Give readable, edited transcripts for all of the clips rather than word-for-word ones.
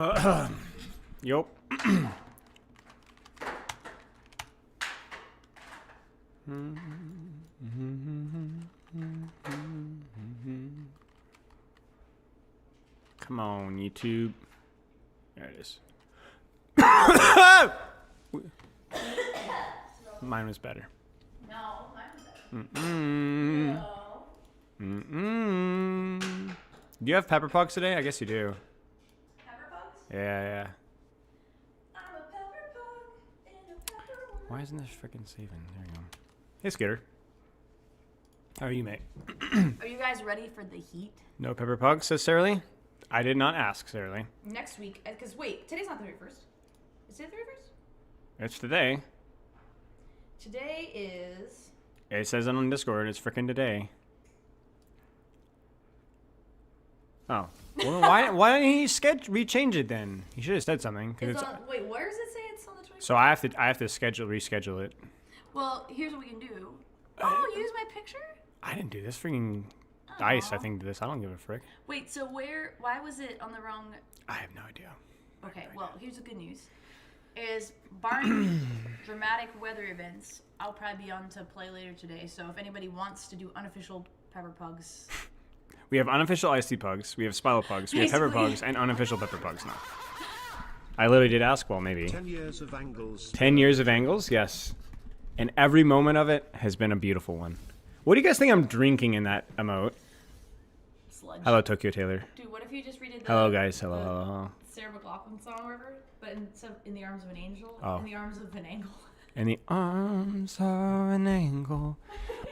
Yup. Come on, YouTube. There it is. Mine was better. No, mine was better. Mm-mm. No. Mm-mm. Do you have pepper pugs today? I guess you do. Pepper bugs? Yeah. I'm a pepper bug in a pepper world. Why isn't this freaking saving? There you go. Hey, Skitter. How are you, mate? Are you guys ready for the heat? No pepper pugs, says Sarah Lee. I did not ask, Sarah Lee. Next week, because wait, today's not the 31st. Is it the 31st? It's today. Today is... It says it on Discord. It's freaking today. Oh. Well, why didn't he rechange it then? He should have said something. Wait, where does it say it's on the 21st? So I have to reschedule it. Well, here's what we can do. Oh, use my picture? I didn't do this. Freaking Dice, I think, did this. I don't give a frick. Wait, so why was it on the wrong... I have no idea. Okay, well, here's the good news. Is barring dramatic weather events, I'll probably be on to play later today. So if anybody wants to do unofficial pepper pugs... We have unofficial iced tea pugs. We have Spilo pugs. We have pepper pugs and unofficial pepper pugs now. I literally did ask, well, maybe. 10 years of angles. 10 years of angles, yes. And every moment of it has been a beautiful one. What do you guys think I'm drinking in that emote? Sludge. Hello, Tokyo Taylor. Dude, what if you just redid the... Hello, guys. Hello. Sarah McLachlan song or whatever, but instead of in the arms of an angel, Oh. in the arms of an angle. In the arms of an angle.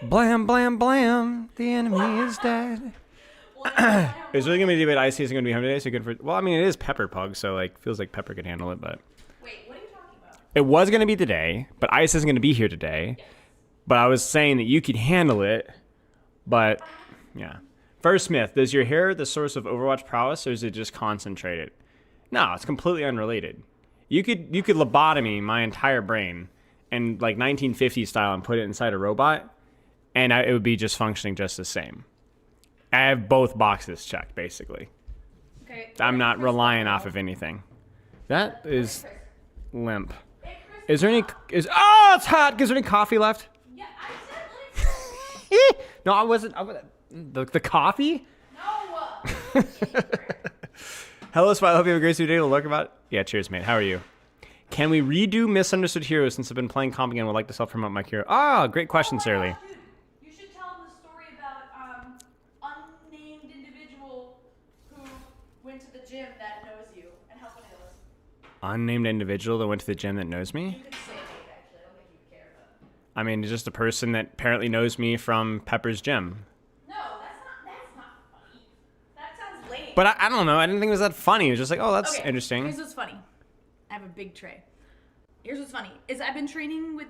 Blam, blam, blam. The enemy is dead. It's really going to be a debate. Icy isn't going to be home today, so good for... Well, I mean, it is Pepper Pug, so, like, feels like Pepper could handle it, but... Wait, what are you talking about? It was going to be today, but Ice isn't going to be here today. Yes. But I was saying that you could handle it, but, yeah. First myth, does your hair the source of Overwatch prowess, or is it just concentrated? No, it's completely unrelated. You could lobotomy my entire brain and, like, 1950s style and put it inside a robot, and it would be just functioning just the same. I have both boxes checked, basically. Okay. I'm not relying off of anything. That is limp. Is there any... Oh, it's hot! Is there any coffee left? Yeah, I said let it go. No, I wasn't... The coffee? No! Hello, Spy. I hope you have a great day to look about. Yeah, cheers, mate. How are you? Can we redo Misunderstood Heroes since I've been playing comp again and would like to self-promote my hero? Ah, great question, Sarah Lee. Dude, you should tell them the story about unnamed individual who went to the gym that knows you and how funny that was. Unnamed individual that went to the gym that knows me? You could say it, actually. I don't think you'd care, but... I mean, just a person that apparently knows me from Pepper's gym. No, that's not funny. That sounds lame. But I don't know. I didn't think it was that funny. It was just like, oh, that's Okay, interesting. Here's what's funny. I have a big tray. Here's what's funny is I've been training with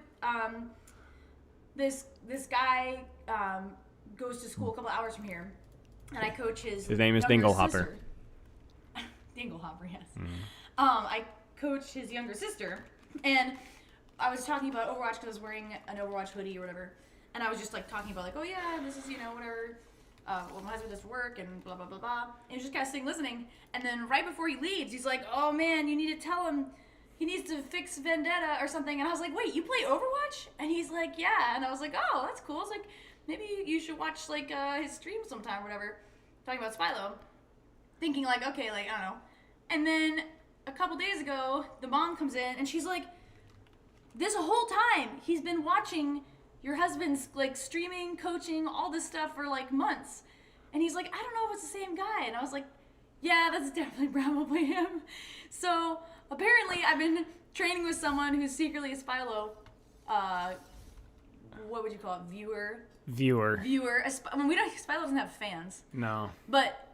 this guy goes to school a couple hours from here, and I coach his Name is younger Dinglehopper. sister. Dinglehopper, yes. I coach his younger sister, and I was talking about Overwatch because I was wearing an Overwatch hoodie or whatever, and I was just like talking about like, oh yeah, this is whatever. Well, my husband does for work and blah, blah, blah, blah. And he was just kind of sitting listening. And then right before he leaves, he's like, oh man, you need to tell him he needs to fix Vendetta or something. And I was like, wait, you play Overwatch? And he's like, yeah. And I was like, oh, that's cool. I was like, maybe you should watch like his stream sometime or whatever. Talking about Spilo. Thinking like, okay, like, I don't know. And then a couple days ago, the mom comes in and she's like, this whole time he's been watching your husband's like streaming, coaching, all this stuff for like months. And he's like, I don't know if it's the same guy. And I was like, yeah, that's definitely probably him. So apparently I've been training with someone who's secretly a Spilo, what would you call it? Viewer. I mean, Spilo doesn't have fans. No. But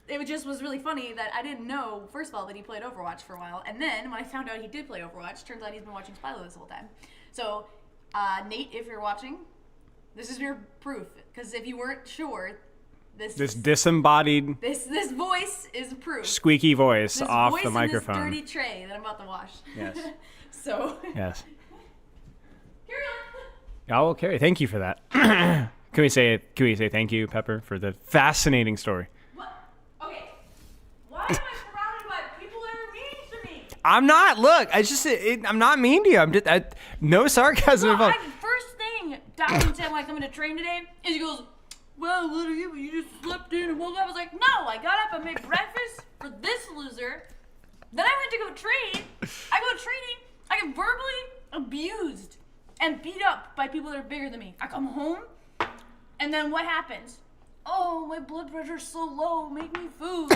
it just was really funny that I didn't know, first of all, that he played Overwatch for a while. And then when I found out he did play Overwatch, turns out he's been watching Spilo this whole time. So Nate, if you're watching, this is your proof. Because if you weren't sure, this disembodied, this voice is proof. squeaky voice This off voice the in microphone. this dirty tray that I'm about to wash. Yes. So. Yes. Carry on. I will carry. Thank you for that. Can we say thank you, Pepper, for the fascinating story? What? Okay. Why am I surrounded by people that are I'm not. Look, I'm not mean to you. I'm just no sarcasm involved. First thing Dawson said when I come into train today is he goes, well, what are you? You just slept in and woke up. I was like, no, I got up and made breakfast for this loser. Then I went to go train. I go training. I get verbally abused and beat up by people that are bigger than me. I come home, and then what happens? Oh, my blood pressure's so low. Make me food.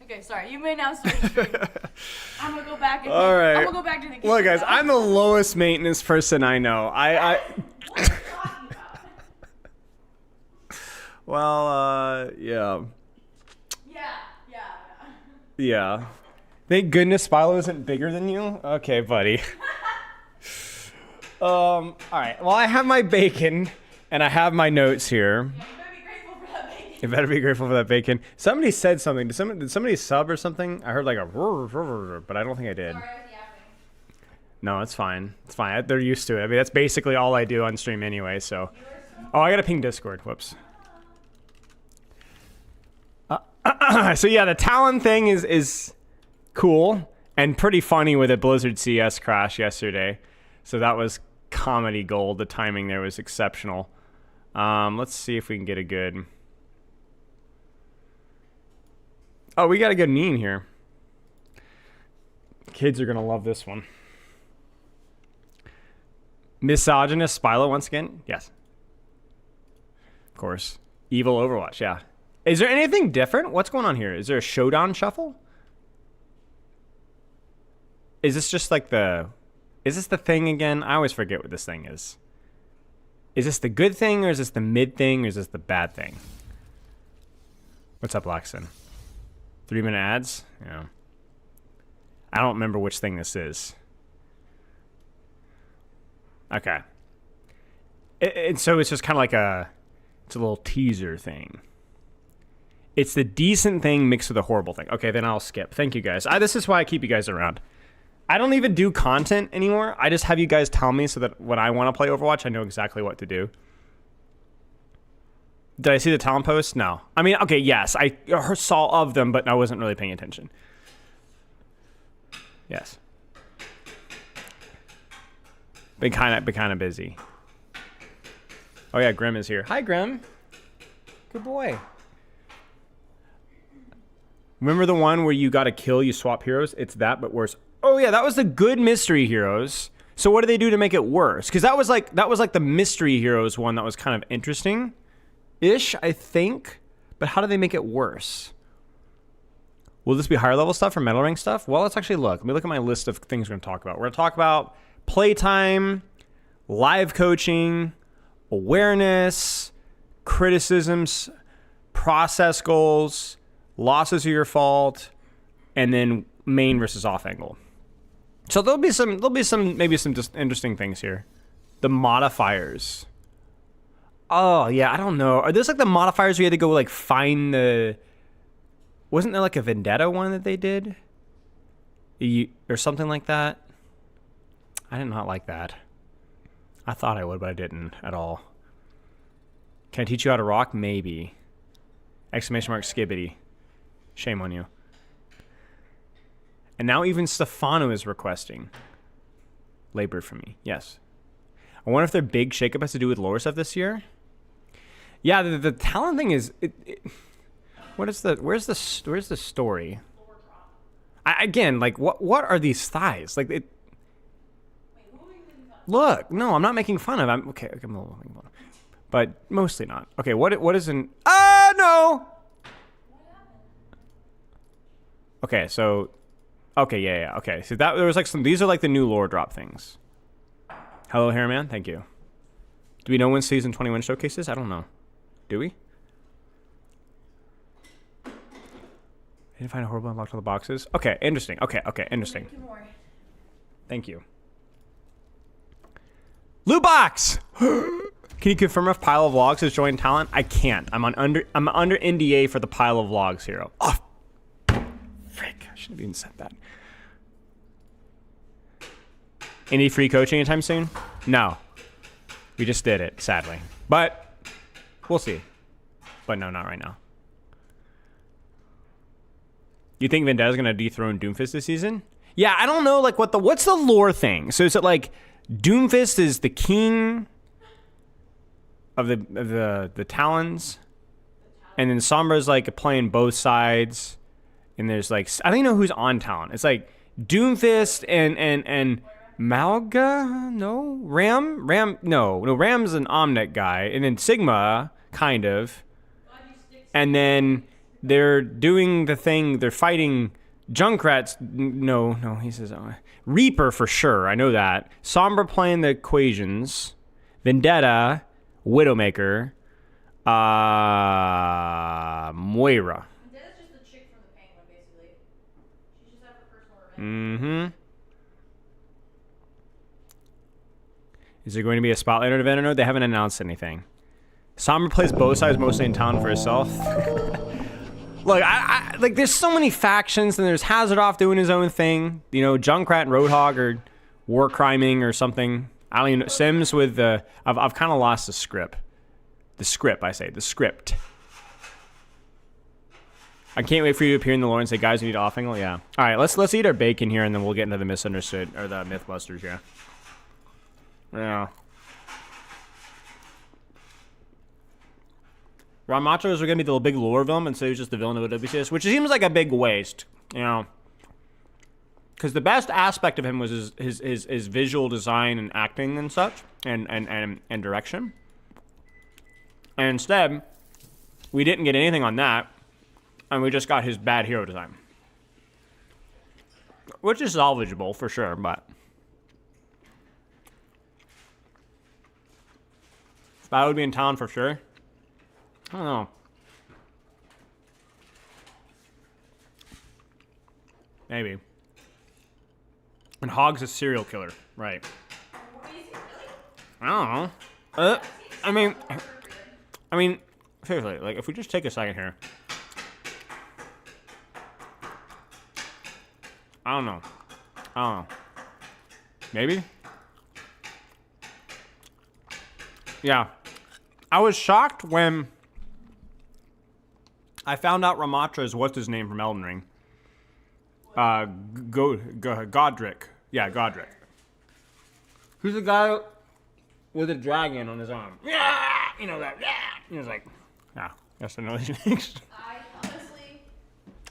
Okay, sorry. You may now start the stream. I'm gonna go back. All right. I'm gonna go back to the kitchen. Look, guys, now. I'm the lowest maintenance person I know. What are you talking about? Well, yeah. Yeah. Thank goodness Philo isn't bigger than you. Okay, buddy. All right. Well, I have my bacon and I have my notes here. Yeah, you better be grateful for that bacon. You better be grateful for that bacon. Somebody said something. Did somebody sub or something? I heard like a but I don't think I did. Sorry, I was yapping. No, it's fine. It's fine. They're used to it. I mean, that's basically all I do on stream anyway, so. Oh, I got to ping Discord. Whoops. So yeah, the Talon thing is cool and pretty funny with a Blizzard CS crash yesterday. So that was comedy gold. The timing there was exceptional. Let's see if we can get a good... Oh, we got a good meme here. Kids are going to love this one. Misogynist Spilo once again? Yes. Of course. Evil Overwatch, yeah. Is there anything different? What's going on here? Is there a showdown shuffle? Is this just like the... Is this the thing again? I always forget what this thing is. Is this the good thing, or is this the mid thing, or is this the bad thing? What's up, Laxton? 3-minute ads? Yeah. I don't remember which thing this is. Okay. So it's just kind of like it's a little teaser thing. It's the decent thing mixed with a horrible thing. Okay, then I'll skip. Thank you, guys. This is why I keep you guys around. I don't even do content anymore. I just have you guys tell me so that when I want to play Overwatch, I know exactly what to do. Did I see the Talon post? No. I mean, okay, yes. I saw of them, but I wasn't really paying attention. Yes. Been kind of busy. Oh, yeah, Grim is here. Hi, Grim. Good boy. Remember the one where you got a kill, you swap heroes? It's that, but worse. Oh yeah, that was the good mystery heroes. So what do they do to make it worse? Because that was like the mystery heroes one that was kind of interesting-ish, I think. But how do they make it worse? Will this be higher level stuff or metal rank stuff? Well, let's actually look. Let me look at my list of things we're going to talk about. We're going to talk about playtime, live coaching, awareness, criticisms, process goals, losses are your fault, and then main versus off angle. So there'll be some just interesting things here. The modifiers. Oh yeah, I don't know. Are those like the modifiers we had to go like find the? Wasn't there like a Vendetta one that they did? Or something like that? I did not like that. I thought I would, but I didn't at all. Can I teach you how to rock? Maybe. Exclamation mark skibbity. Shame on you. And now even Stefano is requesting labor from me. Yes. I wonder if their big shakeup has to do with lore stuff this year. Yeah, the talent thing is. Where's the story? Again, like what are these thighs? Like it. Look, no, I'm not making fun of. I'm okay. I'm a little making fun of, but mostly not. Okay, what is an? Ah, no. Okay, so. Okay, yeah. Okay, so there was like some. These are like the new lore drop things. Hello, Hairman. Thank you. Do we know when season 21 showcases? I don't know. Do we? I didn't find a horrible unlocked all the boxes. Okay, interesting. Okay, interesting. Thank you. Loot box. Can you confirm if Pile of Logs has joined Talent? I can't. I'm under NDA for the Pile of Logs hero. Oh, frick! I shouldn't have even said that. Any free coaching anytime soon? No. We just did it, sadly. But we'll see. But no, not right now. You think Vendetta's gonna dethrone Doomfist this season? Yeah, I don't know. Like, what's the lore thing? So is it like Doomfist is the king of the Talons, and then Sombra's like playing both sides, and there's like I don't even know who's on Talon. It's like Doomfist and Malga? No, Ram? No, Ram's an Omnic guy, and then Sigma kind of, and then they're doing the thing. They're fighting Junkrat's. No, he says Reaper for sure. I know that. Sombra playing the equations. Vendetta, Widowmaker, Moira. Vendetta's just the chick from the Penguin, basically. She's just out for personal revenge. Mm-hmm. Is there going to be a Spotlight event or no? They haven't announced anything. Sombra plays both sides mostly in town for herself. Look, I like there's so many factions, and there's Hazaroff doing his own thing. You know, Junkrat and Roadhog are war criming or something. I don't even know. Sims with the I've kind of lost the script. The script. I can't wait for you to appear in the lore and say, guys, we need offing. Well, yeah. All right, let's eat our bacon here, and then we'll get into the misunderstood or the Mythbusters here. Yeah. Ramachos are gonna be the big lore villain, and so he's just the villain of WCS, which seems like a big waste, you know. Because the best aspect of him was his visual design and acting and such, and direction. And instead, we didn't get anything on that, and we just got his bad hero design. Which is salvageable, for sure, but... Spy would be in town for sure. I don't know. Maybe. And Hog's a serial killer, right? I don't know. I mean, seriously, like if we just take a second here. I don't know. Maybe? Yeah. I was shocked when I found out Ramatra's what's his name from Elden Ring. Godric. Yeah, Godric. Who's the guy with a dragon on his arm? Yeah, you know that. Yeah, he was like, yeah, that's the noise he makes. I honestly,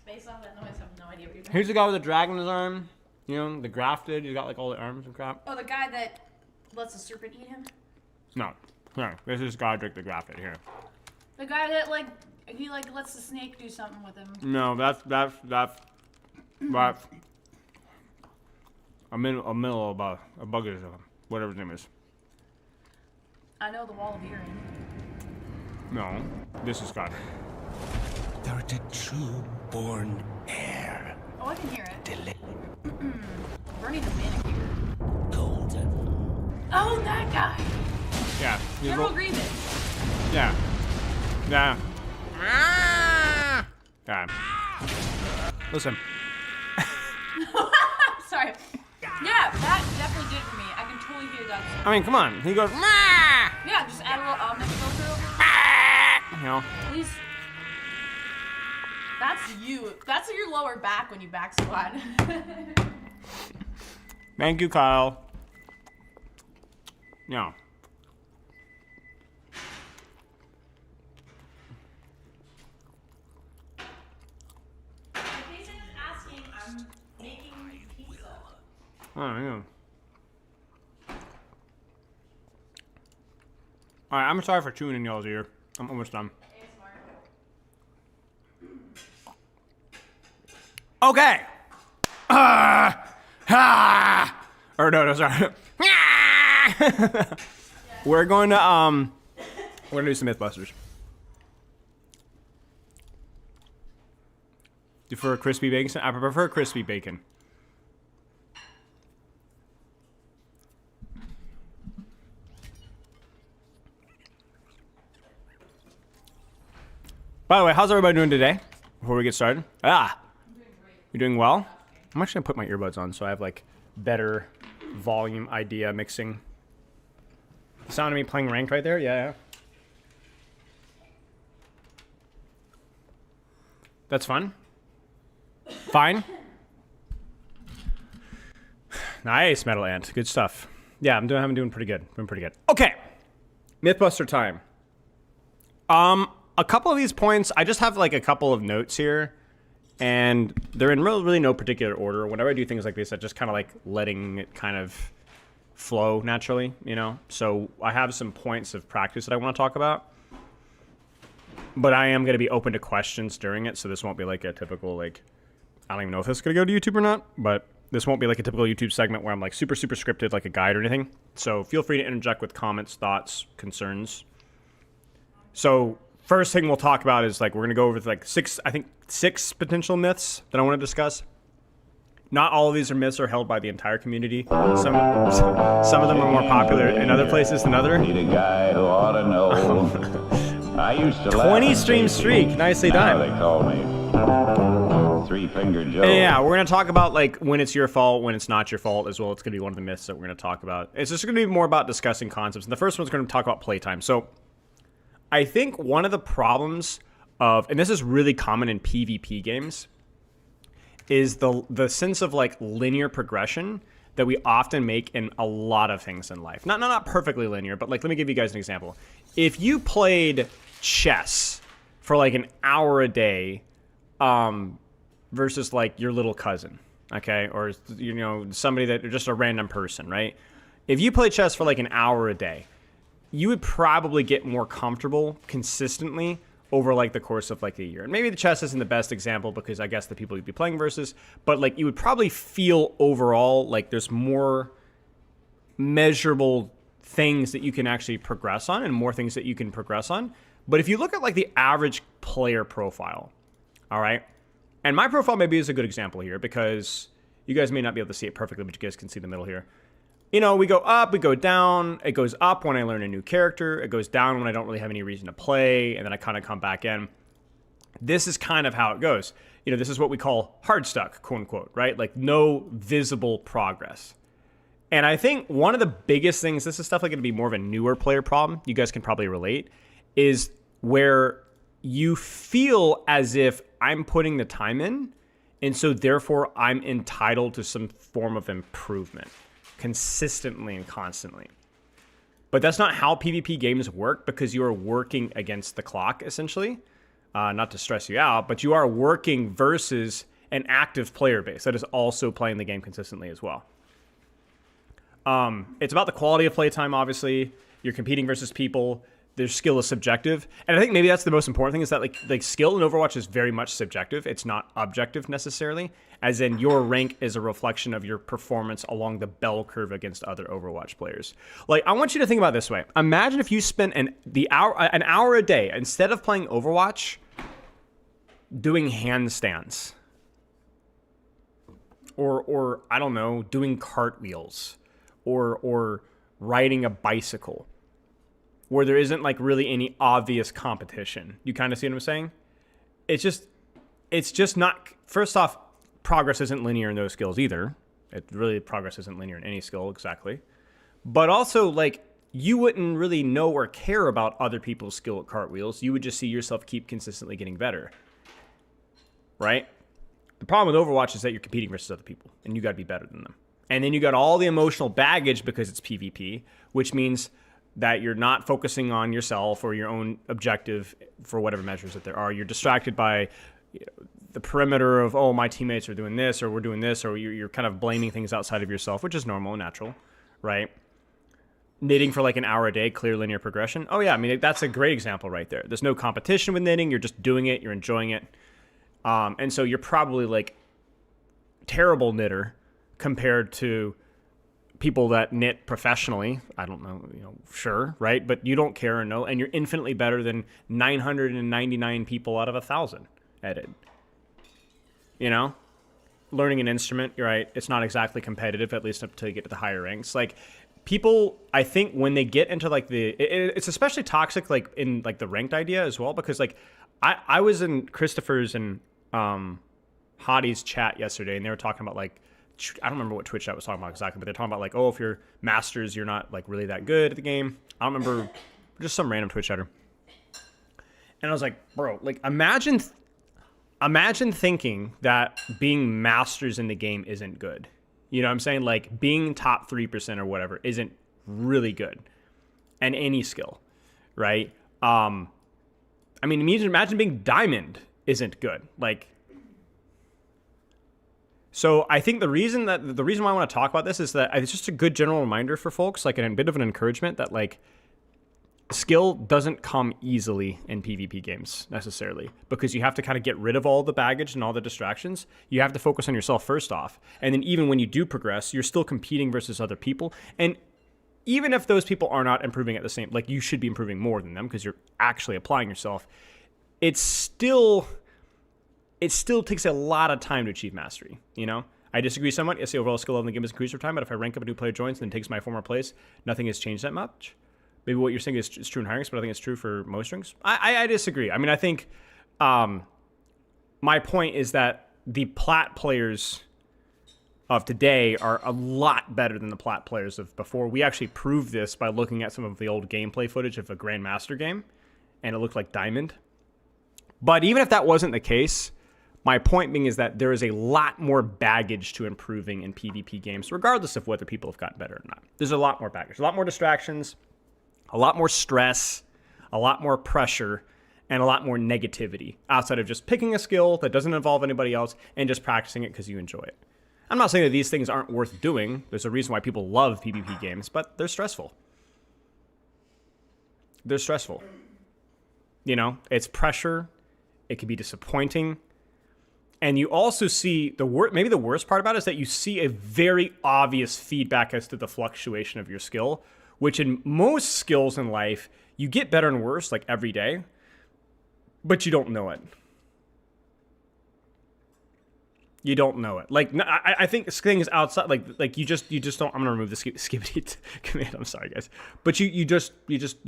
based on that noise, have no idea what you're doing. Who's the guy with the dragon on his arm? You know, the grafted. He's got like all the arms and crap. Oh, the guy that lets the serpent eat him. No, this is Godric the grafted here. The guy that he lets the snake do something with him. No, that's a middle of a bugger, whatever his name is. I know the Wall of Urine. No, this is Godric. Thou art a true born heir. Oh, I can hear it. Deli- Burning the manicure. golden. Oh, that guy. Yeah. General Grievous. Yeah. Yeah. Yeah. Listen. Sorry. Yeah, that definitely did it for me. I can totally hear that. I mean, come on. He goes, Yeah, just add a little Omnic filter over. you know. Please. That's you. That's your lower back when you back squat. Thank you, Kyle. Yeah. Jason is asking, I'm making pizza. Oh, yeah. Alright, I'm sorry for chewing in y'all's ear. I'm almost done. Okay. Or no, sorry. We're going to do some Mythbusters. Do you prefer crispy bacon? I prefer crispy bacon. By the way, how's everybody doing today? Before we get started. You're doing well? I'm actually gonna put my earbuds on so I have like better volume idea mixing. The sound of me playing ranked right there? Yeah. That's fun. Fine. Nice, Metal Ant. Good stuff. Yeah, I'm doing pretty good. Okay. Mythbuster time. A couple of these points, I just have like a couple of notes here, and they're in really no particular order. Whenever I do things like this, I just kind of like letting it kind of flow naturally, you know? So I have some points of practice that I want to talk about, but I am going to be open to questions during it, so this won't be like a typical, like, I don't even know if this is going to go to YouTube or not, but this won't be like a typical YouTube segment where I'm like super scripted, like a guide or anything. So feel free to interject with comments, thoughts, concerns. So first thing we'll talk about is like, we're going to go over like six potential myths that I want to discuss. Not all of these are myths are held by the entire community. Some of them are more popular in other places than other. Need a guy who ought to know. I used to 20 stream streak, nicely now done. they call me Three-Finger Joe. Yeah, we're going to talk about like when it's your fault, when it's not your fault as well. It's going to be one of the myths that we're going to talk about. It's just going to be more about discussing concepts. And the first one's going to talk about playtime. So I think one of the problems of, and this is really common in PvP games, is the sense of like linear progression that we often make in a lot of things in life. Not perfectly linear, but like, let me give you guys an example. If you played chess for like an hour a day, versus like your little cousin, okay? Or, you know, somebody that, just a random person, right? If you play chess for like an hour a day, you would probably get more comfortable consistently over like the course of like a year. And maybe the chess isn't the best example because I guess the people you'd be playing versus, but like you would probably feel overall like there's more measurable things that you can actually progress on and more things that you can progress on. But if you look at like the average player profile, all right, and my profile maybe is a good example here because you guys may not be able to see it perfectly, but you guys can see the middle here. You know, we go up, we go down. It goes up when I learn a new character. It goes down when I don't really have any reason to play, and then I kind of come back in. This is kind of how it goes. You know, this is what we call hard stuck, quote unquote, right? Like no visible progress. And I think one of the biggest things, this is stuff like going to be more of a newer player problem, you guys can probably relate, is where you feel as if I'm putting the time in, and so therefore I'm entitled to some form of improvement consistently and constantly. But that's not how PvP games work because you are working against the clock, essentially. Not to stress you out, but you are working versus an active player base that is also playing the game consistently as well. It's about the quality of playtime, obviously. You're competing versus people. Their skill is subjective. And I think maybe that's the most important thing is that like skill in Overwatch is very much subjective. It's not objective necessarily, as in your rank is a reflection of your performance along the bell curve against other Overwatch players. Like, I want you to think about it this way. Imagine if you spent an hour a day, instead of playing Overwatch, doing handstands. Or I don't know, doing cartwheels. Or riding a bicycle. Where there isn't like really any obvious competition. You kind of see what I'm saying? It's just not, first off, progress isn't linear in those skills either. Progress isn't linear in any skill exactly. But also like you wouldn't really know or care about other people's skill at cartwheels. You would just see yourself keep consistently getting better. Right? The problem with Overwatch is that you're competing versus other people and you got to be better than them. And then you got all the emotional baggage because it's PvP, which means that you're not focusing on yourself or your own objective for whatever measures that there are. You're distracted by the perimeter of, oh, my teammates are doing this or we're doing this, or you're kind of blaming things outside of yourself, which is normal and natural, right? Knitting for like an hour a day, clear linear progression. Oh yeah, I mean, that's a great example right there. There's no competition with knitting. You're just doing it. You're enjoying it. And so you're probably like terrible knitter compared to people that knit professionally. I don't know, sure, right? But you don't care or know, and you're infinitely better than 999 people out of 1,000 at it. Learning an instrument, you're right, it's not exactly competitive, at least until you get to the higher ranks. Like, people, I think when they get into like it's especially toxic like in like the ranked idea as well, because like I was in Christopher's and Hottie's chat yesterday, and they were talking about like, I don't remember what Twitch chat was talking about exactly, but they're talking about like, oh, if you're masters, you're not like really that good at the game. I don't remember, just some random Twitch chatter. And I was like, bro, like imagine imagine thinking that being masters in the game isn't good. You know what I'm saying? Like being top 3% or whatever isn't really good. And any skill, right? I mean, imagine being diamond isn't good. Like, so I think the reason why I want to talk about this is that it's just a good general reminder for folks, like a bit of an encouragement that like skill doesn't come easily in PvP games necessarily, because you have to kind of get rid of all the baggage and all the distractions. You have to focus on yourself first off. And then even when you do progress, you're still competing versus other people. And even if those people are not improving at the same, like you should be improving more than them because you're actually applying yourself. It still takes a lot of time to achieve mastery, you know? I disagree somewhat. Yes, the overall skill level in the game is increased over time, but if I rank up a new player joins and then takes my former place, nothing has changed that much. Maybe what you're saying is true in high ranks, but I think it's true for most ranks. I disagree. I mean, I think my point is that the Plat players of today are a lot better than the Plat players of before. We actually proved this by looking at some of the old gameplay footage of a Grandmaster game, and it looked like Diamond. But even if that wasn't the case, my point being is that there is a lot more baggage to improving in PvP games, regardless of whether people have gotten better or not. There's a lot more baggage, a lot more distractions, a lot more stress, a lot more pressure, and a lot more negativity outside of just picking a skill that doesn't involve anybody else and just practicing it because you enjoy it. I'm not saying that these things aren't worth doing. There's a reason why people love PvP games, but they're stressful. They're stressful. You know, it's pressure. It can be disappointing. And you also see maybe the worst part about it is that you see a very obvious feedback as to the fluctuation of your skill, which in most skills in life, you get better and worse like every day, but you don't know it. You don't know it. Like, I think things outside, like you just don't. I'm gonna remove the skibbity command. I'm sorry, guys, but you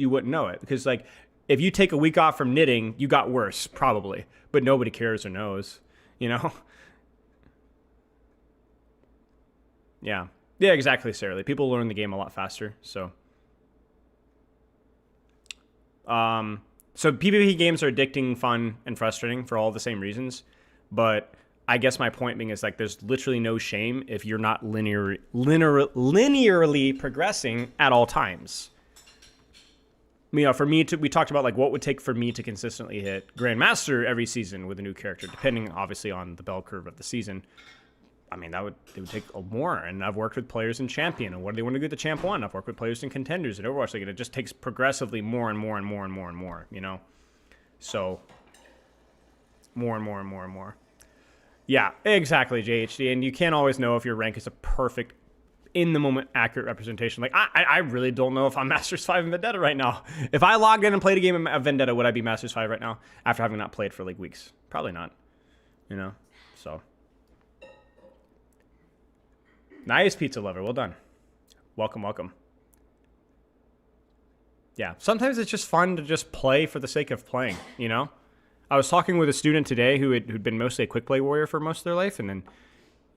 wouldn't know it because like if you take a week off from knitting, you got worse probably, but nobody cares or knows. You know? Yeah, exactly, Sarah Lee. People learn the game a lot faster. So PvP games are addicting, fun, and frustrating for all the same reasons. But I guess my point being is like there's literally no shame if you're not linearly progressing at all times. You know, for me we talked about like what would take for me to consistently hit Grandmaster every season with a new character, depending obviously on the bell curve of the season. I mean, it would take more. And I've worked with players in Champion, and what do they want to do at the Champ 1? I've worked with players in Contenders and Overwatch. Like, it just takes progressively more and more and more and more and more, you know? So, more and more and more and more. Yeah, exactly, JHD. And you can't always know if your rank is a perfect, in-the-moment, accurate representation. Like, I really don't know if I'm Masters 5 in Vendetta right now. If I logged in and played a game of Vendetta, would I be Masters 5 right now after having not played for, like, weeks? Probably not, you know? So... Nice, pizza lover. Well done. Welcome, welcome. Yeah, sometimes it's just fun to just play for the sake of playing, you know? I was talking with a student today who'd been mostly a quick play warrior for most of their life, and then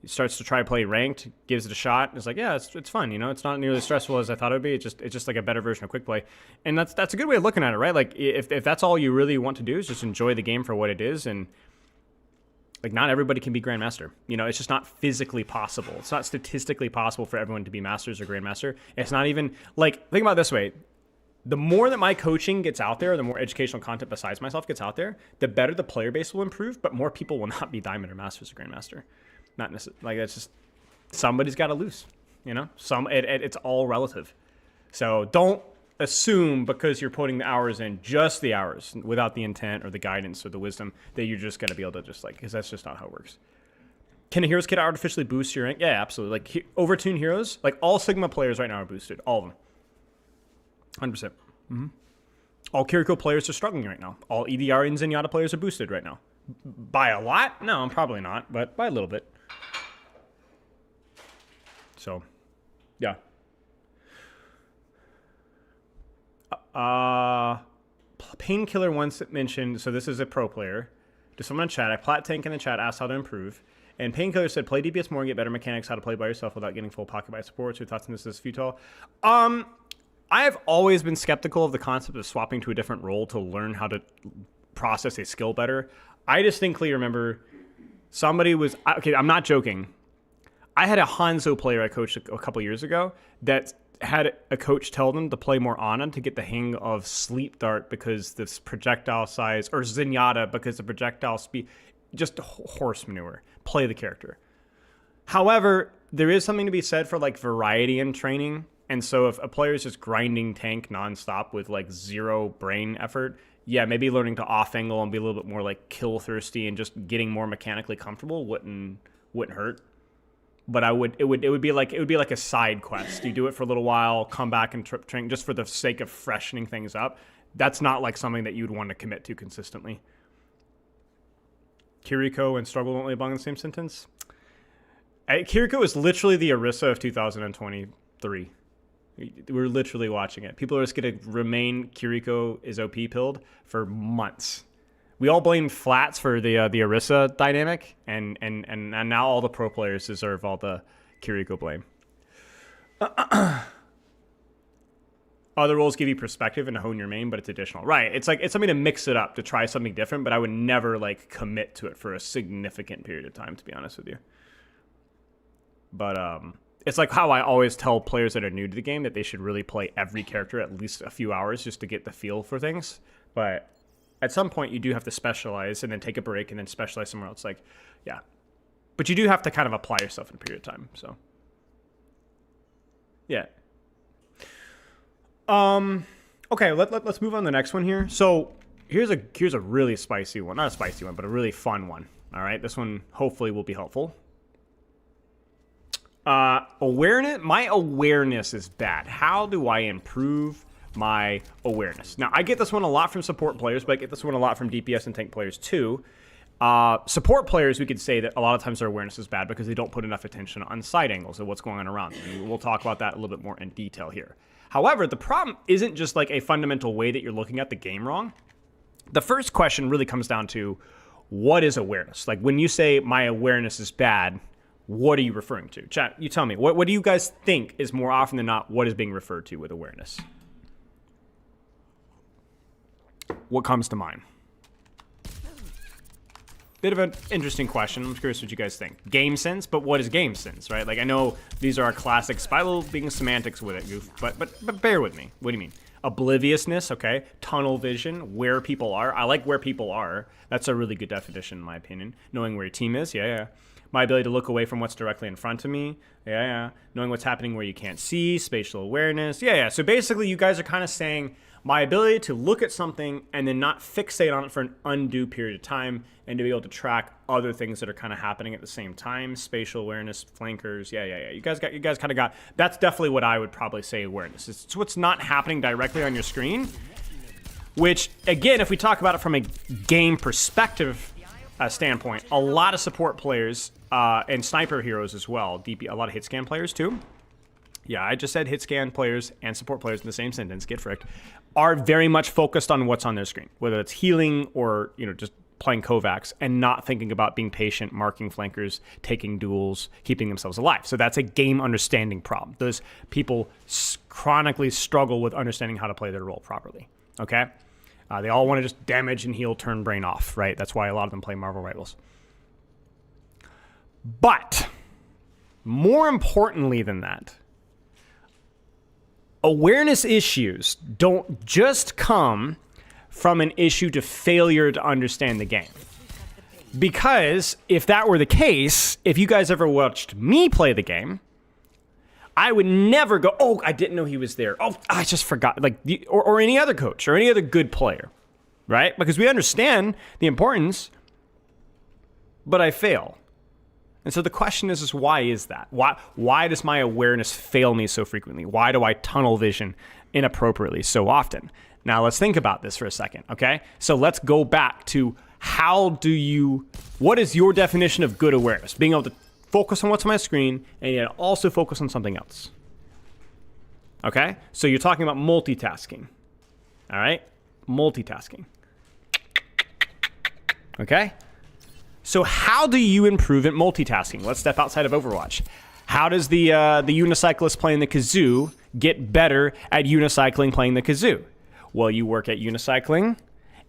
he starts to try to play ranked, gives it a shot, and it's like, yeah, it's fun, you know? It's not nearly as stressful as I thought it would be. It's just like a better version of quick play. And that's a good way of looking at it, right? Like, if that's all you really want to do is just enjoy the game for what it is, and like, not everybody can be Grandmaster. You know, it's just not physically possible. It's not statistically possible for everyone to be Masters or Grandmaster. It's not even, like, think about it this way. The more that my coaching gets out there, the more educational content besides myself gets out there, the better the player base will improve, but more people will not be Diamond or Masters or Grandmaster. Not necessarily, like, it's just, somebody's got to lose, you know? It's all relative. So don't assume because you're putting the hours in, just the hours, without the intent or the guidance or the wisdom, that you're just going to be able to just like, because that's just not how it works. Can a hero's kit artificially boost your rank? Yeah, absolutely. Like overtune heroes, like all Sigma players right now are boosted. All of them. 100%. Mm-hmm. All Kiriko players are struggling right now. All EDR and Zenyatta players are boosted right now. By a lot? No, probably not, but by a little bit. So, yeah. Painkiller once mentioned, so this is a pro player. Just someone in chat, I Plat Tank in the chat asked how to improve. And Painkiller said, play DPS more and get better mechanics, how to play by yourself without getting full pocket by support. So your thoughts on this is futile. I have always been skeptical of the concept of swapping to a different role to learn how to process a skill better. I distinctly remember somebody was, okay, I'm not joking. I had a Hanzo player I coached a couple years ago that had a coach tell them to play more Ana to get the hang of Sleep Dart because this projectile size, or Zenyatta because the projectile speed, just horse manure. Play the character. However, there is something to be said for like variety in training. And so if a player is just grinding tank nonstop with like zero brain effort, yeah, maybe learning to off angle and be a little bit more like kill thirsty and just getting more mechanically comfortable wouldn't hurt. But it would be like a side quest. You do it for a little while, come back and train just for the sake of freshening things up. That's not like something that you'd want to commit to consistently. Kiriko and struggle don't belong in the same sentence. Kiriko is literally the Orisa of 2023. We're literally watching it. People are just going to remain Kiriko is OP pilled for months. We all blame Flats for the Orisa dynamic, and now all the pro players deserve all the Kiriko blame. Other roles give you perspective and to hone your main, but it's additional. Right. It's something to mix it up, to try something different, but I would never like commit to it for a significant period of time, to be honest with you. But it's like how I always tell players that are new to the game that they should really play every character at least a few hours just to get the feel for things. But at some point, you do have to specialize and then take a break and then specialize somewhere else. Like, yeah. But you do have to kind of apply yourself in a period of time. So, yeah. Okay, let's move on to the next one here. So here's a really spicy one. Not a spicy one, but a really fun one. All right, this one hopefully will be helpful. Awareness. My awareness is bad. How do I improve my awareness? Now, I get this one a lot from support players, but I get this one a lot from DPS and tank players too. Support players, we could say that a lot of times their awareness is bad because they don't put enough attention on side angles and what's going on around them. And we'll talk about that a little bit more in detail here. However, the problem isn't just like a fundamental way that you're looking at the game wrong. The first question really comes down to, what is awareness? Like when you say my awareness is bad, what are you referring to? Chat, you tell me. What do you guys think is more often than not what is being referred to with awareness? What comes to mind? Bit of an interesting question. I'm curious what you guys think. Game sense, but what is game sense, right? Like I know these are our classic Spylo being semantics with it, Goof, but bear with me. What do you mean? Obliviousness, okay. Tunnel vision, where people are. I like where people are. That's a really good definition in my opinion. Knowing where your team is, yeah. My ability to look away from what's directly in front of me, yeah. Knowing what's happening where you can't see, spatial awareness, yeah. So basically you guys are kind of saying my ability to look at something and then not fixate on it for an undue period of time and to be able to track other things that are kind of happening at the same time. Spatial awareness, flankers, yeah. You guys kind of got, that's definitely what I would probably say awareness. It's what's not happening directly on your screen, which again, if we talk about it from a game perspective standpoint, a lot of support players and sniper heroes as well, a lot of hit scan players too. Yeah, I just said hit scan players and support players in the same sentence, get fricked, are very much focused on what's on their screen, whether it's healing or, just playing Kovacs and not thinking about being patient, marking flankers, taking duels, keeping themselves alive. So that's a game understanding problem. Those people chronically struggle with understanding how to play their role properly, okay? They all want to just damage and heal, turn brain off, right? That's why a lot of them play Marvel Rivals. But more importantly than that, awareness issues don't just come from an issue to failure to understand the game. Because if that were the case, if you guys ever watched me play the game, I would never go, oh, I didn't know he was there. Oh, I just forgot. Like, or any other coach or any other good player, right? Because we understand the importance, but I fail. And so the question is why is that? Why does my awareness fail me so frequently? Why do I tunnel vision inappropriately so often? Now let's think about this for a second, okay? So let's go back to what is your definition of good awareness? Being able to focus on what's on my screen and yet also focus on something else. Okay? So you're talking about multitasking. All right? Multitasking. Okay? So how do you improve at multitasking? Let's step outside of Overwatch. How does the unicyclist playing the kazoo get better at unicycling playing the kazoo? Well, you work at unicycling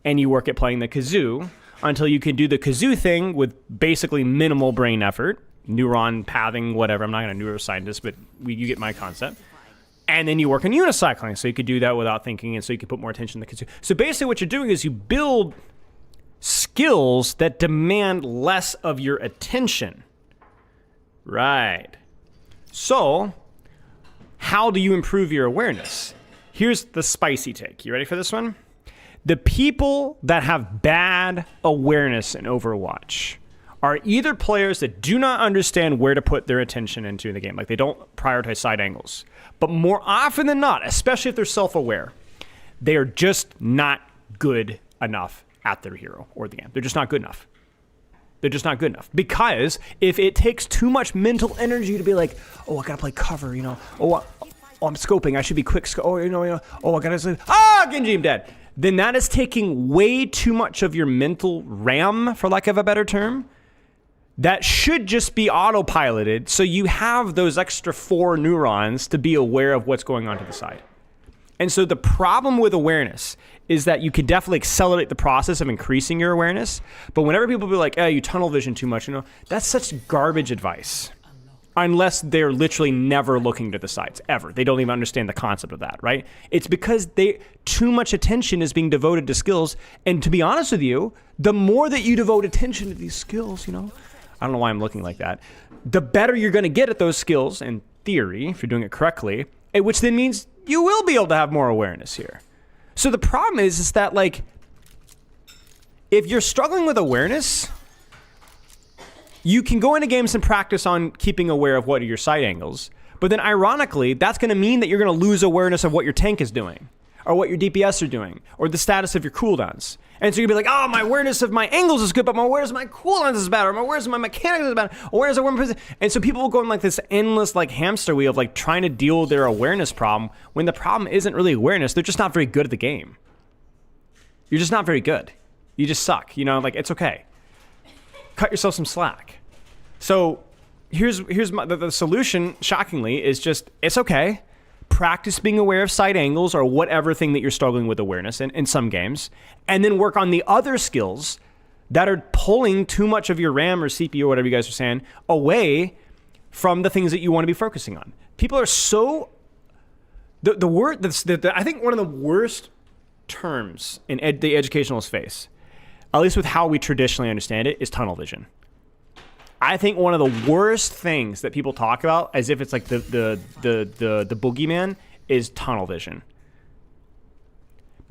and you work at playing the kazoo until you can do the kazoo thing with basically minimal brain effort, neuron pathing, whatever. I'm not a neuroscientist, but you get my concept. And then you work on unicycling, so you could do that without thinking, and so you could put more attention to the kazoo. So basically what you're doing is you build skills that demand less of your attention. Right. So, how do you improve your awareness? Here's the spicy take. You ready for this one? The people that have bad awareness in Overwatch are either players that do not understand where to put their attention into the game. Like, they don't prioritize side angles. But more often than not, especially if they're self-aware, they are just not good enough at their hero or the game. They're just not good enough. They're just not good enough. Because if it takes too much mental energy to be like, oh, I gotta play cover, you know. Oh, I'm scoping. I should be quick. Oh, you know. Oh, I gotta say, Genji, I'm dead. Then that is taking way too much of your mental RAM, for lack of a better term. That should just be autopiloted, so you have those extra 4 neurons to be aware of what's going on to the side. And so the problem with awareness is that you can definitely accelerate the process of increasing your awareness, but whenever people be like, oh, you tunnel vision too much, you know, that's such garbage advice. Unless they're literally never looking to the sides, ever. They don't even understand the concept of that, right? It's because too much attention is being devoted to skills, and to be honest with you, the more that you devote attention to these skills, you know, I don't know why I'm looking like that, the better you're going to get at those skills, in theory, if you're doing it correctly, which then means you will be able to have more awareness here. So the problem is that, like, if you're struggling with awareness, you can go into games and practice on keeping aware of what are your side angles, but then ironically, that's going to mean that you're going to lose awareness of what your tank is doing, or what your DPS are doing, or the status of your cooldowns. And so you'll be like, oh, my awareness of my angles is good, but my awareness of my cooldowns is bad, or my awareness of my mechanics is bad, awareness of one. And so people will go in like this endless like hamster wheel of like trying to deal with their awareness problem, when the problem isn't really awareness. They're just not very good at the game. You're just not very good. You just suck. You know, like, it's okay. Cut yourself some slack. So here's the solution, shockingly, is just, it's okay. Practice being aware of side angles or whatever thing that you're struggling with awareness in some games, and then work on the other skills that are pulling too much of your RAM or CPU or whatever you guys are saying away from the things that you want to be focusing on. People are so... I think one of the worst terms in the educational space, at least with how we traditionally understand it, is tunnel vision. I think one of the worst things that people talk about, as if it's like the boogeyman, is tunnel vision.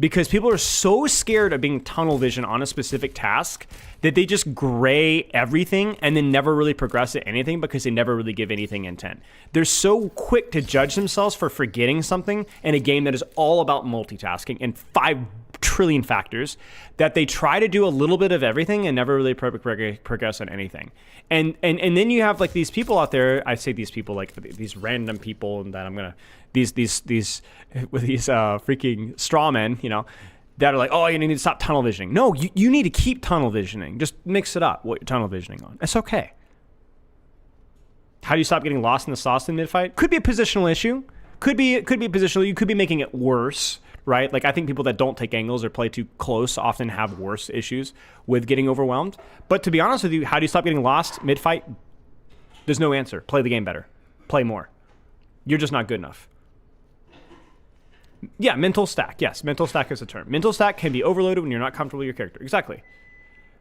Because people are so scared of being tunnel vision on a specific task that they just gray everything and then never really progress at anything because they never really give anything intent. They're so quick to judge themselves for forgetting something in a game that is all about multitasking and 5 trillion factors, that they try to do a little bit of everything and never really progress on anything. And then you have like these people out there, I say these people, like these random people that I'm gonna, these freaking straw men, you know, that are like, oh, you need to stop tunnel visioning. No, you need to keep tunnel visioning. Just mix it up, what you're tunnel visioning on. It's okay. How do you stop getting lost in the sauce in mid-fight? Could be a positional issue. Could be a positional. You could be making it worse, right? Like, I think people that don't take angles or play too close often have worse issues with getting overwhelmed. But to be honest with you, how do you stop getting lost mid-fight? There's no answer. Play the game better. Play more. You're just not good enough. Yeah, mental stack. Yes, mental stack is a term. Mental stack can be overloaded when you're not comfortable with your character. Exactly.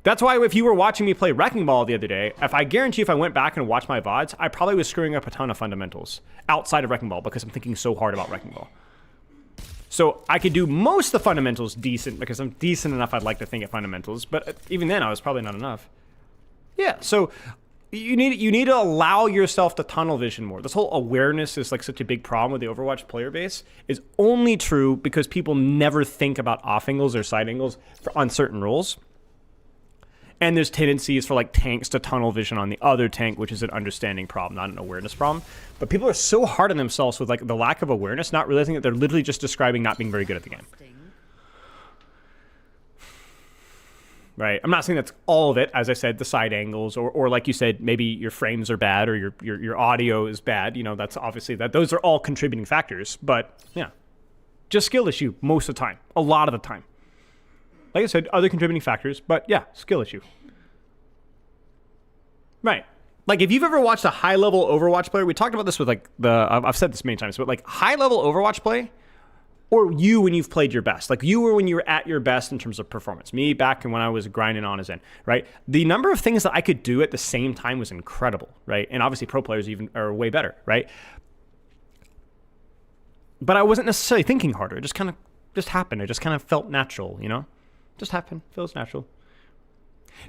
That's why if you were watching me play Wrecking Ball the other day, if I went back and watched my VODs, I probably was screwing up a ton of fundamentals outside of Wrecking Ball because I'm thinking so hard about Wrecking Ball. So I could do most of the fundamentals decent because I'm decent enough, I'd like to think, at fundamentals, but even then I was probably not enough. Yeah, so you need to allow yourself to tunnel vision more. This whole awareness is like such a big problem with the Overwatch player base is only true because people never think about off angles or side angles on certain roles. And there's tendencies for like tanks to tunnel vision on the other tank, which is an understanding problem, not an awareness problem. But people are so hard on themselves with like the lack of awareness, not realizing that they're literally just describing not being very good at the game. Right? I'm not saying that's all of it. As I said, the side angles, or like you said, maybe your frames are bad or your audio is bad. You know, that's obviously those are all contributing factors. But yeah, just skill issue most of the time, a lot of the time. Like I said, other contributing factors, but yeah, skill issue. Right. Like if you've ever watched a high-level Overwatch player, we talked about this with like I've said this many times, but like high-level Overwatch play, or you when you've played your best, like you were when you were at your best in terms of performance. Me back when I was grinding on as in, right? The number of things that I could do at the same time was incredible, right? And obviously pro players even are way better, right? But I wasn't necessarily thinking harder. It just happened. It just kind of felt natural, you know? Just happened. Feels natural.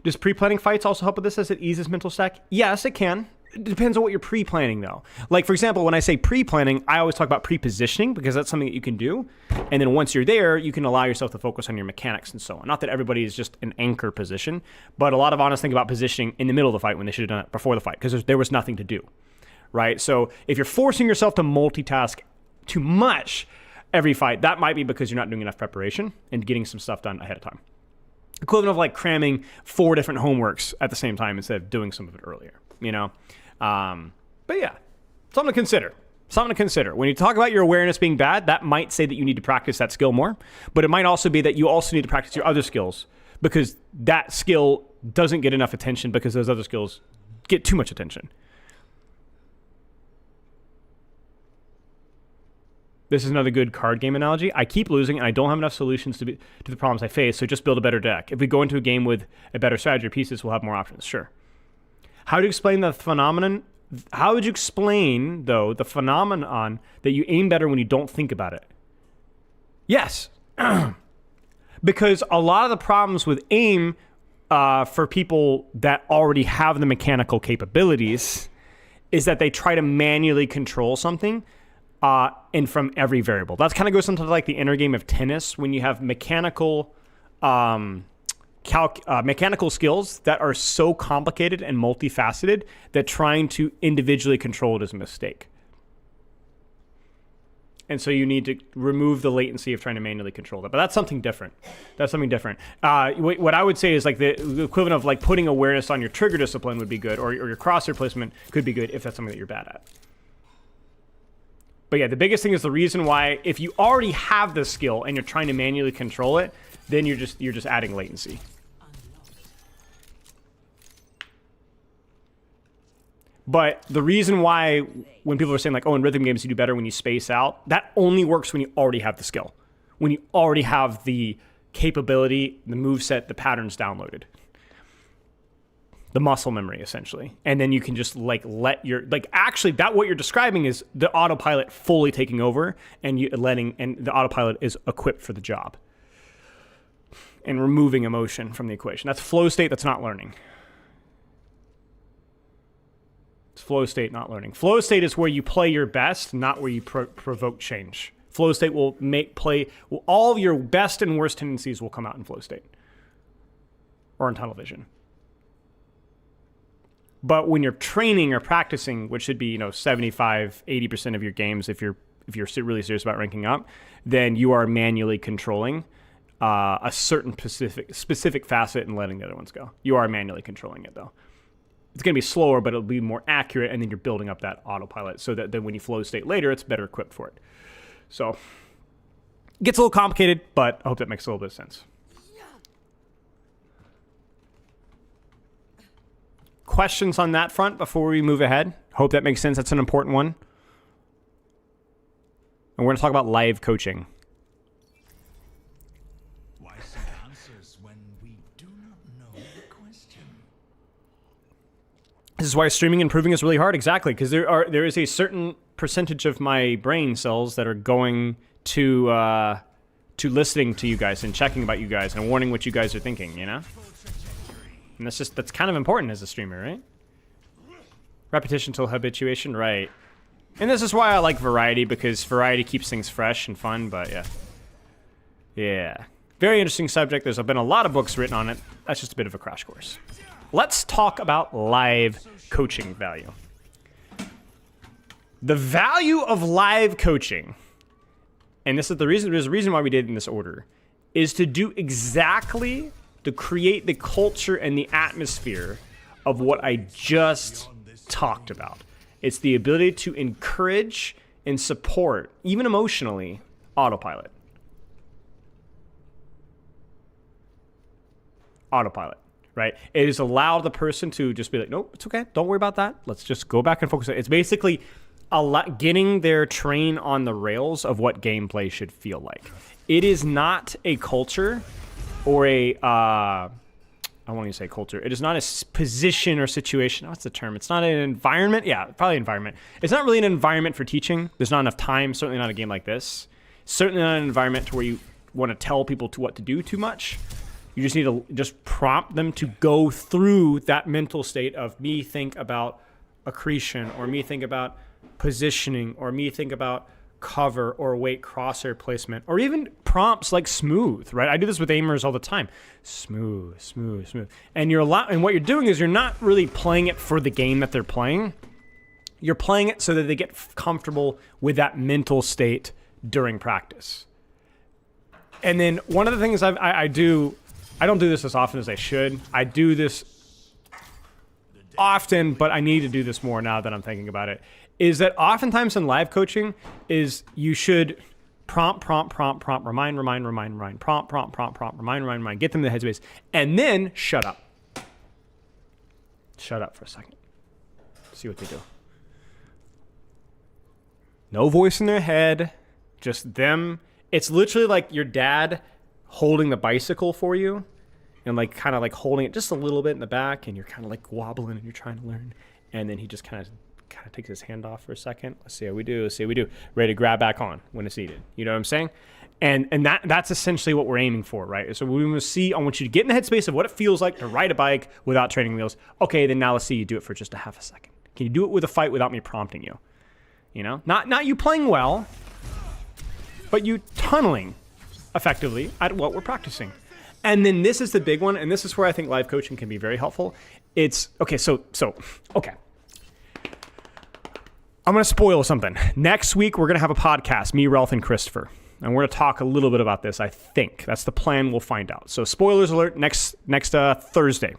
Does pre-planning fights also help with this as it eases mental stack? Yes, it can. It depends on what you're pre-planning, though. Like, for example, when I say pre-planning, I always talk about pre-positioning because that's something that you can do. And then once you're there, you can allow yourself to focus on your mechanics and so on. Not that everybody is just an anchor position, but a lot of honest think about positioning in the middle of the fight when they should have done it before the fight because there was nothing to do, right? So if you're forcing yourself to multitask too much every fight, that might be because you're not doing enough preparation and getting some stuff done ahead of time. Equivalent of like cramming 4 different homeworks at the same time instead of doing some of it earlier, you know? But yeah, something to consider. Something to consider. When you talk about your awareness being bad, that might say that you need to practice that skill more, but it might also be that you also need to practice your other skills because that skill doesn't get enough attention because those other skills get too much attention. This is another good card game analogy. I keep losing, and I don't have enough solutions to the problems I face, so just build a better deck. If we go into a game with a better strategy or pieces, we'll have more options. Sure. How do you explain the phenomenon? How would you explain, though, the phenomenon that you aim better when you don't think about it? Yes. Because a lot of the problems with aim for people that already have the mechanical capabilities is that they try to manually control something and from every variable. That kind of goes into like the inner game of tennis when you have mechanical skills that are so complicated and multifaceted that trying to individually control it is a mistake. And so you need to remove the latency of trying to manually control that. But that's something different. That's something different. What I would say is like the equivalent of like putting awareness on your trigger discipline would be good, or your crosshair placement could be good if that's something that you're bad at. But yeah, the biggest thing is the reason why if you already have the skill and you're trying to manually control it, then you're just adding latency. But the reason why when people are saying like, oh, in rhythm games you do better when you space out, that only works when you already have the skill. When you already have the capability, the moveset, the patterns downloaded. The muscle memory, essentially. And then you can just like let your, like actually that what you're describing is the autopilot fully taking over and the autopilot is equipped for the job. And removing emotion from the equation. That's flow state, that's not learning. It's flow state, not learning. Flow state is where you play your best, not where you provoke change. Flow state will all of your best and worst tendencies will come out in flow state. Or in tunnel vision. But when you're training or practicing, which should be 75, 80% of your games, if you're really serious about ranking up, then you are manually controlling a certain specific facet and letting the other ones go. You are manually controlling it though. It's going to be slower, but it'll be more accurate, and then you're building up that autopilot so that then when you flow state later, it's better equipped for it. So it gets a little complicated, but I hope that makes a little bit of sense. Questions on that front before we move ahead? Hope that makes sense. That's an important one. And we're going to talk about live coaching. Why seek answers when we do not know the question? This is why streaming and improving is really hard. Exactly, because there is a certain percentage of my brain cells that are going to listening to you guys and checking about you guys and warning what you guys are thinking, you know? And that's kind of important as a streamer, right? Repetition till habituation, right. And this is why I like variety, because variety keeps things fresh and fun, but yeah. Yeah. Very interesting subject. There's been a lot of books written on it. That's just a bit of a crash course. Let's talk about live coaching value. The value of live coaching, and there's a reason why we did it in this order, is to do exactly to create the culture and the atmosphere of what I just talked about. It's the ability to encourage and support, even emotionally, autopilot. autopilot, right? It is allow the person to just be like, nope, it's okay. Don't worry about that. Let's just go back and focus. It's basically getting their train on the rails of what gameplay should feel like. It is not a culture or I won't even say culture. It is not a position or situation. What's the term? It's not an environment. Yeah, probably environment. It's not really an environment for teaching. There's not enough time. Certainly not a game like this. Certainly not an environment to where you want to tell people what to do too much. You just need to just prompt them to go through that mental state of me think about accretion, or me think about positioning, or me think about cover or weight crosshair placement, or even prompts like smooth, right? I do this with aimers all the time. Smooth, smooth, smooth. And and what you're doing is you're not really playing it for the game that they're playing. You're playing it so that they get comfortable with that mental state during practice. And then one of the things I do, I don't do this as often as I should. I do this often, but I need to do this more now that I'm thinking about it, is that oftentimes in live coaching is you should prompt, remind, prompt, remind, get them to the headspace, and then shut up. Shut up for a second. See what they do. No voice in their head, just them. It's literally like your dad holding the bicycle for you and like kind of like holding it just a little bit in the back, and you're kind of like wobbling and you're trying to learn, and then he just kind of takes his hand off for a second. Let's see how we do. Ready to grab back on when it's needed. You know what I'm saying? And that's essentially what we're aiming for, right? So we want to see, I want you to get in the headspace of what it feels like to ride a bike without training wheels. Okay, then now let's see you do it for just a half a second. Can you do it with a fight without me prompting you? You know, not you playing well, but you tunneling effectively at what we're practicing. And then this is the big one, and this is where I think live coaching can be very helpful. It's okay. Okay. I'm going to spoil something. Next week, we're going to have a podcast, me, Ralph, and Christopher. And we're going to talk a little bit about this, I think. That's the plan. We'll find out. So spoilers alert, next Thursday.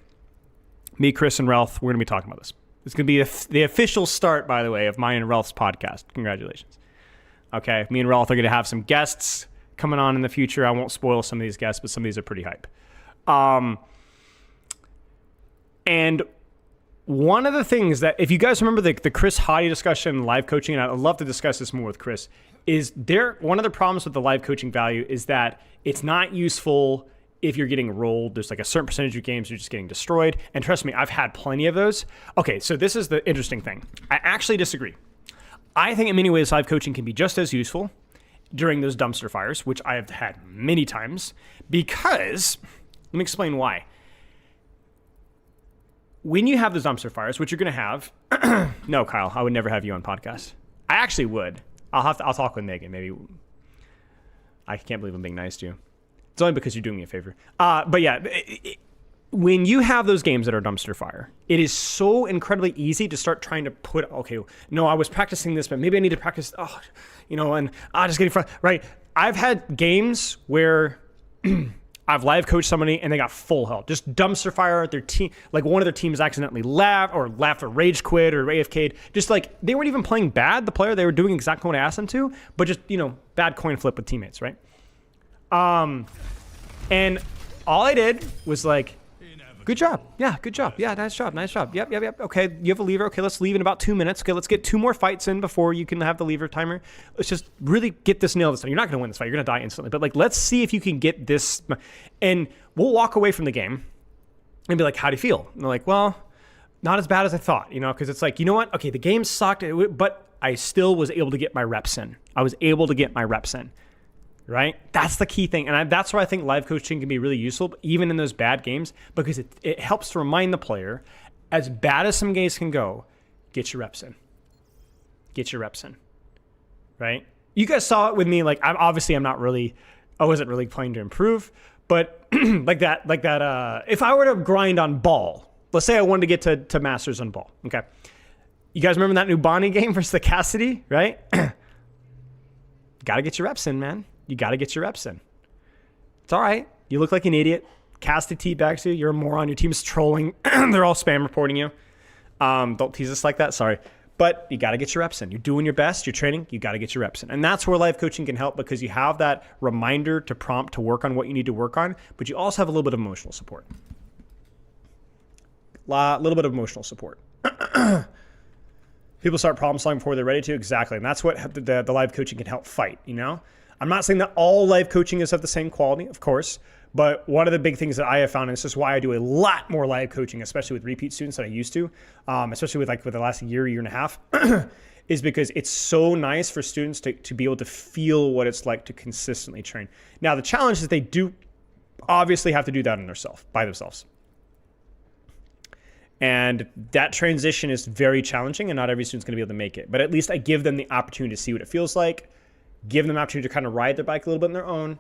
Me, Chris, and Ralph, we're going to be talking about this. It's going to be the official start, by the way, of mine and Ralph's podcast. Congratulations. Okay, me and Ralph are going to have some guests coming on in the future. I won't spoil some of these guests, but some of these are pretty hype. And one of the things that, if you guys remember the Chris Hottie discussion, live coaching, and I'd love to discuss this more with Chris, is one of the problems with the live coaching value is that it's not useful if you're getting rolled. There's like a certain percentage of games you're just getting destroyed. And trust me, I've had plenty of those. Okay, so this is the interesting thing. I actually disagree. I think in many ways live coaching can be just as useful during those dumpster fires, which I have had many times, because, let me explain why. When you have those dumpster fires, which you're going to have, no, Kyle, I would never have you on podcast. I actually would. I'll talk with Megan. Maybe. I can't believe I'm being nice to you. It's only because you're doing me a favor. But yeah, when you have those games that are dumpster fire, it is so incredibly easy to start trying to put, okay, no, I was practicing this, but maybe I need to practice, and I just get in front, right? I've had games where I've live coached somebody and they got full health, just dumpster fire. Their team, like one of their teams accidentally left or rage quit or AFK'd. Just like they weren't even playing bad, the player, they were doing exactly what I asked them to, but just, bad coin flip with teammates, right? And all I did was like, good job. Yeah, good job. Yeah, nice job. Yep. Okay, you have a lever. Okay, let's leave in about 2 minutes. Okay, let's get 2 more fights in before you can have the lever timer. Let's just really get this nail this time. You're not going to win this fight. You're going to die instantly. But let's see if you can get this. And we'll walk away from the game and be like, how do you feel? And they're like, well, not as bad as I thought, because it's like, you know what? Okay, the game sucked, but I still was able to get my reps in. Right? That's the key thing. And that's why I think live coaching can be really useful, even in those bad games, because it helps to remind the player, as bad as some games can go, get your reps in. Right? You guys saw it with me. Like, I wasn't really playing to improve, but like that, if I were to grind on ball, let's say I wanted to get to masters on ball. Okay. You guys remember that new Bonnie game versus the Cassidy, right? Got to get your reps in, man. You got to get your reps in. It's all right. You look like an idiot. Cassidy teabags you. You're a moron. Your team's trolling. They're all spam reporting you. Don't tease us like that. Sorry. But you got to get your reps in. You're doing your best. You're training. You got to get your reps in. And that's where live coaching can help, because you have that reminder to prompt to work on what you need to work on, but you also have a little bit of emotional support. A little bit of emotional support. People start problem solving before they're ready to. Exactly. And that's what the live coaching can help fight, you know? I'm not saying that all live coaching is of the same quality, of course, but one of the big things that I have found, and this is why I do a lot more live coaching, especially with repeat students than I used to, especially with the last year and a half, is because it's so nice for students to be able to feel what it's like to consistently train. Now, the challenge is they do obviously have to do that by themselves. And that transition is very challenging, and not every student's going to be able to make it. But at least I give them the opportunity to see what it feels like, give them the opportunity to kind of ride their bike a little bit on their own,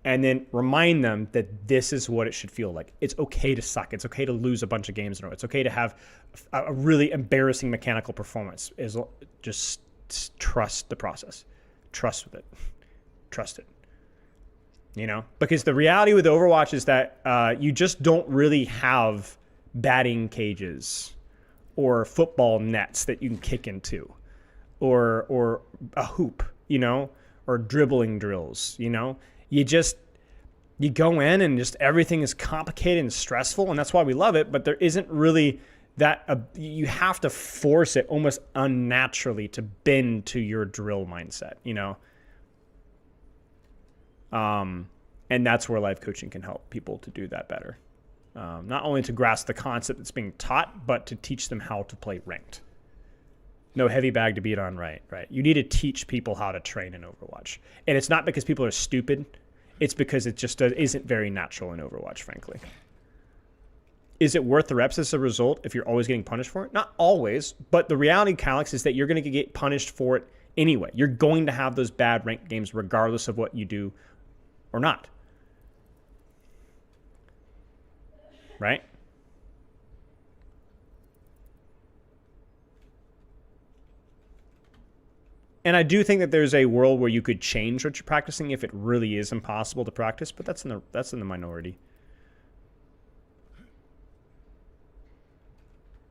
and then remind them that this is what it should feel like. It's okay to suck. It's okay to lose a bunch of games in a row. It's okay to have a really embarrassing mechanical performance. Just trust the process. Trust with it. Trust it. You know? Because the reality with Overwatch is that you just don't really have batting cages or football nets that you can kick into or a hoop, you know, or dribbling drills, you know. You go in and just everything is complicated and stressful, and that's why we love it, but there isn't really that you have to force it almost unnaturally to bend to your drill mindset, you know. And that's where life coaching can help people to do that better. Not only to grasp the concept that's being taught, but to teach them how to play ranked. No heavy bag to beat on, right? You need to teach people how to train in Overwatch. And it's not because people are stupid. It's because it just isn't very natural in Overwatch, frankly. Is it worth the reps as a result if you're always getting punished for it? Not always, but the reality, Calix, is that you're going to get punished for it anyway. You're going to have those bad ranked games regardless of what you do or not. Right? And I do think that there's a world where you could change what you're practicing if it really is impossible to practice, but that's in the minority.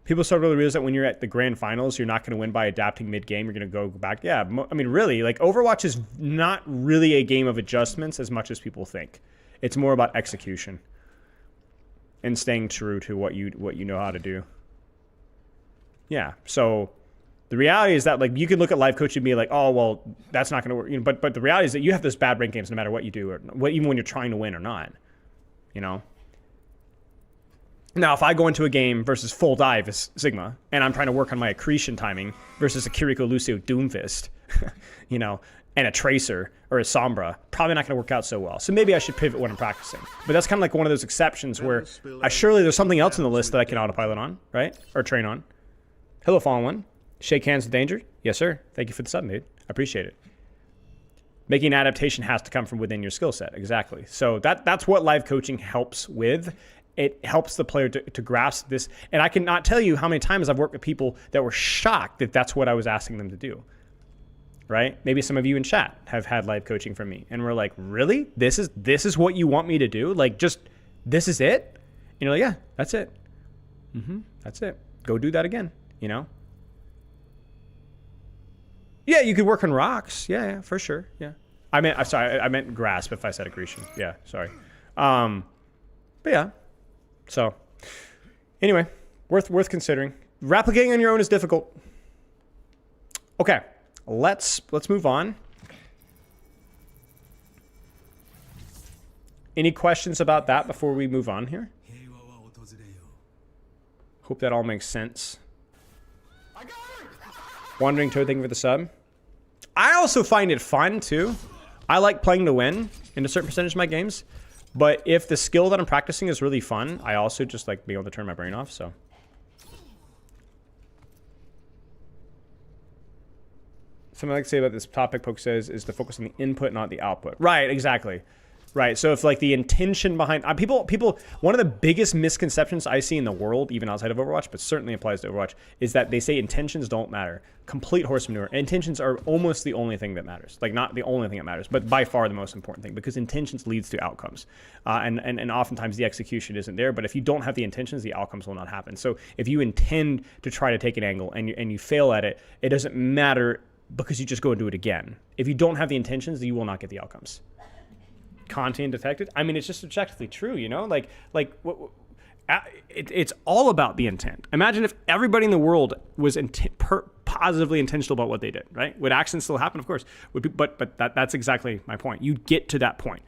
People start to really realize that when you're at the grand finals, you're not going to win by adapting mid-game. You're going to go back. Yeah, I mean, really, like Overwatch is not really a game of adjustments as much as people think. It's more about execution and staying true to what you know how to do. Yeah, so the reality is that like you could look at live coaching and be like, oh well, that's not going to work. You know, but the reality is that you have those bad rank games no matter what you do, or even when you're trying to win or not. You know. Now, if I go into a game versus full dive as Sigma, and I'm trying to work on my accretion timing versus a Kiriko Lucio Doomfist, you know, and a Tracer or a Sombra, probably not going to work out so well. So maybe I should pivot when I'm practicing. But that's kind of like one of those exceptions where surely there's something else on the list that I can autopilot on, right? Or train on. Hello, Fallen One. Shake hands with danger? Yes, sir. Thank you for the sub, dude. I appreciate it. Making an adaptation has to come from within your skill set. Exactly. So that's what live coaching helps with. It helps the player to grasp this. And I cannot tell you how many times I've worked with people that were shocked that that's what I was asking them to do. Right? Maybe some of you in chat have had live coaching from me. And we're like, really? This is what you want me to do? Like, just, this is it? And you're like, yeah, that's it. That's it. Go do that again, you know? Yeah, you could work on rocks. Yeah, for sure. Yeah. I meant grasp if I said accretion. Yeah, sorry. But yeah. So, anyway, worth considering. Replicating on your own is difficult. Okay, let's move on. Any questions about that before we move on here? Hope that all makes sense. Wandering Toad, thank you for the sub. I also find it fun too. I like playing to win in a certain percentage of my games. But if the skill that I'm practicing is really fun, I also just like being able to turn my brain off, so. Something I like to say about this topic, Poke says, is to focus on the input, not the output. Right, exactly. Right, so if like the intention behind... people, one of the biggest misconceptions I see in the world, even outside of Overwatch, but certainly applies to Overwatch, is that they say intentions don't matter. Complete horse manure. Intentions are almost the only thing that matters. Like, not the only thing that matters, but by far the most important thing, because intentions leads to outcomes. And oftentimes the execution isn't there, but if you don't have the intentions, the outcomes will not happen. So if you intend to try to take an angle and you fail at it, it doesn't matter because you just go and do it again. If you don't have the intentions, you will not get the outcomes. Content detected. I mean, it's just objectively true, you know. Like, It's all about the intent. Imagine if everybody in the world was positively intentional about what they did, right? Would accidents still happen? Of course. But that's exactly my point. You get to that point.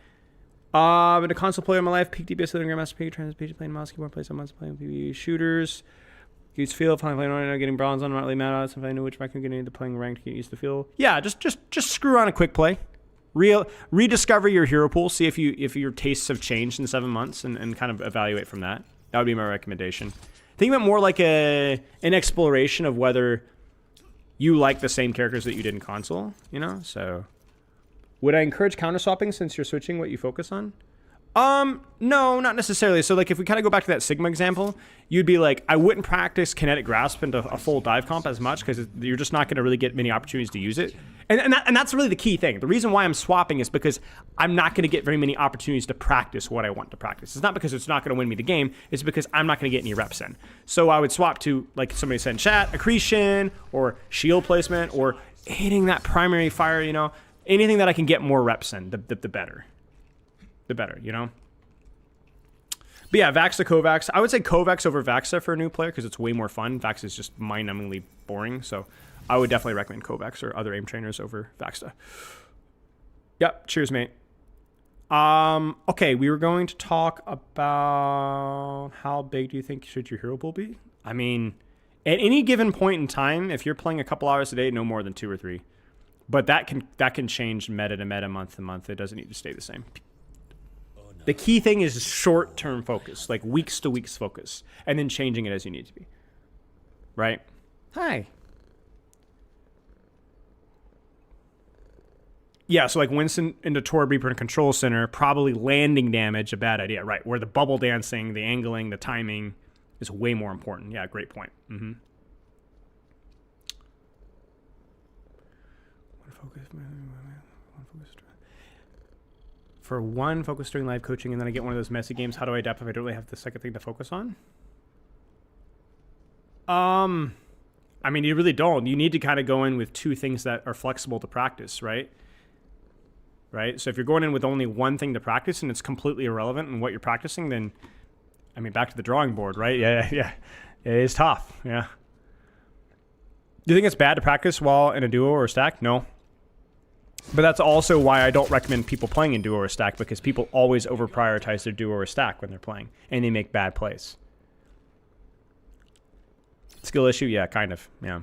Been a console player in my life. Peak DPS, living Grandmaster, Peak, Transpage, playing mouse, keyboard, play some months, playing PvE shooters. Use feel, finally playing right now, getting bronze on, I'm not really mad at it. If I knew which mech I'm getting into playing ranked to get used to feel. Yeah, just screw on a quick play. Rediscover your hero pool. See if your tastes have changed in 7 months and kind of evaluate from that. That would be my recommendation. Think of it more like an exploration of whether you like the same characters that you did in console, you know? So, would I encourage counter swapping since you're switching what you focus on? No, not necessarily. So like if we kind of go back to that Sigma example, you'd be like, I wouldn't practice kinetic grasp into a full dive comp as much because you're just not going to really get many opportunities to use it. And that's really the key thing. The reason why I'm swapping is because I'm not going to get very many opportunities to practice what I want to practice. It's not because it's not going to win me the game. It's because I'm not going to get any reps in. So I would swap to, like somebody said in chat, accretion or shield placement or hitting that primary fire, you know, anything that I can get more reps in, the better. The better, you know? But yeah, Vax to Kovacs. I would say Kovacs over Vaxa for a new player because it's way more fun. Vax is just mind-numbingly boring, so I would definitely recommend Kovacs or other aim trainers over Vaxa. Yep, cheers, mate. Okay, we were going to talk about how big do you think should your hero pool be? I mean, at any given point in time, if you're playing a couple hours a day, no more than 2 or 3. But that can change meta to meta, month to month. It doesn't need to stay the same. The key thing is short-term focus, like weeks to weeks focus, and then changing it as you need to be. Right? Hi. Yeah, so like Winston into Tor Reaper and Control Center, probably landing damage, a bad idea, right? Where the bubble dancing, the angling, the timing is way more important. Yeah, great point. Mm-hmm. For one, focus during live coaching, and then I get one of those messy games. How do I adapt if I don't really have the second thing to focus on? I mean, you really don't. You need to kind of go in with 2 things that are flexible to practice, right? Right? So if you're going in with only one thing to practice and it's completely irrelevant in what you're practicing, then, I mean, back to the drawing board, right? Yeah. It is tough, yeah. Do you think it's bad to practice while in a duo or a stack? No. But that's also why I don't recommend people playing in duo or stack, because people always over-prioritize their duo or stack when they're playing, and they make bad plays. Skill issue? Yeah, kind of, yeah.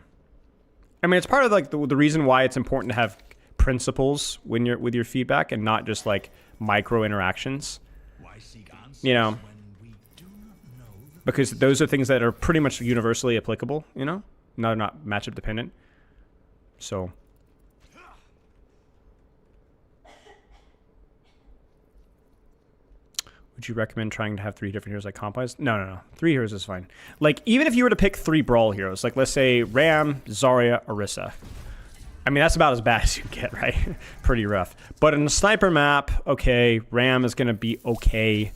I mean, it's part of like the reason why it's important to have principles when you're with your feedback and not just like micro interactions. You know, because those are things that are pretty much universally applicable, you know? No, not matchup dependent. So... would you recommend trying to have 3 different heroes like comp-wise? No. 3 heroes is fine. Like, even if you were to pick 3 brawl heroes, like let's say Ram, Zarya, Orisa. I mean, that's about as bad as you get, right? Pretty rough. But in a sniper map, okay, Ram is going to be okay,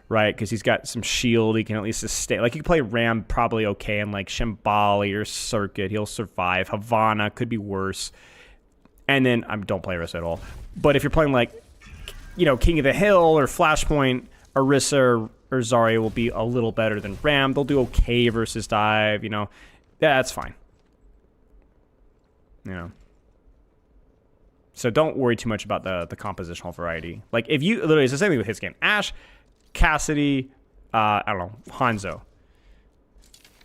right? Because he's got some shield. He can at least sustain. Like, you can play Ram probably okay in like Shambali or Circuit. He'll survive. Havana could be worse. And then, don't play Orisa at all. But if you're playing like, you know, King of the Hill or Flashpoint, Orisa or Zarya will be a little better than Ram. They'll do okay versus dive, you know. That's fine. You know. So don't worry too much about the compositional variety. Like, if you, literally, it's the same thing with his game. Ashe, Cassidy, I don't know, Hanzo.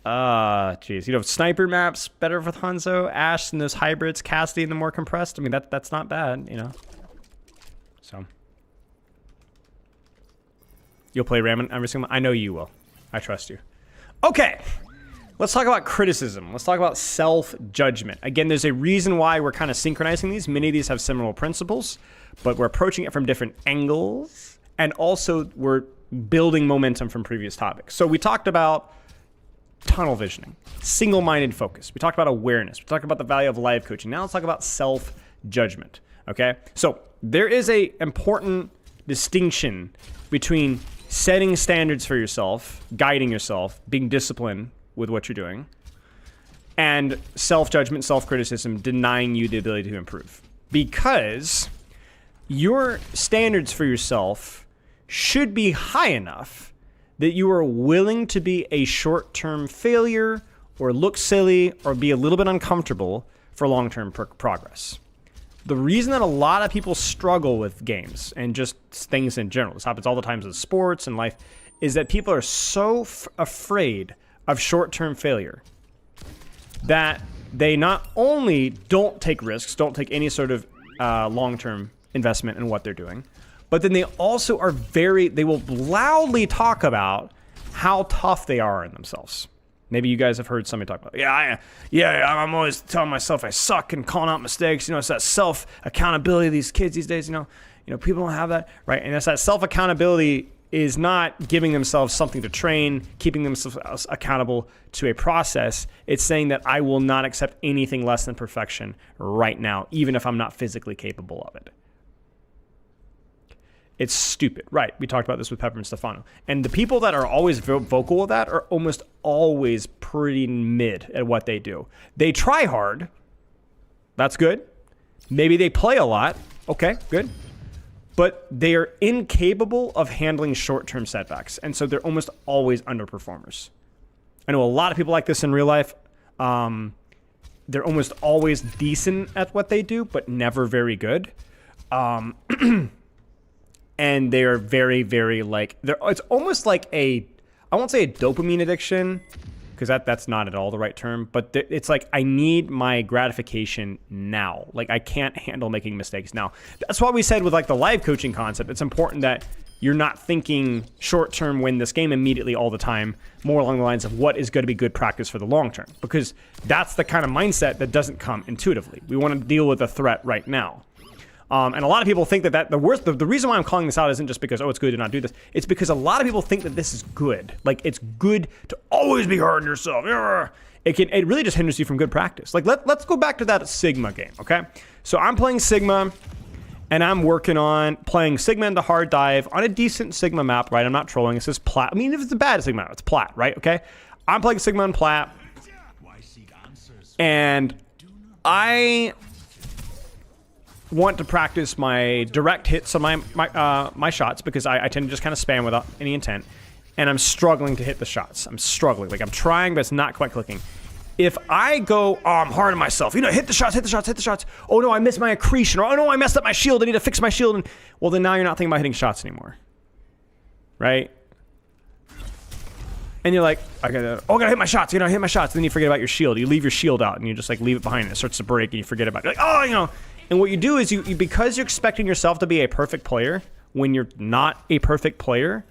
Jeez. You know, sniper maps better with Hanzo, Ashe and those hybrids, Cassidy and the more compressed. I mean, that's not bad, you know. So... you'll play Ram in every single... I know you will. I trust you. Okay. Let's talk about criticism. Let's talk about self-judgment. Again, there's a reason why we're kind of synchronizing these. Many of these have similar principles, but we're approaching it from different angles. And also, we're building momentum from previous topics. So we talked about tunnel visioning, single-minded focus. We talked about awareness. We talked about the value of live coaching. Now let's talk about self-judgment. Okay? So there is a important distinction between setting standards for yourself, guiding yourself, being disciplined with what you're doing, and self-judgment, self-criticism, denying you the ability to improve. Because your standards for yourself should be high enough that you are willing to be a short-term failure or look silly or be a little bit uncomfortable for long-term progress. The reason that a lot of people struggle with games and just things in general, this happens all the times in sports and life, is that people are so afraid of short-term failure that they not only don't take risks, don't take any sort of long-term investment in what they're doing, but then they also are they will loudly talk about how tough they are in themselves. Maybe you guys have heard somebody talk about, I'm always telling myself I suck and calling out mistakes. It's that self-accountability of these kids these days, people don't have that, right? And it's that self-accountability is not giving themselves something to train, keeping themselves accountable to a process. It's saying that I will not accept anything less than perfection right now, even if I'm not physically capable of it. It's stupid, right? We talked about this with Pepper and Stefano. And the people that are always vocal with that are almost always pretty mid at what they do. They try hard. That's good. Maybe they play a lot. Okay, good. But they are incapable of handling short-term setbacks. And so they're almost always underperformers. I know a lot of people like this in real life. They're almost always decent at what they do, but never very good. And they are very, very it's almost like I won't say a dopamine addiction, because that's not at all the right term, but it's like I need my gratification now. Like I can't handle making mistakes now. That's why we said with the live coaching concept, it's important that you're not thinking short-term win this game immediately all the time, more along the lines of what is going to be good practice for the long term, because that's the kind of mindset that doesn't come intuitively. We want to deal with a threat right now. And a lot of people think that the reason why I'm calling this out isn't just because, it's good to not do this. It's because a lot of people think that this is good. Like, it's good to always be hard on yourself. It really just hinders you from good practice. Like, let's go back to that Sigma game, okay? So I'm playing Sigma, and I'm working on playing Sigma into hard dive on a decent Sigma map, right? I'm not trolling. It says Plat. I mean, if it's a bad Sigma map, it's Plat, right? Okay? I'm playing Sigma and Plat, and I want to practice my direct hits on my shots, because I tend to just kind of spam without any intent, and I'm struggling to hit the shots. I'm struggling. Like, I'm trying, but it's not quite clicking. If I go, I'm hard on myself, hit the shots. Oh no, I missed my accretion. Or, oh no, I messed up my shield. I need to fix my shield. And well, then now you're not thinking about hitting shots anymore, right? And you're like, I gotta hit my shots. Hit my shots. Then you forget about your shield. You leave your shield out, and you just leave it behind. And it starts to break, and you forget about it. You're like, And what you do is you because you're expecting yourself to be a perfect player when you're not a perfect player,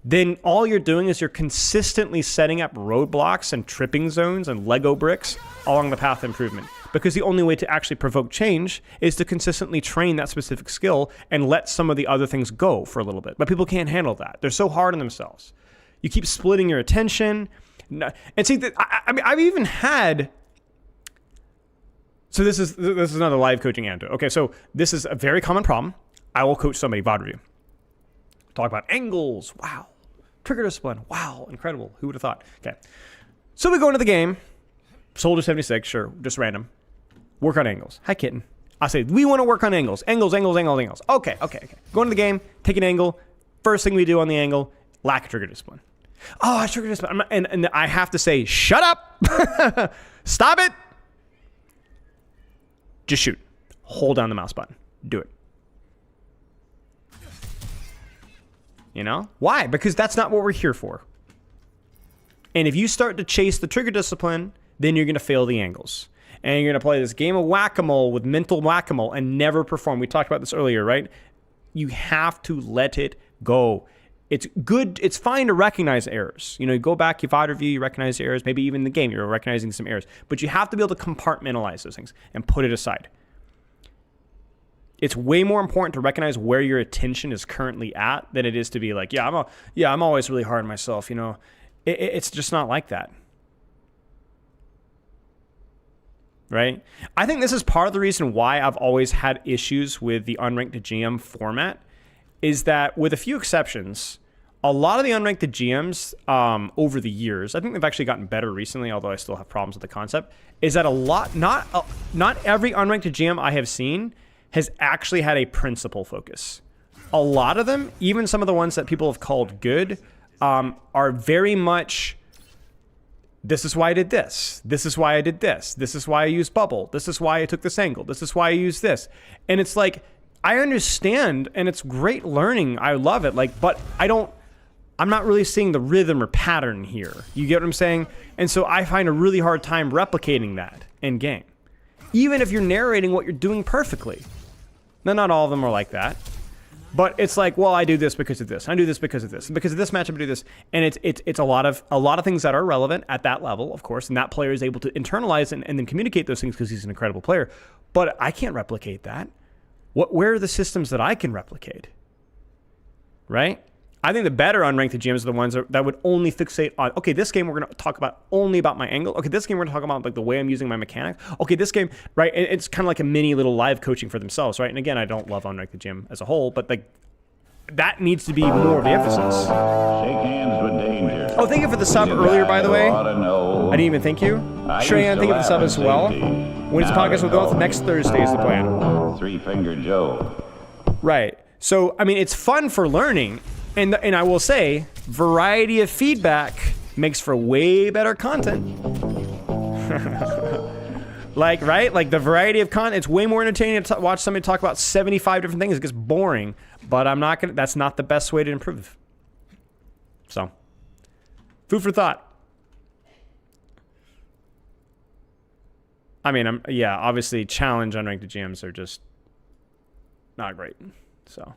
then all you're doing is you're consistently setting up roadblocks and tripping zones and Lego bricks along the path of improvement. Because the only way to actually provoke change is to consistently train that specific skill and let some of the other things go for a little bit. But people can't handle that. They're so hard on themselves. You keep splitting your attention. And see, I've even had... So this is another live coaching anecdote. Okay, so this is a very common problem. I will coach somebody VOD review. Talk about angles. Wow. Trigger discipline. Wow. Incredible. Who would have thought? Okay. So we go into the game. Soldier 76. Sure. Just random. Work on angles. Hi, kitten. I say, we want to work on angles. Angles. Okay. Go into the game. Take an angle. First thing we do on the angle, lack of trigger discipline. Oh, I trigger discipline. And I have to say, shut up. Stop it. Just shoot. Hold down the mouse button. Do it. Why? Because that's not what we're here for. And if you start to chase the trigger discipline, then you're going to fail the angles. And you're going to play this game of whack-a-mole with mental whack-a-mole and never perform. We talked about this earlier, right? You have to let it go. It's good. It's fine to recognize errors. You go back, you VOD review, you recognize errors. Maybe even in the game, you're recognizing some errors. But you have to be able to compartmentalize those things and put it aside. It's way more important to recognize where your attention is currently at than it is to be like, I'm always really hard on myself. It's just not like that. Right? I think this is part of the reason why I've always had issues with the unranked GM format, is that with a few exceptions, a lot of the unranked GMs over the years, I think they've actually gotten better recently, although I still have problems with the concept, is that not every unranked GM I have seen has actually had a principle focus. A lot of them, even some of the ones that people have called good, are very much, this is why I did this. This is why I did this. This is why I used bubble. This is why I took this angle. This is why I used this. And it's like, I understand, and it's great learning. I love it. Like, but I'm not really seeing the rhythm or pattern here. You get what I'm saying? And so I find a really hard time replicating that in game. Even if you're narrating what you're doing perfectly. Now, not all of them are like that. But it's like, well, I do this because of this. I do this because of this. Because of this matchup, I do this. And it's a lot of things that are relevant at that level, of course. And that player is able to internalize and then communicate those things because he's an incredible player. But I can't replicate that. Where are the systems that I can replicate? Right? I think the better unranked GMs are the ones that would only fixate on, okay, this game we're going to talk about only about my angle. Okay, this game we're going to talk about like the way I'm using my mechanics. Okay, this game, right? It's kind of like a mini little live coaching for themselves, right? And again, I don't love unranked GM as a whole, but like that needs to be more of the emphasis. Shake hands with danger. Oh, thank you for the sub earlier, by the way. I didn't even thank you. Shreyan, thank you for the sub as well. When is the podcast will go off? Next Thursday is the plan. Three-Finger Joe. Right. So, I mean, it's fun for learning. And I will say, variety of feedback makes for way better content. Like, right? Like the variety of content, it's way more entertaining to watch somebody talk about 75 different things. It gets boring, but that's not the best way to improve. So, food for thought. I mean, obviously challenge unranked GMs are just not great. So.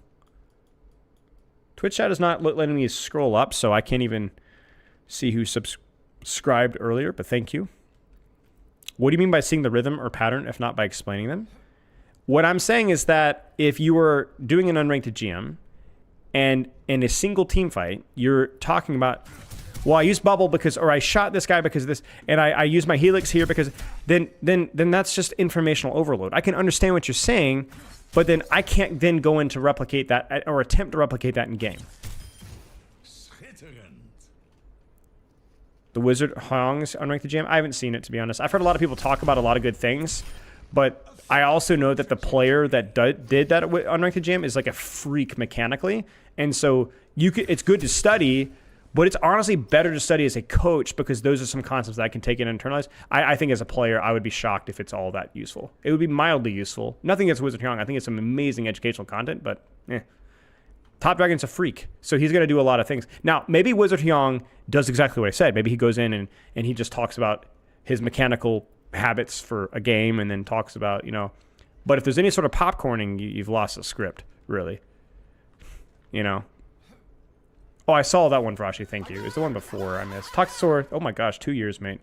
Twitch chat is not letting me scroll up, so I can't even see who subscribed earlier, but thank you. What do you mean by seeing the rhythm or pattern, if not by explaining them? What I'm saying is that if you were doing an unranked GM and in a single team fight, you're talking about, well, I used bubble or I shot this guy because of this, and I used my helix here because then that's just informational overload. I can understand what you're saying, but then I can't then go in to replicate that or attempt to replicate that in game. The Wizard Hong's unranked GM. I haven't seen it, to be honest. I've heard a lot of people talk about a lot of good things, but I also know that the player that did that unranked GM is like a freak mechanically, and so it's good to study. But it's honestly better to study as a coach because those are some concepts that I can take in and internalize. I think as a player, I would be shocked if it's all that useful. It would be mildly useful. Nothing against Wizard Hyung. I think it's some amazing educational content, but Top Dragon's a freak, so he's going to do a lot of things. Now, maybe Wizard Hyung does exactly what I said. Maybe he goes in and he just talks about his mechanical habits for a game and then talks about, But if there's any sort of popcorning, you've lost the script, really. Oh, I saw that one, Froshi. Thank you. It's the one before I missed. Toxosaur. Oh my gosh, 2 years, mate.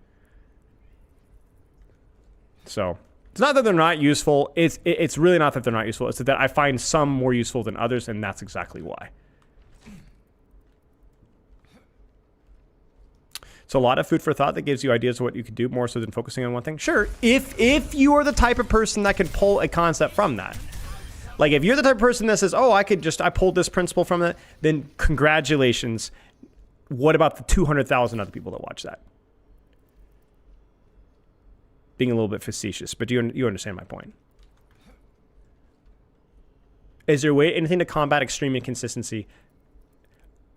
So it's not that they're not useful. It's really not that they're not useful. It's that I find some more useful than others, and that's exactly why. So a lot of food for thought that gives you ideas of what you could do more so than focusing on one thing. Sure, if you are the type of person that can pull a concept from that. Like, if you're the type of person that says, oh, I pulled this principle from it, then congratulations. What about the 200,000 other people that watch that? Being a little bit facetious, but you understand my point. Is there anything to combat extreme inconsistency?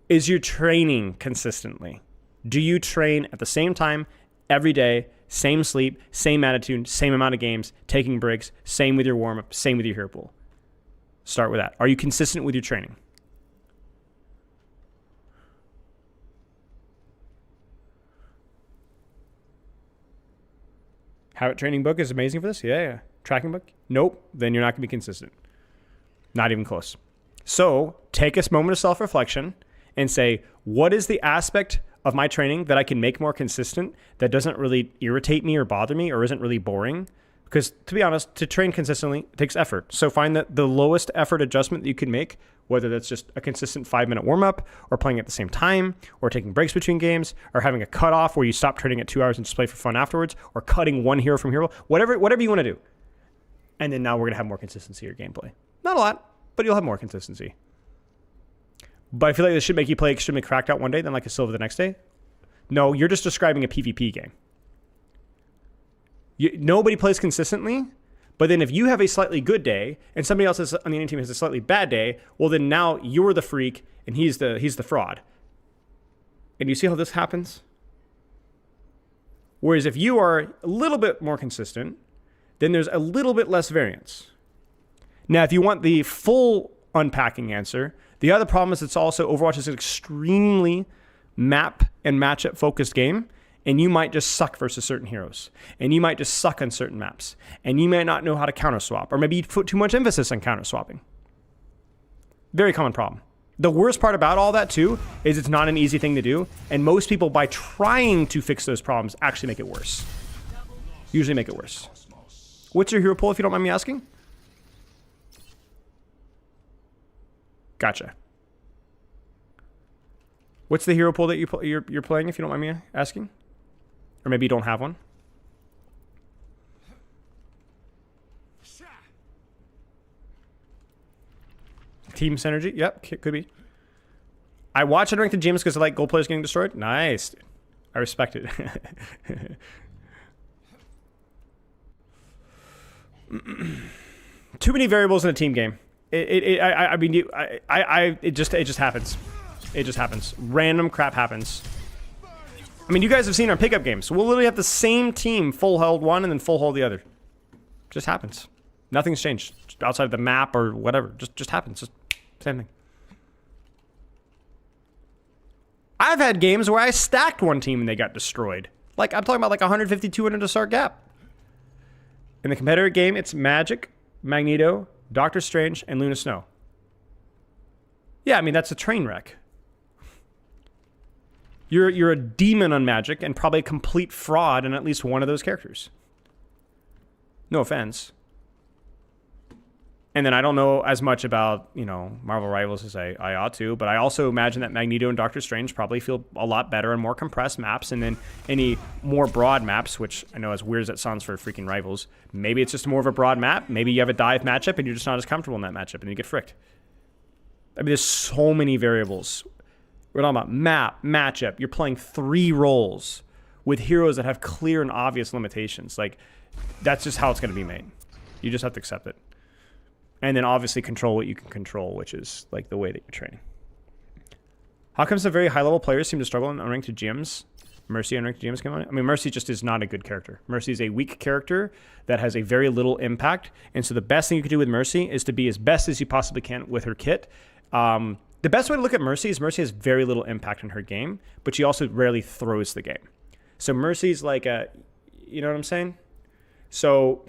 Is your training consistently? Do you train at the same time every day, same sleep, same attitude, same amount of games, taking breaks, same with your warm-up, same with your hero pool? Start with that. Are you consistent with your training? Habit training book is amazing for this? Yeah. Tracking book? Nope. Then you're not going to be consistent. Not even close. So take this moment of self-reflection and say, what is the aspect of my training that I can make more consistent that doesn't really irritate me or bother me or isn't really boring? Because, to be honest, to train consistently takes effort. So find the lowest effort adjustment that you can make, whether that's just a consistent 5-minute warm-up or playing at the same time or taking breaks between games or having a cutoff where you stop training at 2 hours and just play for fun afterwards or cutting one hero from hero, whatever you want to do. And then now we're going to have more consistency in your gameplay. Not a lot, but you'll have more consistency. But I feel like this should make you play extremely cracked out one day, then like a silver the next day. No, you're just describing a PvP game. Nobody plays consistently, but then if you have a slightly good day and somebody else on the enemy team has a slightly bad day, well then now you're the freak and he's the fraud. And you see how this happens? Whereas if you are a little bit more consistent, then there's a little bit less variance. Now, if you want the full unpacking answer, the other problem is it's also Overwatch is an extremely map and matchup focused game, and you might just suck versus certain heroes, and you might just suck on certain maps, and you might not know how to counter swap, or maybe you put too much emphasis on counter swapping. Very common problem. The worst part about all that too is it's not an easy thing to do, and most people, by trying to fix those problems, actually make it worse. Usually make it worse. What's your hero pool, if you don't mind me asking? Gotcha. What's the hero pool that you're playing, if you don't mind me asking? Or maybe you don't have one? Team synergy? Yep, could be. I watch unranked GMs because I like gold players getting destroyed. Nice. I respect it. Too many variables in a team game. It just happens. It just happens. Random crap happens. I mean, you guys have seen our pickup games. We'll literally have the same team full hold one and then full hold the other. Just happens. Nothing's changed outside of the map or whatever. Just happens. Just same thing. I've had games where I stacked one team and they got destroyed. Like, I'm talking about like 150, 200 to start gap. In the competitor game, it's Magic, Magneto, Doctor Strange, and Luna Snow. Yeah, I mean, that's a train wreck. You're a demon on Magic and probably a complete fraud in at least one of those characters. No offense. And then I don't know as much about, Marvel Rivals as I ought to, but I also imagine that Magneto and Doctor Strange probably feel a lot better on more compressed maps, and then any more broad maps, which I know as weird as that sounds for freaking Rivals, maybe it's just more of a broad map. Maybe you have a dive matchup and you're just not as comfortable in that matchup and you get fricked. I mean, there's so many variables. We're talking about map, matchup. You're playing 3 roles with heroes that have clear and obvious limitations. Like, that's just how it's going to be made. You just have to accept it. And then obviously control what you can control, which is like the way that you're training. How come some very high-level players seem to struggle in unranked GMs? Mercy unranked GMs come on. I mean, Mercy just is not a good character. Mercy is a weak character that has a very little impact. And so the best thing you can do with Mercy is to be as best as you possibly can with her kit. The best way to look at Mercy is Mercy has very little impact in her game, but she also rarely throws the game. So Mercy's like a, you know what I'm saying? So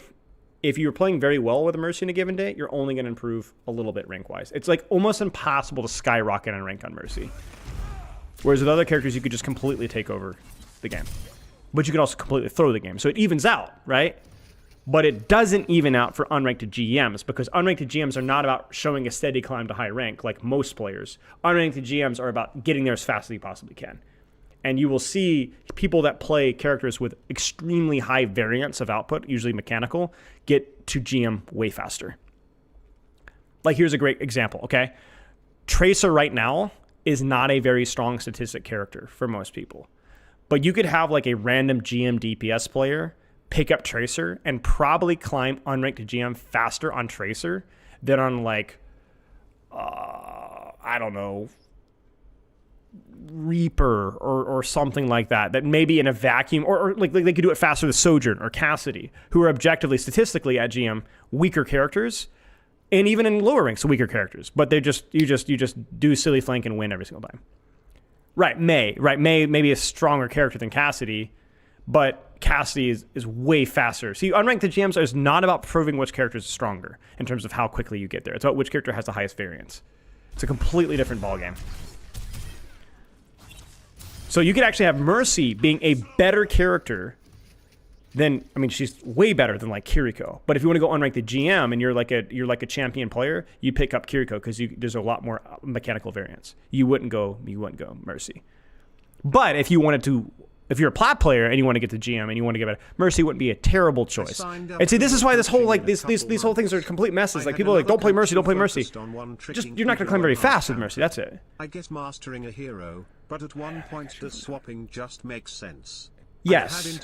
if you're playing very well with a Mercy in a given day, you're only going to improve a little bit rank-wise. It's like almost impossible to skyrocket in rank on Mercy. Whereas with other characters, you could just completely take over the game. But you could also completely throw the game. So it evens out, right? But it doesn't even out for unranked GMs, because unranked GMs are not about showing a steady climb to high rank like most players. Unranked GMs are about getting there as fast as you possibly can. And you will see people that play characters with extremely high variance of output, usually mechanical, get to GM way faster. Like, here's a great example, okay? Tracer right now is not a very strong statistic character for most people. But you could have like a random GM DPS player pick up Tracer and probably climb unranked GM faster on Tracer than on like, I don't know, Reaper or something like that. That maybe in a vacuum, or like they could do it faster with Sojourn or Cassidy, who are objectively, statistically at GM weaker characters, and even in lower ranks weaker characters. But you just do silly flank and win every single time. May maybe a stronger character than Cassidy, but Cassidy is way faster. See, unranked GMs is not about proving which character is stronger in terms of how quickly you get there. It's about which character has the highest variance. It's a completely different ballgame. So you could actually have Mercy being a better character than, I mean, she's way better than like Kiriko. But if you want to go unranked GM and you're like a champion player, you pick up Kiriko because there's a lot more mechanical variance. You wouldn't go Mercy. But if you're a Plat player and you want to get to GM and you want to get better, Mercy wouldn't be a terrible choice. And see, this is why this whole like these whole things are complete messes. Like, people are like, don't play Mercy. You're not going to climb very fast with Mercy. That's it. I guess mastering a hero, but at one point does swapping just make sense? Yes.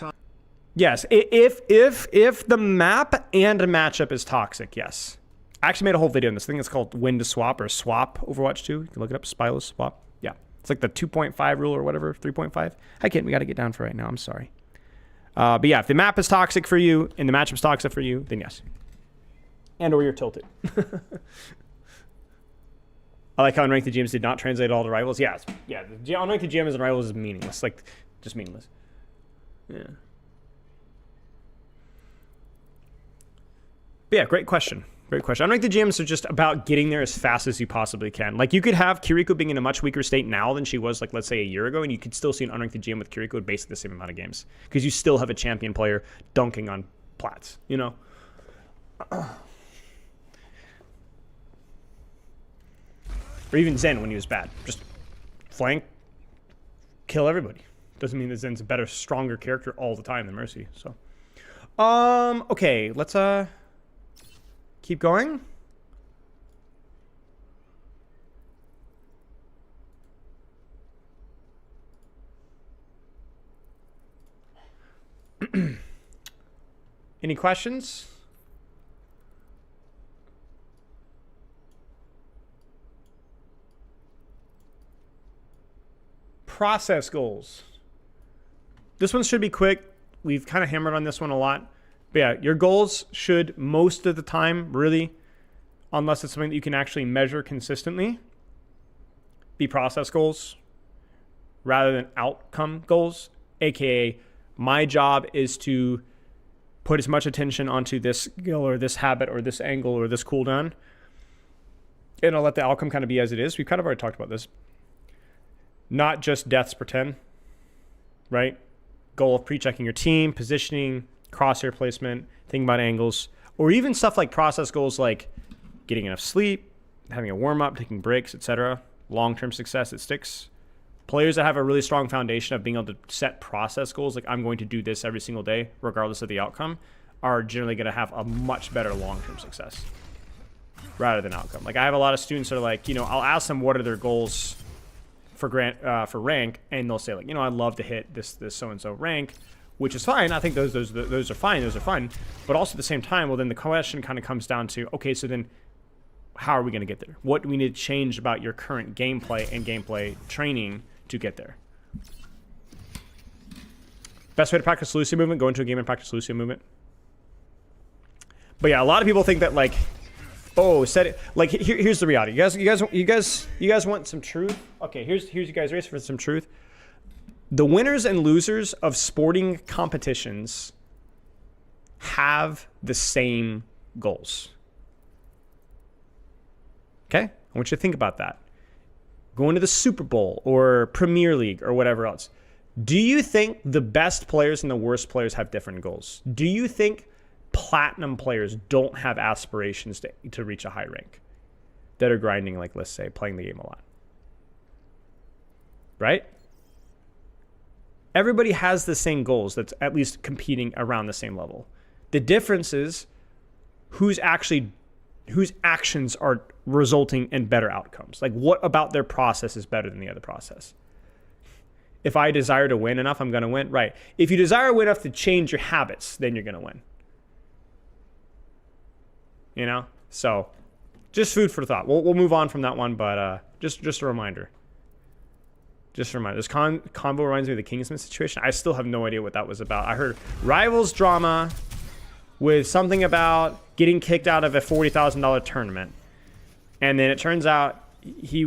Yes. If the map and a matchup is toxic, yes. I actually made a whole video on this thing. It's called When to Swap or Swap Overwatch 2. You can look it up. Spyless Swap. Yeah. It's like the 2.5 rule or whatever, 3.5. Hi, kid. We got to get down for right now. I'm sorry. But yeah, if the map is toxic for you and the matchup's toxic for you, then yes. And or you're tilted. I like how Unranked GMs did not translate all to rivals. Yeah, Unranked GMs and rivals is meaningless. Like, just meaningless. Yeah. But yeah, great question. Great question. Unranked GMs are just about getting there as fast as you possibly can. Like, you could have Kiriko being in a much weaker state now than she was, like, let's say a year ago, and you could still see an Unranked GM with Kiriko in basically the same amount of games. Because you still have a champion player dunking on Plats, you know? Or even Zen when he was bad. Just flank, kill everybody. Doesn't mean that Zen's a better, stronger character all the time than Mercy. So, okay, let's keep going. Any questions? Process goals. This one should be quick. We've kind of hammered on this one a lot. But yeah, your goals should most of the time, really, unless it's something that you can actually measure consistently, be process goals rather than outcome goals. AKA, my job is to put as much attention onto this skill or this habit or this angle or this cooldown, and I'll let the outcome kind of be as it is. We've kind of already talked about this. Not just deaths per 10, right? Goal of pre-checking your team, positioning, crosshair placement, thinking about angles, or even stuff like process goals like getting enough sleep, having a warm-up, taking breaks, etc. Long-term success that sticks. Players that have a really strong foundation of being able to set process goals, like I'm going to do this every single day, regardless of the outcome, are generally going to have a much better long-term success rather than outcome. Like I have a lot of students that are like, you know, I'll ask them what are their goals for rank, and they'll say like, you know, I'd love to hit this so-and-so rank, which is fine. I think those are fine. Those are fun. But also at the same time, well, then the question kind of comes down to, okay, so then how are we going to get there? What do we need to change about your current gameplay and gameplay training to get there? Best way to practice Lucio movement, go into a game and practice Lucio movement. But yeah, a lot of people think that like, oh, set it like here's the reality. You guys want some truth? Okay, here's you guys race for some truth. The winners and losers of sporting competitions have the same goals. Okay? I want you to think about that. Going to the Super Bowl or Premier League or whatever else. Do you think the best players and the worst players have different goals? Do you think platinum players don't have aspirations to reach a high rank that are grinding, like, let's say, playing the game a lot? Right? Everybody has the same goals that's at least competing around the same level. The difference is whose actions are resulting in better outcomes. Like, what about their process is better than the other process? If I desire to win enough, I'm going to win. Right. If you desire to win enough to change your habits, then you're going to win. You know? So, just food for thought. We'll move on from that one, but just a reminder. Just a reminder. This convo reminds me of the Kingsman situation. I still have no idea what that was about. I heard rivals drama with something about getting kicked out of a $40,000 tournament. And then it turns out he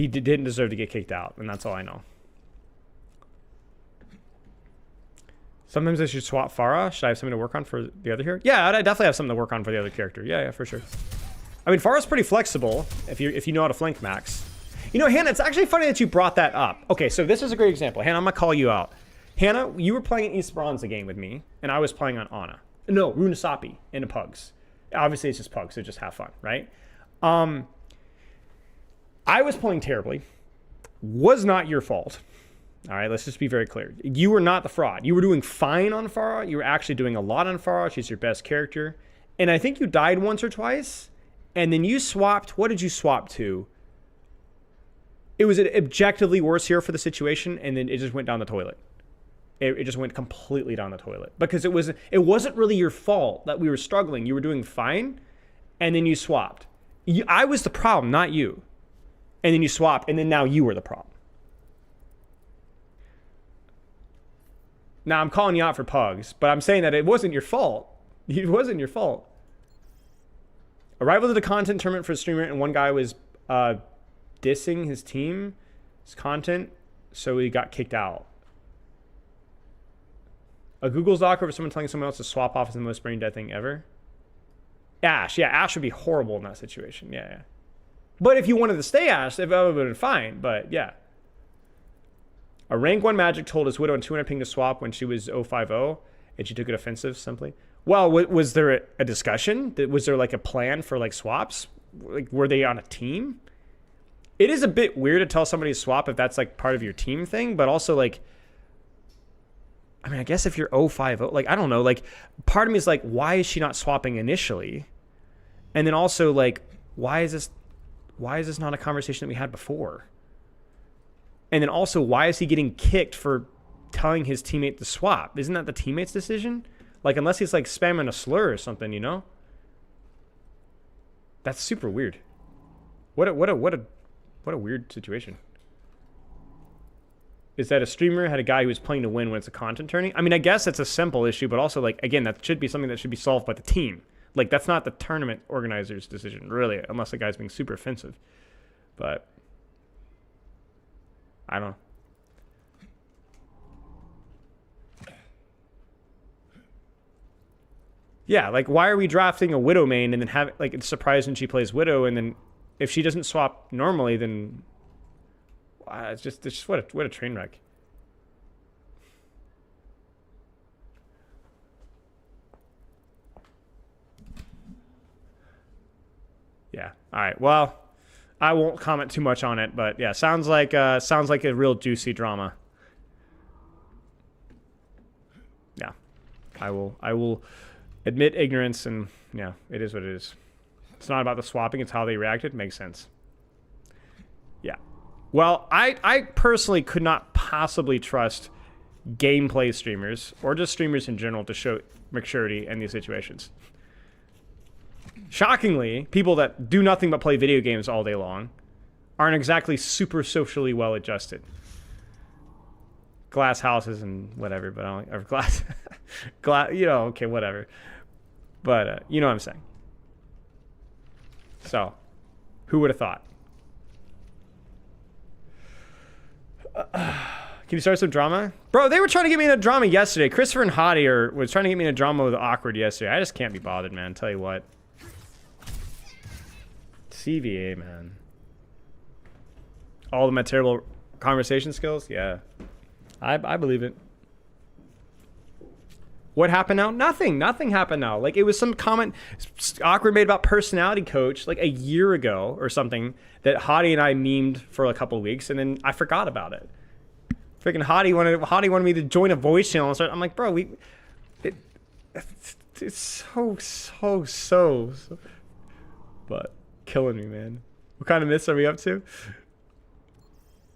didn't deserve to get kicked out, and that's all I know. Sometimes I should swap Farah. Should I have something to work on for the other hero? Yeah, I definitely have something to work on for the other character. Yeah, for sure. I mean, Farah's pretty flexible if you know how to flank max. You know, Hannah, it's actually funny that you brought that up. Okay, so this is a great example. Hannah, I'm going to call you out. Hannah, you were playing an East Bronze game with me, and I was playing on Ana. No, Runasapi in a Pugs. Obviously, it's just Pugs, so just have fun, right? I was playing terribly. Was not your fault. All right, let's just be very clear. You were not the fraud. You were doing fine on Farah. You were actually doing a lot on Farah. She's your best character. And I think you died once or twice. And then you swapped. What did you swap to? It was an objectively worse hero for the situation, and then it just went down the toilet. It just went completely down the toilet. Because it wasn't really your fault that we were struggling. You were doing fine, and then you swapped. I was the problem, not you. And then you swapped, and then now you were the problem. Now, I'm calling you out for pugs, but I'm saying that it wasn't your fault. It wasn't your fault. Arrival to the content tournament for a streamer, and one guy was dissing his team's content, so he got kicked out. A Google's awkward for someone telling someone else to swap off is the most brain dead thing ever. Ash, yeah, Ash would be horrible in that situation. Yeah. But if you wanted to stay Ash, it would have been fine. But yeah. A rank 1 Magic told his widow on 200 ping to swap when she was 050, and she took it offensive simply. Well, was there a discussion? Was there like a plan for like swaps? Like, were they on a team? It is a bit weird to tell somebody to swap if that's like part of your team thing, but also like, I mean, I guess if you're 050, like, I don't know, like, part of me is like, why is she not swapping initially? And then also like, why is this not a conversation that we had before? And then also, why is he getting kicked for telling his teammate to swap? Isn't that the teammate's decision? Like, unless he's like spamming a slur or something, you know? That's super weird. What a weird situation. Is that a streamer had a guy who was playing to win when it's a content tourney? I mean, I guess it's a simple issue, but also like, again, that should be something that should be solved by the team. Like, that's not the tournament organizer's decision, really, unless the guy's being super offensive. But I don't know. Yeah, like, why are we drafting a Widow main and then have like it's surprised when she plays Widow, and then if she doesn't swap normally, then it's just what a train wreck. Yeah. All right. Well, I won't comment too much on it, but yeah, sounds like a real juicy drama. Yeah. I will admit ignorance, and yeah, it is what it is. It's not about the swapping, it's how they reacted. Makes sense. Yeah. Well, I personally could not possibly trust gameplay streamers or just streamers in general to show maturity in these situations. Shockingly, people that do nothing but play video games all day long aren't exactly super socially well adjusted. Glass houses and whatever, but I don't, or glass, you know, okay, whatever. But you know what I'm saying. So, who would have thought? Can you start some drama? Bro, they were trying to get me in a drama yesterday. Christopher and Hottie was trying to get me in a drama with Awkward yesterday. I just can't be bothered, man. Tell you what. CVA, man. All of my terrible conversation skills? Yeah. I believe it. What happened now? Nothing. Nothing happened now. Like, it was some comment Awkward made about personality coach like a year ago or something that Hottie and I memed for a couple of weeks, and then I forgot about it. Freaking Hottie wanted me to join a voice channel and start. I'm like, bro, it's so but killing me, man. What kind of myths are we up to?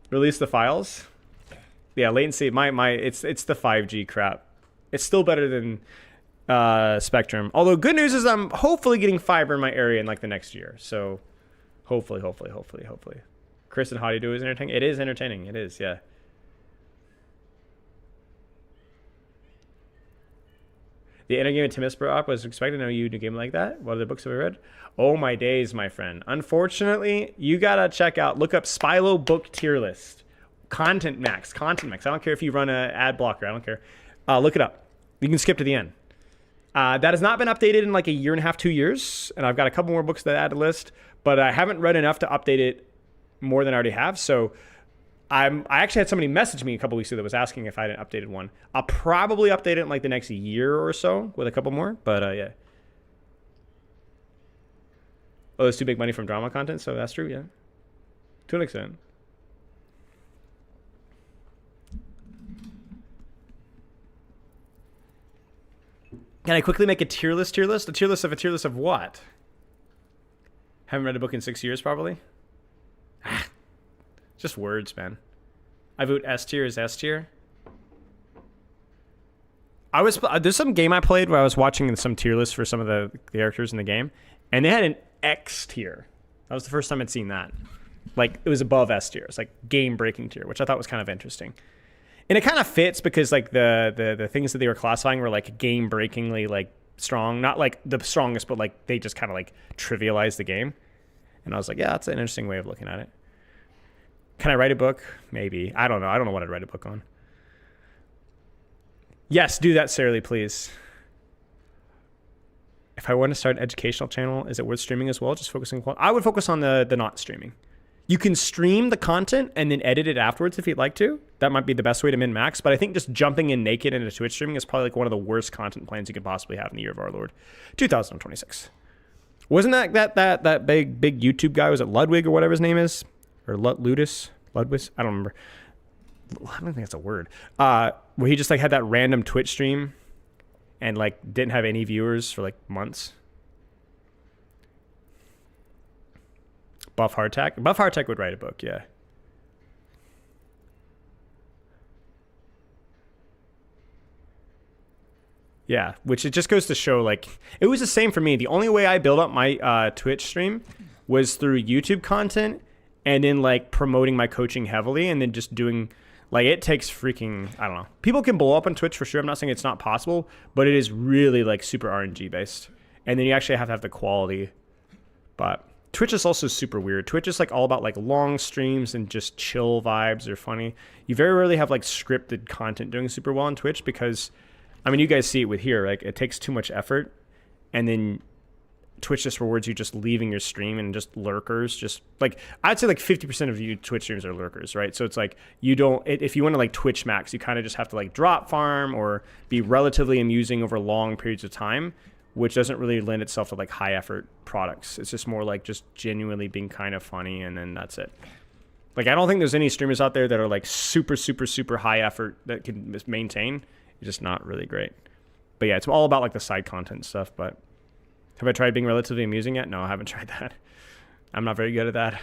Release the files? Yeah, latency. It's the 5G crap. It's still better than Spectrum. Although good news is I'm hopefully getting fiber in my area in like the next year. So hopefully. Chris and Hottie do is entertaining. It is entertaining. It is, yeah. The end game of Tim Isper was expected. No, you do a game like that. What other books have I read? Oh my days, my friend. Unfortunately, you gotta look up Spilo book tier list. Content max. I don't care if you run an ad blocker. I don't care. Look it up. You can skip to the end. That has not been updated in like a year and a half, 2 years. And I've got a couple more books that I add to the list, but I haven't read enough to update it more than I already have. So I actually had somebody message me a couple weeks ago that was asking if I hadn't updated one. I'll probably update it in like the next year or so with a couple more, but yeah. Oh, it's too big money from drama content, so that's true, yeah. To an extent. Can I quickly make a tier list? A tier list of what? Haven't read a book in 6 years, probably. Just words, man. I vote S tier is S tier. There's some game I played where I was watching some tier lists for some of the characters in the game, and they had an X tier. That was the first time I'd seen that. Like, it was above S tier. It's like game breaking tier, which I thought was kind of interesting. And it kind of fits because like the things that they were classifying were like game breakingly like strong, not like the strongest, but like they just kind of like trivialized the game. And I was like, yeah, that's an interesting way of looking at it. Can I write a book? Maybe. I don't know. I don't know what I'd write a book on. Yes, do that, Sarah Lee, please. If I want to start an educational channel, is it worth streaming as well? Just focusing on, I would focus on the not streaming. You can stream the content and then edit it afterwards if you'd like to. That might be the best way to min-max, but I think just jumping in naked into Twitch streaming is probably like one of the worst content plans you could possibly have in the year of our Lord, 2026. Wasn't that big YouTube guy, was it Ludwig or whatever his name is? Or Ludus? Ludwig? I don't remember. I don't think that's a word. Where he just like had that random Twitch stream and like didn't have any viewers for like months. Buff Hardtack. Buff Hardtack would write a book, yeah. Yeah, which it just goes to show, like, it was the same for me. The only way I built up my Twitch stream was through YouTube content and then, like, promoting my coaching heavily and then just doing, like, it takes freaking, I don't know. People can blow up on Twitch for sure. I'm not saying it's not possible, but it is really, like, super RNG based. And then you actually have to have the quality. But Twitch is also super weird. Twitch is like all about like long streams and just chill vibes or funny. You very rarely have like scripted content doing super well on Twitch because, I mean, you guys see it with here, like it takes too much effort and then Twitch just rewards you just leaving your stream and just lurkers. Just like, I'd say like 50% of you Twitch streams are lurkers, right? So it's like, you don't, if you want to like Twitch max, you kind of just have to like drop farm or be relatively amusing over long periods of time, which doesn't really lend itself to like high effort products. It's just more like just genuinely being kind of funny and then that's it. Like I don't think there's any streamers out there that are like super, super, super high effort that can maintain. It's just not really great. But yeah, it's all about like the side content stuff. But have I tried being relatively amusing yet? No, I haven't tried that. I'm not very good at that.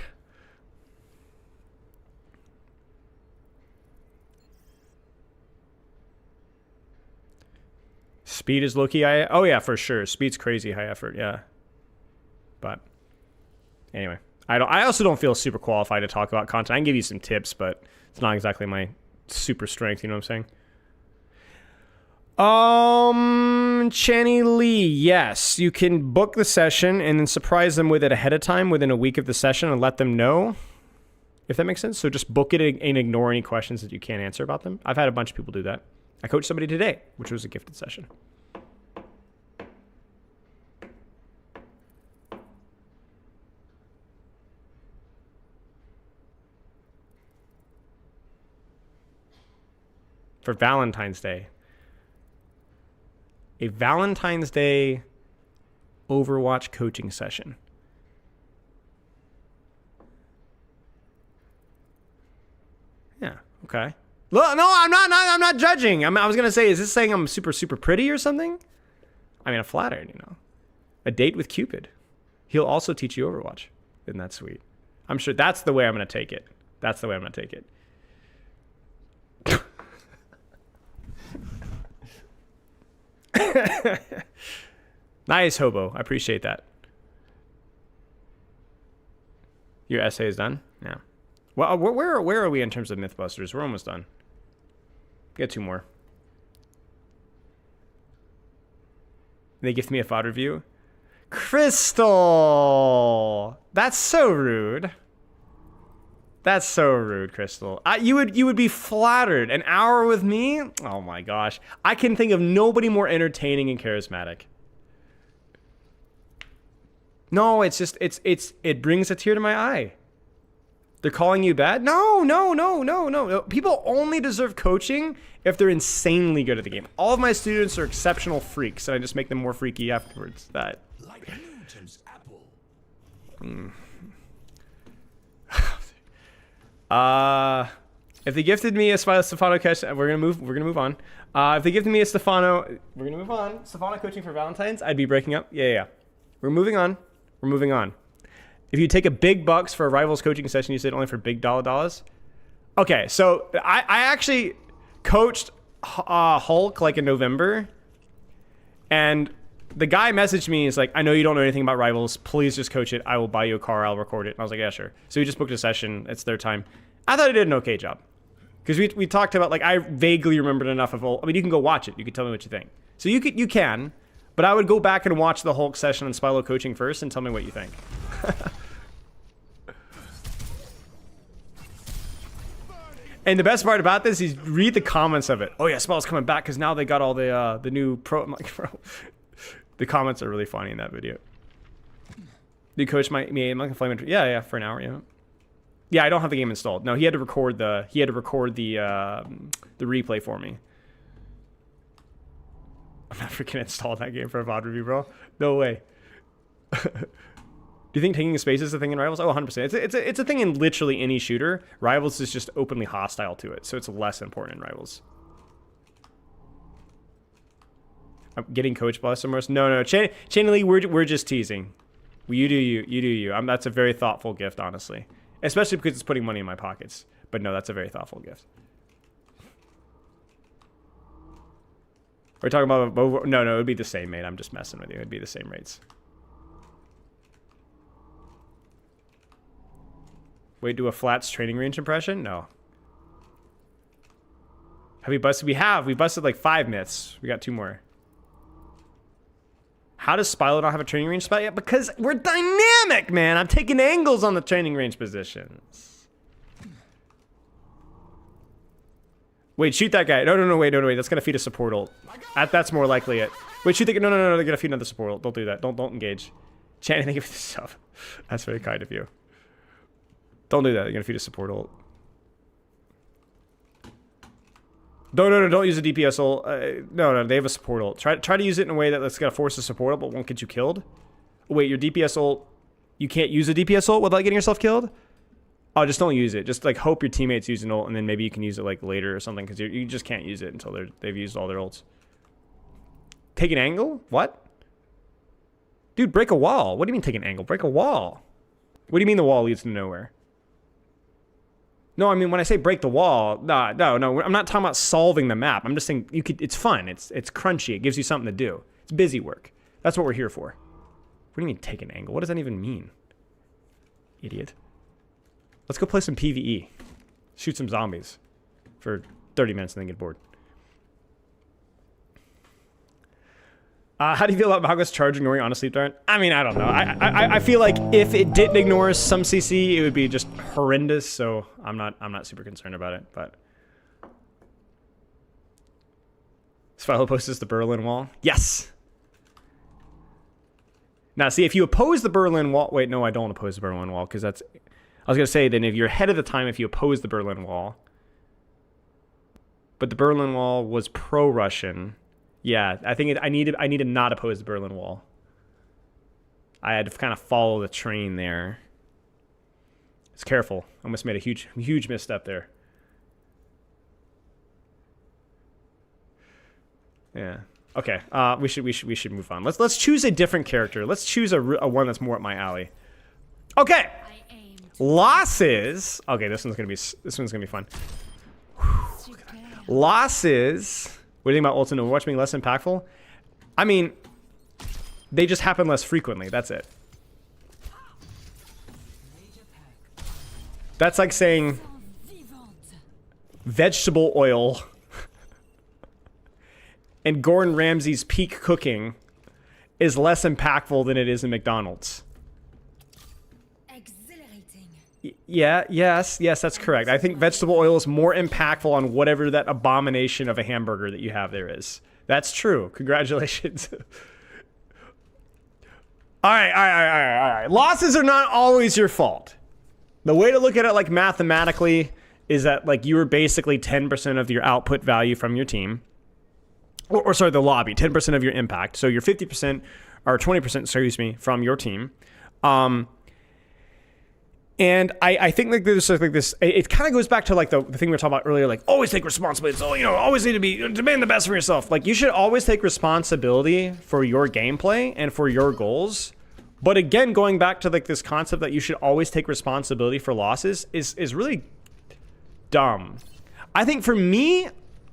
Speed is low-key high. Oh yeah, for sure. Speed's crazy high effort. Yeah. But anyway, I also don't feel super qualified to talk about content. I can give you some tips, but it's not exactly my super strength. You know what I'm saying? Channy Lee, yes, you can book the session and then surprise them with it ahead of time within a week of the session and let them know, if that makes sense. So just book it and ignore any questions that you can't answer about them. I've had a bunch of people do that. I coached somebody today, which was a gifted session. For Valentine's Day. A Valentine's Day Overwatch coaching session. Yeah, okay. Look, no, I'm not judging. I was gonna say, is this saying I'm super, super pretty or something? I mean, I'm flattered, you know. A date with Cupid. He'll also teach you Overwatch. Isn't that sweet? I'm sure that's the way I'm gonna take it. That's the way I'm gonna take it. Nice, Hobo. I appreciate that. Your essay is done? Yeah. Well, where are we in terms of Mythbusters? We're almost done. Get two more. They gift me a FOD review. Crystal! That's so rude. That's so rude, Crystal. You would be flattered. An hour with me? Oh my gosh. I can think of nobody more entertaining and charismatic. No, it's just it brings a tear to my eye. They're calling you bad? No. People only deserve coaching if they're insanely good at the game. All of my students are exceptional freaks, and I just make them more freaky afterwards. That. Like Newton's apple. If they gifted me a Stefano catch, we're gonna move on. If they gifted me a Stefano, we're gonna move on. Stefano coaching for Valentine's, I'd be breaking up. Yeah. We're moving on. If you take a big bucks for a rivals coaching session, you said only for big dollars. Okay, so I actually coached Hulk like in November, and the guy messaged me. He's like, I know you don't know anything about rivals. Please just coach it. I will buy you a car. I'll record it. And I was like, yeah, sure. So he just booked a session. It's their time. I thought he did an okay job. Because we talked about, like, I vaguely remembered enough of all. I mean, you can go watch it. You can tell me what you think. So you can, but I would go back and watch the Hulk session on Spylo coaching first and tell me what you think. And the best part about this is read the comments of it. Oh yeah, Spylo's coming back because now they got all the new pro. I'm like, bro, the comments are really funny in that video. The coach me I'm like a flame. Yeah, for an hour. Yeah, I don't have the game installed. No, he had to record the replay for me. I'm not freaking installing that game for a VOD review, bro. No way. Do you think taking space is a thing in Rivals? Oh, 100%. It's a thing in literally any shooter. Rivals is just openly hostile to it, so it's less important in Rivals. I'm getting coached by somewhere else. No. Chainly, we're just teasing. You do you. That's a very thoughtful gift, honestly. Especially because it's putting money in my pockets. But no, that's a very thoughtful gift. We're talking about... No, it would be the same, mate. I'm just messing with you. It would be the same rates. Wait, do a Flat's training range impression? No. Have we busted? We busted like 5 myths. We got 2 more. How does Spylo not have a training range spot yet? Because we're dynamic, man. I'm taking angles on the training range positions. Wait, shoot that guy. No, wait. That's going to feed a support ult. That's more likely it. Wait, shoot the guy. No, they're going to feed another support ult. Don't do that. Don't engage. Chan, thank you for the sub. That's very kind of you. Don't do that. You're going to feed a support ult. No, don't use a DPS ult. No, they have a support ult. Try to use it in a way that's going to force a support ult but won't get you killed. Wait, your DPS ult, you can't use a DPS ult without getting yourself killed? Oh, just don't use it. Just like hope your teammates use an ult and then maybe you can use it like later or something because you just can't use it until they've used all their ults. Take an angle? What? Dude, break a wall. What do you mean take an angle? Break a wall. What do you mean the wall leads to nowhere? No, I mean, when I say break the wall, no, I'm not talking about solving the map. I'm just saying it's fun. It's crunchy. It gives you something to do. It's busy work. That's what we're here for. What do you mean take an angle? What does that even mean? Idiot. Let's go play some PvE. Shoot some zombies for 30 minutes and then get bored. How do you feel about Mago's charge ignoring on a sleep dart? I mean, I don't know. I feel like if it didn't ignore some CC, it would be just horrendous. So I'm not super concerned about it. But Spylo posts the Berlin Wall. Yes. Now, see, if you oppose the Berlin Wall, wait, no, I don't oppose the Berlin Wall because that's. I was gonna say then if you're ahead of the time if you oppose the Berlin Wall, but the Berlin Wall was pro-Russian. Yeah, I think I need to not oppose the Berlin Wall. I had to kind of follow the train there. It's careful. Almost made a huge misstep there. Yeah. Okay. We should move on. Let's choose a different character. Let's choose a one that's more up my alley. Okay. Losses. Okay, this one's gonna be fun. Losses. What do you think about ults in Overwatch being less impactful? I mean, they just happen less frequently. That's it. That's like saying vegetable oil and Gordon Ramsay's peak cooking is less impactful than it is in McDonald's. Yes, that's correct. I think vegetable oil is more impactful on whatever that abomination of a hamburger that you have there is. That's true. Congratulations. All right. Losses are not always your fault. The way to look at it, like mathematically, is that like you were basically 10% of your output value from your team, or sorry, the lobby, 10% of your impact. So you're 50% or 20%, excuse me, from your team. And I think like there's like this, it kind of goes back to like the thing we were talking about earlier, like always take responsibility. So, always need to demand the best for yourself. Like you should always take responsibility for your gameplay and for your goals. But again, going back to like this concept that you should always take responsibility for losses is really dumb. I think for me,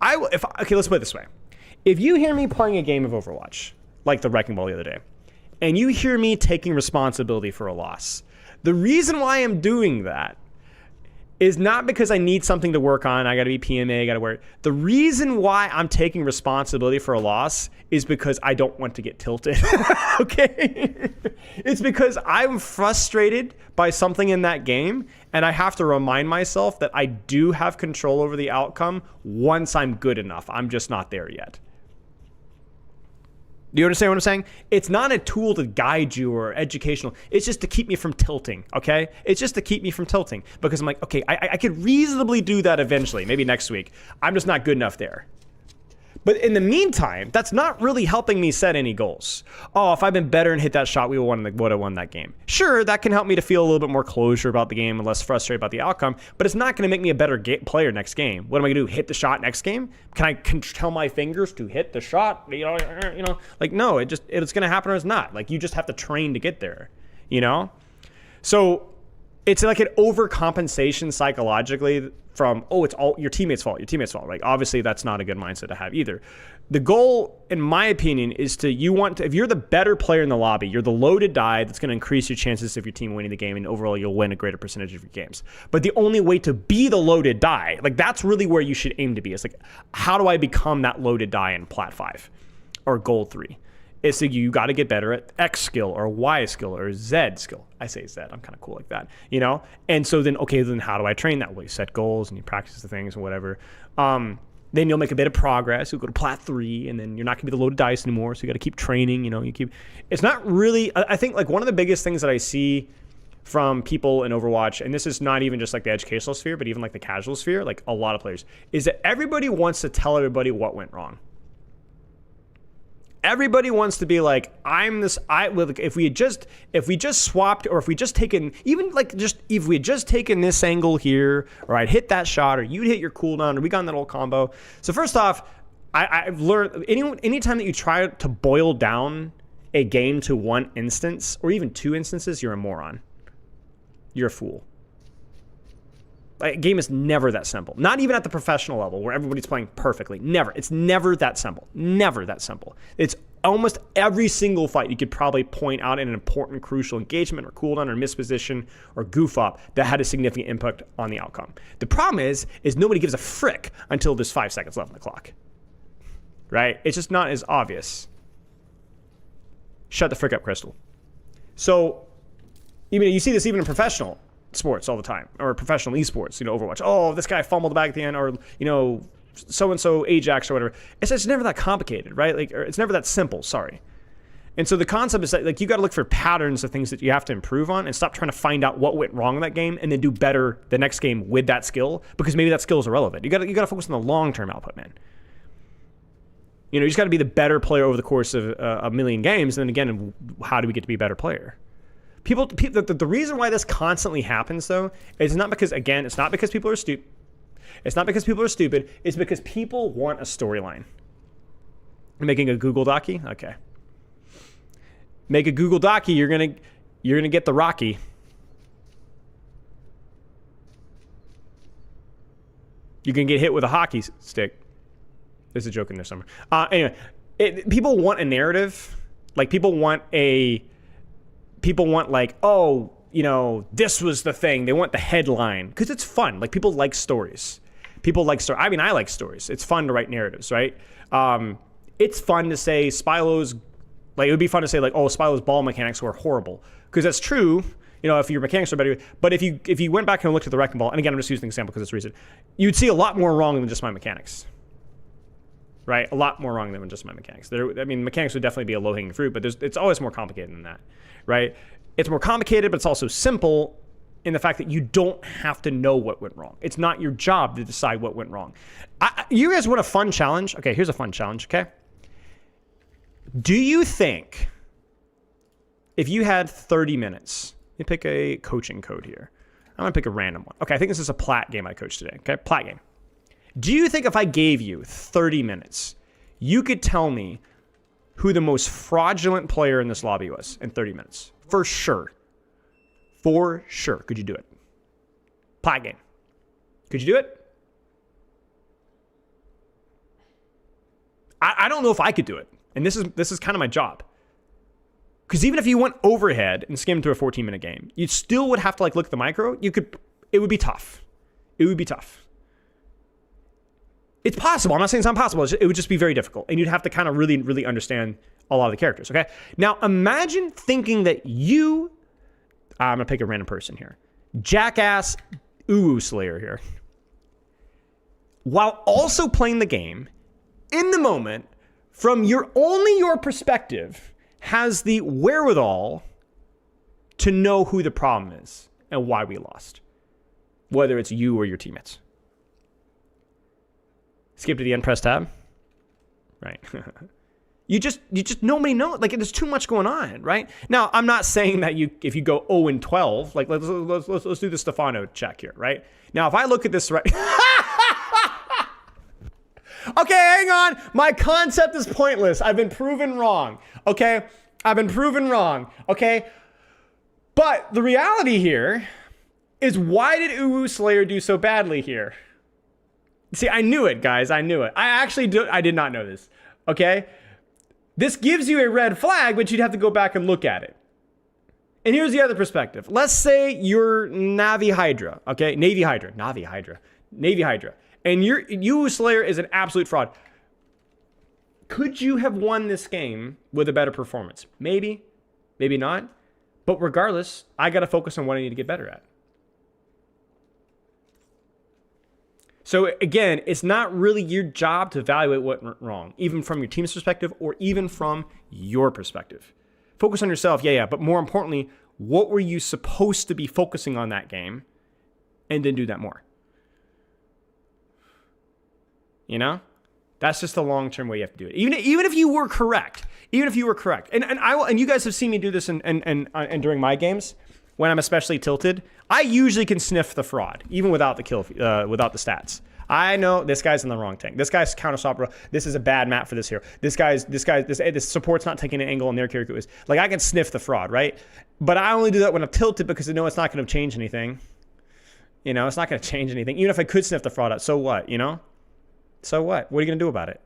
okay, let's put it this way. If you hear me playing a game of Overwatch, like the Wrecking Ball the other day, and you hear me taking responsibility for a loss, the reason why I'm doing that is not because I need something to work on. I got to be PMA, I got to wear it. The reason why I'm taking responsibility for a loss is because I don't want to get tilted. Okay? It's because I'm frustrated by something in that game, and I have to remind myself that I do have control over the outcome once I'm good enough. I'm just not there yet. Do you understand what I'm saying? It's not a tool to guide you or educational. It's just to keep me from tilting, okay? It's just to keep me from tilting because I'm like, okay, I could reasonably do that eventually, maybe next week. I'm just not good enough there. But in the meantime, that's not really helping me set any goals. Oh, if I've been better and hit that shot, we would have won that game. Sure, that can help me to feel a little bit more closure about the game and less frustrated about the outcome, but it's not going to make me a better player next game. What am I going to do? Hit the shot next game? Can I tell my fingers to hit the shot? Like no, it's going to happen or it's not. Like you just have to train to get there, So it's like an overcompensation psychologically from, it's all your teammates' fault, Like, obviously, that's not a good mindset to have either. The goal, in my opinion, is if you're the better player in the lobby, you're the loaded die that's going to increase your chances of your team winning the game, and overall, you'll win a greater percentage of your games. But the only way to be the loaded die, like, that's really where you should aim to be. It's like, how do I become that loaded die in Plat 5 or Gold 3? It's like you got to get better at X skill or Y skill or Z skill. I say Z. I'm kind of cool like that, And so then, then how do I train that? Well, you set goals and you practice the things and whatever. Then you'll make a bit of progress. You'll go to Plat 3, and then you're not going to be the loaded dice anymore. So you got to keep training. It's not really. I think like one of the biggest things that I see from people in Overwatch, and this is not even just like the educational sphere, but even like the casual sphere, like a lot of players, is that everybody wants to tell everybody what went wrong. Everybody wants to be like, if we just swapped, or if we just taken, if we had just taken this angle here, or I'd hit that shot, or you'd hit your cooldown, or we got in that old combo. So first off, I've learned, anytime that you try to boil down a game to one instance, or even two instances, you're a moron. You're a fool. A game is never that simple. Not even at the professional level where everybody's playing perfectly. Never. It's never that simple. Never that simple. It's almost every single fight you could probably point out an important, crucial engagement or cooldown or misposition or goof up that had a significant impact on the outcome. The problem is nobody gives a frick until there's 5 seconds left on the clock. Right? It's just not as obvious. Shut the frick up, Crystal. So, you see this even in professional sports all the time, or professional esports, Overwatch. Oh, this guy fumbled back at the end, or, so-and-so Ajax or whatever. It's never that complicated, right? Like, or it's never that simple, sorry. And so the concept is that, like, you got to look for patterns of things that you have to improve on and stop trying to find out what went wrong in that game and then do better the next game with that skill, because maybe that skill is irrelevant. You got to focus on the long-term output, man. You just got to be the better player over the course of a million games. And then again, how do we get to be a better player? The reason why this constantly happens, though, is not because, again, it's not because people are stupid. It's not because people are stupid. It's because people want a storyline. Making a Google Docie? Okay. Make a Google Docie, you're gonna get the Rocky. You can get hit with a hockey stick. There's a joke in there somewhere. Anyway, people want a narrative. Like, people want like, this was the thing. They want the headline because it's fun. Like, people like stories. I mean, I like stories. It's fun to write narratives, right? It's fun to say Spylo's, like, it would be fun to say, like, Spylo's ball mechanics were horrible, because that's true. If your mechanics are better. But if you went back and looked at the wrecking ball, and again, I'm just using an example because it's recent, you'd see a lot more wrong than just my mechanics. Right? A lot more wrong than just my mechanics. Mechanics would definitely be a low-hanging fruit, but it's always more complicated than that, right? It's more complicated, but it's also simple in the fact that you don't have to know what went wrong. It's not your job to decide what went wrong. You guys want a fun challenge? Okay, here's a fun challenge, okay? Do you think if you had 30 minutes, you pick a coaching code here. I'm going to pick a random one. Okay, I think this is a Plat game I coached today, okay? Plat game. Do you think if I gave you 30 minutes, you could tell me who the most fraudulent player in this lobby was in 30 minutes? For sure. For sure. Could you do it? Plat game. Could you do it? I don't know if I could do it. And this is kind of my job. Because even if you went overhead and skimmed through a 14-minute game, you still would have to look at the micro. It would be tough. It would be tough. It's possible. I'm not saying it's not possible. It would just be very difficult. And you'd have to kind of really, really understand a lot of the characters, okay? Now, imagine thinking that I'm going to pick a random person here. Jackass Uwu Slayer here. While also playing the game, in the moment, from your perspective, has the wherewithal to know who the problem is and why we lost. Whether it's you or your teammates. Skip to the end, press tab. Right. You just nobody knows. Like, there's too much going on, right? Now, I'm not saying that if you go 0-12, like let's do the Stefano check here, right? Now, if I look at this right. Okay, hang on. My concept is pointless. I've been proven wrong. Okay? I've been proven wrong. Okay? But the reality here is, why did Uwu Slayer do so badly here? See, I knew it, guys. I knew it. I did not know this. Okay? This gives you a red flag, but you'd have to go back and look at it. And here's the other perspective. Let's say you're Navy Hydra. Okay? Navy Hydra. And Uwu Slayer is an absolute fraud. Could you have won this game with a better performance? Maybe. Maybe not. But regardless, I got to focus on what I need to get better at. So again, it's not really your job to evaluate what went wrong, even from your team's perspective or even from your perspective. Focus on yourself, yeah, but more importantly, what were you supposed to be focusing on that game, and then do that more. You know? That's just the long-term way you have to do it. Even if you were correct. And you guys have seen me do this and during my games, when I'm especially tilted, I usually can sniff the fraud, even without the without the stats. I know this guy's in the wrong tank. This guy's counter swap. This is a bad map for this hero. This support's not taking an angle on their character. Like, I can sniff the fraud, right? But I only do that when I'm tilted, because I know it's not going to change anything. You know, it's not going to change anything. Even if I could sniff the fraud out, so what? You know? So what? What are you going to do about it?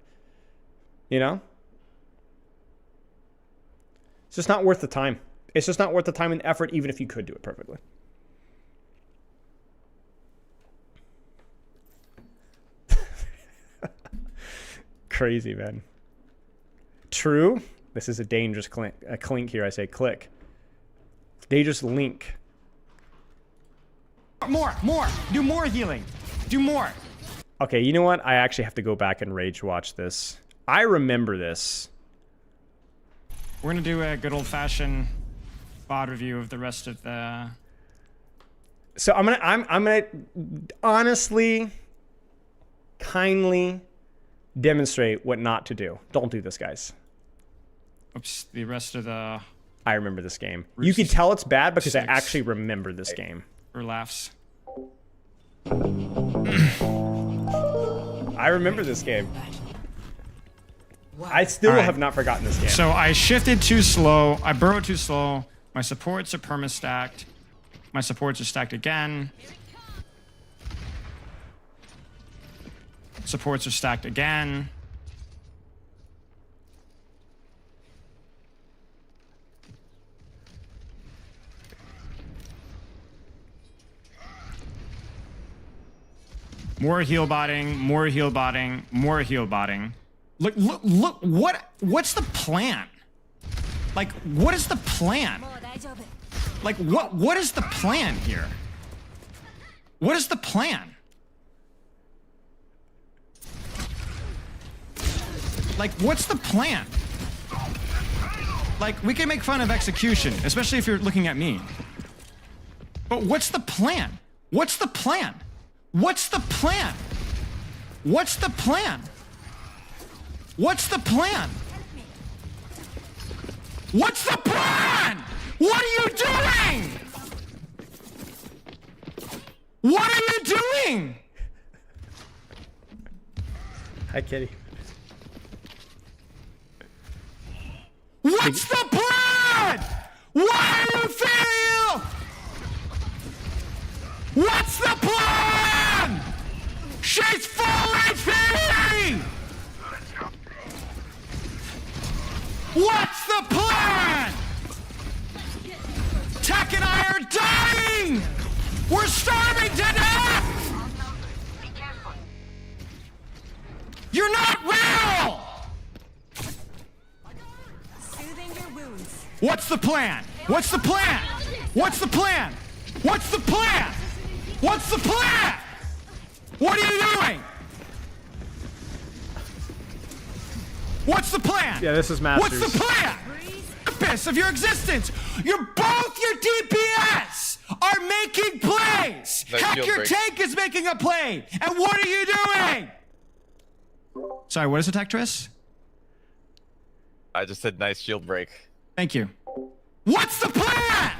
You know? It's just not worth the time. It's just not worth the time and effort, even if you could do it perfectly. Crazy, man. True. This is a dangerous clink. A clink here. I say click. Dangerous link. More. Do more healing. Do more. Okay, you know what? I actually have to go back and rage watch this. I remember this. We're gonna do a good old-fashioned VOD review of the rest of the. So I'm gonna honestly, kindly demonstrate what not to do. Don't do this, guys. Oops, the rest of the. I remember this game. You can tell it's bad because I actually remember this game. For laughs. I remember this game. I still have not forgotten this game. So I shifted too slow. I burrowed too slow. My supports are perma-stacked. My supports are stacked again. Supports are stacked again. More heal botting, more heal botting, more heal botting. Look, what's the plan? Like, what is the plan? Like, what is the plan here? What is the plan? Like, what's the plan? Like, we can make fun of execution, especially if you're looking at me. But what's the plan? What's the plan? What's the plan? What's the plan? What's the plan? What's the plan? What are you doing? What are you doing? Hi, Kitty. What's the plan? Why do you feel? What's the plan? She's full HP! What's the plan? Tech and I are dying! We're starving to death! What's the plan? What's the plan? What's the plan? What's the plan? What's the plan? What are you doing? What's the plan? Yeah, this is Masters. What's the plan? Purpose of your existence. Your DPS are making plays. Nice Heck, shield your break. tank is making a play. And what are you doing? Sorry, what is attack, Triss? I just said nice shield break. Thank you. What's the plan?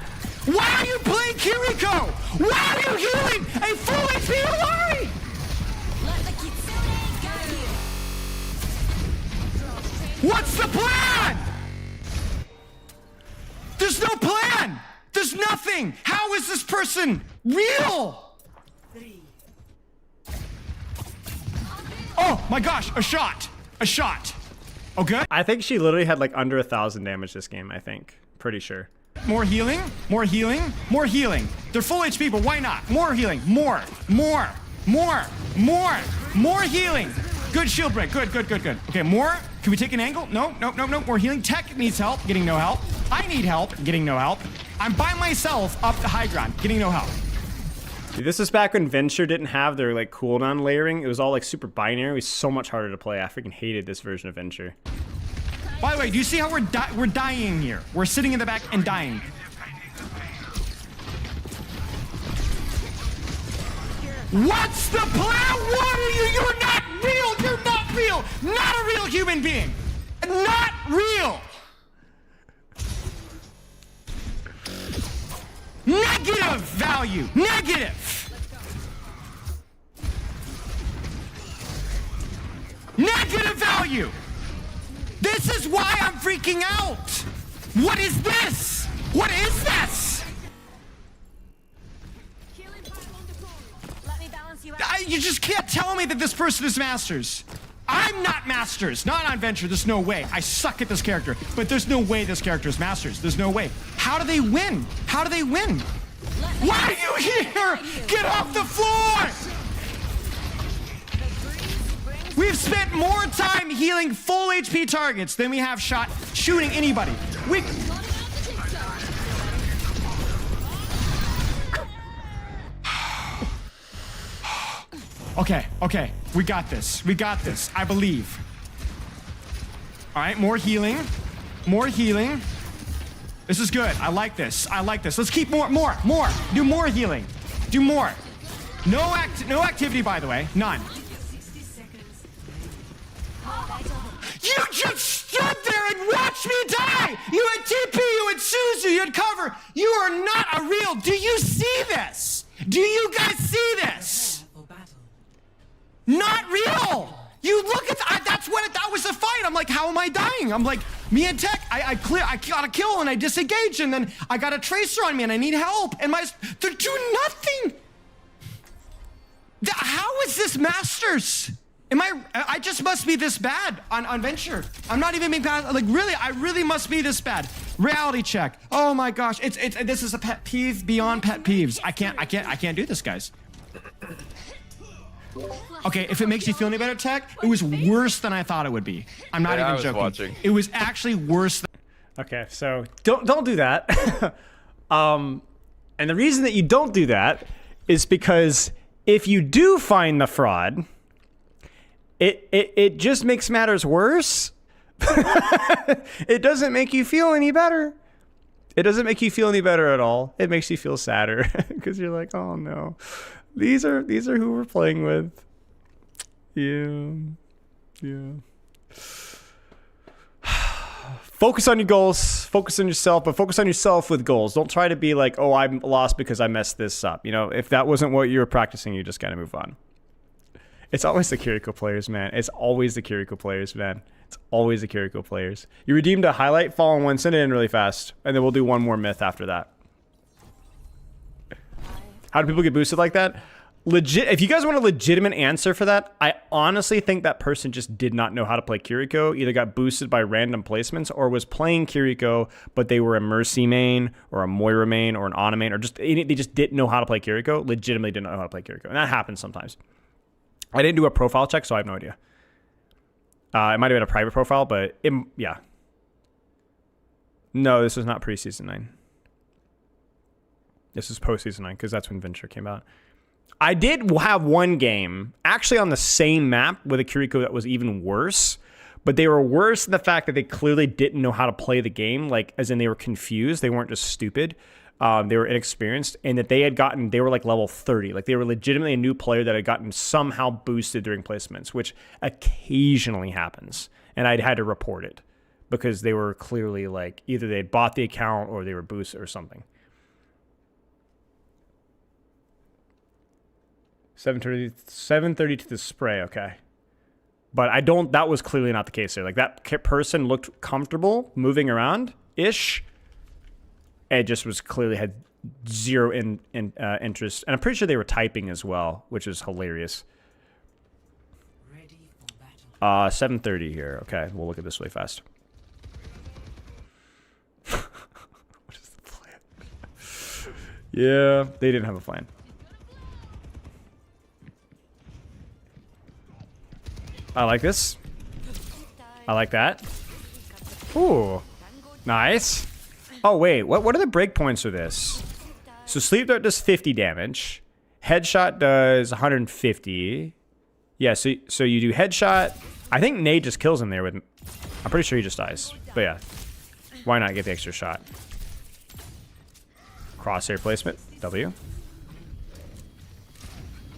Why are you playing Kiriko? Why are you healing a full HP Olari? What's the plan? There's no plan. There's nothing. How is this person real? Oh my gosh, a shot. A shot. Okay. I think she literally had like under 1,000 damage this game, I think. Pretty sure. More healing, more healing, more healing. They're full HP, but why not? More healing, more healing. Good shield break, good. Okay, more. Can we take an angle? No. More healing. Tech needs help, getting no help. I need help, getting no help. I'm by myself up the high ground, getting no help. Dude, this is back when Venture didn't have their like cooldown layering. It was all like super binary. It was so much harder to play. I freaking hated this version of Venture. By the way, do you see how we're dying here? We're sitting in the back and dying. What's the plan? What are you? You're not real. You're not real. Not a real human being. Not real. Negative value. Negative. Negative value. This is why I'm freaking out. What is this? What is this? You just can't tell me that this person is Masters. I'm not Masters. Not on Venture. There's no way. I suck at this character. But there's no way this character is Masters. There's no way. How do they win? How do they win? Why are you here? Get off the floor! We've spent more time healing full HP targets than we have shot shooting anybody. Okay. We got this. I believe. All right, more healing. This is good. I like this. Let's keep more. Do more healing. Do more. No activity, by the way. None. You just stood there and watched me die! You had TP, you had Suzu, you had cover. You are not a real. Do you see this? Do you guys see this? Not real! You look at that was a fight. I'm like, how am I dying? I'm like, me and Tech, I got a kill and I disengage and then I got a tracer on me and I need help and they're doing nothing. How is this Masters? I just must be this bad on Venture. I'm not even being bad. Like really, I really must be this bad. Reality check. Oh my gosh, this is a pet peeve beyond pet peeves. I can't do this, guys. Okay, if it makes you feel any better, Tech, it was worse than I thought it would be. I'm not even joking. Watching. It was actually worse than Okay, so don't do that. And the reason that you don't do that is because if you do find the fraud, it just makes matters worse. It doesn't make you feel any better. It doesn't make you feel any better at all. It makes you feel sadder because you're like, oh no, these are who we're playing with. Yeah. Focus on your goals. Focus on yourself, but focus on yourself with goals. Don't try to be like, oh, I'm lost because I messed this up. You know, if that wasn't what you were practicing, you just gotta move on. It's always the Kiriko players, man. It's always the Kiriko players, man. It's always the Kiriko players. You redeemed a highlight, fall on one, send it in really fast, and then we'll do one more myth after that. How do people get boosted like that? Legit. If you guys want a legitimate answer for that, I honestly think that person just did not know how to play Kiriko, either got boosted by random placements or was playing Kiriko, but they were a Mercy main or a Moira main or an Ana main, or they just didn't know how to play Kiriko, legitimately didn't know how to play Kiriko. And that happens sometimes. I didn't do a profile check, so I have no idea. It might have been a private profile, but yeah. No, this was not preseason 9. This is postseason 9 because that's when Venture came out. I did have one game actually on the same map with a Kiriko that was even worse, but they were worse in the fact that they clearly didn't know how to play the game, like as in they were confused. They weren't just stupid. They were inexperienced, and that they were like level 30. Like they were legitimately a new player that had gotten somehow boosted during placements, which occasionally happens. And I'd had to report it because they were clearly like either they had bought the account or they were boosted or something. 730 to the spray, okay. But that was clearly not the case there. Like that person looked comfortable moving around-ish. It just was clearly had zero interest. And I'm pretty sure they were typing as well, which is hilarious. 730 here. Okay, we'll look at this really fast. What is the plan? Yeah, they didn't have a plan. I like this. I like that. Ooh, nice. Oh wait, what are the breakpoints for this? So sleep dart does 50 damage. Headshot does 150. Yeah, so you do headshot. I think Nate just kills him there with. I'm pretty sure he just dies. But yeah, why not get the extra shot? Crosshair placement. W.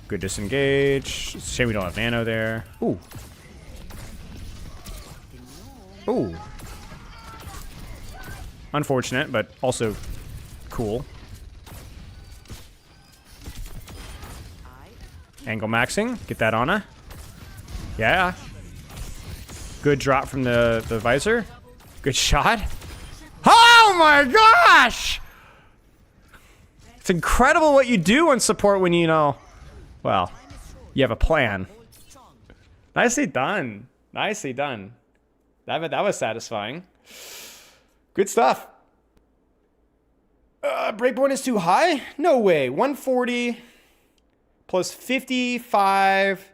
Good disengage. It's a shame we don't have nano there. Ooh. Ooh. Unfortunate, but also cool. Angle maxing. Get that on her. Yeah. Good drop from the visor. Good shot. Oh my gosh! It's incredible what you do on support when you know, well, you have a plan. Nicely done. Nicely done. That was satisfying. Good stuff. Breakpoint is too high? No way. 140 plus 55,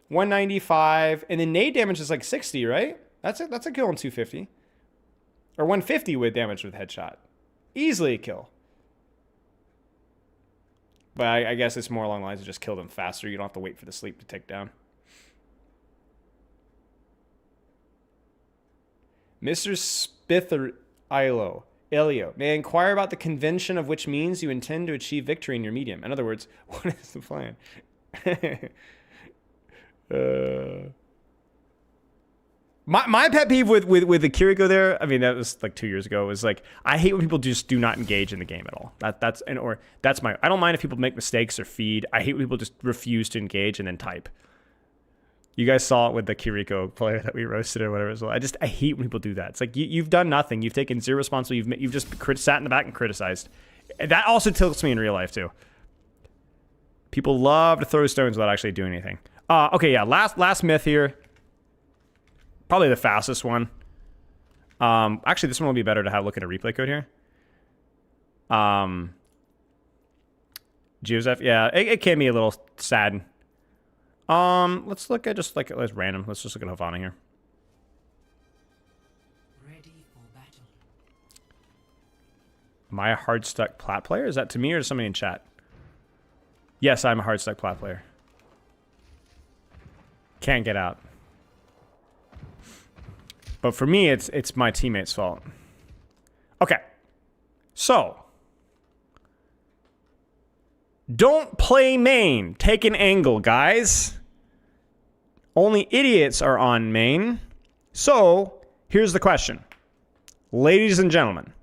195, and then nade damage is like 60, right? That's a kill on 250. Or 150 with damage with headshot. Easily a kill. But I guess it's more along the lines of just kill them faster. You don't have to wait for the sleep to tick down. Mr. Spither Elio, may I inquire about the convention of which means you intend to achieve victory in your medium? In other words, what is the plan? My pet peeve with the Kiriko there, I mean, that was like 2 years ago, was like, I hate when people just do not engage in the game at all. That's my, I don't mind if people make mistakes or feed. I hate when people just refuse to engage and then type. You guys saw it with the Kiriko player that we roasted or whatever as well. I hate when people do that. It's like, you've done nothing. You've taken zero responsibility. You've just sat in the back and criticized. And that also tilts me in real life too. People love to throw stones without actually doing anything. Okay, yeah, last myth here. Probably the fastest one. Actually, this one will be better to have a look at a replay code here. Joseph, yeah, it can be a little sad. Let's look at just like let's random. Let's just look at Havana here. Ready for battle. Am I a hard stuck Plat player? Is that to me or to somebody in chat? Yes, I'm a hard stuck Plat player. Can't get out. But for me, it's my teammate's fault. Okay. So. Don't play main. Take an angle, guys. Only idiots are on main. So, here's the question. Ladies and gentlemen.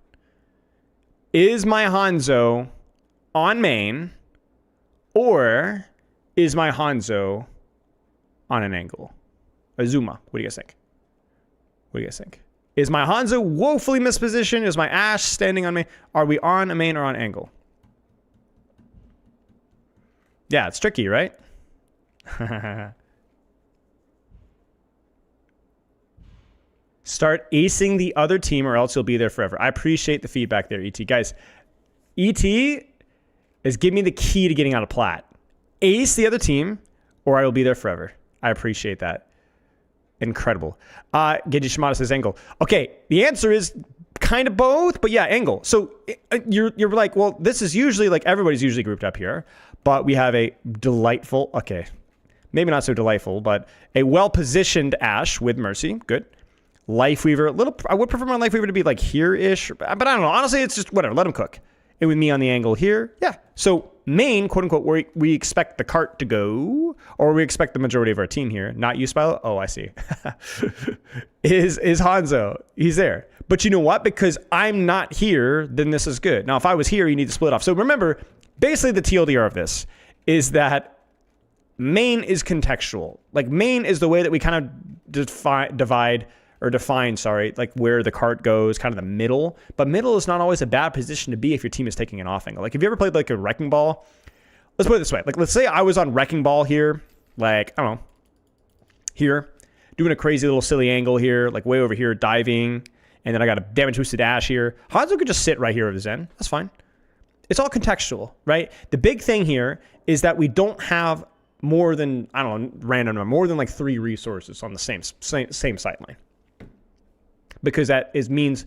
Is my Hanzo on main? Or is my Hanzo on an angle? Azuma, what do you guys think? What do you guys think? Is my Hanzo woefully mispositioned? Is my Ashe standing on main? Are we on a main or on angle? Yeah, it's tricky, right? Start acing the other team or else you'll be there forever. I appreciate the feedback there, ET. Guys, ET is giving me the key to getting out of Plat. Ace the other team or I will be there forever. I appreciate that. Incredible. Genji Shimada says angle. Okay, the answer is kind of both, but yeah, angle. So you're like, well, this is usually like everybody's usually grouped up here, but we have a delightful, okay, maybe not so delightful, but a well-positioned Ashe with Mercy. Good. Lifeweaver, a little. I would prefer my Lifeweaver to be like here-ish, but I don't know. Honestly, it's just whatever. Let him cook. And with me on the angle here, yeah. So main, quote unquote, where we expect the cart to go, or we expect the majority of our team here, not you, Spilo. Oh, I see. is Hanzo. He's there. But you know what? Because I'm not here, then this is good. Now, if I was here, you need to split off. So remember, basically the TLDR of this is that main is contextual. Like main is the way that we kind of define, like where the cart goes, kind of the middle. But middle is not always a bad position to be if your team is taking an off angle. Like, have you ever played like a wrecking ball? Let's put it this way. Like, let's say I was on wrecking ball here, like, I don't know, here, doing a crazy little silly angle here, like way over here, diving, and then I got a damage boosted Ashe here. Hanzo could just sit right here with his Zen. That's fine. It's all contextual, right? The big thing here is that we don't have more than, I don't know, random number, more than like 3 resources on the same sight line. Because that means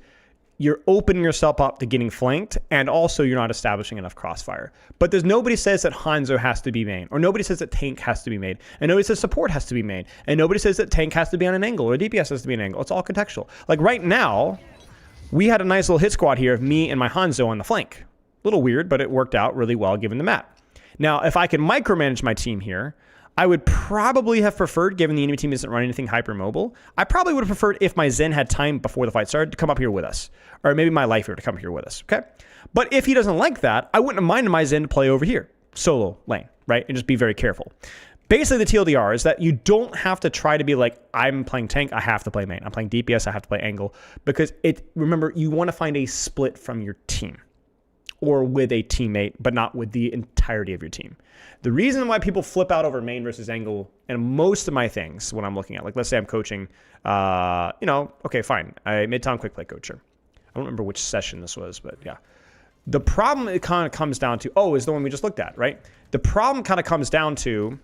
you're opening yourself up to getting flanked, and also you're not establishing enough crossfire. But there's nobody says that Hanzo has to be main, or nobody says that tank has to be made, and nobody says support has to be made, and nobody says that tank has to be on an angle, or DPS has to be an angle. It's all contextual. Like right now, we had a nice little hit squad here of me and my Hanzo on the flank. A little weird, but it worked out really well given the map. Now, if I could micromanage my team here, I would probably have preferred, given the enemy team isn't running anything hypermobile, I probably would have preferred if my Zen had time before the fight started to come up here with us. Or maybe my Lifeweaver to come here with us, okay? But if he doesn't like that, I wouldn't have minded my Zen to play over here, solo lane, right? And just be very careful. Basically, the TLDR is that you don't have to try to be like, I'm playing tank, I have to play main. I'm playing DPS, I have to play angle. Because remember, you want to find a split from your team. Or with a teammate, but not with the entirety of your team. The reason why people flip out over main versus angle, and most of my things when I'm looking at, like let's say I'm coaching, okay, fine, I mid-town quick play coacher. I don't remember which session this was, but yeah. The problem it kind of comes down to, is the one we just looked at, right? The problem kind of comes down to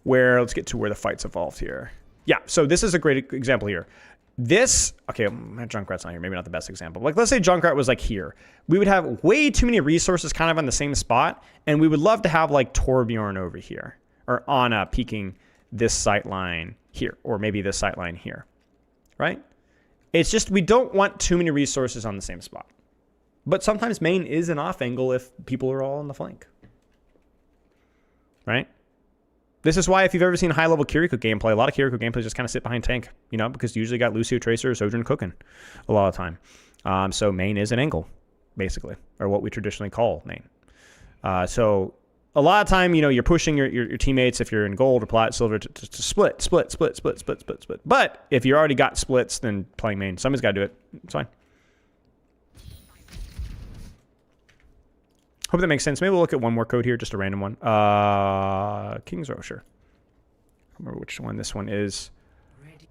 let's get to where the fight's evolved here. Yeah, so this is a great example here. This, okay, Junkrat's not here, maybe not the best example. Like, let's say Junkrat was like here. We would have way too many resources kind of on the same spot, and we would love to have like Torbjorn over here, or Anna peeking this sight line here, or maybe this sight line here, right? It's just we don't want too many resources on the same spot. But sometimes main is an off angle if people are all on the flank, right? This is why if you've ever seen high-level Kiriko gameplay, a lot of Kiriko gameplay just kind of sit behind tank, because you usually got Lucio, Tracer, or Sojourn cooking a lot of the time. So main is an angle, basically, or what we traditionally call main. So a lot of time, you're pushing your teammates, if you're in gold or plat, silver, to split. But if you already got splits, then playing main, somebody's got to do it. It's fine. Hope that makes sense. Maybe we'll look at one more code here, just a random one. King's Row, sure. I don't remember which one this one is.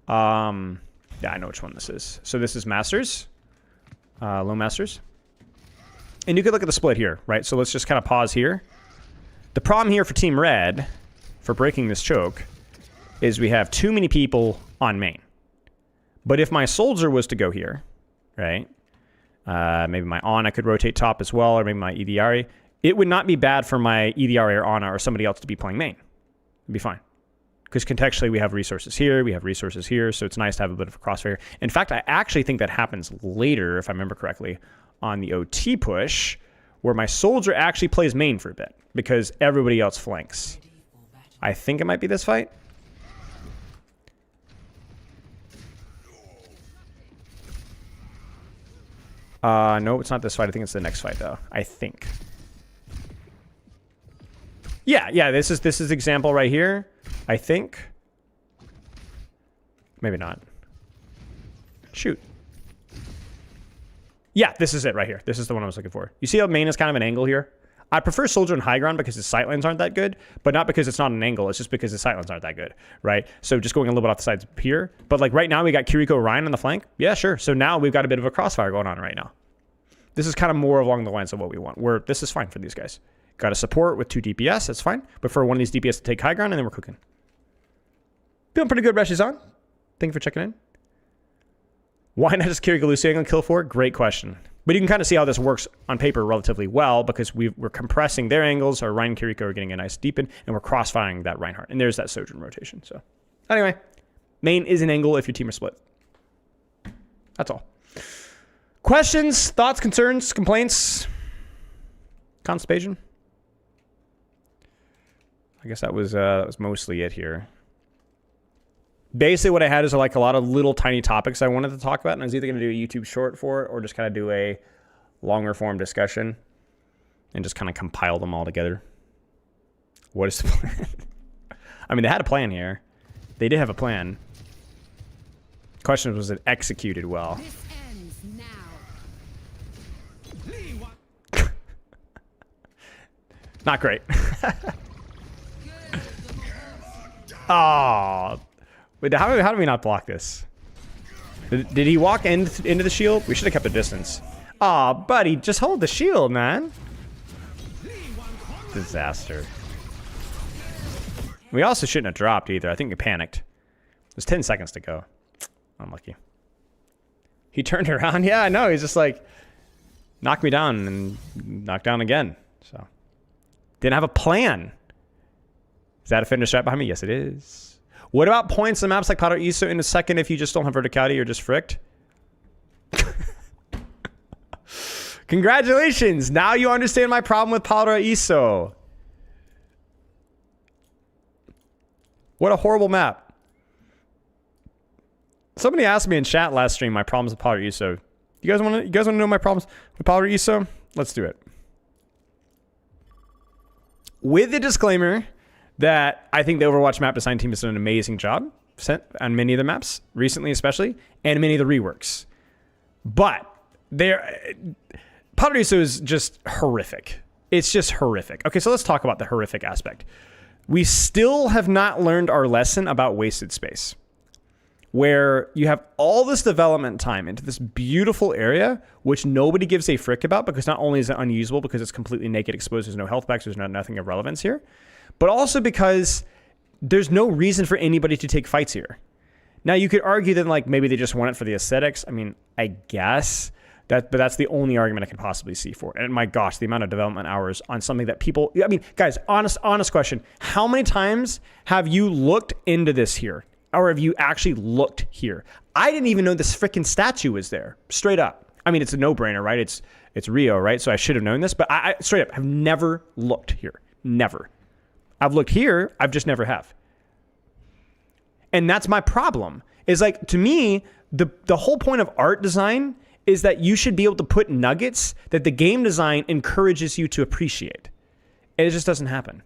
Yeah, I know which one this is. So this is Masters. Low Masters. And you could look at the split here, right? So let's just kind of pause here. The problem here for Team Red, for breaking this choke, is we have too many people on main. But if my soldier was to go here, right? Maybe my Ana could rotate top as well, or maybe my EDRE. It would not be bad for my EDRE or Ana or somebody else to be playing main. It'd be fine. Because contextually, we have resources here, we have resources here, so it's nice to have a bit of a crossfire. In fact, I actually think that happens later, if I remember correctly, on the OT push, where my soldier actually plays main for a bit, because everybody else flanks. I think it might be this fight. No, it's not this fight. I think it's the next fight, though. I think. Yeah. This is example right here. I think. Maybe not. Shoot. Yeah, this is it right here. This is the one I was looking for. You see how main is kind of an angle here? I prefer soldier and high ground because his sightlines aren't that good, but not because it's not an angle. It's just because his sightlines aren't that good, right? So just going a little bit off the sides here. But like right now we got Kiriko Orion on the flank. Yeah, sure. So now we've got a bit of a crossfire going on right now. This is kind of more along the lines of what we want. This is fine for these guys. Got a support with 2 DPS. That's fine. But for one of these DPS to take high ground, and then we're cooking. Feeling pretty good, Reshizan. Thank you for checking in. Why not just carry Galusiang on kill 4? Great question. But you can kind of see how this works on paper relatively well because we're compressing their angles. Our Ryan and Kiriko are getting a nice deepen, and we're crossfiring that Reinhardt. And there's that Sojourn rotation. So anyway, main is an angle if your team are split. That's all. Questions, thoughts, concerns, complaints, constipation? I guess that was mostly it here. Basically, what I had is like a lot of little tiny topics I wanted to talk about, and I was either going to do a YouTube short for it or just kind of do a longer form discussion and just kind of compile them all together. What is the plan? I mean, they had a plan here. They did have a plan. Question was it executed well? This ends now. Not great. Oh. Wait, how do we not block this? Did he walk into the shield? We should have kept a distance. Aw, buddy, just hold the shield, man. Disaster. We also shouldn't have dropped either. I think we panicked. There's 10 seconds to go. Unlucky. He turned around. Yeah, I know. He's just like, knock me down and knock down again. So, didn't have a plan. Is that a finish right behind me? Yes, it is. What about points in maps like Powder ISO in a second if you just don't have verticality or just fricked? Congratulations! Now you understand my problem with Powder ISO. What a horrible map. Somebody asked me in chat last stream my problems with Powder ISO. You guys want to know my problems with Powder ISO? Let's do it. With the disclaimer that I think the Overwatch map design team has done an amazing job on many of the maps, recently especially, and many of the reworks. But Powder ISO is just horrific. It's just horrific. Okay, so let's talk about the horrific aspect. We still have not learned our lesson about wasted space, where you have all this development time into this beautiful area, which nobody gives a frick about because not only is it unusable because it's completely naked, exposed, there's no health packs, there's nothing of relevance here, but also because there's no reason for anybody to take fights here. Now, you could argue that like maybe they just want it for the aesthetics. I mean, I guess but that's the only argument I can possibly see for it. And my gosh, the amount of development hours on something that people, I mean, guys, honest question. How many times have you looked into this here? Or have you actually looked here? I didn't even know this freaking statue was there. Straight up. I mean, it's a no-brainer, right? It's Rio, right? So I should have known this, but I straight up have never looked here. Never. I've looked here, I've just never have. And that's my problem. Is like, to me, the whole point of art design is that you should be able to put nuggets that the game design encourages you to appreciate. And it just doesn't happen.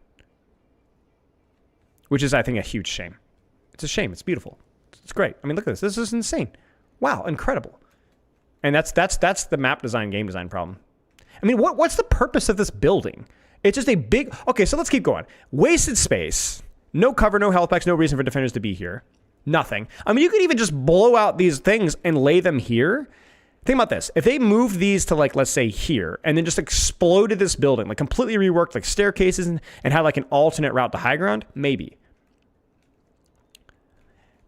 Which is, I think, a huge shame. It's a shame. It's beautiful. It's great. I mean, look at this. This is insane. Wow, incredible. And that's the map design, game design problem. I mean, what's the purpose of this building? It's just a big... Okay, so let's keep going. Wasted space. No cover, no health packs, no reason for defenders to be here. Nothing. I mean, you could even just blow out these things and lay them here. Think about this. If they moved these to, like, let's say here, and then just exploded this building, like completely reworked, like staircases, and had like an alternate route to high ground, maybe.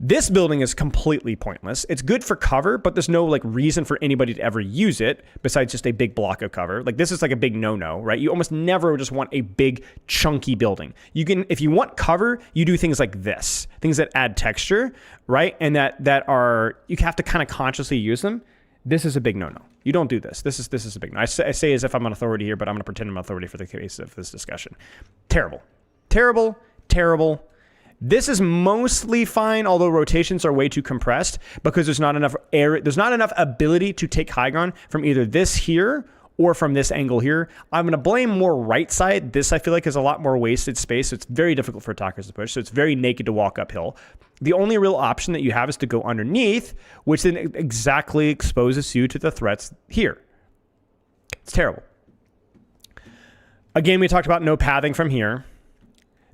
This building is completely pointless. It's good for cover, but there's no like reason for anybody to ever use it besides just a big block of cover. Like this is like a big no-no, right? You almost never just want a big chunky building. You can, if you want cover, you do things like this, things that add texture, right? And that are, you have to kind of consciously use them. This is a big no-no. You don't do this. This is a big no. I say as if I'm an authority here, but I'm going to pretend I'm an authority for the case of this discussion. Terrible. Terrible. Terrible. This is mostly fine, although rotations are way too compressed because there's not enough air. There's not enough ability to take high ground from either this here or from this angle here. I'm going to blame more right side. This I feel like is a lot more wasted space. So it's very difficult for attackers to push. So it's very naked to walk uphill. The only real option that you have is to go underneath, which then exactly exposes you to the threats here. It's terrible. Again, we talked about no pathing from here.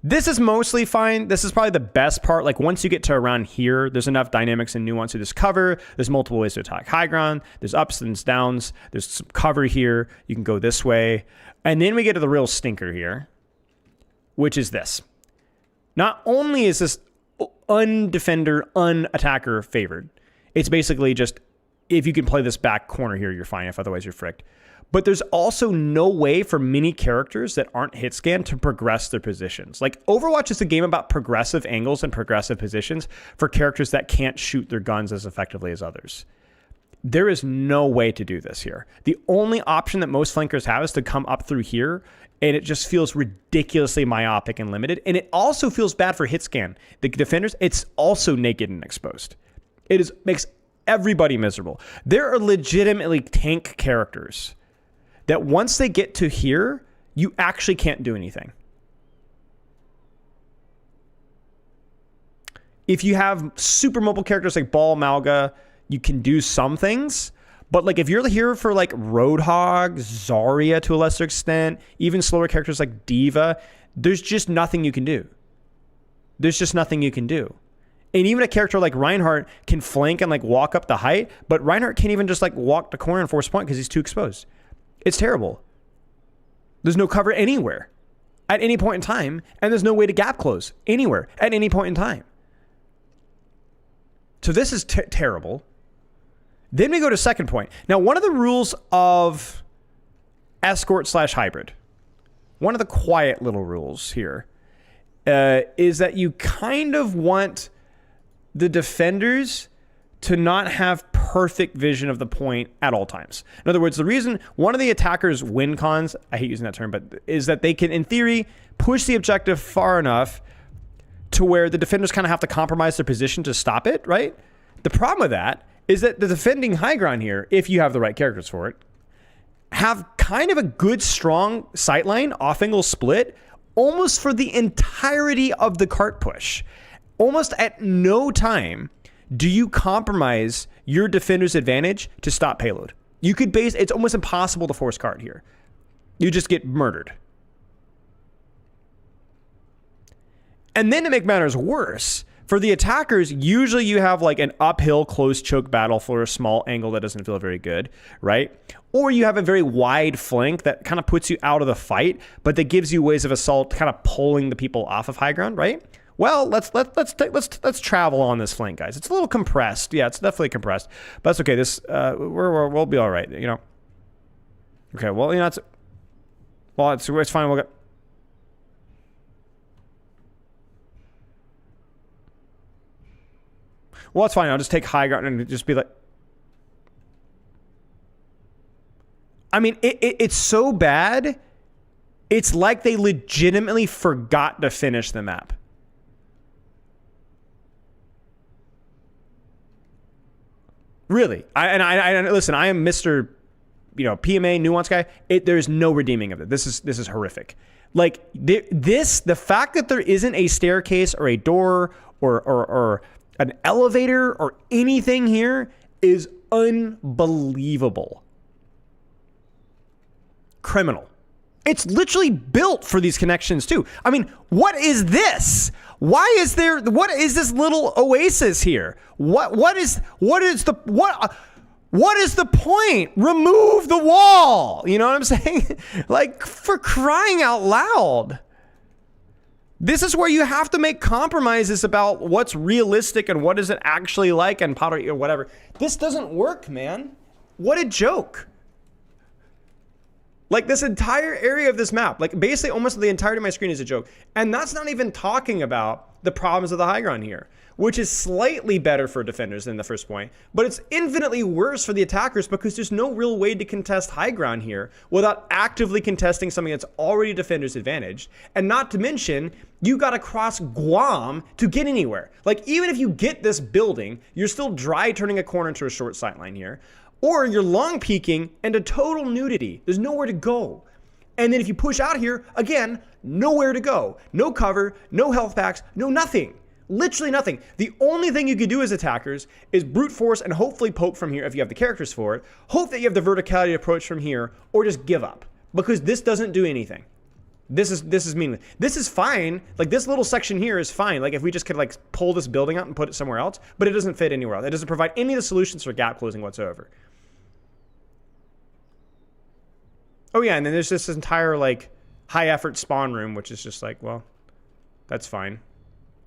This is mostly fine. This is probably the best part. Like once you get to around here, there's enough dynamics and nuance to this cover. There's multiple ways to attack high ground. There's ups and downs. There's some cover here. You can go this way. And then we get to the real stinker here, which is this. Not only is this undefender, unattacker favored, it's basically just if you can play this back corner here, you're fine. If otherwise, you're fricked. But there's also no way for many characters that aren't hit scan to progress their positions. Like, Overwatch is a game about progressive angles and progressive positions for characters that can't shoot their guns as effectively as others. There is no way to do this here. The only option that most flankers have is to come up through here, and it just feels ridiculously myopic and limited. And it also feels bad for hit scan. The defenders, it's also naked and exposed. Makes everybody miserable. There are legitimately tank characters that once they get to here, you actually can't do anything. If you have super mobile characters like Ball, Malga, you can do some things. But like if you're here for like Roadhog, Zarya to a lesser extent, even slower characters like Diva, there's just nothing you can do. There's just nothing you can do. And even a character like Reinhardt can flank and like walk up the height, but Reinhardt can't even just like walk the corner and force point because he's too exposed. It's terrible. There's no cover anywhere at any point in time, and there's no way to gap close anywhere at any point in time. So this is terrible. Then we go to second point. Now, one of the rules of escort/hybrid, one of the quiet little rules here, is that you kind of want the defenders to not have perfect vision of the point at all times. In other words, the reason one of the attackers' win cons, I hate using that term, but is that they can, in theory, push the objective far enough to where the defenders kind of have to compromise their position to stop it, right? The problem with that is that the defending high ground here, if you have the right characters for it, have kind of a good, strong sightline, off-angle split, almost for the entirety of the cart push. Almost at no time do you compromise your defender's advantage to stop payload. You could it's almost impossible to force cart here. You just get murdered. And then to make matters worse, for the attackers, usually you have like an uphill close choke battle for a small angle that doesn't feel very good, right? Or you have a very wide flank that kind of puts you out of the fight, but that gives you ways of assault, kind of pulling the people off of high ground, right? Well, let's travel on this flank, guys. It's a little compressed. Yeah, it's definitely compressed, but that's okay. This we'll be all right, you know. Okay, well, you know, it's fine. We'll get. Well, it's fine. I'll just take high ground and just be like. I mean, it's so bad. It's like they legitimately forgot to finish the map. Really, I listen. I am Mr. PMA nuance guy. There's no redeeming of it. This is horrific. Like the fact that there isn't a staircase or a door or an elevator or anything here is unbelievable. Criminal. It's literally built for these connections too. I mean, what is this? What is this little oasis here? What is the point? Remove the wall. You know what I'm saying? Like, for crying out loud. This is where you have to make compromises about what's realistic and what is it actually like and pottery or whatever. This doesn't work, man. What a joke. Like, this entire area of this map, like basically almost the entirety of my screen is a joke. And that's not even talking about the problems of the high ground here, which is slightly better for defenders than the first point, but it's infinitely worse for the attackers because there's no real way to contest high ground here without actively contesting something that's already defender's advantage. And not to mention, you got to cross Guam to get anywhere. Like, even if you get this building, you're still dry turning a corner into a short sight line here. Or you're long peeking into total nudity. There's nowhere to go. And then if you push out here, again, nowhere to go. No cover, no health packs, no nothing. Literally nothing. The only thing you could do as attackers is brute force and hopefully poke from here if you have the characters for it. Hope that you have the verticality approach from here, or just give up. Because this doesn't do anything. This is meaningless. This is fine. Like, this little section here is fine. Like, if we just could like pull this building out and put it somewhere else, but it doesn't fit anywhere else. It doesn't provide any of the solutions for gap closing whatsoever. Oh yeah, and then there's this entire like high effort spawn room, which is just like, well, that's fine.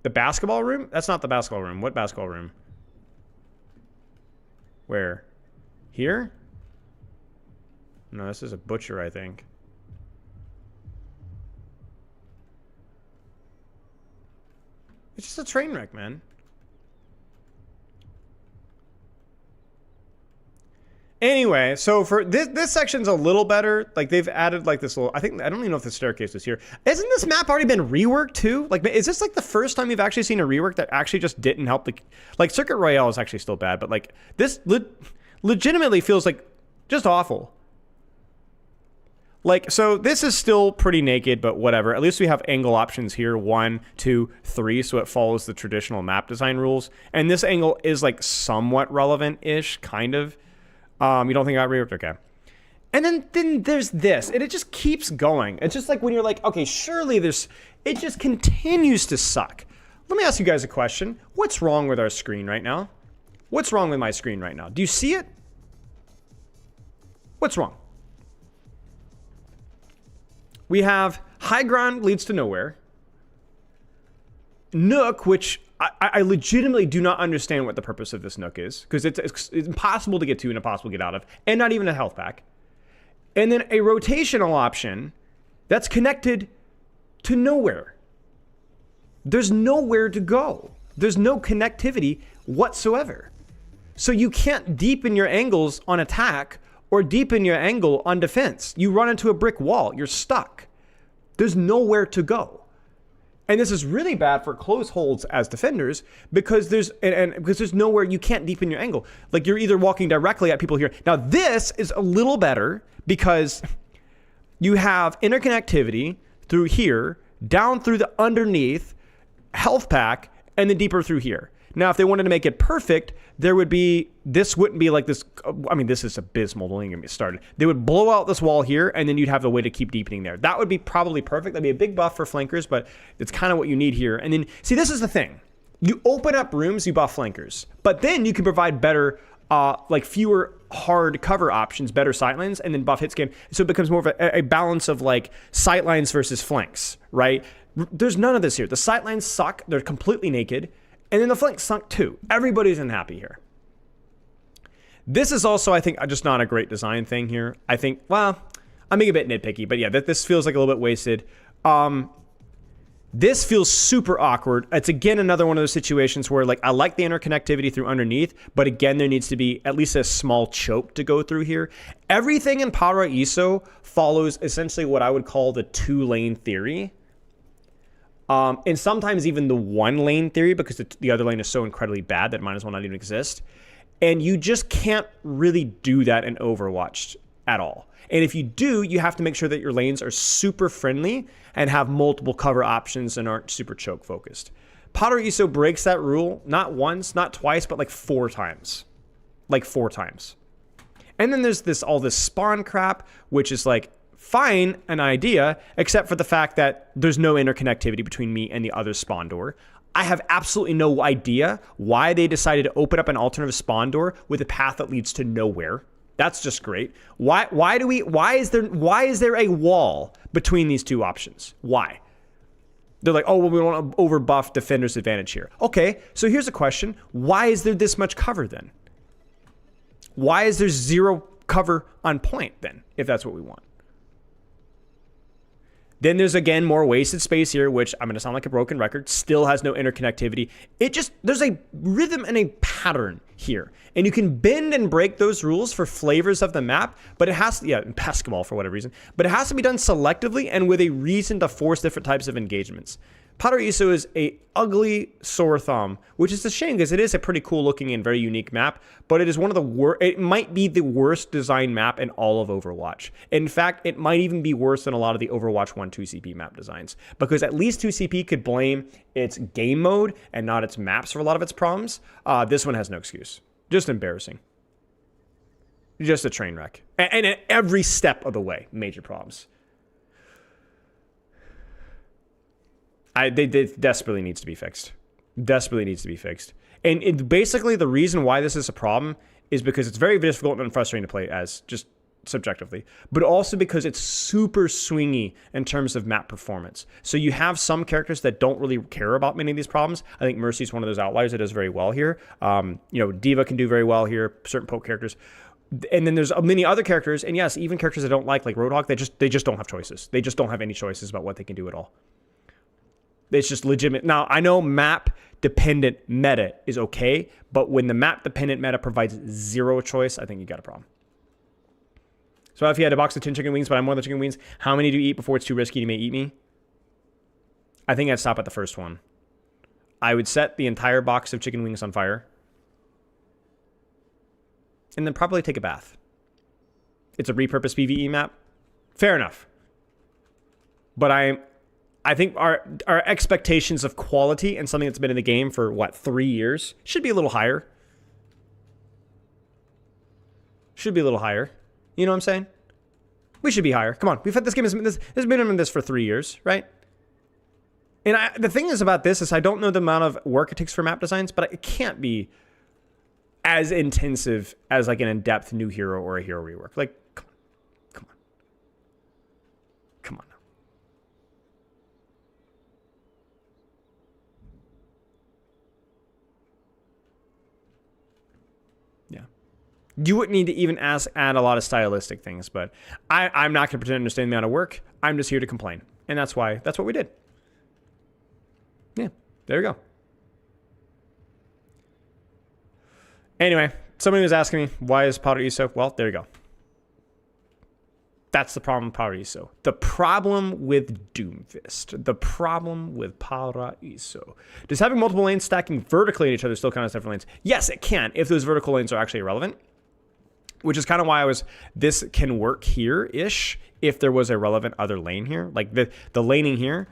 The basketball room? That's not the basketball room. What basketball room? Where? Here? No, this is a butcher, I think. It's just a train wreck, man. Anyway, so for this section's a little better. Like they've added like this little, I don't even know if the staircase is here. Isn't this map already been reworked too? Like, is this like the first time you've actually seen a rework that actually just didn't help the, like Circuit Royale is actually still bad, but like this legitimately feels like just awful. Like, so this is still pretty naked, but whatever. At least we have angle options here, 1, 2, 3, so it follows the traditional map design rules. And this angle is like somewhat relevant-ish, kind of. You don't think I reworked? Okay. And then there's this, and it just keeps going. It's just like when you're like, okay, surely there's, it just continues to suck. Let me ask you guys a question. What's wrong with our screen right now? What's wrong with my screen right now? Do you see it? What's wrong? We have high ground leads to nowhere. Nook, which I legitimately do not understand what the purpose of this Nook is, because it's impossible to get to and impossible to get out of, and not even a health pack. And then a rotational option that's connected to nowhere. There's nowhere to go. There's no connectivity whatsoever. So you can't deepen your angles on attack or deepen your angle on defense. You run into a brick wall. You're stuck. There's nowhere to go. And this is really bad for close holds as defenders because because there's nowhere, you can't deepen your angle. Like you're either walking directly at people here. Now this is a little better because you have interconnectivity through here, down through the underneath, health pack, and then deeper through here. Now, if they wanted to make it perfect, there would be, this wouldn't be like this. I mean, this is abysmal. Don't even get me started. They would blow out this wall here, and then you'd have the way to keep deepening there. That would be probably perfect. That'd be a big buff for flankers, but it's kind of what you need here. And then, see, this is the thing. You open up rooms, you buff flankers, but then you can provide better, like fewer hard cover options, better sightlines, and then buff hit scan. So it becomes more of a balance of like sightlines versus flanks, right? There's none of this here. The sightlines suck. They're completely naked. And then the flanks sunk too. Everybody's unhappy here. This is also, I think, just not a great design thing here. I think, well, I'm being a bit nitpicky, but yeah, this feels like a little bit wasted. This feels super awkward. It's again another one of those situations where like I like the interconnectivity through underneath, but again there needs to be at least a small choke to go through here. Everything in Paraiso follows essentially what I would call the 2-lane theory. And sometimes even the 1-lane theory, because the other lane is so incredibly bad that it might as well not even exist. And you just can't really do that in Overwatch at all. And if you do, you have to make sure that your lanes are super friendly and have multiple cover options and aren't super choke focused. Paraiso breaks that rule, not once, not twice, but like 4 times. Like 4 times. And then there's all this spawn crap, which is like, fine, an idea, except for the fact that there's no interconnectivity between me and the other spawn door. I have absolutely no idea why they decided to open up an alternative spawn door with a path that leads to nowhere. That's just great. Why is there a wall between these two options? Why? They're like, oh, well, we don't want to overbuff defender's advantage here. Okay, so here's a question. Why is there this much cover then? Why is there 0 cover on point then, if that's what we want? Then there's, again, more wasted space here, which I'm going to sound like a broken record, still has no interconnectivity. There's a rhythm and a pattern here. And you can bend and break those rules for flavors of the map, but it has to, in basketball for whatever reason, but it has to be done selectively and with a reason to force different types of engagements. Paraiso is a ugly sore thumb, which is a shame because it is a pretty cool looking and very unique map, but it is one of the worst, it might be the worst designed map in all of Overwatch. In fact, it might even be worse than a lot of the Overwatch 1 2CP map designs, because at least 2CP could blame its game mode and not its maps for a lot of its problems. This one has no excuse. Just embarrassing. Just a train wreck. And at every step of the way, major problems. They desperately needs to be fixed. Desperately needs to be fixed. And basically the reason why this is a problem is because it's very difficult and frustrating to play as, just subjectively, but also because it's super swingy in terms of map performance. So you have some characters that don't really care about many of these problems. I think Mercy's one of those outliers that does very well here. You know, Diva can do very well here, certain poke characters. And then there's many other characters, and yes, even characters I don't like Roadhog, they just don't have choices. They just don't have any choices about what they can do at all. It's just legitimate. Now, I know map-dependent meta is okay, but when the map-dependent meta provides zero choice, I think you got a problem. So if you had a box of 10 chicken wings, but I'm one of the chicken wings, how many do you eat before it's too risky to eat me? I think I'd stop at the first one. I would set the entire box of chicken wings on fire. And then probably take a bath. It's a repurposed PvE map. Fair enough. But I think our expectations of quality and something that's been in the game for, what, 3 years, should be a little higher. Should be a little higher. You know what I'm saying? We should be higher. Come on. We've had this game, this has been in this for 3 years, right? And the thing is about this is I don't know the amount of work it takes for map designs, but it can't be as intensive as like an in-depth new hero or a hero rework. Like, come on now. Yeah. You wouldn't need to even add a lot of stylistic things, but I'm not going to pretend to understand the amount of work. I'm just here to complain. And that's what we did. Yeah, there you go. Anyway, somebody was asking me, why is Powder ESO? Well, there you go. That's the problem with Powder ESO. The problem with Doomfist. The problem with Powder ESO. Does having multiple lanes stacking vertically in each other still count as different lanes? Yes, it can, if those vertical lanes are actually irrelevant. Which is kind of why this can work here-ish, if there was a relevant other lane here. Like, the laning here,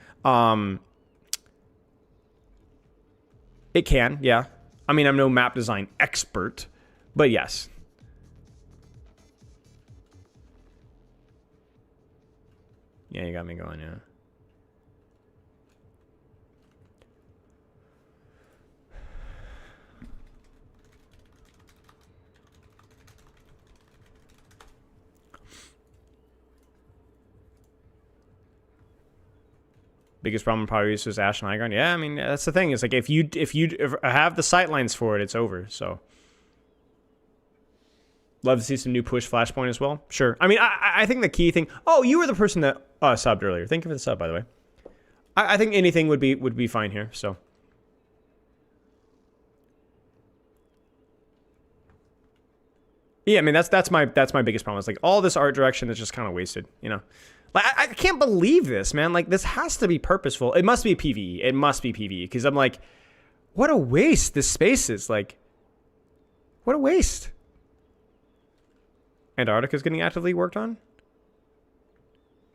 it can, yeah. I mean, I'm no map design expert, but yes. Yeah, you got me going, yeah. Biggest problem probably is Ash and High Ground. Yeah, I mean, that's the thing. It's like if you have the sightlines for it, it's over. So love to see some new push Flashpoint as well. Sure. I mean, I think the key thing. Oh, you were the person that subbed earlier. Thank you for the sub, by the way. I think anything would be fine here. So yeah, I mean that's my biggest problem. It's like all this art direction is just kind of wasted, you know. Like, I can't believe this, man. Like, this has to be purposeful. It must be PvE. It must be PvE. Because I'm like, what a waste this space is. Like, what a waste. Antarctica's getting actively worked on?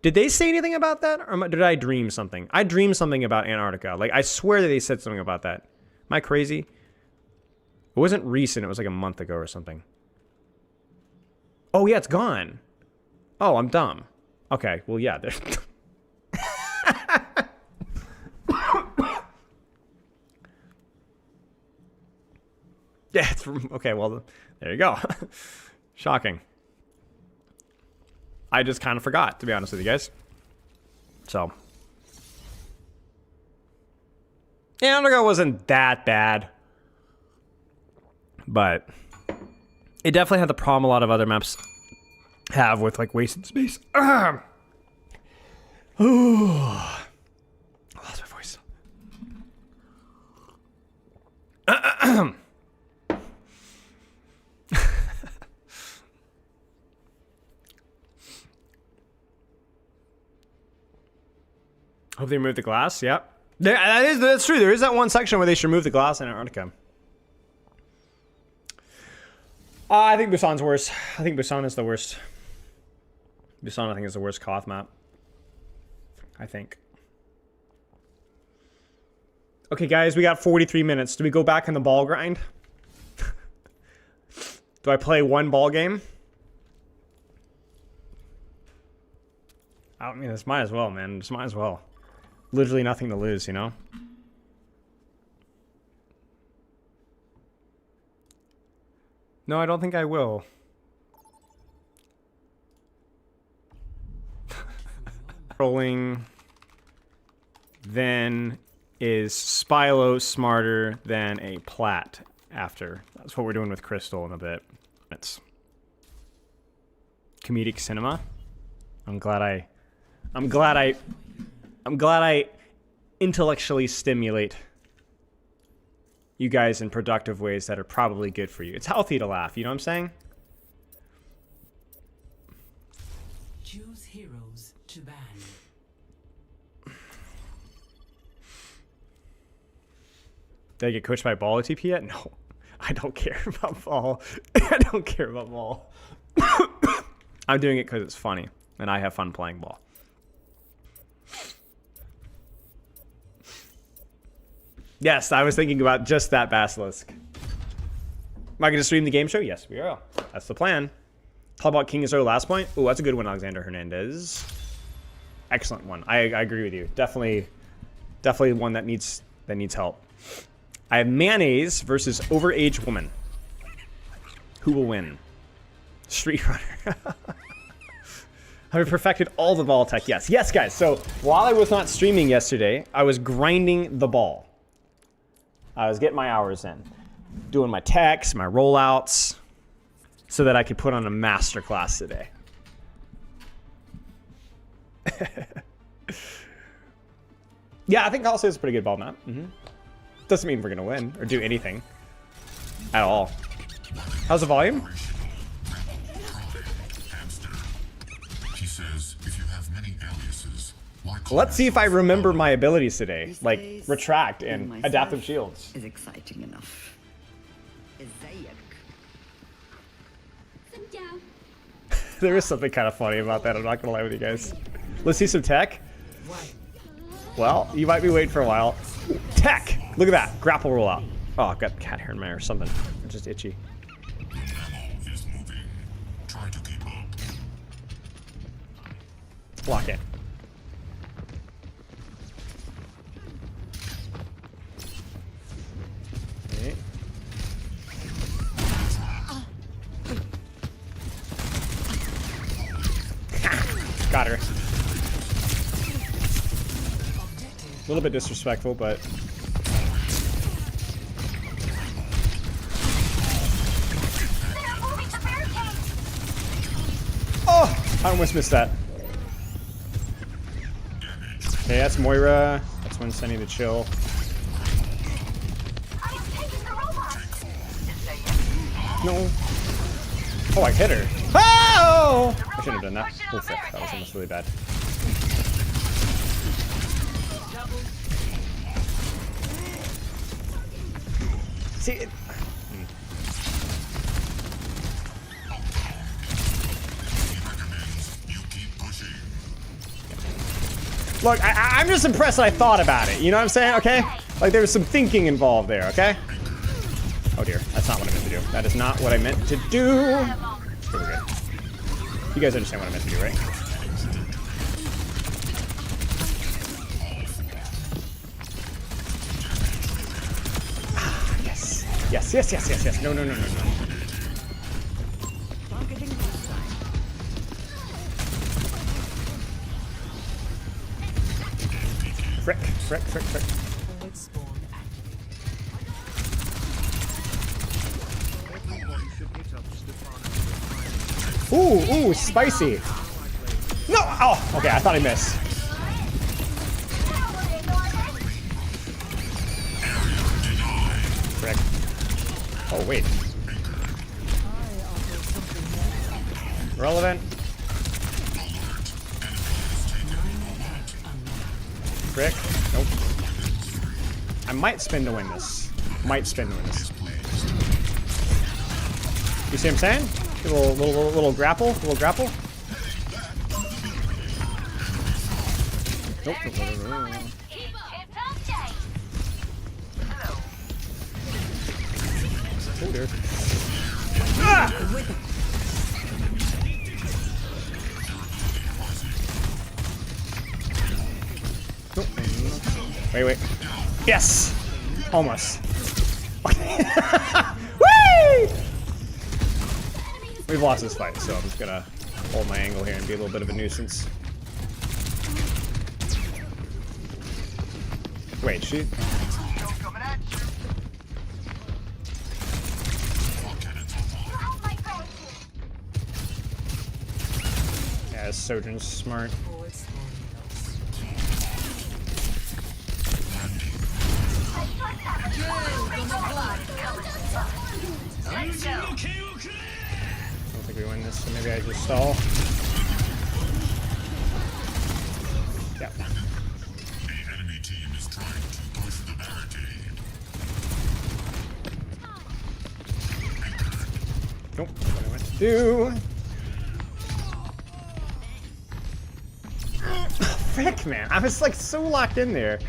Did they say anything about that? Or did I dream something? I dreamed something about Antarctica. Like, I swear that they said something about that. Am I crazy? It wasn't recent. It was like a month ago or something. Oh, yeah, it's gone. Oh, I'm dumb. Okay, well, yeah. Yeah, it's okay. Well, there you go. Shocking. I just kind of forgot, to be honest with you guys. So, yeah, Undergo wasn't that bad, but it definitely had the problem a lot of other maps have with like wasted space. Ooh. I lost my voice. Hope they remove the glass. Yep. That's true. There is that one section where they should remove the glass in Antarctica. I think Busan's worse. I think Busan is the worst. Busan, I think, is the worst Koth map. I think. Okay, guys, we got 43 minutes. Do we go back in the ball grind? Do I play one ball game? I mean, this might as well, man. This might as well. Literally nothing to lose, you know? No, I don't think I will. Rolling. Then is Spylo smarter than a Plat after? That's what we're doing with Crystal in a bit. It's comedic cinema. I'm glad I intellectually stimulate you guys in productive ways that are probably good for you. It's healthy to laugh, you know what I'm saying? Choose heroes to ban. Did I get coached by Ball ATP yet? No. I don't care about Ball. I don't care about Ball. I'm doing it because it's funny, and I have fun playing Ball. Yes, I was thinking about just that Basilisk. Am I going to stream the game show? Yes, we are. That's the plan. How about King Zero last point? Oh, that's a good one, Alexander Hernandez. Excellent one. I agree with you. Definitely one that needs help. I have Mayonnaise versus Overage Woman. Who will win? Street Runner. Have I perfected all the ball tech? Yes. Yes, guys. So while I was not streaming yesterday, I was grinding the ball. I was getting my hours in. Doing my techs, my rollouts, so that I could put on a masterclass today. Yeah, I think Coliseum is a pretty good ball map. Doesn't mean we're going to win or do anything at all. How's the volume? He says, if you have many aliases, why call Let's see if I yourself remember Robert? my abilities today, These like days, retract being and myself adaptive shields. is exciting enough. There is something kind of funny about that. I'm not gonna lie with you guys. Let's see some tech. Well, you might be waiting for a while. Tech! Look at that. Grapple rollout. Oh, I've got cat hair in my hair or something. I'm just itchy. The ammo is moving. Try to keep up. Block it. Okay. Got her. A little bit disrespectful, but... Oh! I almost missed that. Okay, that's Moira. That's one sending to chill. No. Oh, I hit her. Oh! I shouldn't have done that. Oh, frick. That was almost really bad. See, it... Look, I'm just impressed that I thought about it. You know what I'm saying? Okay? Like, there was some thinking involved there, okay? Oh, dear. That's not what I meant to do. That is not what I meant to do. Okay, we're good. You guys understand what I meant to do, right? Yes. Yes, yes, yes, yes, yes. No, no, no, no, no. Frick, frick, frick, frick. Ooh, ooh, spicy. No! Oh, okay, I thought I missed. Frick. Oh, wait. Relevant. Frick. Nope. I might spin to win this. Might spin to win this. You see what I'm saying? A little grapple. Little grapple. Nope. Oh dear. Ah! Nope. Wait, wait. Yes! Almost. Whee! We've lost this fight, so I'm just gonna hold my angle here and be a little bit of a nuisance. Wait, she... Sojourn's smart. Let's go. I don't think we win this, so maybe I just stall. Yeah. The enemy team is trying to push the barricade. Nope. What do I want to do? Frick, man. I was like so locked in there.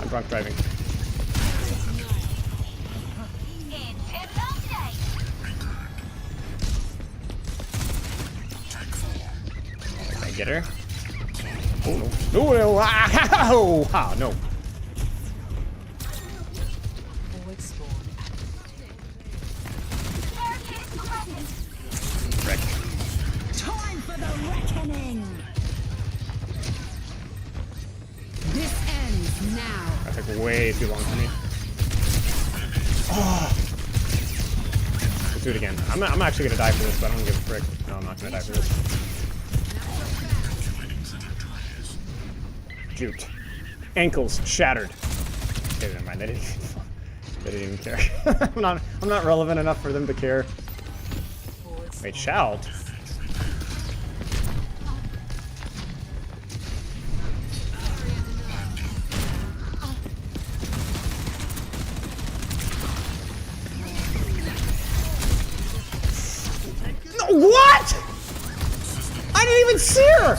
Drunk driving. Can I get her? Oh no. No, no. Ah, no. Frick. Time for the reckoning. This ends now. That took way too long for me. Oh. Let's do it again. I'm actually gonna die for this, but I don't give a frick. No, I'm not gonna die for this. Juked. Ankles shattered. Okay, never mind. They didn't even care. I'm not relevant enough for them to care. Wait, shout. What? I didn't even see her!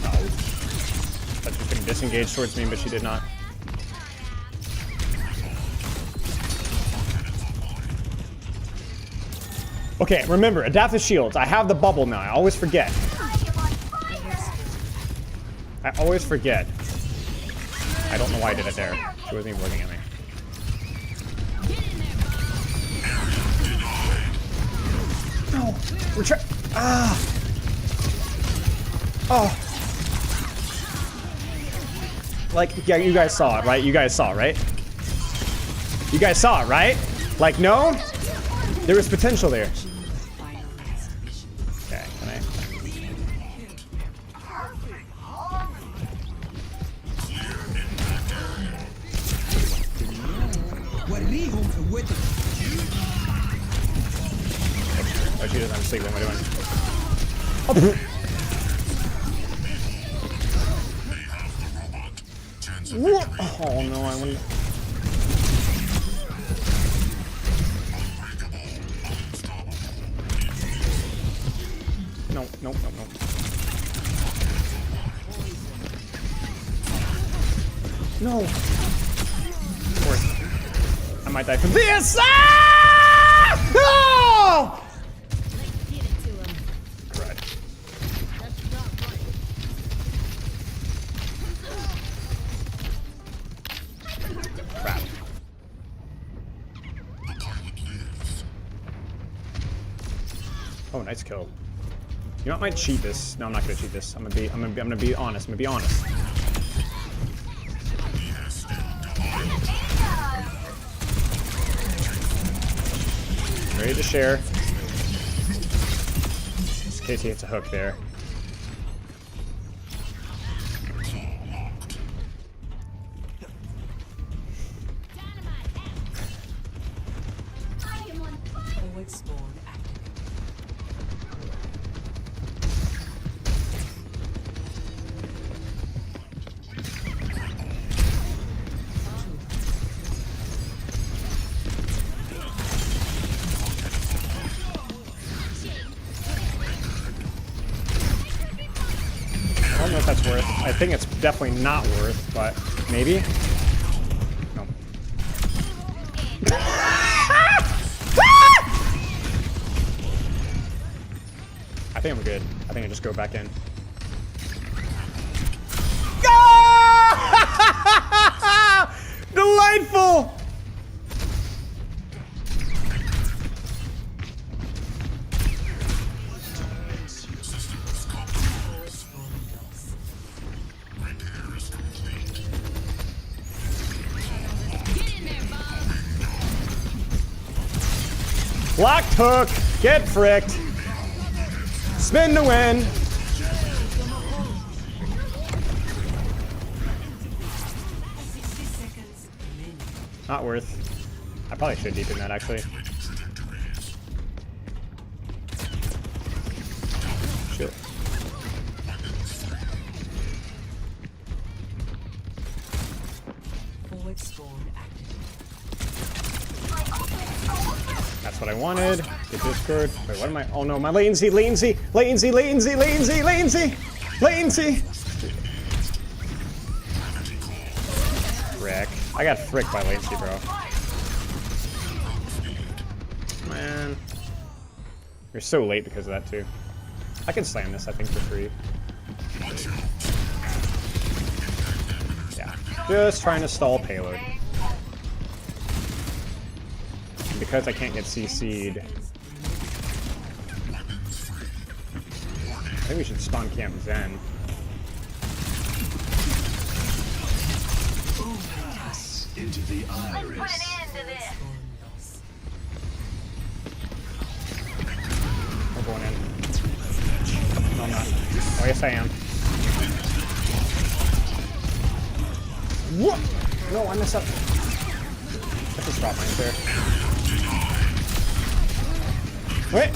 Oh. Thought she was gonna disengage towards me, but she did not. Okay, remember, adapt the shields. I have the bubble now. I always forget. I always forget. I don't know why I did it there. She wasn't even looking at me. No, we're trying. Ah. Oh. Like, yeah, you guys saw it, right? You guys saw it, right? You guys saw it, right? Like, no? There was potential there. Okay, can I? Oh, she doesn't have a signal. What am I doing? Oh. What? Oh no, I wouldn't. No, no, no, no. No. Of course. I might die from this. Ah! No! Crud. Crap. Oh, nice kill. You know, I might cheat this. No, I'm not gonna cheat this. I'm gonna be honest. I'm gonna be honest. Ready to share. Just in case he hits a hook there. that's worth. I think it's definitely not worth, but maybe. No. I think I'm good. I think I just go back in. Delightful! Blocked hook. Get fricked. Spin to win. Not worth. I probably should deepen that actually. Shit. Forward spawn active. That's what I wanted. Get Discord. Wait, what am I? Oh no, my latency, latency, latency, latency, latency, latency, latency. Frick. I got fricked by latency, bro. Man. You're so late because of that, too. I can slam this, I think, for free. Yeah. Just trying to stall payload. And because I can't get CC'd, I think we should spawn camp Zen. Into the iris. I'm going in. No, I'm not. Oh, yes, I am. What? No, I messed up. Let's just drop mine there. Wait!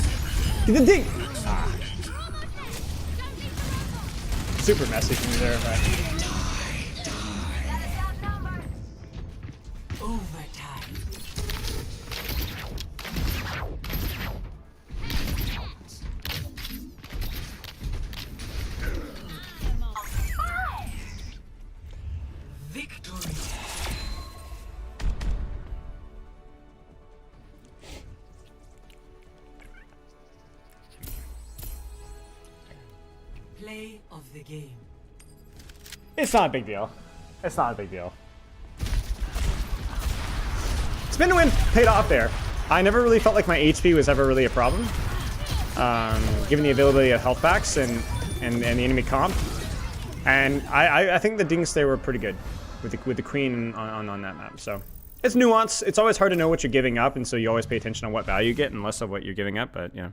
Get the ding! Ah. Super messy from me there, but... Play of the game. It's not a big deal. It's not a big deal. Spin to win paid off there. I never really felt like my HP was ever really a problem, given the availability of health packs and the enemy comp. And I think the dings there were pretty good with the queen on that map. So it's nuance. It's always hard to know what you're giving up, and so you always pay attention on what value you get and less of what you're giving up. But yeah.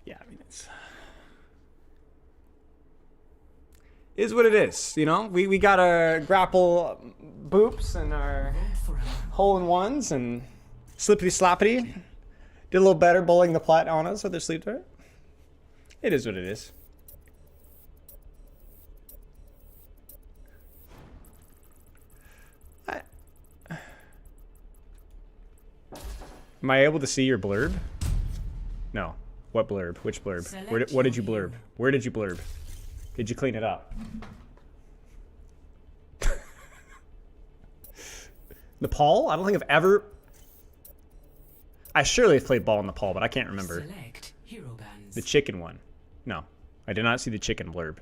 Yeah, I mean, is what it is, you know? We got our grapple boops and our hole-in-ones and slippity-sloppity. Did a little better bowling the Plat on us with their sleep turret. It is what it is. Am I able to see your blurb? No. What blurb? Which blurb? What did you blurb? Where did you blurb? Did you clean it up? Nepal? I don't think I've ever... I surely have played ball in Nepal, but I can't remember. Select hero bands. The chicken one. No. I did not see the chicken blurb.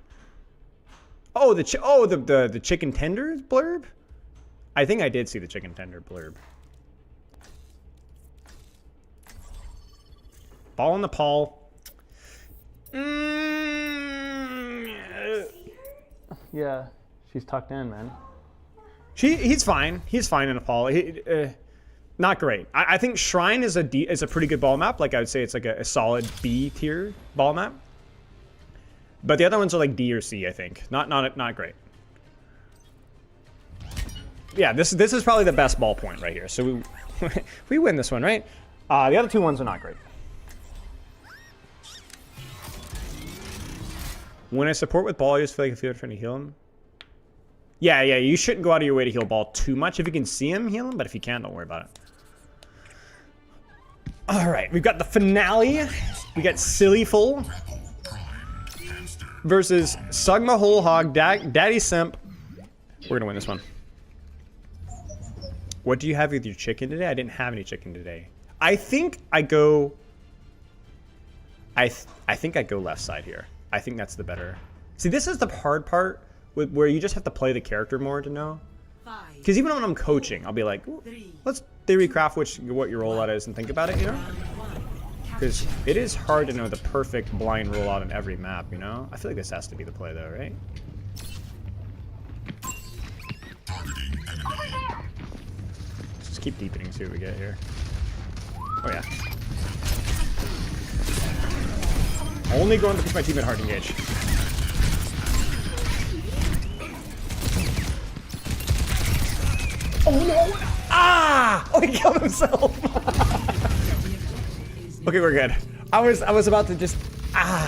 Oh, the chicken tender blurb? I think I did see the chicken tender blurb. Ball in Nepal. Yeah, she's tucked in, man. He's fine. He's fine in Nepal. Not great. I think Shrine is a pretty good ball map. Like I would say, it's like a solid B tier ball map. But the other ones are like D or C. I think not great. Yeah, this is probably the best ball point right here. So we win this one, right? The other two ones are not great. When I support with ball, I just feel like I feel trying to heal him. Yeah, you shouldn't go out of your way to heal ball too much. If you can see him, heal him. But if you can't, don't worry about it. All right, we've got the finale. We got Sillyful. versus Sugma Whole Hog, Daddy Simp. We're gonna win this one. What do you have with your chicken today? I didn't have any chicken today. I think I go. I think I go left side here. I think that's the better. See, this is the hard part where you just have to play the character more to know. Because even when I'm coaching, I'll be like, let's theory craft what your rollout is and think about it, you know? Because it is hard to know the perfect blind rollout on every map, you know? I feel like this has to be the play though, right? Let's just keep deepening, see what we get here. Oh yeah. Only going to push my team at hard engage. Oh no! Ah! Oh, he killed himself. Okay, we're good. I was about to just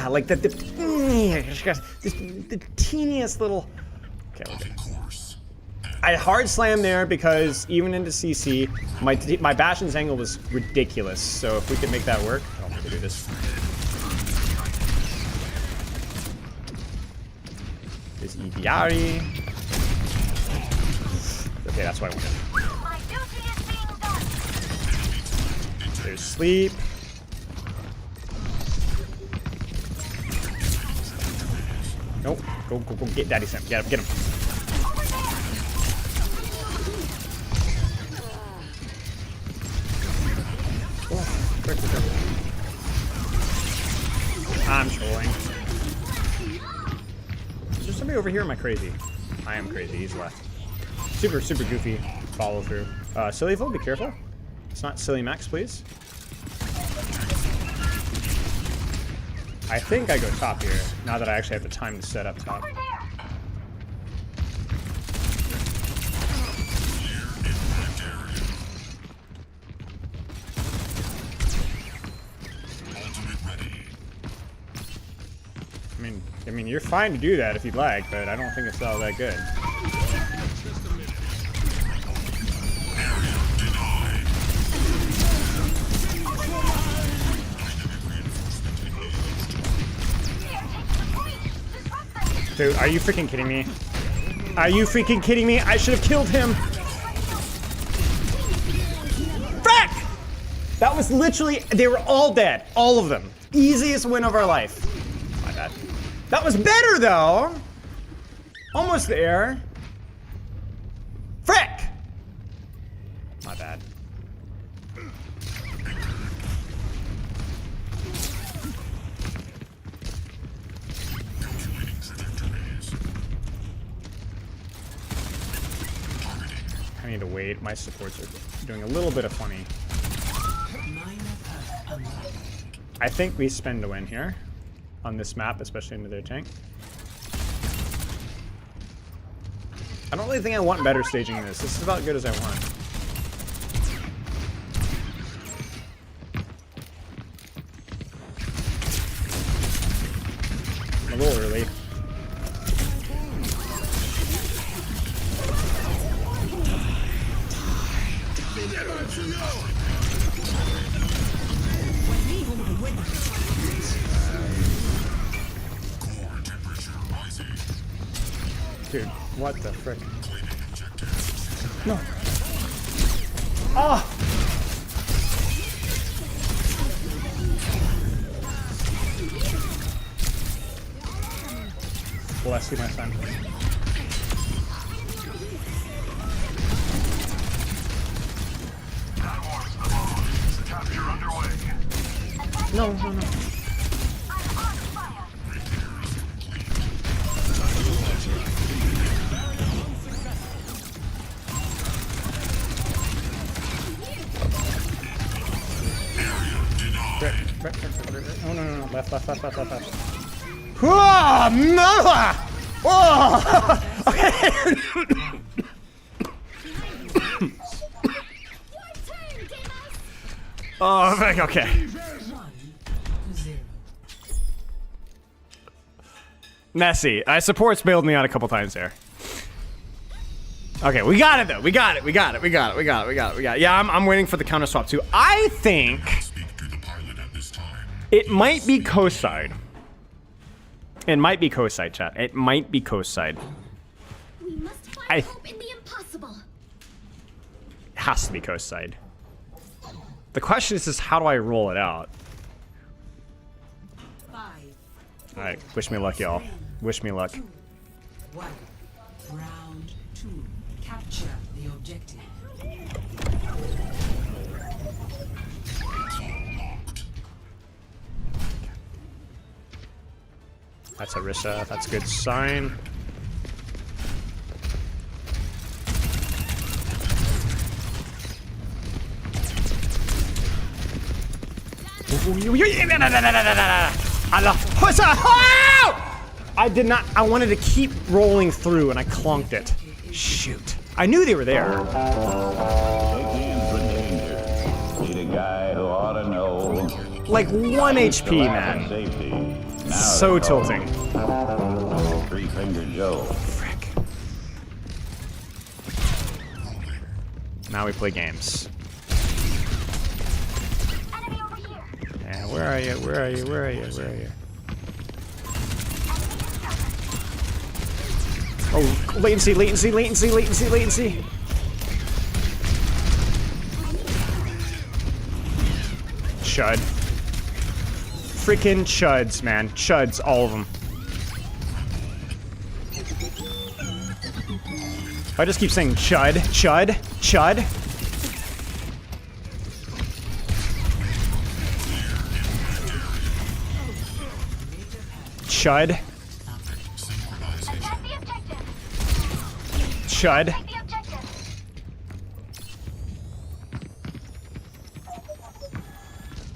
like the teeniest little. Okay, we're good. I hard slammed there because even into CC, my Bastion's angle was ridiculous. So if we could make that work, I don't think we do this. There's Idiari. Okay, that's what I wanted. There's sleep. Nope. Go get Daddy Simp. Get him. Oh, quick. I'm trolling. Is there somebody over here? Am I crazy? I am crazy. He's left. Super goofy follow through. Sillyville, be careful. It's not Silly Max, please. I think I go top here, now that I actually have the time to set up top. I mean, you're fine to do that if you'd like, but I don't think it's all that good. Dude, are you freaking kidding me? Are you freaking kidding me? I should have killed him. Frack! That was literally, they were all dead. All of them. Easiest win of our life. My bad. That was better though. Almost there. Frick! My bad. I need to wait. My supports are doing a little bit of funny. I think we spend to win here on this map, especially into their tank. I don't really think I want better staging this. This is about as good as I want. I'm a little early. Dude, what the frick? No. Ah! Bless you, my son. No. No. Left. Oh, no! Oh! Okay. Oh, okay. Messy. I support's bailed me out a couple times there. Okay, we got it though. We got it. Yeah, I'm waiting for the counter swap too. I think it might be co-side. It might be coast side, chat. It might be coast side. We must find I- hope in the impossible. It has to be coast side. The question is just how do I roll it out? 5, All right, wish me luck, y'all. Wish me luck. 1. Round 2. Capture the objective. That's Arissa. That's a good sign. I did not. I wanted to keep rolling through and I clunked it. Shoot. I knew they were there. Take hands with danger. Need a guy who ought to know. Like 1 HP, man. Safety. Now So it's called tilting. Three-Finger Joe. Frick. Now we play games. Yeah, where are you? Where are you? Where are you? Where are you? Oh, latency, latency, latency, latency, latency. Chud. Freaking chuds, man. Chuds, all of them. I just keep saying chud, chud, chud. Chud. Chud.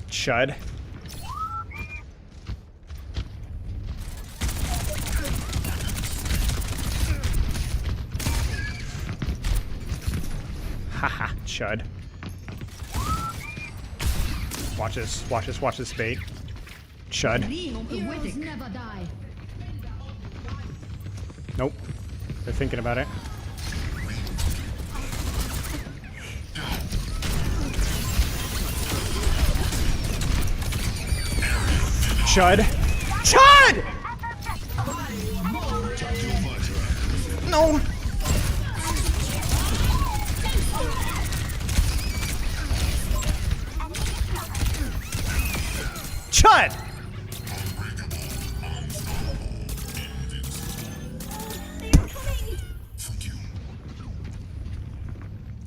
Chud. Haha, chud. Watch this, watch this, watch this bait. Chud. Heroes never die. Nope. They're thinking about it. Chud. Chud! No. Chud!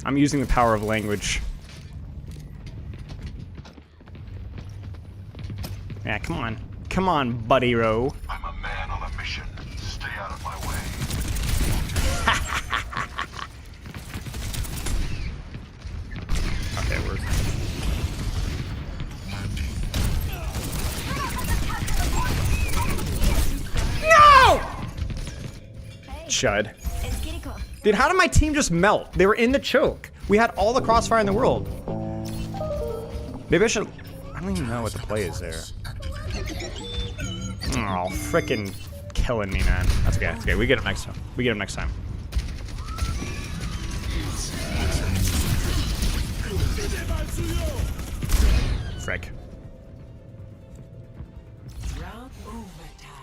I'm using the power of language. Yeah, come on. Come on, buddy row. I'm a man on a mission. Stay out of my way. Okay, we're... No! Chud. Dude, how did my team just melt? They were in the choke. We had all the crossfire in the world. Maybe I should... I don't even know what the play is there. Oh, frickin' killing me, man. That's okay, that's okay. We get him next time. We get him next time. Frick.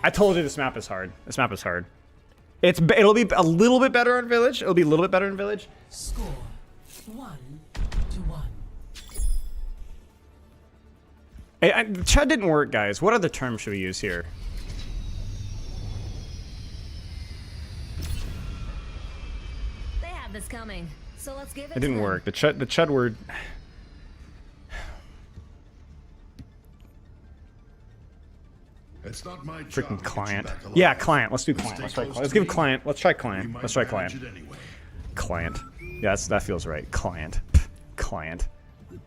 I told you this map is hard. This map is hard. It'll be a little bit better in Village. It'll be a little bit better in Village. Score 1-1. Hey, Chud didn't work, guys. What other term should we use here? They have this coming, so let's give it. It didn't work. The Chud word. It's not my Freaking job to get you client. back alive. Yeah, client. Let's do client. Stay Let's try close client. Let's to give me. client. Let's try You client. might Let's try manage client. it anyway. Client. Yeah, that feels right. Client. Client.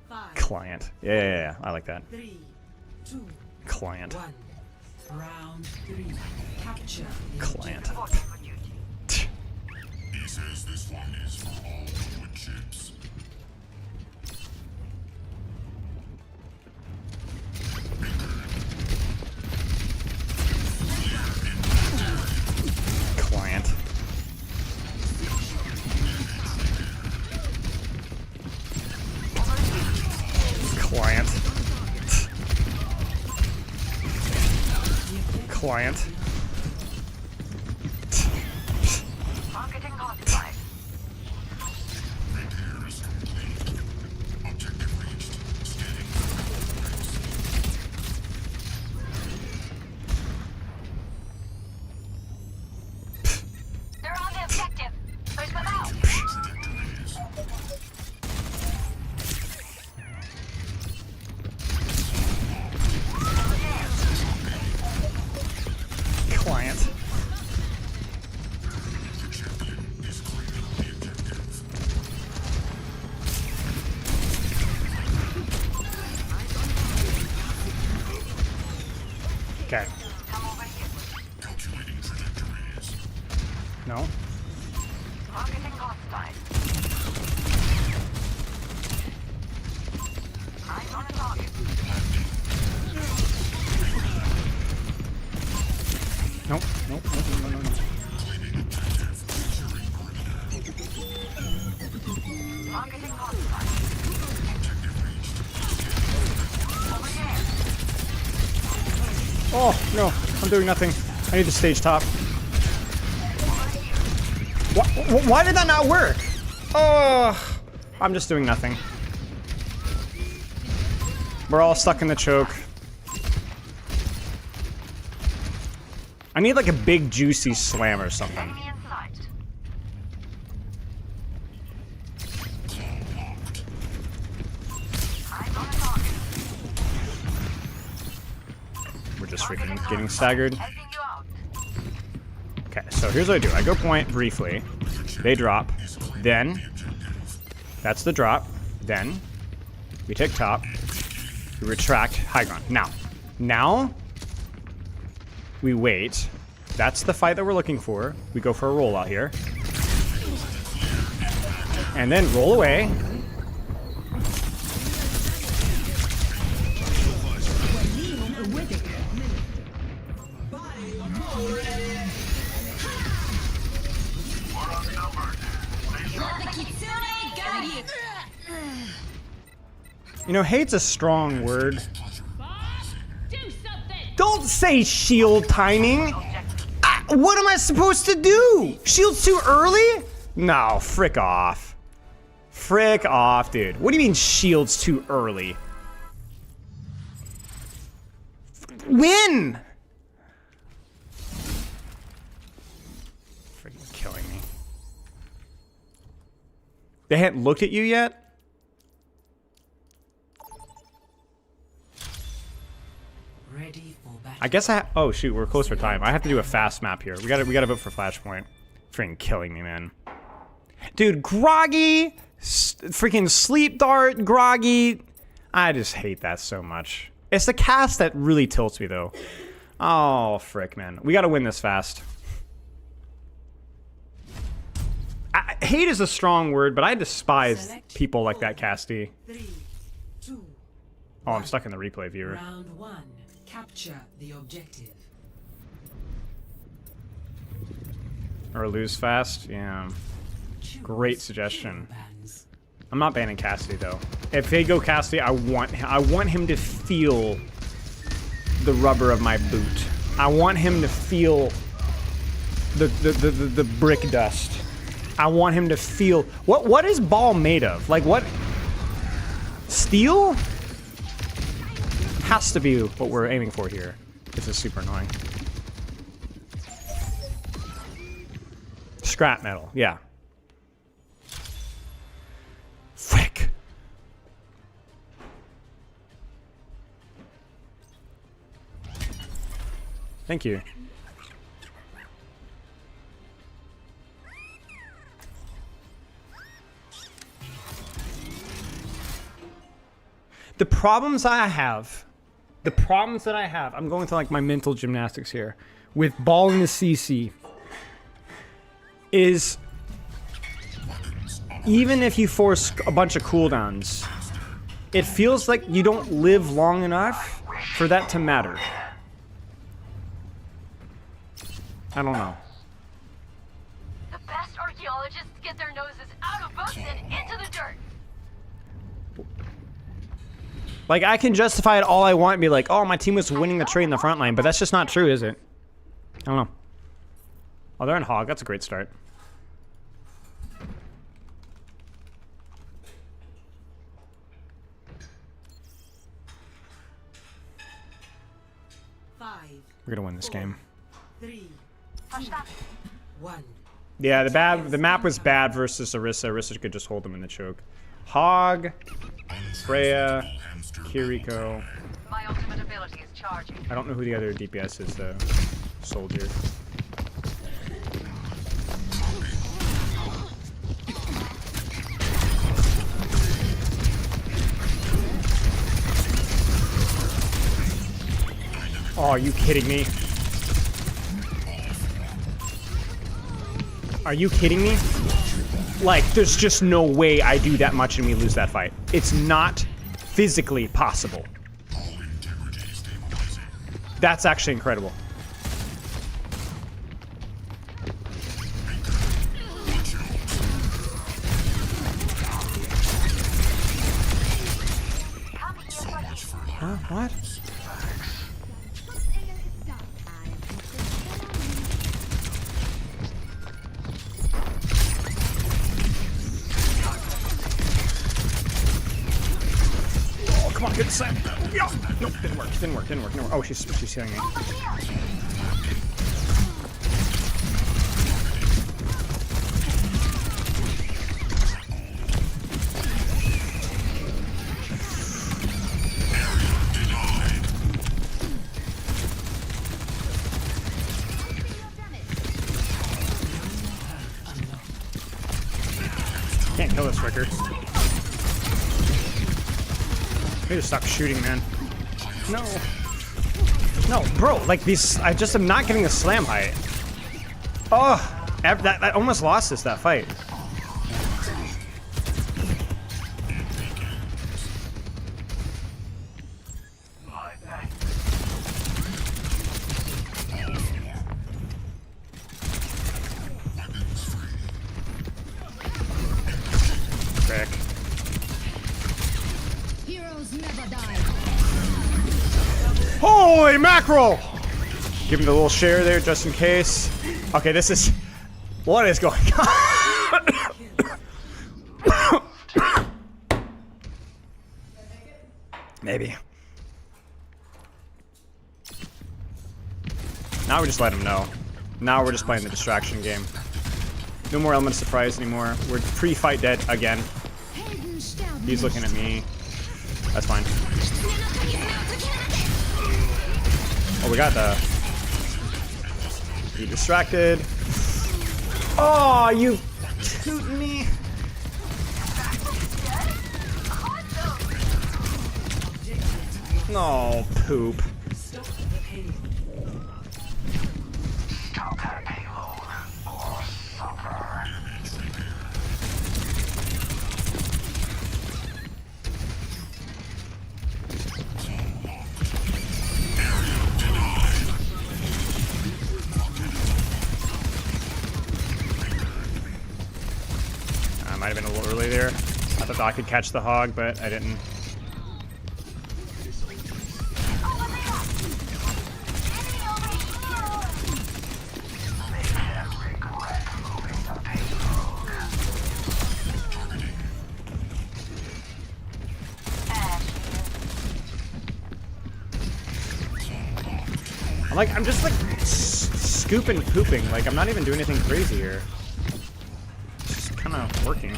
5, Client. Yeah. I like that. 3, 2, Client. 1. Round 3. Capture the Client. He says this one is for all the wood chips. Client. Client. Client. Okay. No. Nope. Nope. No. Oh, no. I'm doing nothing. I need the stage top. Why did that not work? Oh, I'm just doing nothing. We're all stuck in the choke. I need like a big juicy slam or something. We're just freaking getting staggered. Okay, so here's what I do. I go point briefly. They drop. Then, that's the drop. Then, we take top. We retract high ground. Now, we wait. That's the fight that we're looking for. We go for a roll out here. And then roll away. You know, hate's a strong word. Don't say shield timing. What am I supposed to do? Shield's too early? No, frick off. Frick off, dude. What do you mean shield's too early? Win! Freaking killing me. They hadn't looked at you yet? I guess oh shoot, we're close for time. I have to do a fast map here. We gotta vote for Flashpoint. Freaking killing me, man. Dude, Groggy, freaking Sleep Dart, Groggy. I just hate that so much. It's the cast that really tilts me though. Oh, frick, man. We gotta win this fast. Hate is a strong word, but I despise people like that, Casty. 3, 2, Oh, I'm stuck in the replay viewer. round 1. Capture the objective. Or lose fast? Yeah. Great suggestion. I'm not banning Cassidy though. If they go Cassidy, I want him to feel the rubber of my boot. I want him to feel the brick dust. I want him to feel what is ball made of? Like what? Steel? Has to be what we're aiming for here. This is super annoying. Scrap metal, yeah. Frick. Thank you. The problems that I have, I'm going through like my mental gymnastics here, with balling the CC, is even if you force a bunch of cooldowns, it feels like you don't live long enough for that to matter. I don't know. The best archaeologists get their noses out of books and into the dirt. Like, I can justify it all I want and be like, oh, my team was winning the trade in the front line, but that's just not true, is it? I don't know. Oh, they're in Hog. That's a great start. We're gonna win this game. 3, 2, 1. Yeah, the map was bad versus Orisa. Orisa could just hold them in the choke. Hog, Freya, Kiriko. My ultimate ability is charging. I don't know who the other DPS is though. Soldier. Oh, are you kidding me? Are you kidding me? Like, there's just no way I do that much and we lose that fight. It's not physically possible. That's actually incredible. Huh? What? Oh, come on, good slam. Yeah. Nope, didn't work. Didn't work. Didn't work. Didn't work. Oh, she's healing me. Can't kill this Ricker. Need to stop shooting, man. No. No, bro, like these, I just am not getting a slam height. Oh, that almost lost us that fight. Frick. Holy mackerel! Give him the little share there just in case. Okay, this is... What is going on? Maybe. Now we just let him know. Now we're just playing the distraction game. No more element of surprise anymore. We're pre-fight dead again. He's looking at me. That's fine. Oh, we got the... You distracted. Oh, you tooting me. No, poop. Might have been a little early there. I thought I could catch the hog, but I didn't. I'm just like scooping, pooping. Like I'm not even doing anything crazy here. Kind of working.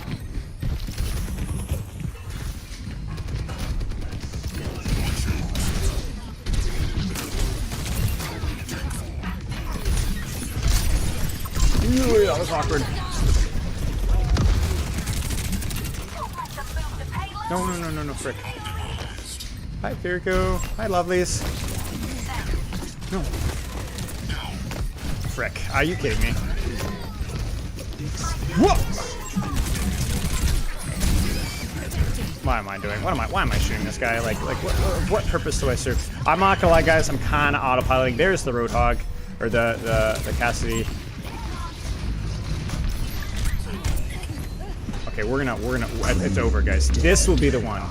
Ooh, that was awkward. No, frick. Hi, Firko. Hi, lovelies. No. Frick. Are you kidding me? Whoa! What am I doing? Why am I shooting this guy? Like what purpose do I serve? I'm not gonna lie, guys, I'm kinda autopiloting. There's the Roadhog. Or the Cassidy. Okay, we're gonna it's over, guys. This will be the one.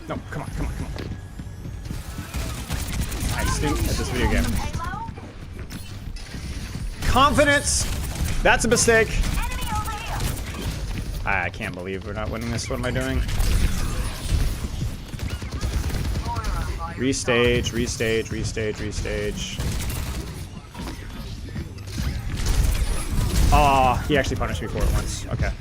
No, come on. I stink at this video game. Confidence! That's a mistake. I can't believe we're not winning this. What am I doing? Restage. Oh, he actually punished me for it once. Okay.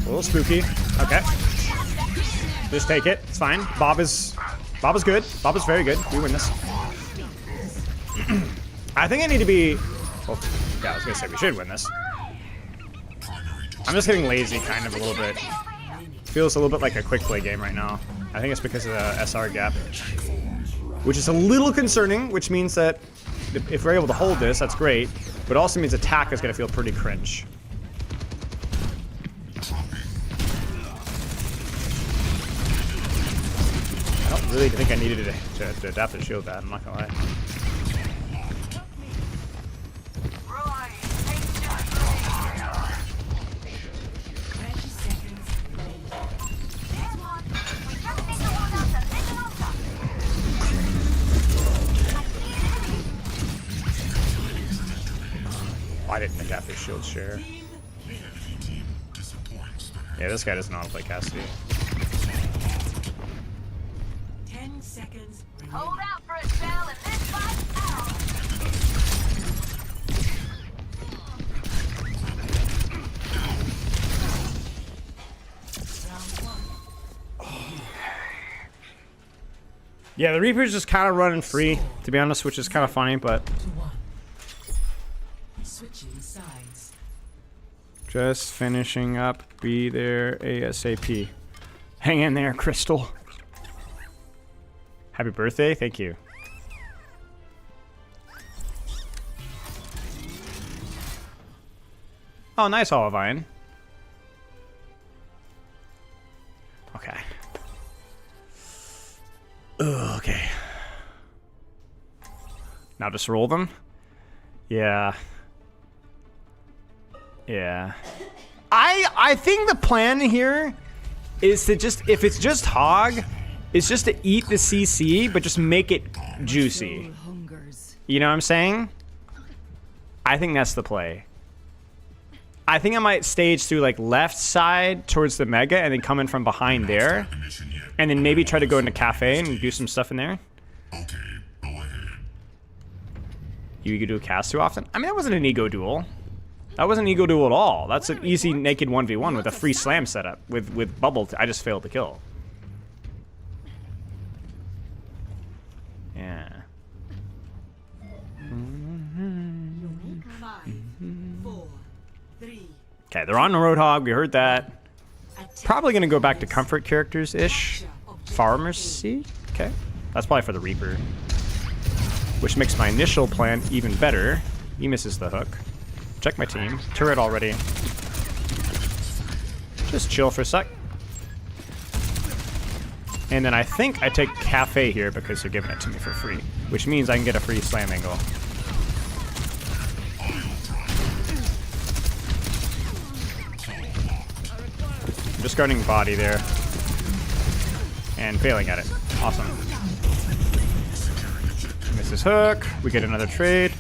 A little spooky. Okay. Just take it. It's fine. Bob is good. Bob is very good. We win this. I think I need to be... Well, yeah, I was going to say we should win this. I'm just getting lazy kind of a little bit. Feels a little bit like a quick play game right now. I think it's because of the SR gap. Which is a little concerning, which means that if we're able to hold this, that's great. But it also means attack is going to feel pretty cringe. I don't really think I needed to adapt the shield that, I'm not gonna lie. I didn't adapt his shield share. Yeah, this guy doesn't know how to play Cassidy. 10 seconds. Hold out for a spell and this fight's out. Yeah, the Reaper's just kind of running free, to be honest, which is kind of funny, but... Switching sides. Just finishing up. Be there ASAP. Hang in there, Crystal. Happy birthday. Thank you. Oh, nice Olivine. Okay. Ugh, okay. Now just roll them? Yeah. Yeah. I think the plan here is to just, if it's just hog, is just to eat the CC, but just make it juicy. You know what I'm saying? I think that's the play. I think I might stage through like left side towards the Mega and then come in from behind there. And then maybe try to go into Cafe and do some stuff in there. You could do a cast too often? I mean, that wasn't an ego duel. That wasn't an ego duel at all. That's an easy naked 1v1 with a free slam setup. With bubble, I just failed to kill. Yeah. 5, 4, 3. Okay, they're on the Roadhog. We heard that. Probably gonna go back to comfort characters-ish. Pharmacy? Okay. That's probably for the Reaper. Which makes my initial plan even better. He misses the hook. Check my team. Turret already. Just chill for a sec. And then I think I take Cafe here because they're giving it to me for free. Which means I can get a free slam angle. I'm just guarding body there. And failing at it. Awesome. Miss his hook. We get another trade.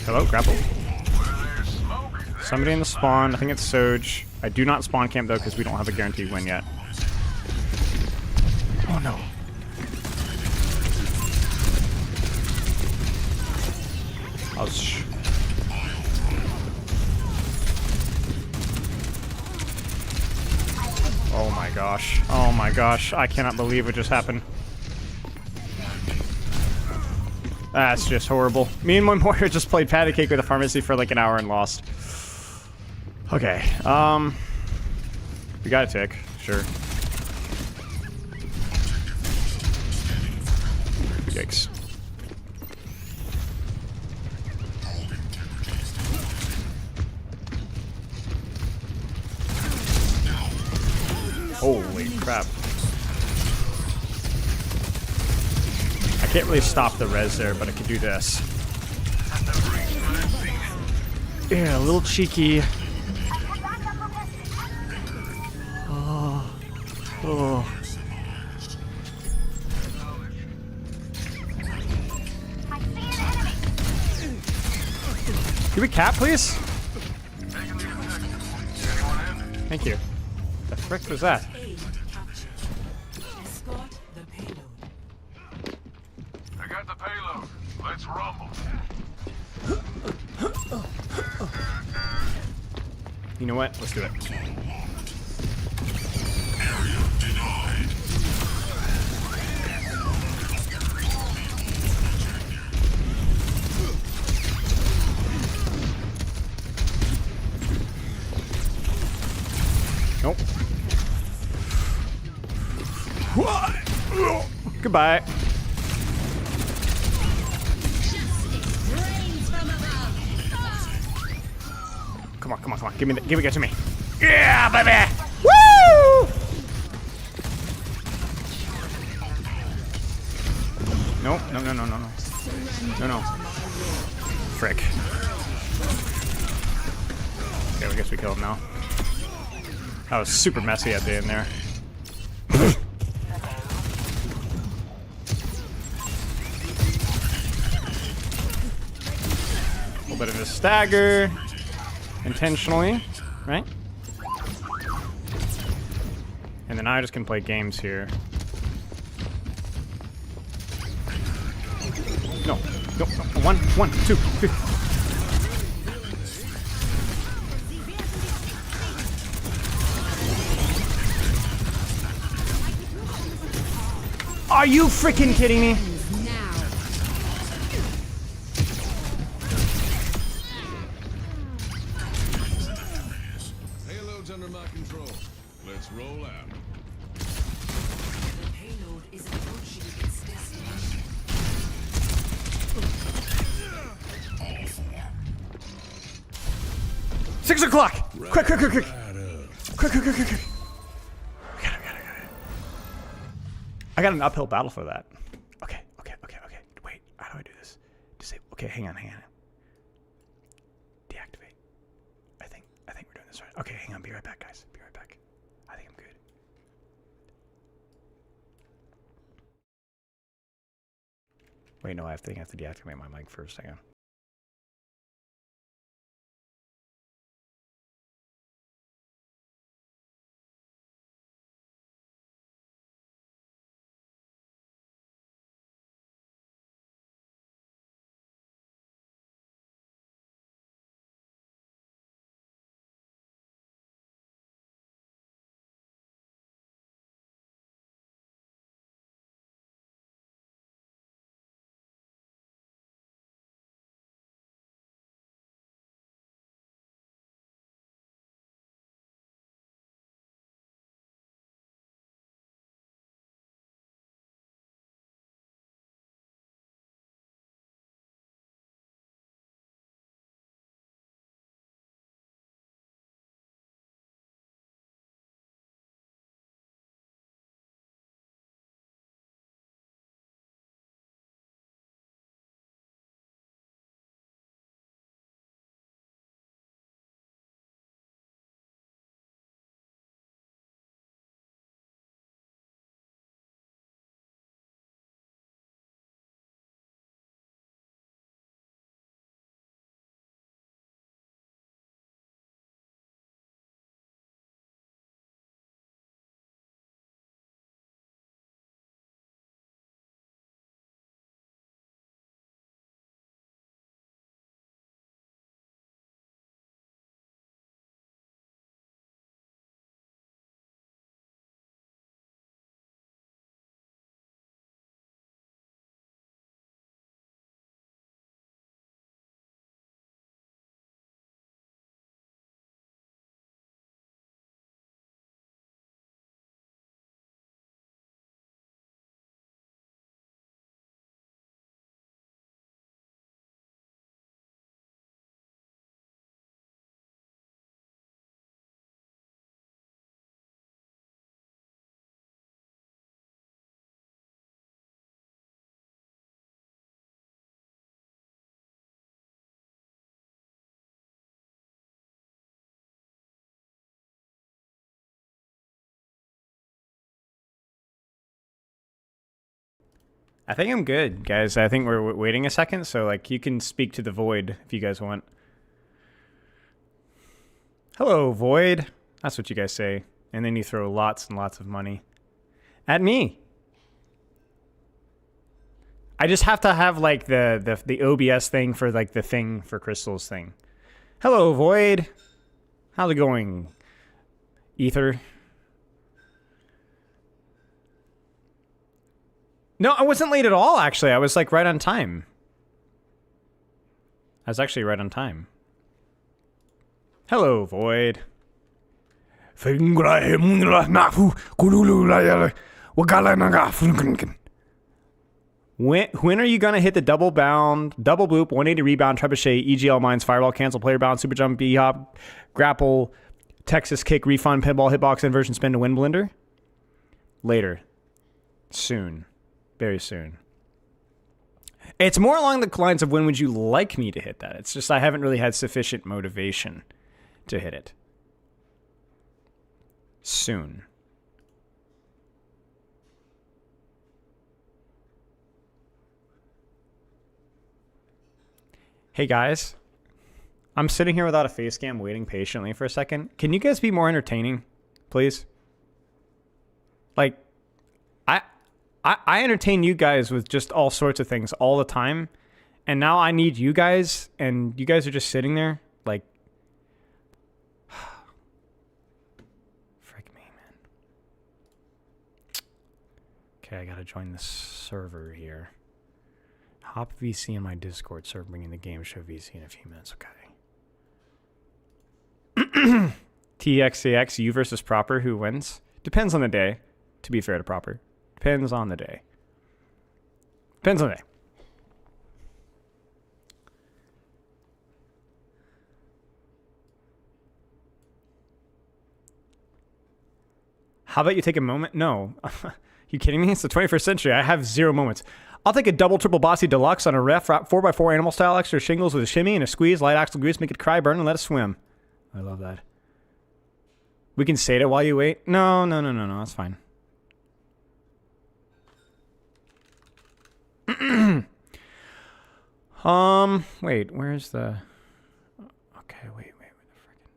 Hello, grapple. Somebody in the spawn. I think it's Soj. I do not spawn camp though because we don't have a guaranteed win yet. Oh no. Oh my gosh. Oh my gosh. I cannot believe what just happened. That's just horrible. Me and Moira just played patty cake with a pharmacy for like an hour and lost. Okay. We got a tick. Sure. Yikes. Holy crap. I can't really stop the res there, but I can do this. Yeah, a little cheeky. Oh. Oh. Give me cap, please. Thank you. The frick was that? Escort the payload. I got the payload. Let's rumble. You know what? Let's do it. Nope. Goodbye. Come on, come on, come on. Give it to me. Yeah, baby. Woo! Nope, no. No. Frick. Okay, I guess we killed him now. That was super messy at the end there. A little bit of a stagger. Intentionally, right? And then I just can play games here. No. 1, 2, 3. Are you freaking kidding me? Payload's under my control. Let's roll out. The payload is approaching its destination. 6 o'clock! Quick. Quick. I got an uphill battle for that. Okay. Wait, how do I do this? Disable. Okay, hang on. Deactivate. I think we're doing this right. Okay, hang on. Be right back, guys. Be right back. I think I'm good. Wait, no, I have to deactivate my mic first. Hang on. I think I'm good, guys. I think we're waiting a second, so like you can speak to the void if you guys want. Hello, void. That's what you guys say. And then you throw lots and lots of money at me. I just have to have like the OBS thing for like the thing for crystals thing. Hello, void. How's it going, Ether? No, I wasn't late at all, actually. I was like right on time. I was actually right on time. Hello, Void. When are you gonna hit the double bound, double boop, 180 rebound, trebuchet, EGL mines, fireball, cancel, player bound, super jump, B-hop, grapple, Texas kick, refund, pinball, hitbox, inversion, spin to wind blender? Later. Soon. Very soon. It's more along the lines of when would you like me to hit that? It's just I haven't really had sufficient motivation to hit it. Soon. Hey guys, I'm sitting here without a face cam waiting patiently for a second. Can you guys be more entertaining, please? Like, I entertain you guys with just all sorts of things all the time. And now I need you guys, and you guys are just sitting there like, frick me, man. Okay, I gotta join the server here. Hop VC in my Discord server, bringing the game show VC in a few minutes. Okay. TXAX, you versus Proper, who wins? Depends on the day, to be fair to Proper. Depends on the day. Depends on the day. How about you take a moment? No. You kidding me? It's the 21st century. I have 0 moments. I'll take a double triple bossy deluxe on a ref 4x4 animal style extra shingles with a shimmy and a squeeze, light axle grease, make it cry, burn, and let it swim. I love that. We can say it while you wait? No. That's fine. Wait, where's the... Okay, wait, where the friggin...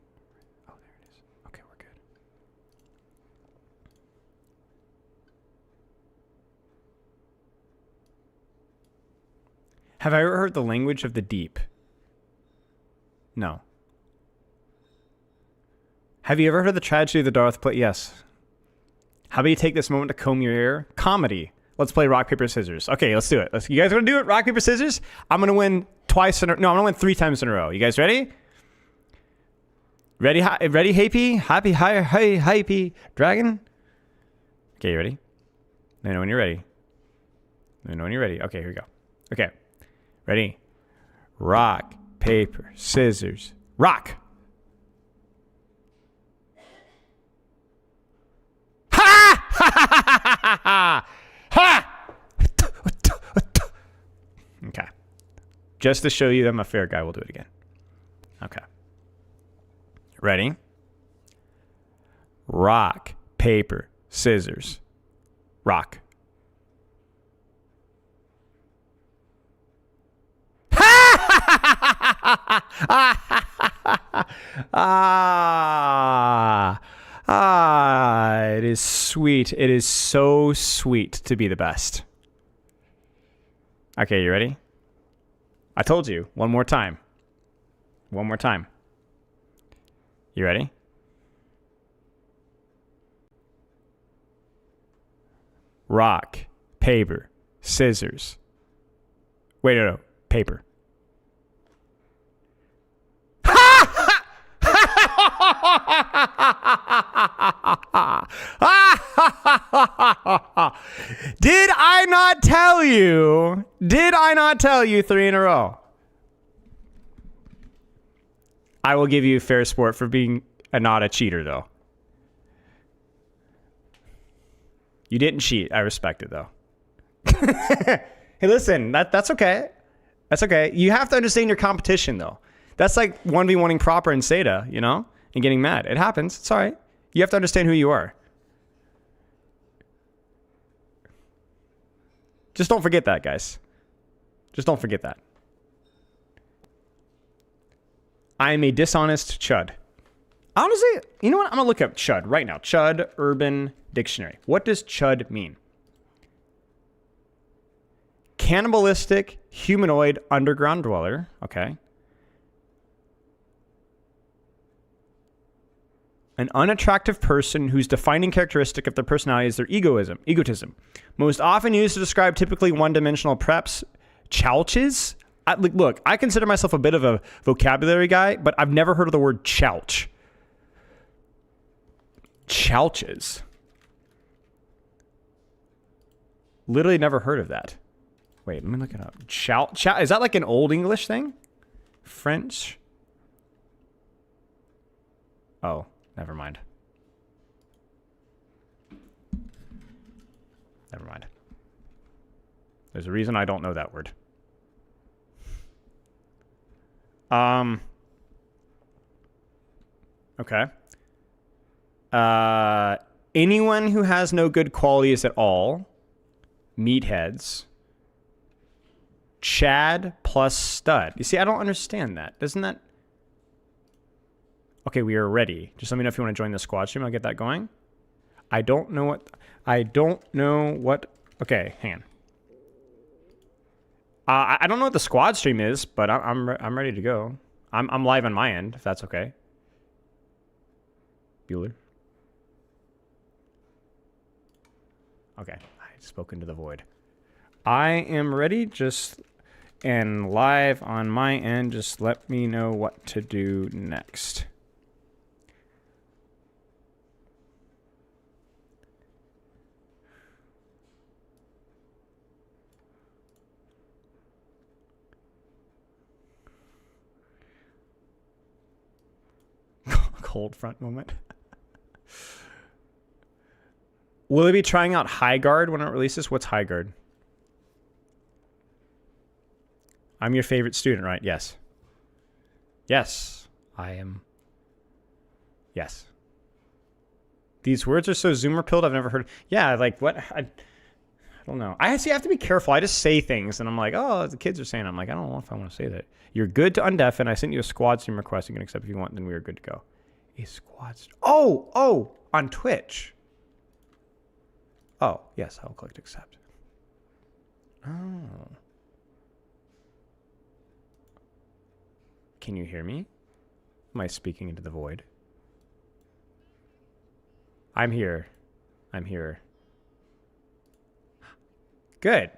Oh, there it is. Okay, we're good. Have I ever heard the language of the deep? No. Have you ever heard of the tragedy of the Darth Plat? Yes. How about you take this moment to comb your hair? Comedy. Let's play rock, paper, scissors. Okay, let's do it. You guys want to do it? Rock, paper, scissors? I'm going to win twice in a... No, I'm going to win 3 times in a row. You guys ready? Ready, Happy? Happy, Happy, Dragon? Okay, you ready? Let me know when you're ready. Let me know when you're ready. Okay, here we go. Okay. Ready? Rock, paper, scissors, rock. Ha! Ha! Ha! Ha! Ha! Okay. Just to show you that I'm a fair guy, we'll do it again. Okay. Ready? Rock, paper, scissors, rock. It is sweet. It is so sweet to be the best. Okay, you ready? I told you. One more time. One more time. You ready? Rock, paper, scissors. Wait, no. Paper. Did I not tell you? Did I not tell you 3 in a row? I will give you fair sport for being not a cheater, though. You didn't cheat. I respect it, though. Hey, listen, that's okay. That's okay. You have to understand your competition, though. That's like 1v1ing Proper and Seda, you know? And getting mad. It happens. It's all right. You have to understand who you are. Just don't forget that, guys. Just don't forget that. I am a dishonest chud. Honestly, you know what? I'm going to look up chud right now. Chud Urban Dictionary. What does chud mean? Cannibalistic, humanoid, underground dweller. Okay. An unattractive person whose defining characteristic of their personality is their egotism. Most often used to describe typically one-dimensional preps, chouches. Look, I consider myself a bit of a vocabulary guy, but I've never heard of the word chouch. Chouches. Literally never heard of that. Wait, let me look it up. Is that like an old English thing? French? Oh, never mind. Never mind. There's a reason I don't know that word. Okay. Anyone who has no good qualities at all. Meatheads. Chad plus stud. You see, I don't understand that. Doesn't that... Okay, we are ready. Just let me know if you want to join the squad stream. I'll get that going. I don't know what... Okay, hang on. I don't know what the squad stream is, but I'm ready to go. I'm live on my end, if that's okay. Bueller. Okay, I spoke into the void. I am ready, and live on my end. Just let me know what to do next. Cold front moment. Will they be trying out High Guard when it releases? What's High Guard? I'm your favorite student, right? Yes. Yes, I am. Yes. These words are so Zoomer pilled. I've never heard. Yeah, like what? I don't know. I have to be careful. I just say things, and I'm like, oh, the kids are saying. I'm like, I don't know if I want to say that. You're good to undeafen. I sent you a squad stream request. You can accept if you want. Then we are good to go. A squad. Oh, on Twitch. Oh, yes, I'll click accept. Oh. Can you hear me? Am I speaking into the void? I'm here. Good.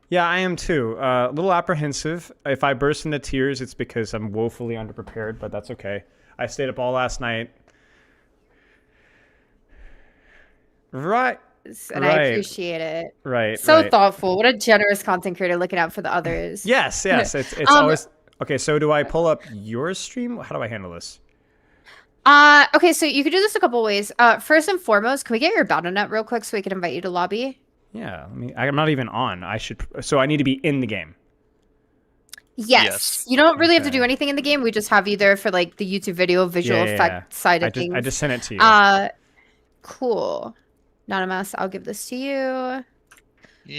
Yeah, I am too. A little apprehensive. If I burst into tears, it's because I'm woefully underprepared, but that's okay. I stayed up all last night. Right. And I appreciate it. Right. So thoughtful. What a generous content creator looking out for the others. Yes. It's always okay. So do I pull up your stream? How do I handle this? Okay, so you could do this a couple ways. First and foremost, can we get your Battle.net real quick so we can invite you to lobby? Yeah, I'm not even on. So I need to be in the game. Yes. You don't really have to do anything in the game. We just have you there for like the YouTube video visual effect side of things. I just sent it to you. Cool. Anonymous, I'll give this to you.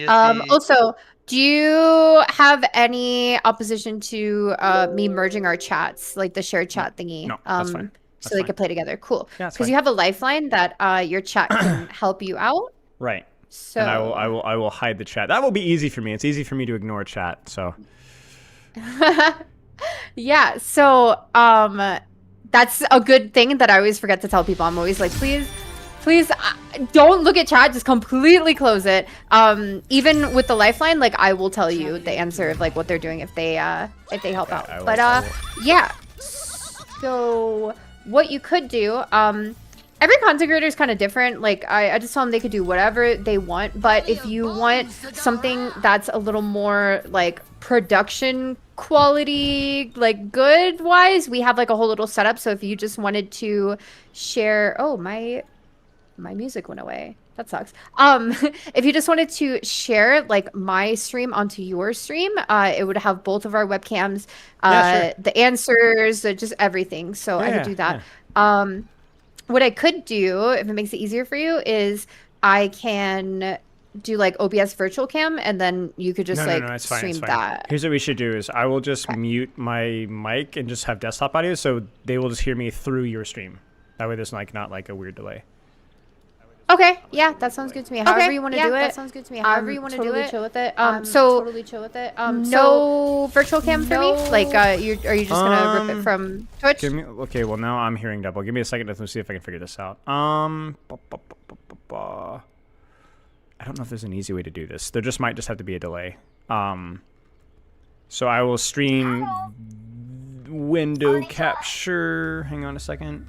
Also, do you have any opposition to me merging our chats, like the shared chat thingy? No, that's fine. So they could play together. Cool. Yeah, because you have a lifeline that your chat can help you out. Right. So and I will hide the chat. That will be easy for me. It's easy for me to ignore chat. So. Yeah. So that's a good thing that I always forget to tell people. I'm always like, please don't look at chat. Just completely close it. Even with the lifeline, like I will tell you the answer of like what they're doing if they help out. But yeah. So what you could do, every content creator is kind of different. Like I just told them they could do whatever they want. But if you want something that's a little more like production quality, like good wise, we have like a whole little setup. So if you just wanted to share, oh, my music went away. That sucks. If you just wanted to share like my stream onto your stream, it would have both of our webcams, the answers, just everything. So I could do that. Yeah. What I could do, if it makes it easier for you, is I can do like OBS virtual cam, and then you could just stream that. Here's what we should do: is I will just mute my mic and just have desktop audio, so they will just hear me through your stream. That way, there's like not like a weird delay. Okay, yeah, that sounds good to me. However you want to do it. That sounds good to me. However you want to do it. Chill with it. So totally chill with it. No virtual cam for me. Like, are you just gonna rip it from Twitch? Okay, well now I'm hearing double. Give me a second to see if I can figure this out. I don't know if there's an easy way to do this. There just might have to be a delay. So I will stream window capture. Hang on a second.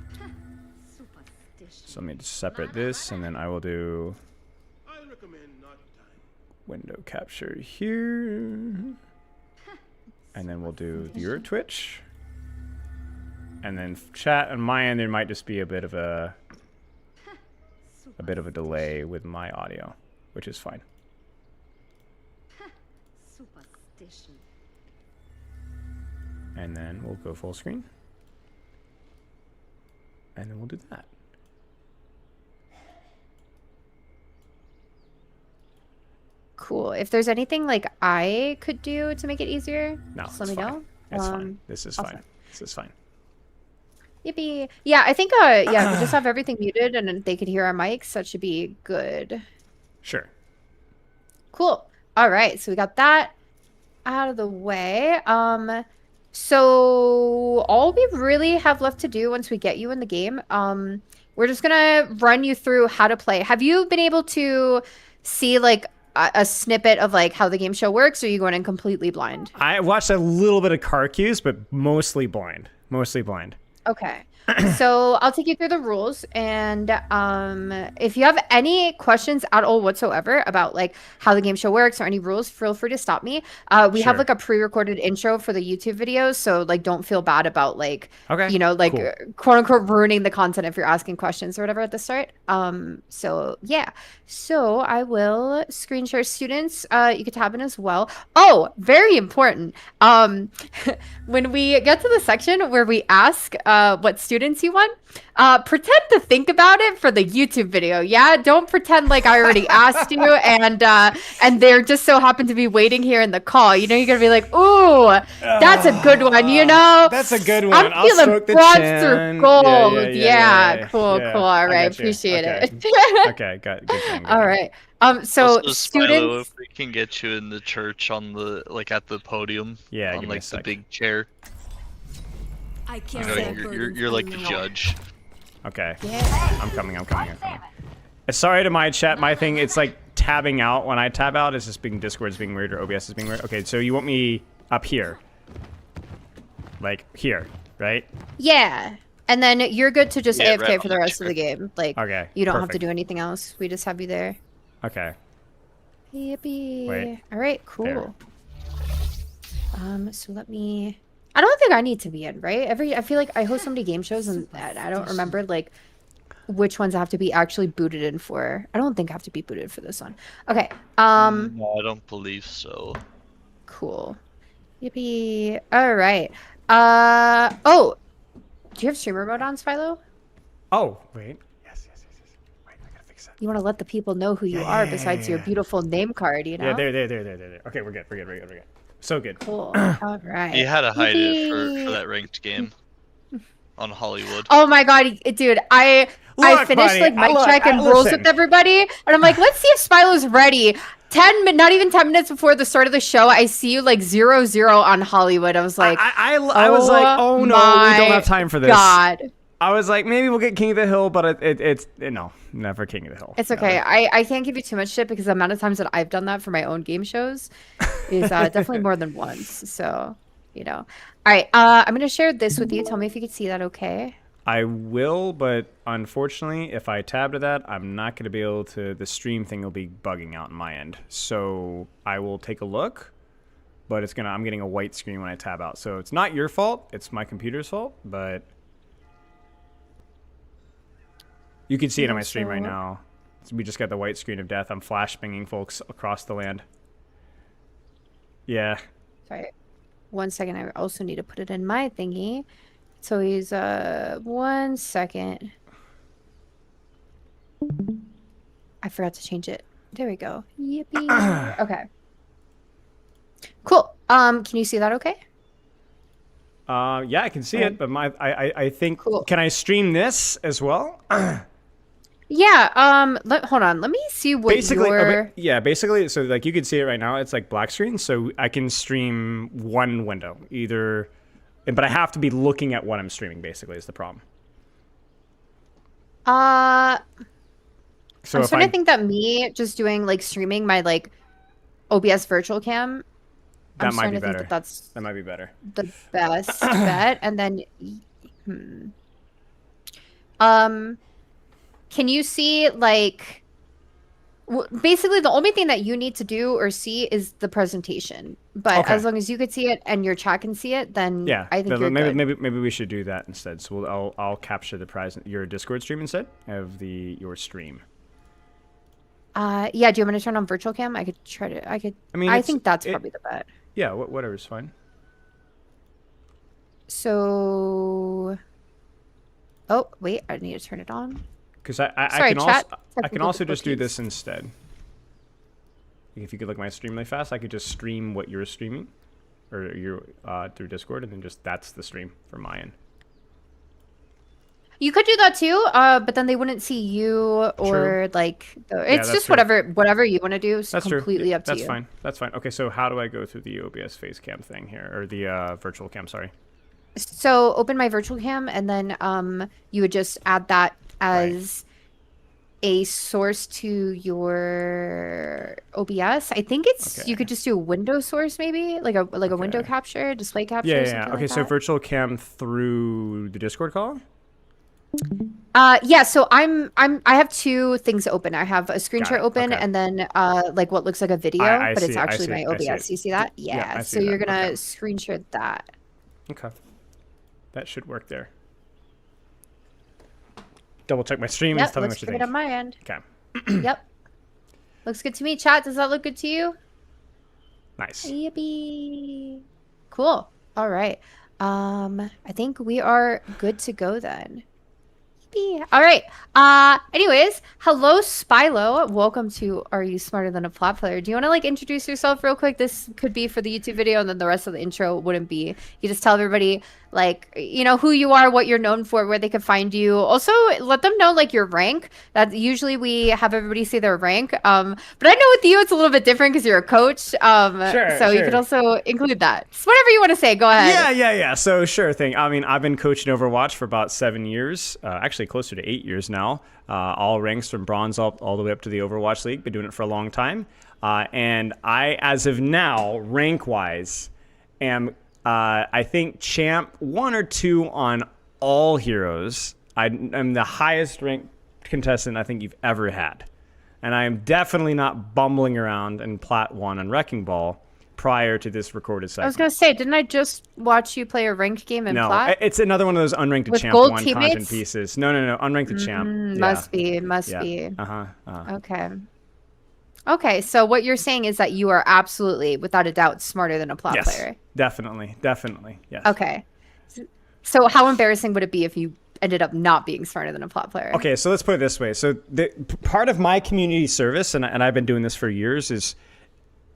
So let me just separate this, and then I will do window capture here, and then we'll do your Twitch, and then chat on my end. There might just be a bit of a delay with my audio, which is fine. And then we'll go full screen, and then we'll do that. Cool. If there's anything like I could do to make it easier, No, just let me know. It's fine. This is awesome. fine. This is fine. Yippee. Yeah, I think yeah, we just have everything muted and then they could hear our mics. That should be good. Sure. Cool. All right, so we got that out of the way. So all we really have left to do once we get you in the game, we're just gonna run you through how to play. Have you been able to see like a snippet of like how the game show works, or are you going in completely blind? I watched a little bit of car cues, but mostly blind. Mostly blind. Okay. So I'll take you through the rules, and if you have any questions at all whatsoever about like how the game show works or any rules, feel free to stop me. We have Sure. like a pre-recorded intro for the YouTube videos, so like don't feel bad about like Okay, you know, like cool. quote unquote ruining the content if you're asking questions or whatever at the start. So yeah. So I will screen share students. You could tab in as well. Oh, very important. When we get to the section where we ask what students you want, pretend to think about it for the YouTube video. Yeah, don't pretend like I already asked you and there just so happened to be waiting here in the call. You know, you're gonna be like, ooh, that's a good one. You know, That's a good one. I'm I'll feeling stroke the broad chin. through gold. Yeah, Cool. yeah. All I right, got you. appreciate Okay. it. Okay, got good thing. All right. So Also, students. Spilo, if we can get you in the church on the like at the podium, Yeah, on give me a like the sec. big chair. I You can't know, say you're like the judge. Okay. Yeah. I'm coming. Sorry to my chat. My thing, it's like tabbing out. When I tab out, it's just being Discord's being weird or OBS is being weird. Okay, so you want me up here? Like here, right? Yeah. And then you're good to just Yeah, AFK right for on the the rest of the game. Like, Okay, you don't have to perfect. do anything else. We just have you there. Okay. Yippee. Wait. All right, cool. There. So let me. I don't think I need to be in, right? I feel like I host so many game shows and I don't remember like which ones I have to be actually booted in for. I don't think I have to be booted for this one. Okay. No, I don't believe so. Cool. Yippee. All right. Oh, do you have streamer mode on, Spilo? Oh, wait. Yes. Wait, I gotta fix that. You want to let the people know who you are besides your beautiful name card, you know? Yeah, there. Okay, we're good. So good. Cool. All right. You had to hide it for Yippee. that ranked game on Hollywood. Oh my god, dude! I Look, finished buddy, like mic look, check and rules listen. with everybody, and I'm like, let's see if Spilo's ready. Not even 10 minutes before the start of the show, I see you like 0-0 on Hollywood. I was like, I was like, oh no, we don't have time for this. God, I was like, maybe we'll get King of the Hill, but it's no, never King of the Hill. it's okay. I can't give you too much shit because the amount of times that I've done that for my own game shows is definitely more than once. So, you know. All right, I'm gonna share this with you. Tell me if you can see that. Okay. I will, but unfortunately, if I tab to that, I'm not going to be able to. The stream thing will be bugging out on my end. So I will take a look, but I'm getting a white screen when I tab out. So it's not your fault. It's my computer's fault, but you can see it on my stream right now. We just got the white screen of death. I'm flash banging folks across the land. Yeah. Sorry. 1 second. I also need to put it in my thingy. So he's 1 second. I forgot to change it. There we go. Yippee. Okay. Cool. Can you see that okay? Yeah, I can see it, but I think Cool. Can I stream this as well? Yeah. Hold on. Let me see what Basically, your. basically, so like you can see it right now. It's like black screen, so I can stream one window either, but I have to be looking at what I'm streaming. Basically, is the problem. So I'm if starting I to think that me just doing like streaming my like OBS virtual cam. that I'm might be starting to think better. that that's That might be better. the best bet. And then, can you see like? Basically, the only thing that you need to do or see is the presentation. But Okay. as long as you could see it and your chat can see it, then Yeah, I think you're maybe good. maybe we should do that instead. So I'll capture the your Discord stream instead of your stream. Yeah. Do you want me to turn on virtual cam? I could try to. I mean, I think that's probably the bet. Yeah, whatever's fine. So. Oh wait, I need to turn it on. Because Sorry, I can chat. also I can also just do difficulties. this instead. If you could look at my stream really fast, I could just stream what you're streaming, or you through Discord, and then just that's the stream for my end. You could do that too, but then they wouldn't see you or True. like. It's that's just true. whatever you want to do. It's That's completely true. up to That's you. fine. That's fine. Okay, so how do I go through the OBS face cam thing here, or the virtual cam? Sorry. So open my virtual cam, and then you would just add that as a source to your OBS. I think it's you could just do a window source, maybe like a window capture, display capture. Yeah. something Okay, like so that. virtual cam through the Discord call. Yeah, so I have two things open. I have a screen Got share it, open, okay. and then like what looks like a video, I but it's see it, I actually see my it, I see OBS. it. You see that? Yeah, Yeah. I So see you're that, gonna okay. screen share that. Okay, that should work there. Double check my stream and Yep, tell me looks what you good think. on my end. Okay. Yep. Looks good to me. Chat, does that look good to you? Nice. Yippee. Cool. All right. I think we are good to go then. Yippee. All right. Anyways, hello Spilo. Welcome to Are You Smarter Than a Plat Player? Do you want to like introduce yourself real quick? This could be for the YouTube video, and then the rest of the intro wouldn't be. You just tell everybody like who you are, what you're known for, where they can find you. Also, let them know like your rank. That usually we have everybody say their rank. But I know with you it's a little bit different because you're a coach. So you could also include that. Just whatever you want to say. Go ahead. Yeah. So sure thing. I mean, I've been coaching Overwatch for about 7 years. Actually, closer to 8 years now. All ranks from bronze all the way up to the Overwatch League. Been doing it for a long time. And I, as of now, rank-wise, am I think champ 1 or 2 on all heroes. I'm the highest ranked contestant I think you've ever had. And I am definitely not bumbling around in Plat 1 on Wrecking Ball prior to this recorded segment. I was gonna say, didn't I just watch you play a ranked game in Plat? It's another one of those unranked to With champ gold 1 teammates? content pieces. No, unranked to champ. Must be. Uh-huh. Okay, so what you're saying is that you are absolutely, without a doubt, smarter than a Plat Yes, player. definitely, yes. Okay. So how embarrassing would it be if you ended up not being smarter than a Plat player? Okay, so let's put it this way. So part of my community service, and I've been doing this for years, is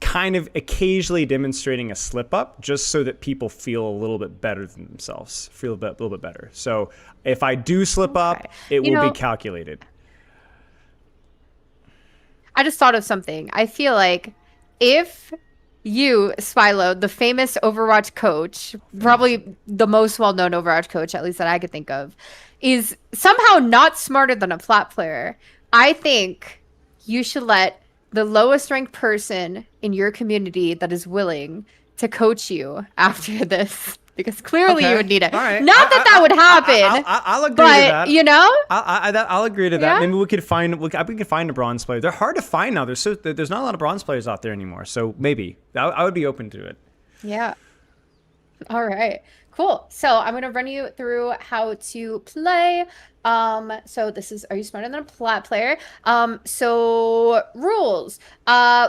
kind of occasionally demonstrating a slip up just so that people feel a little bit better than themselves, feel a little bit better. So if I do slip up, it will be calculated. I just thought of something. I feel like if you, Spilo, the famous Overwatch coach, probably the most well-known Overwatch coach, at least that I could think of, is somehow not smarter than a Plat player, I think you should let the lowest ranked person in your community that is willing to coach you after this, because clearly you would need it. All right. Not that would happen. I'll agree but, to that. I'll agree to that. Yeah? Maybe we could find a bronze player. They're hard to find now. There's not a lot of bronze players out there anymore. So maybe I would be open to it. Yeah. All right. Cool. So I'm going to run you through how to play. So this is, are you smarter than a Plat player? So rules.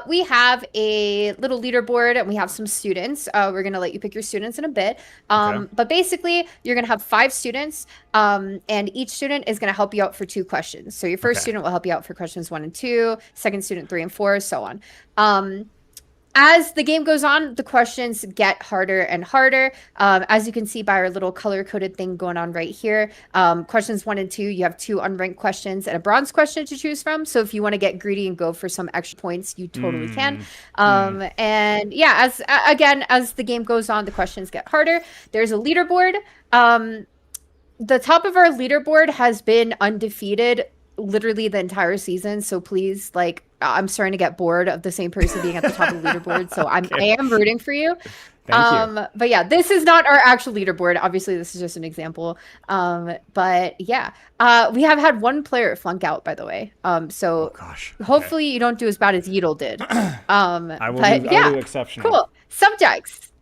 We have a little leaderboard and we have some students. We're going to let you pick your students in a bit. But basically you're going to have 5 students, and each student is going to help you out for 2 questions. So your first student will help you out for questions 1 and 2, second student 3 and 4, so on. As the game goes on, the questions get harder and harder. As you can see by our little color-coded thing going on right here, questions 1 and 2, you have 2 unranked questions and a bronze question to choose from. So if you want to get greedy and go for some extra points, you totally can. And yeah, as the game goes on, the questions get harder. There's a leaderboard. The top of our leaderboard has been undefeated literally the entire season. So please, like, I'm starting to get bored of the same person being at the top of the leaderboard. So I am rooting for you. Thank you. But yeah, this is not our actual leaderboard. Obviously, this is just an example. But yeah, we have had 1 player flunk out, by the way. So hopefully you don't do as bad as Yeetle did. I will do exceptional. Cool. Subjects.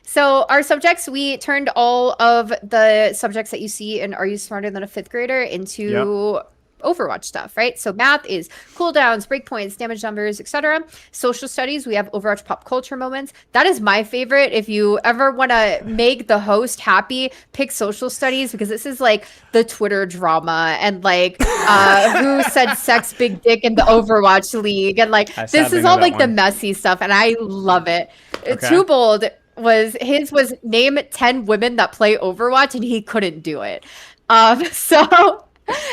So our subjects, we turned all of the subjects that you see in Are You Smarter Than a 5th Grader into Overwatch stuff, right? So math is cooldowns, breakpoints, damage numbers, etc. Social studies, we have Overwatch pop culture moments. That is my favorite. If you ever want to make the host happy, pick social studies, because this is like the Twitter drama and like who said sex big dick in the Overwatch league, and like this is all like the messy stuff, and I love it. Too Bold was name 10 women that play Overwatch, and he couldn't do it. So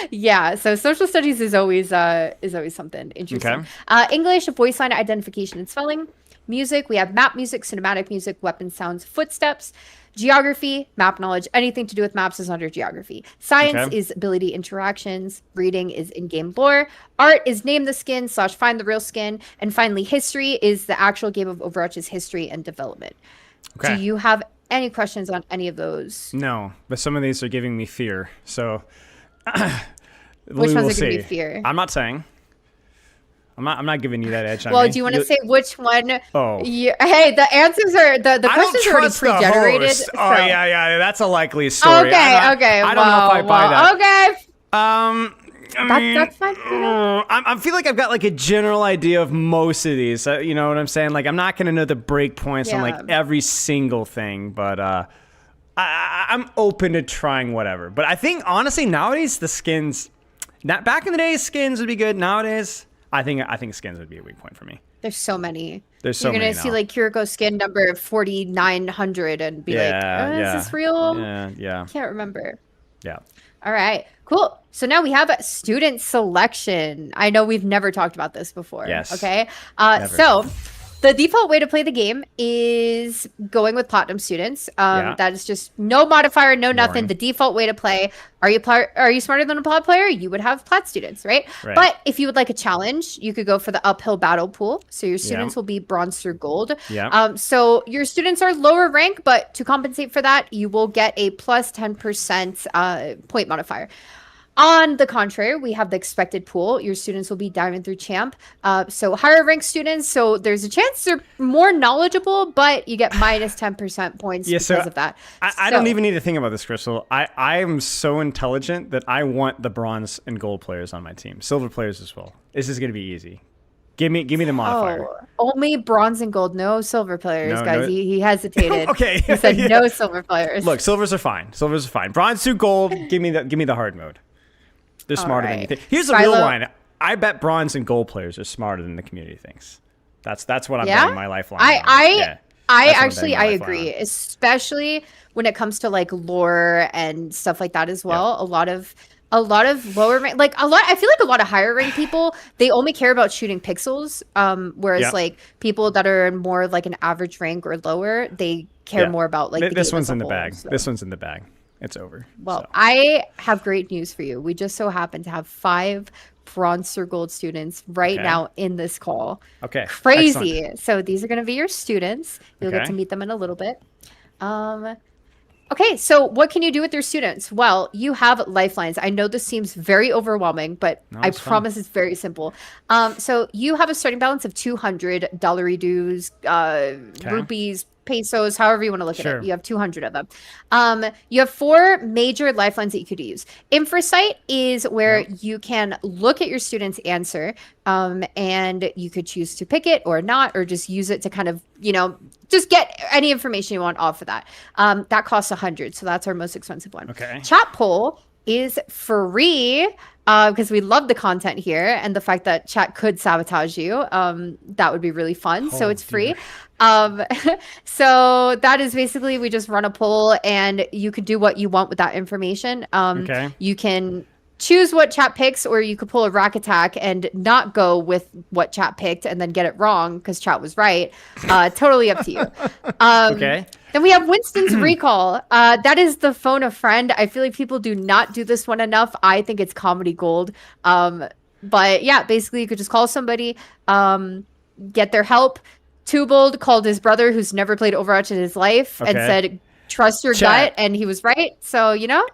yeah, so social studies is always something interesting. English, voice line identification and spelling. Music, we have map music, cinematic music, weapon sounds, footsteps. Geography, map knowledge, anything to do with maps is under geography. Science is ability interactions. Reading is in-game lore. Art is name the skin / find the real skin. And finally, history is the actual game of Overwatch's history and development. Do you have any questions on any of those? No, but some of these are giving me fear. So which ones are giving you fear? I'm not saying. I'm not giving you that edge. Well, do you want to say which one? Oh, hey, the answers are the questions are already pre-generated. So. Oh yeah, that's a likely story. Okay, I don't know if I buy that. Okay. That's fine. I feel like I've got like a general idea of most of these. You know what I'm saying? Like I'm not gonna know the breakpoints on like every single thing, but I'm open to trying whatever. But I think honestly nowadays the skins, back in the day skins would be good. Nowadays I think skins would be a weak point for me. There's so many. You're gonna see like Kiriko skin number 4,900 and be like, is this real? Yeah. Can't remember. Yeah. All right, cool. So now we have student selection. I know we've never talked about this before. Yes. Okay. So the default way to play the game is going with platinum students. That is just no modifier, no nothing. The default way to play. Are you smarter than a Plat player? You would have Plat students, right? But if you would like a challenge, you could go for the uphill battle pool. So your students will be bronze through gold. So your students are lower rank, but to compensate for that, you will get a plus 10% point modifier. On the contrary, we have the expected pool. Your students will be diamond through champ. So higher ranked students, so there's a chance they're more knowledgeable, but you get minus 10% points because of that. I don't even need to think about this, Crystal. I am so intelligent that I want the bronze and gold players on my team. Silver players as well. This is going to be easy. Give me the modifier. Only bronze and gold, no silver players, guys. He hesitated. Okay. He said no silver players. Look, silvers are fine. Bronze through gold, give me the hard mode. They're smarter than you think. Here's the real line. I bet bronze and gold players are smarter than the community thinks. That's what I'm betting my lifeline on. I agree, especially when it comes to like lore and stuff like that as well. A lot of lower rank, I feel like a lot of higher rank people, they only care about shooting pixels. Whereas like people that are more like an average rank or lower, they care more about like this one's in the bag. This one's in the bag. It's over. Well, I have great news for you. We just so happen to have 5 bronze or gold students right now in this call. Okay. Crazy. Excellent. So these are going to be your students. You'll get to meet them in a little bit. Okay, so what can you do with your students? Well, you have lifelines. I know this seems very overwhelming, but I promise it's very simple. So you have a starting balance of $200 dues, rupees, pesos, however you want to look at it. You have 200 of them. You have 4 major lifelines that you could use. Infrasight is where you can look at your student's answer, and you could choose to pick it or not, or just use it to kind of, just get any information you want off of that. That costs 100, so that's our most expensive one. Okay. Chat poll is free because we love the content here and the fact that chat could sabotage you. That would be really fun. So it's free. So that is basically, we just run a poll and you could do what you want with that information. Okay. You can choose what chat picks, or you could pull a rack attack and not go with what chat picked and then get it wrong because chat was right. Totally up to you. Okay. Then we have Winston's recall. That is the phone a friend. I feel like people do not do this one enough. I think it's comedy gold. But yeah, basically you could just call somebody, get their help. Tubald called his brother who's never played Overwatch in his life and said, trust your gut. And he was right. So, you know.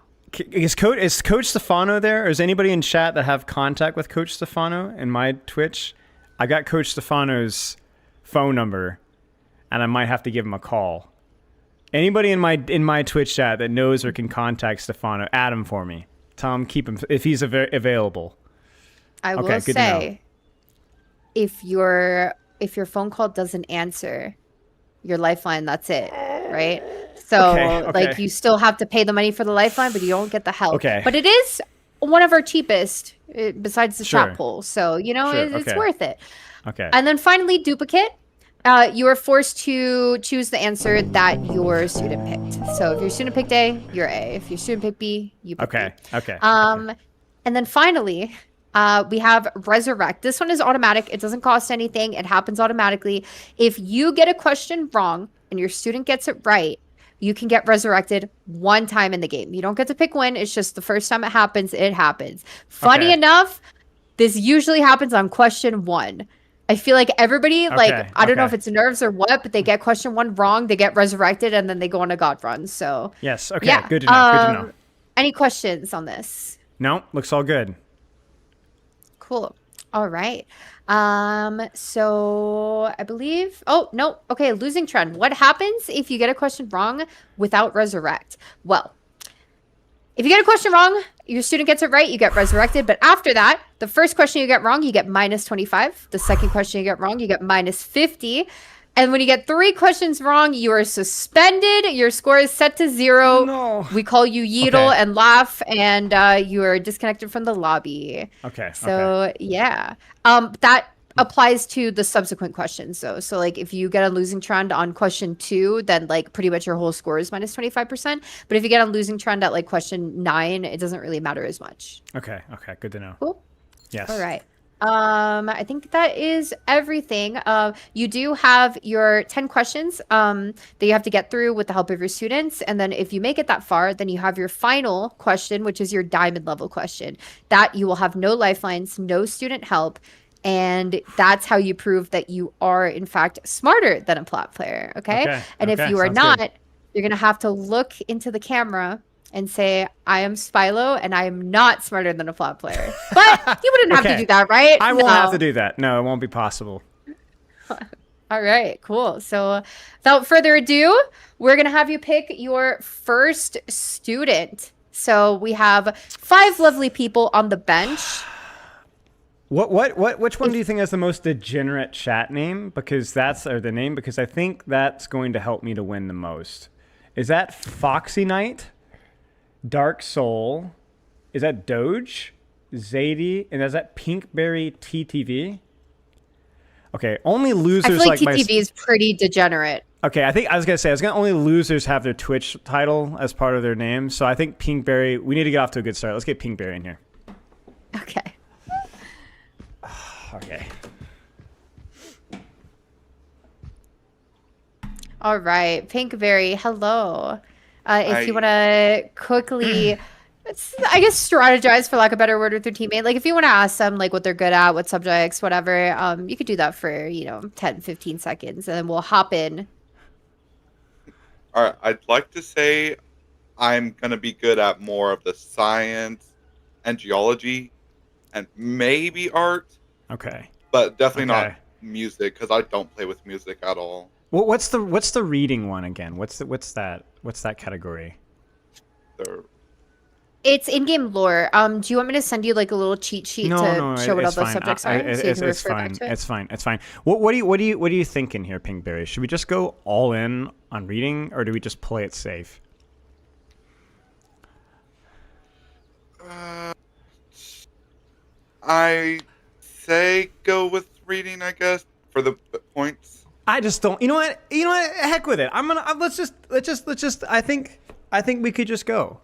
Is Coach Stefano there? Or is anybody in chat that have contact with Coach Stefano in my Twitch? I got Coach Stefano's phone number, and I might have to give him a call. Anybody in my Twitch chat that knows or can contact Stefano, add him for me. Tell him keep him if he's available. I will say, if your phone call doesn't answer, your lifeline, that's it, right? So, like, you still have to pay the money for the lifeline, but you don't get the help. Okay. But it is one of our cheapest, besides the chat poll. So, you know, it's worth it. Okay. And then finally, duplicate. You are forced to choose the answer that your student picked. So if your student picked A, you're A. If your student picked B, you pick B. Okay. And then finally, we have resurrect. This one is automatic. It doesn't cost anything. It happens automatically. If you get a question wrong and your student gets it right, you can get resurrected one time in the game. You don't get to pick when. It's just the first time it happens, it happens. Funny enough, this usually happens on question 1. I feel like everybody, I don't know if it's nerves or what, but they get question 1 wrong, they get resurrected, and then they go on a god run. So yes, okay, yeah. Good to know. Good to know. Any questions on this? No, looks all good. Cool. All right. So I believe. Oh no. Okay, losing trend. What happens if you get a question wrong without resurrect? Well, if you get a question wrong, your student gets it right, you get resurrected. But after that, the first question you get wrong, you get minus 25. The second question you get wrong, you get minus 50. And when you get 3 questions wrong, you are suspended. Your score is set to 0. No. We call you Yeetle and laugh, and you are disconnected from the lobby. Okay. So yeah, that applies to the subsequent questions. So like if you get a losing trend on question 2, then like pretty much your whole score is minus 25%. But if you get a losing trend at like question 9, it doesn't really matter as much. Okay. Good to know. Cool. Yes. All right. I think that is everything. You do have your 10 questions that you have to get through with the help of your students. And then if you make it that far, then you have your final question, which is your diamond level question. That you will have no lifelines, no student help. And that's how you prove that you are, in fact, smarter than a Plat player. Okay. And if you are not, you're going to have to look into the camera and say, I am Spylo and I am not smarter than a Plat player. But you wouldn't have to do that, right? I won't have to do that. No, it won't be possible. All right, cool. So without further ado, we're going to have you pick your first student. So we have 5 lovely people on the bench. Which one do you think has the most degenerate chat name? Because because I think that's going to help me to win the most. Is that Foxy Knight? Dark Soul? Is that Doge? Zadie? And is that Pinkberry TTV? Okay, only losers I feel like TTV is pretty degenerate. Okay, I was gonna say only losers have their Twitch title as part of their name. So I think Pinkberry. We need to get off to a good start. Let's get Pinkberry in here. Okay. Okay. All right, Pinkberry. Hello. If you want to quickly, I guess, strategize, for lack of a better word, with your teammate. Like, if you want to ask them, like, what they're good at, what subjects, whatever, you could do that for, 10, 15 seconds, and then we'll hop in. All right. I'd like to say I'm going to be good at more of the science and geology and maybe art. Okay. But definitely not music, because I don't play with music at all. Well, what's the reading one again? What's that category? It's in-game lore. Do you want me to send you like a little cheat sheet to show what all those subjects are? It's fine. It's fine. What are you thinking here, Pinkberry? Should we just go all in on reading, or do we just play it safe? I say go with reading, I guess, for the points. I just don't. You know what? Heck with it. Let's just. I think we could just go.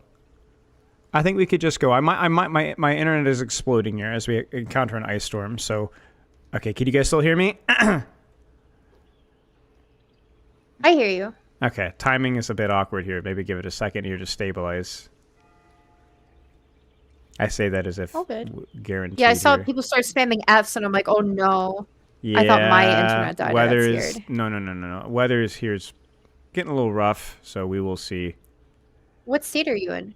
I think we could just go. My internet is exploding here as we encounter an ice storm. So, okay, can you guys still hear me? I hear you. Okay, timing is a bit awkward here. Maybe give it a second here to stabilize. I say that as if guaranteed. Yeah, I saw here. people start spamming Fs, and I'm like, oh no. Yeah, I thought my internet died. I got scared. No. Weather is here's getting a little rough, so we will see. What state are you in?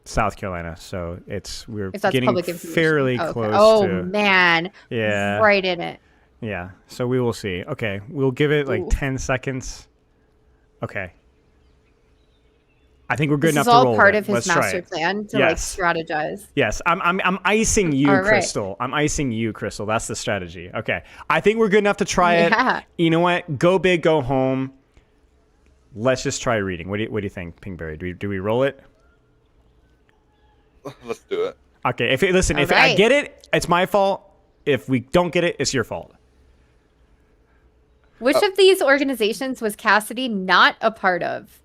South Carolina, so we're If that's getting public information. fairly Okay. close. Oh to, man. Yeah. Right in it. Yeah. So we will see. Okay, we'll give it like 10 seconds. Okay. I think we're good enough to roll. This is all part it. of his Let's try master it. plan to Yes. like strategize. Yes, I'm icing you, All right. Crystal. I'm icing you, Crystal. That's the strategy. Okay, I think we're good enough to try Yeah. it. You know what? Go big, go home. Let's just try reading. What do you think, Pinkberry? Do we roll it? Let's do it. Okay. If I right. get it, it's my fault. If we don't get it, it's your fault. Which of these organizations was Cassidy not a part of?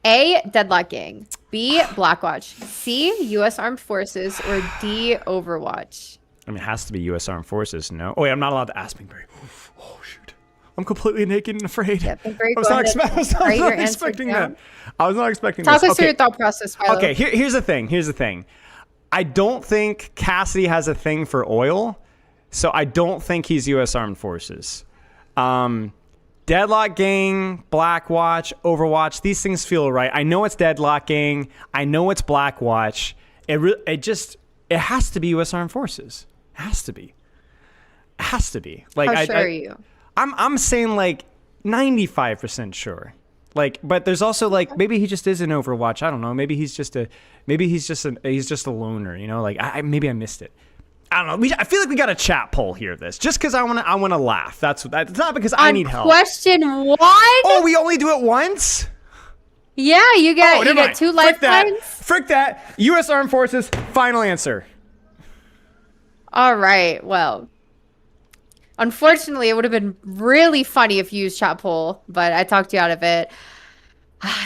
A. Deadlock Gang. B. Blackwatch. C. U.S. Armed Forces. Or D. Overwatch. I mean, it has to be U.S. Armed Forces. No. Oh wait, I'm not allowed to ask Pinkberry. Oh shoot. I'm completely naked and afraid. Yeah, Pinkberry, I was not expecting down. that. I was not expecting Talk this. us through your thought process, Philo. Okay, here's the thing. I don't think Cassidy has a thing for oil, so I don't think he's U.S. Armed Forces. Deadlock Gang, Blackwatch, Overwatch, these things feel right. I know it's Deadlock Gang. I know it's Blackwatch. It has to be U.S. Armed Forces. It has to be. Like, How sure are you? I'm saying like 95% sure. Like, but there's also like maybe he just is an Overwatch. I don't know. Maybe he's just a loner. You know, like maybe I missed it. I don't know. I feel like we got a chat poll here. Just because I want to laugh. That's not because I need help. Question 1. Oh, we only do it once. Yeah, you get never mind. 2 Frick lifelines. Frick that. U.S. Armed Forces. Final answer. All right. Well, unfortunately, it would have been really funny if you used chat poll, but I talked you out of it.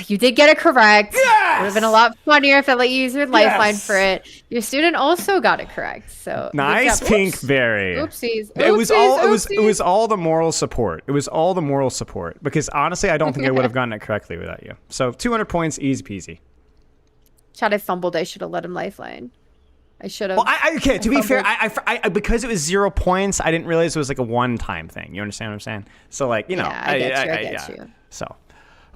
You did get it correct. Yes! It would have been a lot funnier if I let you use your lifeline for it. Your student also got it correct. So Nice, Pinkberry. Oopsies. It was all the moral support. It was all the moral support because honestly, I don't think I would have gotten it correctly without you. So 200 points, easy peasy. Chad, I fumbled. I should have let him lifeline. I should have. Well, okay. To be fair, I because it was 0 points, I didn't realize it was like a one-time thing. You understand what I'm saying? So like, you know, Yeah, I get you. So,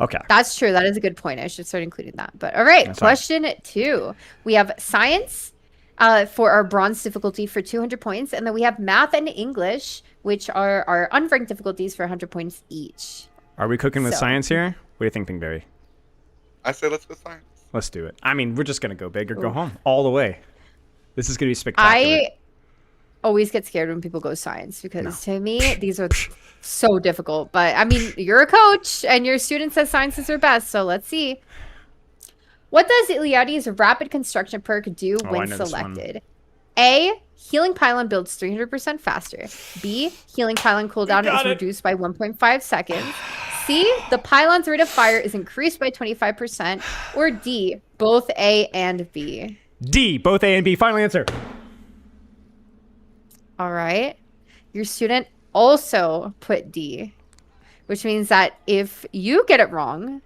okay. That's true. That is a good point. I should start including that. But all right, That's question 2. We have science for our bronze difficulty for 200 points, and then we have math and English, which are our unranked difficulties for 100 points each. Are we cooking with science here? What do you think, Pinkberry? I say let's go science. Let's do it. I mean, we're just gonna go big or go home all the way. This is gonna be spectacular. I always get scared when people go science because to me these are so difficult. But I mean, you're a coach and your student says science is their best, so let's see. What does Iliadi's rapid construction perk do when selected? A. Healing pylon builds 300% faster. B. Healing pylon cooldown is reduced by 1.5 seconds. C. The pylon's rate of fire is increased by 25%. Or D. Both A and B. D. Both A and B. Final answer. All right. Your student also put D, which means that if you get it wrong,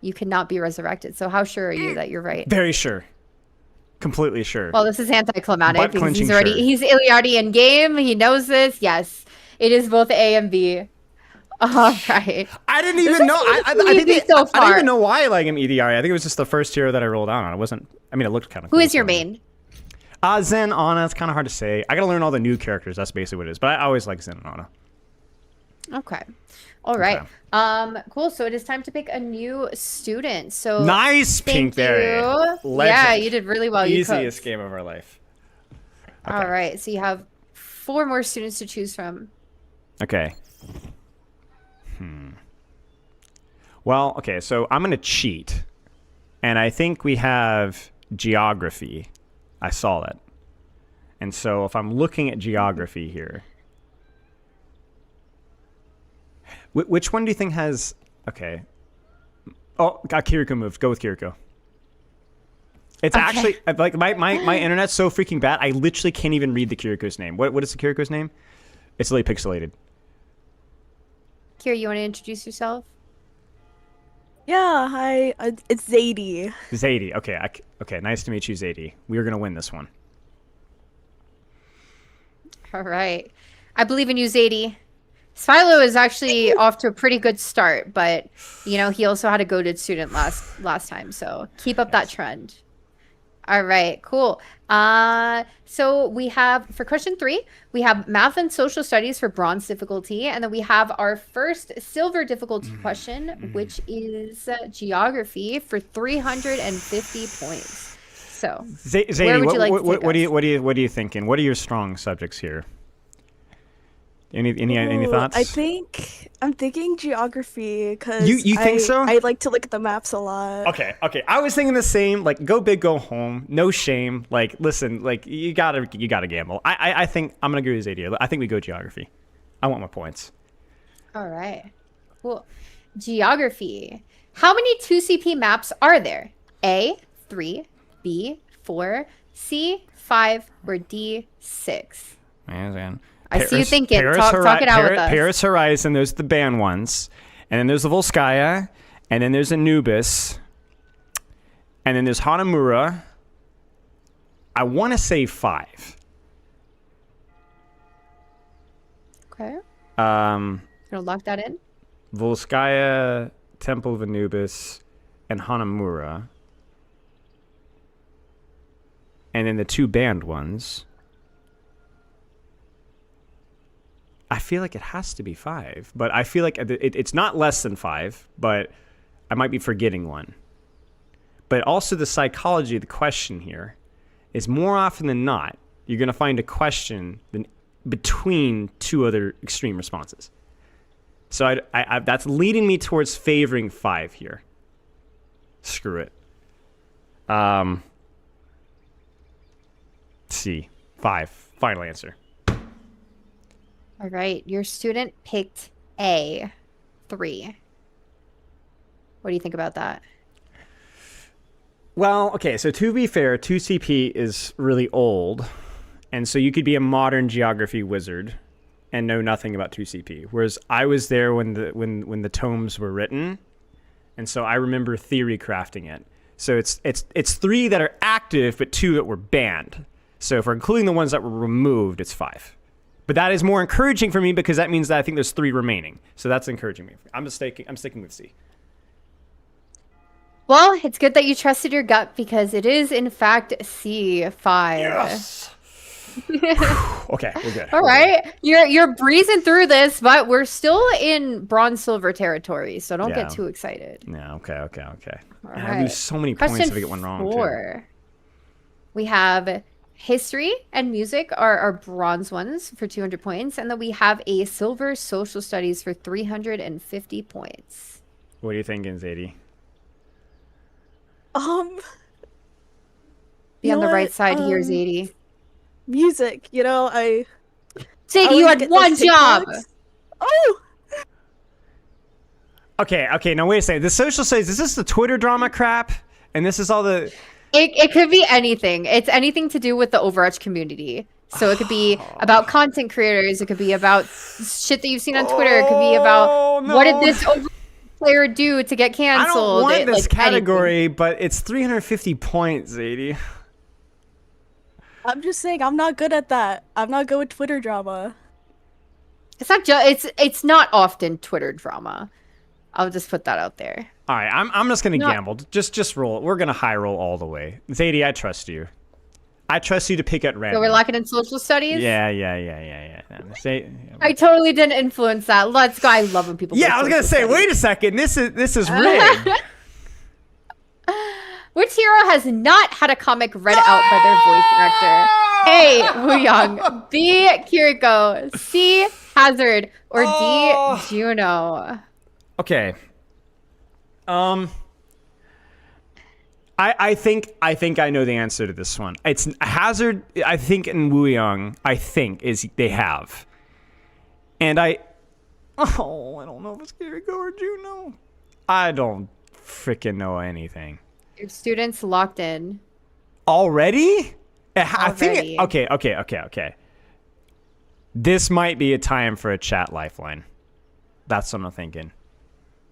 you cannot be resurrected. So how sure are you that you're right? Very sure. Completely sure. Well, this is anticlimactic because he's sure. he's Iliadi in game. He knows this. Yes, it is both A and B. All right. I didn't even know. I didn't even know why I like him EDI. I think it was just the first hero that I rolled out on. It wasn't. I mean, it looked kind of. Who is your main? Zen, Ana. It's kind of hard to say. I gotta learn all the new characters. That's basically what it is. But I always like Zen and Ana. Okay. All right. Cool. So it is time to pick a new student. So nice, Pinkberry. Yeah, you did really well. Easiest game of our life. Okay. All right. So you have 4 more students to choose from. Okay. Well, okay. So I'm gonna cheat, and I think we have geography I saw it. And so if I'm looking at geography here, which one do you think has... Okay. Oh, got Kiriko moved. Go with Kiriko. It's actually... Like, my internet's so freaking bad, I literally can't even read the Kiriko's name. What is the Kiriko's name? It's really pixelated. Kira, you want to introduce yourself? Yeah, hi. It's Zadie. Zadie. Okay, okay. Nice to meet you, Zadie. We are going to win this one. All right. I believe in you, Zadie. Philo is actually off to a pretty good start, but, you know, he also had a goated student last time, so keep up that trend. All right, cool. So we have, for question 3, we have math and social studies for bronze difficulty, and then we have our first silver difficulty question, which is geography for 350 points. So, Zadie, where would you like to take us? what are you thinking? What are your strong subjects here? Any thoughts? I'm thinking geography because you think so? I like to look at the maps a lot. Okay. I was thinking the same. Like, go big, go home. No shame. Like, listen. Like, you gotta gamble. I think I'm gonna go with Zadie. I think we go geography. I want my points. All right. Cool. Geography. How many 2CP maps are there? A, 3, B, 4, C, 5, or D, 6? Man. I see you thinking. Talk it out with us. Paris Horizon, there's the banned ones. And then there's the Volskaya. And then there's Anubis. And then there's Hanamura. I want to say 5. Okay. Gonna lock that in? Volskaya, Temple of Anubis, and Hanamura. And then the 2 banned ones. I feel like it has to be 5, but I feel like it's not less than 5, but I might be forgetting one. But also the psychology of the question here is more often than not, you're going to find a question between 2 other extreme responses. So that's leading me towards favoring 5 here. Screw it. C. 5. Final answer. All right. Your student picked A, 3. What do you think about that? Well, okay. So to be fair, 2CP is really old. And so you could be a modern geography wizard and know nothing about 2CP. Whereas I was there when the tomes were written. And so I remember theory crafting it. So it's 3 that are active, but 2 that were banned. So if we're including the ones that were removed, it's 5. But that is more encouraging for me because that means that I think there's 3 remaining. So that's encouraging me. I'm sticking with C. Well, it's good that you trusted your gut because it is in fact C, 5. Yes. Okay, we're good. All right. You're breezing through this, but we're still in bronze silver territory, so don't get too excited. Yeah, okay. All Man, right. I lose so many points if I get one wrong. 4. Too. We have history and music are our bronze ones for 200 points, and then we have a silver social studies for 350 points. What are you thinking, Zadie? Be on the right side here, Zadie. Music, Zadie, you had one job. Oh. Okay. Now wait a second. The social studies, is this the Twitter drama crap? And this is all the... It could be anything. It's anything to do with the Overwatch community. So it could be about content creators. It could be about shit that you've seen on Twitter. It could be about what did this Overwatch player do to get canceled. I don't want this category, but it's 350 points, Zadie. I'm just saying, I'm not good at that. I'm not good with Twitter drama. It's not just. It's not often Twitter drama. I'll just put that out there. All right, I'm just gonna gamble. Just roll it. We're gonna high roll all the way. Zadie, I trust you. I trust you to pick at random. So we're locking in social studies? Yeah. I totally didn't influence that. Let's go. I love when people. Yeah, I was gonna say. Wait a second. This is rigged. Which hero has not had a comic read out by their voice director? A. Wooyoung, B. Kiriko, C. Hazard, or D. Juno? Okay. I think I know the answer to this one. It's Hazard. I think in Wuyong, they have, and I don't know if it's Kiriko or Juno. I don't freaking know anything. Your students locked in Already? I Already. think. Okay. This might be a time for a chat lifeline. That's what I'm thinking.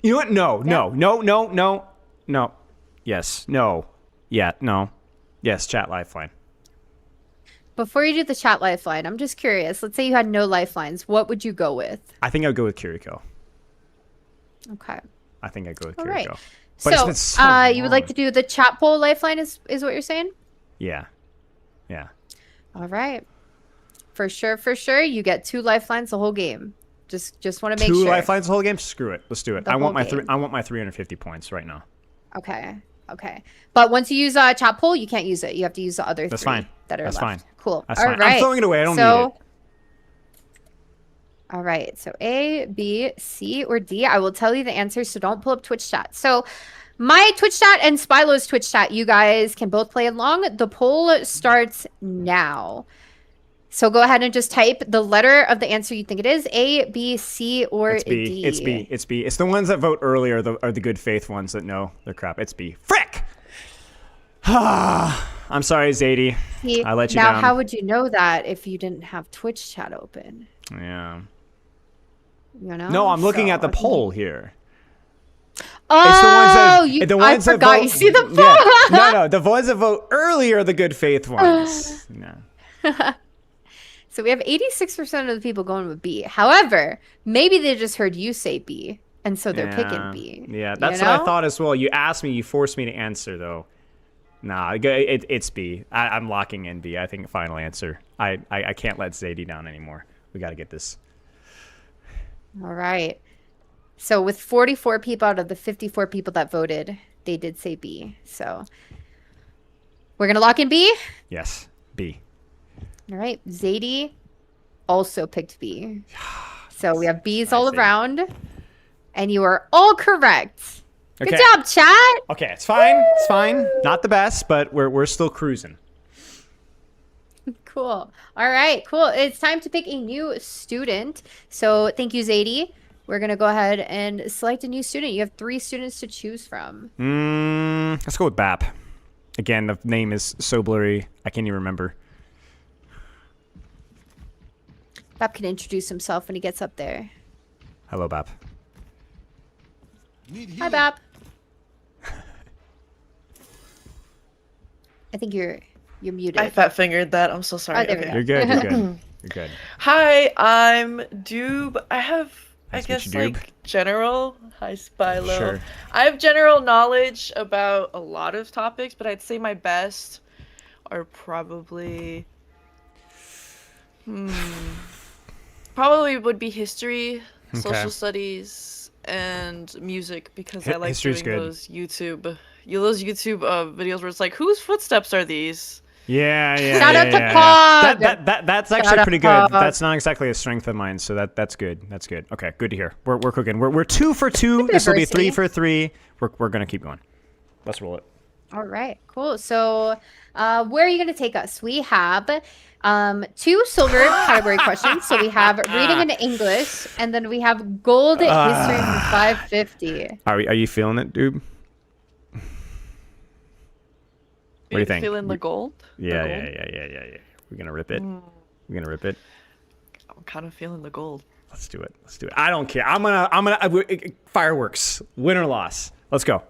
You know what? No. Yes. No. Yeah. No. Yes. Chat lifeline. Before you do the chat lifeline, I'm just curious. Let's say you had no lifelines. What would you go with? I think I'd go with Kiriko. Okay. I think I'd go with All Kiriko. right. But it's So, been so you would like long. to do the chat poll lifeline is what you're saying? Yeah. All right. For sure. You get 2 lifelines the whole game. Just want to make Two sure. lifelines the whole game? Screw it. Let's do it. The I want whole my game. I want my 350 points right now. Okay. But once you use chat poll, you can't use it. You have to use the other That's 3 fine. that are That's left. fine. Cool. That's All fine. right. I'm throwing it away. I don't need it. All right. So A, B, C, or D. I will tell you the answers, so don't pull up Twitch chat. So my Twitch chat and Spylo's Twitch chat, you guys can both play along. The poll starts now. So go ahead and just type the letter of the answer you think it is. A, B, C, or It's B. D. It's B. It's B. It's the ones that vote early are the good faith ones that know they're crap. It's B. Frick! I'm sorry, Zadie. See, I let you now, down. how would you know that if you didn't have Twitch chat open? Yeah. You know? No, I'm looking So, at the poll here. Oh, It's the ones that, you, the I ones that forgot. vote, You see the poll? Yeah. No, the ones that vote early are the good faith ones. No. So we have 86% of the people going with B. However, maybe they just heard you say B, and so they're picking B. Yeah, that's you what I know? thought as well. You asked me, you forced me to answer though. Nah, it's B. I'm locking in B. I think final answer. I can't let Zadie down anymore. We got to get this. All right. So with 44 people out of the 54 people that voted, they did say B. So we're going to lock in B? Yes, B. All right. Zadie also picked B. So we have B's all Zadie. around. And you are all correct. Good Okay. job, chat. Okay, it's fine. It's fine. Not the best, but we're still cruising. Cool. All right, cool. It's time to pick a new student. So thank you, Zadie. We're going to go ahead and select a new student. You have 3 students to choose from. Let's go with Bap. Again, the name is so blurry. I can't even remember. Bap can introduce himself when he gets up there. Hello, Bap. Hi, Bap. I think you're muted. I fat fingered that. I'm so sorry. Oh, there we Okay. go. You're good. You're good. You're good. Hi, I'm Doob. I have, Nice to I meet guess, you, Doob. like general. Hi, Spylo. Sure. I have general knowledge about a lot of topics, but I'd say my best are probably, probably would be history, social studies, and music because I like History's doing good. those YouTube videos where it's like, whose footsteps are these? Yeah. Shout out to Pog. That's Shout actually out pretty Pog. good. That's not exactly a strength of mine, so that's good. That's good. Okay, good to hear. We're cooking. We're 2 for 2. This will be 3 for 3. We're gonna keep going. Let's roll it. All right, cool. So where are you going to take us? We have 2 silver category questions. So we have reading and English, and then we have gold history for 550. Are you feeling it, dude? What do you think? Feeling the gold? The Yeah. gold? We're gonna rip it. We're gonna rip it. I'm kind of feeling the gold. Let's do it. I don't care. I'm gonna fireworks. Win or loss. Let's go.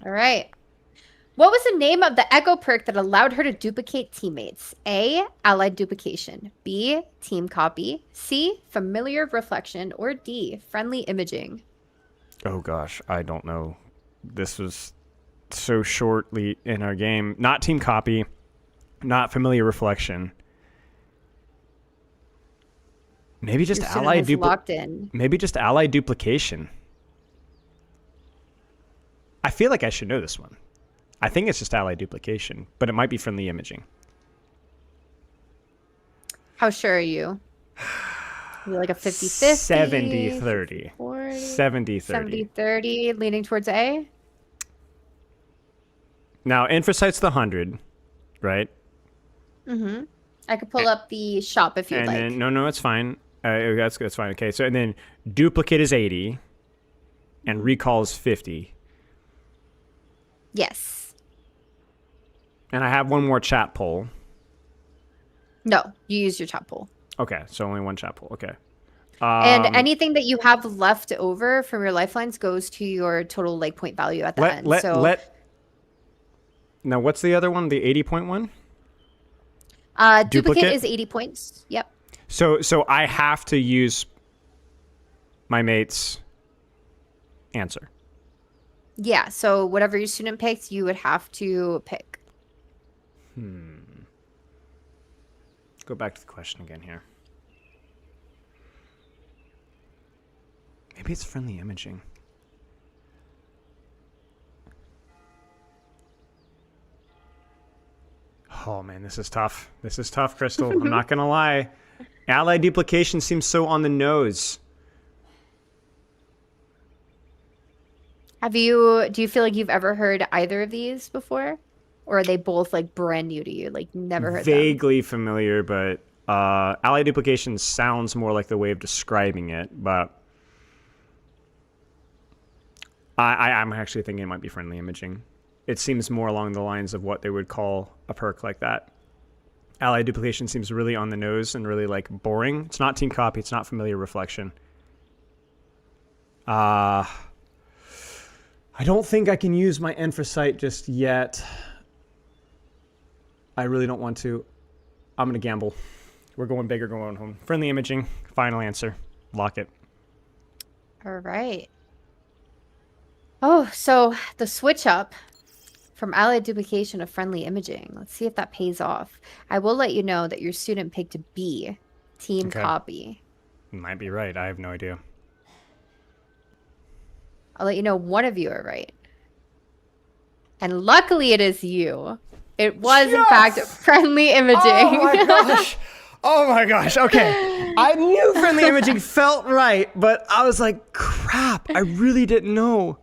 All right. What was the name of the echo perk that allowed her to duplicate teammates? A, allied duplication. B, team copy. C, familiar reflection. Or D, friendly imaging. Oh gosh, I don't know. This was so shortly in our game. Not team copy, not familiar reflection. Maybe just Your student allied has locked in. Maybe just allied duplication. I feel like I should know this one. I think it's just allied duplication, but it might be friendly imaging. How sure are you? Are you like a 50-50? 70-30. 40? 70-30. 70-30, leaning towards A? Now, Infrasight's the 100, right? Mm-hmm. I could pull up the shop if you'd And like. then, no, it's fine. That's fine. Okay, so and then duplicate is 80, and recall is 50. Yes. And I have one more chat poll. No, you use your chat pool. Okay, so only one chat poll. Okay. And anything that you have left over from your lifelines goes to your total like point value at the end. Now, what's the other one? The 80.1? Duplicate is 80 points. Yep. So I have to use my mate's answer. Yeah. So whatever your student picks, you would have to pick. Go back to the question again here. Maybe it's friendly imaging. Oh man, this is tough. This is tough, Crystal. I'm not gonna lie. Allied duplication seems so on the nose. Do you feel like you've ever heard either of these before? Or are they both like brand new to you? Like never heard them? Vaguely familiar, but allied duplication sounds more like the way of describing it, but I'm actually thinking it might be friendly imaging. It seems more along the lines of what they would call a perk like that. Allied duplication seems really on the nose and really like boring. It's not team copy. It's not familiar reflection. I don't think I can use my Infrasight just yet. I really don't want to. I'm going to gamble. We're going big or going home. Friendly imaging. Final answer. Lock it. All right. Oh, so the switch up from allied duplication to friendly imaging. Let's see if that pays off. I will let you know that your student picked B, team copy. You might be right. I have no idea. I'll let you know one of you are right. And luckily it is you. It was, in fact, friendly imaging. Oh my gosh. Oh my gosh. Okay. I knew friendly imaging felt right, but I was like, crap. I really didn't know.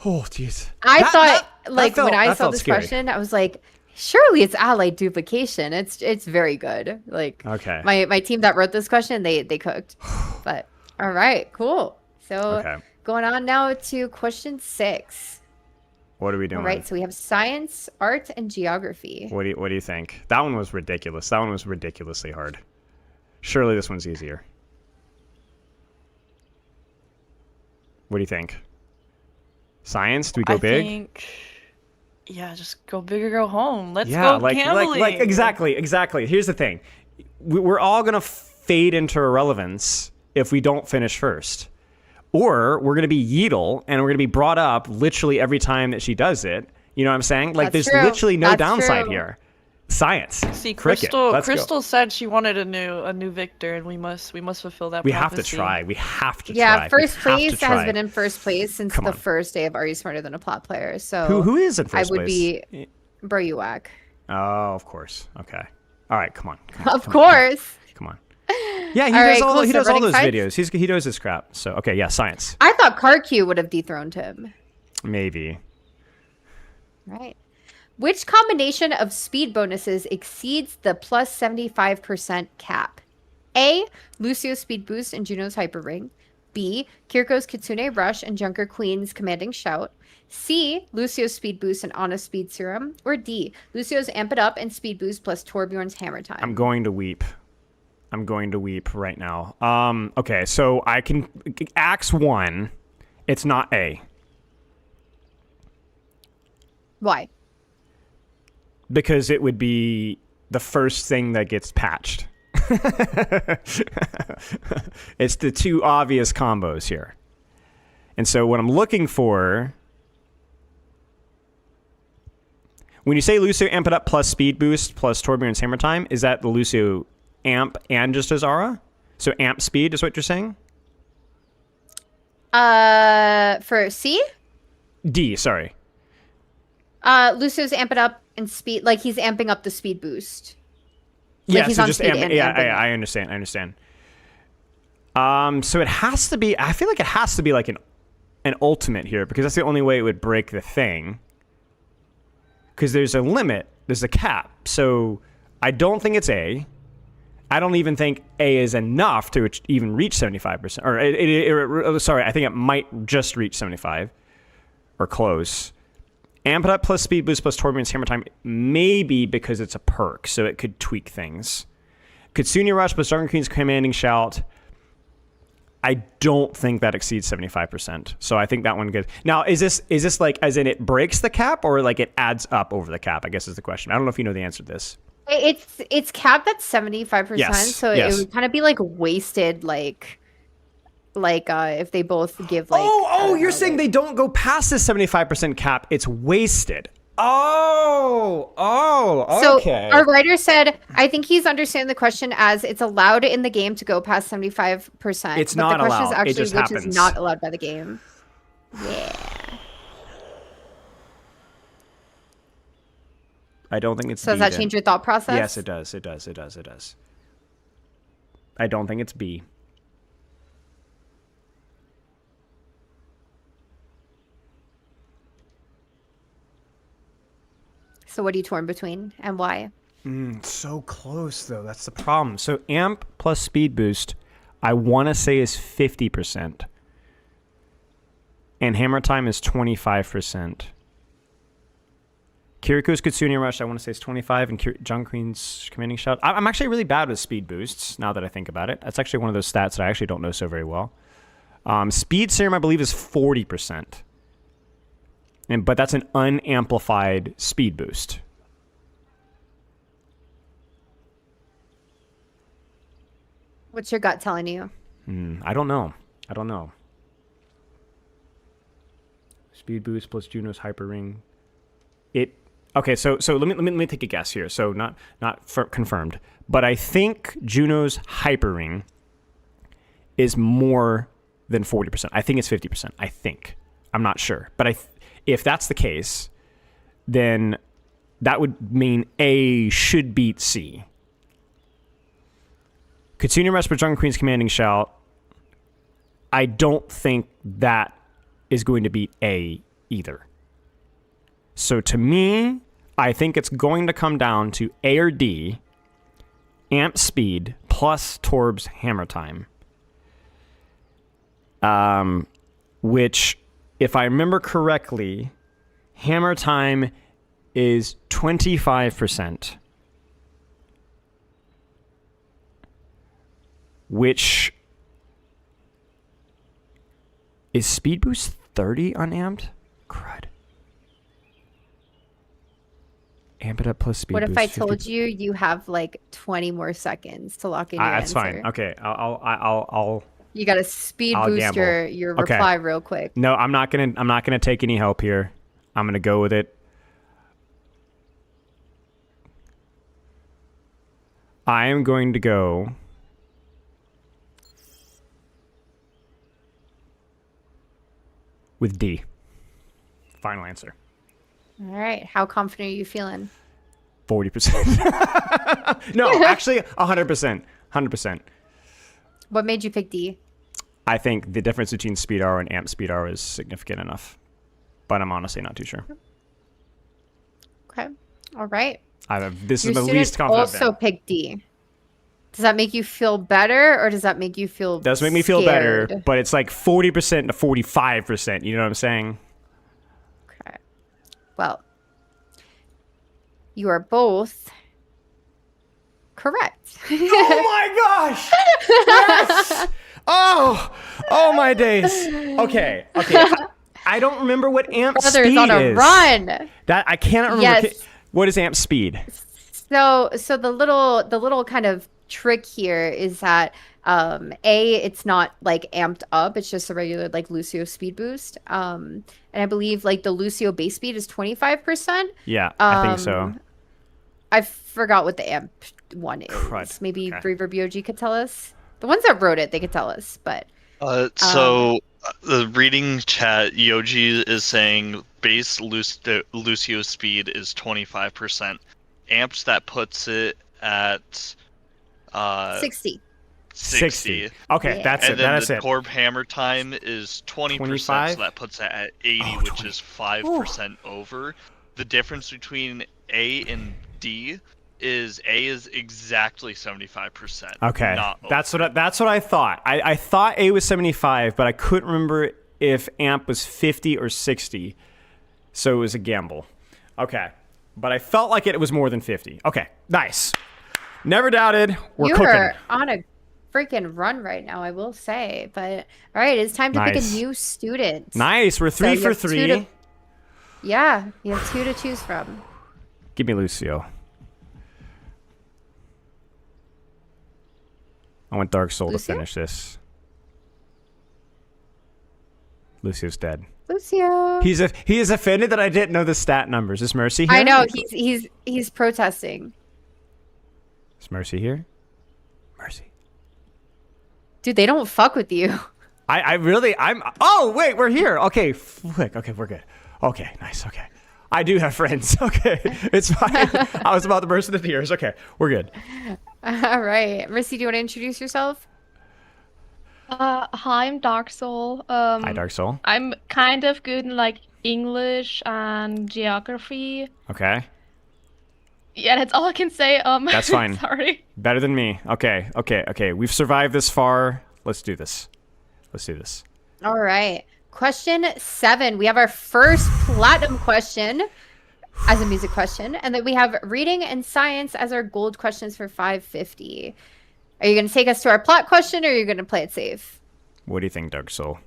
Oh, jeez. I thought when I saw this question, I was like, surely it's allied duplication. It's very good. Like, okay. My team that wrote this question, they cooked. But all right, cool. So going on now to question 6. What are we doing? All right, so we have science, art, and geography. What do you think? That one was ridiculous. That one was ridiculously hard. Surely this one's easier. What do you think? Science? Do we go big? Yeah, just go big or go home. Let's Yeah, go gambling. like exactly. Here's the thing. We're all going to fade into irrelevance if we don't finish first. Or we're going to be Yeetle and we're going to be brought up literally every time that she does it. You know what I'm saying? Like That's there's true. literally no That's downside true. here. Science. See, Cricket. Crystal said she wanted a new victor, and we must fulfill that. We have to prophecy. try. We have to try. Yeah, first We have place to try. has been in first place since Come the on. first day of Are You Smarter Than a Plot Player? So Who is in first I would place? be Bruuak. Oh, of course. Okay. All right. Come on. Of course. Come on. Yeah, he All does right, all cool. he So does all running those sides? videos. He does his crap. So okay, yeah, science. I thought CarQ would have dethroned him. Maybe. Right. Which combination of speed bonuses exceeds the plus 75% cap? A. Lucio's speed boost and Juno's hyper ring. B. Kiriko's Kitsune rush and Junker Queen's commanding shout. C. Lucio's speed boost and Anna's speed serum. Or D. Lucio's amp it up and speed boost plus Torbjorn's hammer time. I'm going to weep. I'm going to weep right now. Okay, so I can Axe 1. It's not A. Why? Because it would be the first thing that gets patched. It's the two obvious combos here. And so what I'm looking for... When you say Lucio amp it up plus speed boost plus Torbjorn's hammer time, is that the Lucio amp and just his aura? So amp speed is what you're saying? For C? D, sorry. Lucio's amp it up and speed, like he's amping up the speed boost. Yeah, like he's so on just speed amp, and yeah, amping up. I understand. So it has to be. I feel like it has to be like an ultimate here because that's the only way it would break the thing. because there's a limit, there's a cap. So I don't think it's A. I don't even think A is enough to even reach 75%. Or sorry, I think it might just reach 75 or close. Amp it up plus speed boost plus Torbjorn's hammer time, maybe because it's a perk, so it could tweak things. Kitsune Rush plus Dragon Queen's commanding shout. I don't think that exceeds 75%. So I think that one good. Now, is this like as in it breaks the cap or like it adds up over the cap? I guess is the question. I don't know if you know the answer to this. It's capped at 75%, Yes, so yes. it would kind of be like wasted, like if they both give like. You're saying they don't go past the 75% cap? It's wasted. Oh, okay. So our writer said, I think he's understanding the question as it's allowed in the game to go past 75%. It's but not the question allowed. is actually It just which happens. is not allowed by the game. Yeah. I don't think it's. So does B that then. change your thought process? Yes, it does. It does. I don't think it's B. So what are you torn between and why? So close though. That's the problem. So amp plus speed boost, I want to say is 50%, and hammer time is 25%. Kiriko's Kitsune Rush, I want to say is 25, and John Queen's commanding shout. I'm actually really bad with speed boosts now that I think about it. That's actually one of those stats that I actually don't know so very well. Speed serum, I believe, is 40%. But that's an unamplified speed boost. What's your gut telling you? I don't know. Speed boost plus Juno's hyper ring. Okay, so let me take a guess here. So not confirmed, but I think Juno's hyper ring is more than 40%. I think it's 50%. I think. I'm not sure, but if that's the case, then that would mean A should beat C. Kitsune Rush for Dragon Queen's commanding shout. I don't think that is going to beat A either. So to me, I think it's going to come down to A or D, amp speed plus Torb's hammer time. Which, if I remember correctly, hammer time is 25%. Which is speed boost 30 unamped? Crud. Amp it up plus speed What boost. if I told you you have like 20 more seconds to lock in your That's answer? fine. Okay, I'll. You got to speed I'll boost gamble. your Okay. reply real quick. No, I'm not gonna take any help here. I'm gonna go with it. I am going to go with D. Final answer. All right. How confident are you feeling? 40%. No, actually 100%. 100%. What made you pick D? I think the difference between speed R and amp speed R is significant enough. But I'm honestly not too sure. Okay. All right. This Your is the student least confident. also picked D. Does that make you feel better, or does that make you feel Does make me feel better, scared? but it's like 40% to 45%. You know what I'm saying? Okay. Well, you are both correct. Oh my gosh! Yes! Oh my days. Okay. I don't remember what amp Brothers speed on a is. run. That I cannot remember. Yes. What is amp speed? So the little kind of trick here is that it's not like amped up, it's just a regular like Lucio speed boost. And I believe like the Lucio base speed is 25%. Yeah, I think so. I forgot what the amp one is. Crud. Maybe Okay. Reverb BOG could tell us. The ones that wrote it, they could tell us, but The reading chat, Yoji is saying base Lucio speed is 25%. Amps, that puts it at 60. 60. Okay, Yeah. that's And it. then That's the it. Torb hammer time is 20%, 25? so that puts it at 80, which is 5% over. the difference between A and D is A is exactly 75%. Okay, Not that's what I thought. I thought A was 75, but I couldn't remember if amp was 50 or 60, so it was a gamble. Okay, but I felt like it was more than 50. Okay, nice. Never doubted. We're You're cooking. on a freaking run right now, I will say. But all right, it's time to pick a Nice. new student. Nice. We're So 3 you for have 3. Yeah, you have 2 to choose from. Give me Lucio. I want Dark Soul Lucio? to finish this. Lucio's dead. Lucio. He is offended that I didn't know the stat numbers. Is Mercy here? I know he's protesting. Is Mercy here? Mercy. Dude, they don't fuck with you. Oh, wait, we're here. Okay, flick. Okay, we're good. Okay, nice. Okay. I do have friends. Okay, it's fine. I was about to burst into tears. Okay, we're good. All right. Mercy, do you want to introduce yourself? Hi, I'm Dark Soul. Hi, Dark Soul. I'm kind of good in like English and geography. Okay. Yeah, that's all I can say. That's fine. Sorry. Better than me. Okay. We've survived this far. Let's do this. All right. Question 7. We have our first platinum question as a music question, and then we have reading and science as our gold questions for 550. Are you going to take us to our plot question, or are you going to play it safe? What do you think, Dark Soul?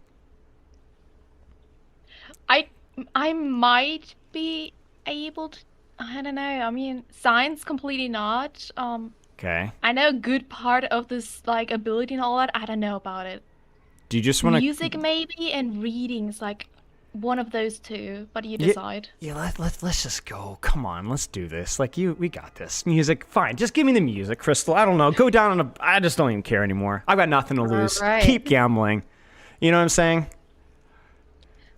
I might be able to. I don't know. I mean, science completely not. Okay. I know a good part of this like ability and all that. I don't know about it. Do you just want to... Music maybe, and readings, like one of those two. But you decide. Yeah, let's just go. Come on, let's do this. Like, we got this. Music, fine. Just give me the music, Crystal. I don't know. Go down on a... I just don't even care anymore. I've got nothing to lose. right. Keep gambling. You know what I'm saying?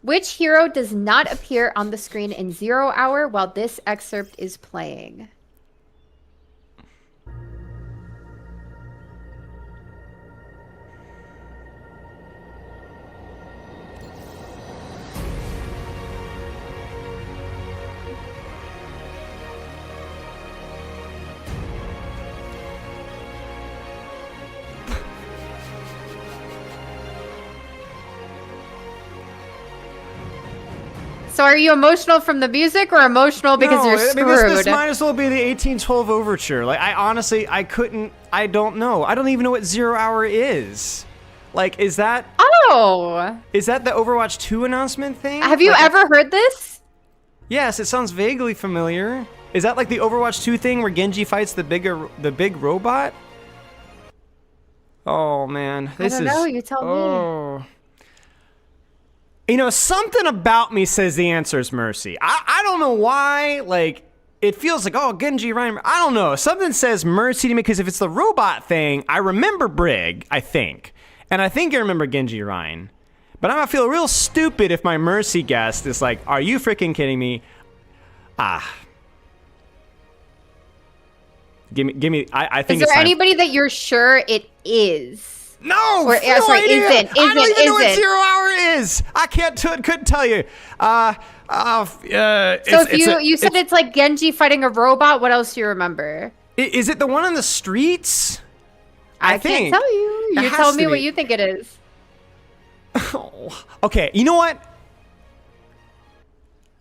Which hero does not appear on the screen in 0 hour while this excerpt is playing? So are you emotional from the music or emotional because you're screwed? This might as well be the 1812 overture. Like, I don't know. I don't even know what 0 hour is. Like, is that the Overwatch 2 announcement thing? Have you ever heard this? Yes, it sounds vaguely familiar. Is that like the Overwatch 2 thing where Genji fights the big robot? Oh man, I don't know, you tell me. You know, something about me says the answer is Mercy. I don't know why. Like, it feels like, oh, Genji Ryan. I don't know. Something says Mercy to me because if it's the robot thing, I remember Brig, I think. And I think I remember Genji Ryan. But I'm going to feel real stupid if my Mercy guess is like, are you freaking kidding me? Give me, I think is it's there time. anybody that you're sure it is? No, or, no sorry, idea. isn't. I don't even know what 0 hour is. I couldn't tell you. So if you said it's like Genji fighting a robot, what else do you remember? Is it the one on the streets? I can't tell you. You tell me what you think it is. Okay, you know what?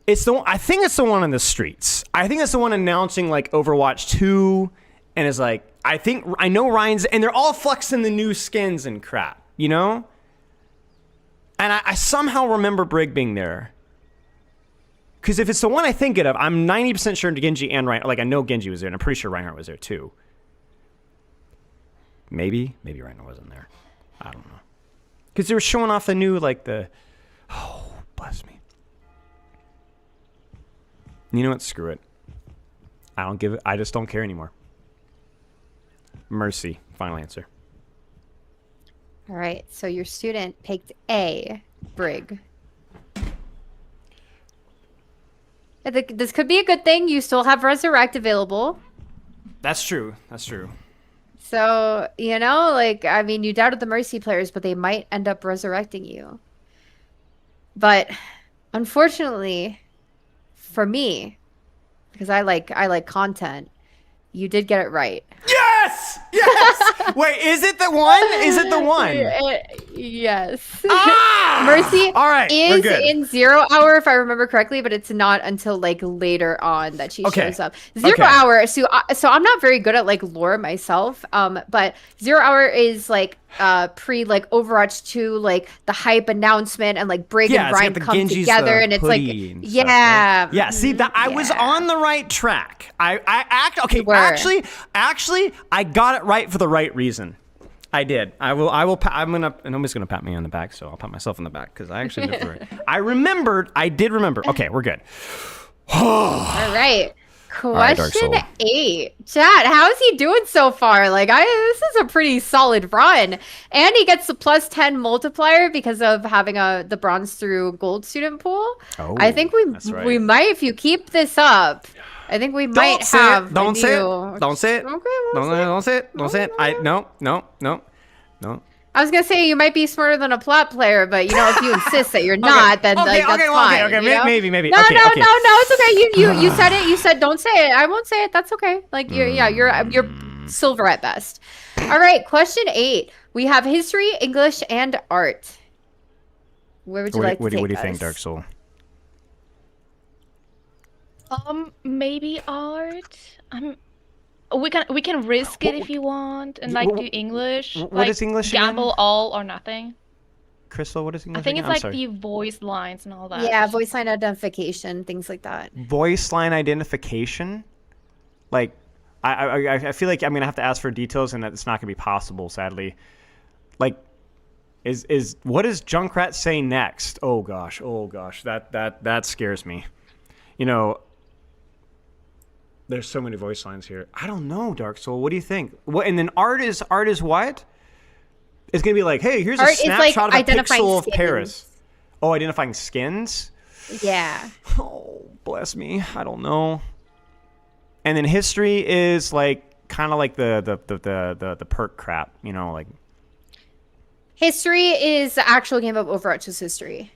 I think it's the one on the streets. I think it's the one announcing like Overwatch 2 and is like, I know Ryan's, and they're all flexing the new skins and crap, you know? And I somehow remember Brig being there. Because if it's the one I think it of, I'm 90% sure Genji and Reinhardt, like I know Genji was there, and I'm pretty sure Reinhardt was there too. Maybe Reinhardt wasn't there. I don't know. Because they were showing off the new, oh, bless me. You know what? Screw it. I just don't care anymore. Mercy. Final answer. All right. So your student picked A, Brig. This could be a good thing. You still have Resurrect available. That's true. So, you know, I mean, you doubted the Mercy players, but they might end up resurrecting you. But unfortunately, for me, because I like content. You did get it right. Yes! Yes! Wait, is it the one? Is it the one? Yes. Ah! Mercy All right, we're is good. in 0 hour, if I remember correctly, but it's not until like later on that she Okay. shows up. 0 Okay. hour. So I'm not very good at like lore myself. But 0 hour is like pre like Overwatch 2, like the hype announcement and like Brig and it's got Brian the come Genji's, together, the and it's like hoodie and stuff, right? yeah. Yeah, see that I was on the right track. Actually, I got it right for the right reason. I did. I'm gonna, and nobody's gonna pat me on the back, so I'll pat myself on the back because I actually did it. I did remember. Okay, we're good. All right. right, Dark Question Soul. 8. Chad, how's he doing so far? Like, this is a pretty solid run. And he gets the +10 multiplier because of having the bronze through gold student pool. Oh, I think that's right. we might, if you keep this up, I think we might have. Don't say it. new- Don't say it. Okay, Don't say it. Don't say it. No. I was gonna say you might be smarter than a Plat player, but you know if you insist that you're not, then like, that's fine. Okay. you know? Maybe. No, Okay, no, okay. no, it's okay. You said it. You said don't say it. I won't say it. That's okay. Like you're silver at best. All right, question 8. We have history, English, and art. Where would you like to take What do you think, us? Dark Soul? Maybe art. We can risk it if you want, and like do English. what like, is English again? Gamble all or nothing. Crystal, what is English? I think again? it's I'm like sorry. the voice lines and all that. Yeah, voice line identification, things like that. Voice line identification. Like, I feel like I'm gonna have to ask for details, and that it's not gonna be possible, sadly. Like, is what does Junkrat say next? Oh gosh, that scares me. You know, there's so many voice lines here. I don't know, Dark Soul. What do you think? What? And then art is what? It's gonna be like, hey, here's Art a is, snapshot like, of a identifying pixel of skins. Paris. Oh, identifying skins. Yeah. Oh, bless me. I don't know. And then history is like kind of like the perk crap, you know, like. History is the actual game of Overwatch's history.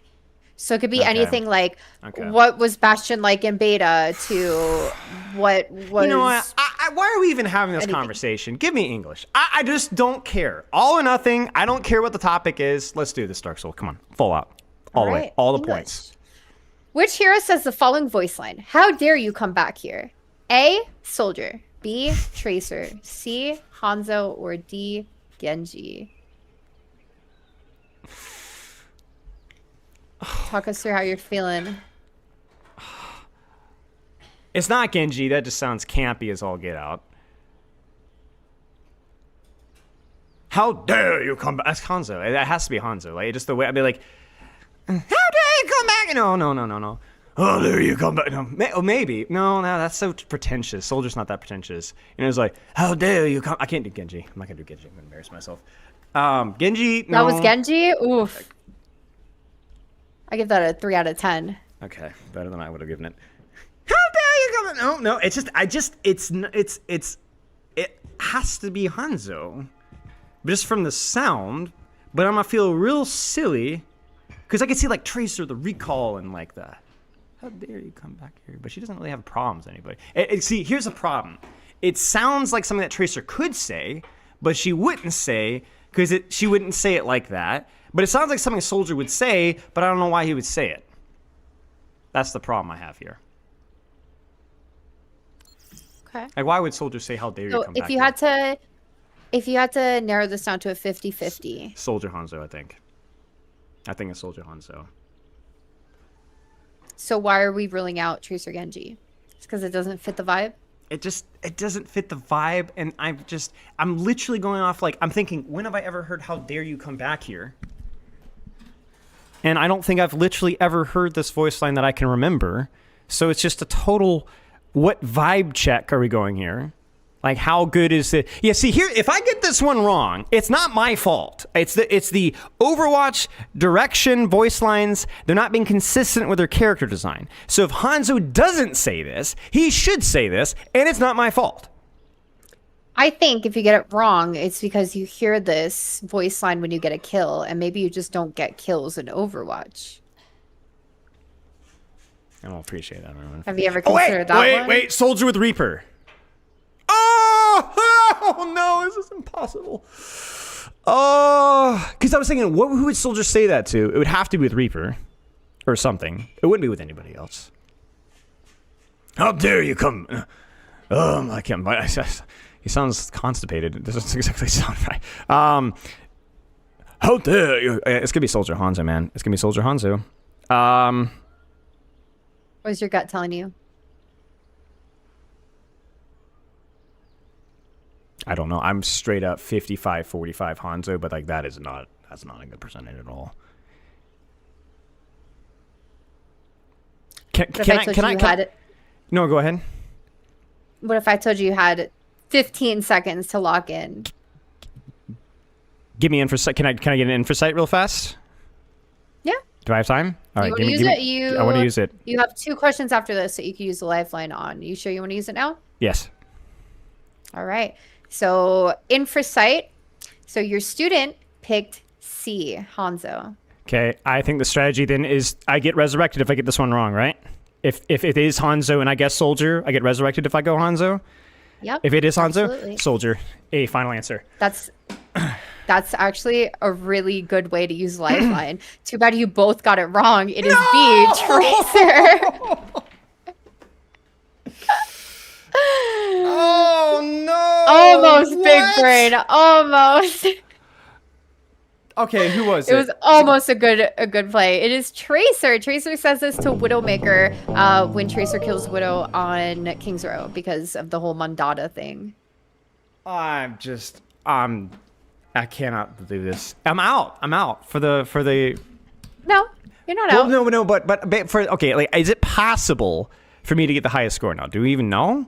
So it could be Okay. anything like Okay. what was Bastion like in beta to what was. You know what? Why are we even having this anything. conversation? Give me English. I just don't care. All or nothing. I don't care what the topic is. Let's do this, Dark Soul. Come on. Full out. All the way. Alright, All the English. points. Which hero says the following voice line? How dare you come back here? A. Soldier. B. Tracer. C. Hanzo. Or D. Genji. Talk us through how you're feeling. It's not Genji. That just sounds campy as all get out. How dare you come back? That's Hanzo. That has to be Hanzo. Like, just the way I'd be like, how dare you come back? No. How dare you come back? No, maybe. No, that's so pretentious. Soldier's not that pretentious. And it was like, how dare you come? I can't do Genji. I'm not gonna do Genji. I'm gonna embarrass myself. Genji. No. That was Genji? Oof. I give that a 3 out of 10. Okay, better than I would have given it. How dare you come in? No, it's just, it has to be Hanzo. Just from the sound, but I'm gonna feel real silly because I can see like Tracer, the recall, and like the how dare you come back here? But she doesn't really have problems with anybody. See, here's the problem. It sounds like something that Tracer could say, but she wouldn't say because she wouldn't say it like that. But it sounds like something a soldier would say, but I don't know why he would say it. That's the problem I have here. Okay. Like, why would soldiers say, how dare you So come back if you here? had to narrow this down to a 50-50. Soldier Hanzo, I think. I think it's Soldier Hanzo. So why are we ruling out Tracer Genji? It's because it doesn't fit the vibe? It doesn't fit the vibe, and I'm literally going off, like, I'm thinking, when have I ever heard how dare you come back here? And I don't think I've literally ever heard this voice line that I can remember. So it's just a total, what vibe check are we going here? Like, how good is it? Yeah, see, here, if I get this one wrong, it's not my fault. It's the Overwatch direction voice lines. They're not being consistent with their character design. So if Hanzo doesn't say this, he should say this, and it's not my fault. I think if you get it wrong, it's because you hear this voice line when you get a kill, and maybe you just don't get kills in Overwatch. I don't appreciate that. Everyone. Have you ever considered that one? Wait, Soldier with Reaper. Oh no, this is impossible. Oh, because I was thinking, who would Soldier say that to? It would have to be with Reaper, or something. It wouldn't be with anybody else. How dare you come? I can't. He sounds constipated. It doesn't exactly sound right. How dare you? It's gonna be Soldier Hanzo, man. It's gonna be Soldier Hanzo. What's your gut telling you? I don't know. I'm straight up 55-45 Hanzo, but like that's not a good percentage at all. Can I? No, go ahead. What if I told you had 15 seconds to lock in? Give me infosight. Can I get an infosight real fast? Yeah. Do I have time? All right, give me. I want to use it. You have 2 questions after this that you can use the lifeline on. You sure you want to use it now? Yes. All right. So infosight. So your student picked C, Hanzo. Okay. I think the strategy then is I get resurrected if I get this one wrong, right? If it is Hanzo and I guess Soldier, I get resurrected if I go Hanzo. Yep. If it is Hanzo, absolutely. Soldier. A final answer. That's actually a really good way to use lifeline. Too bad you both got it wrong. It is B, Tracer. Oh no! Almost big brain. Almost. Okay, who was it? It was almost a good play. It is Tracer. Tracer says this to Widowmaker when Tracer kills Widow on King's Row because of the whole Mandata thing. I cannot do this. I'm out for the. No, you're not out. Well, no, but for okay, like, is it possible for me to get the highest score now? Do we even know?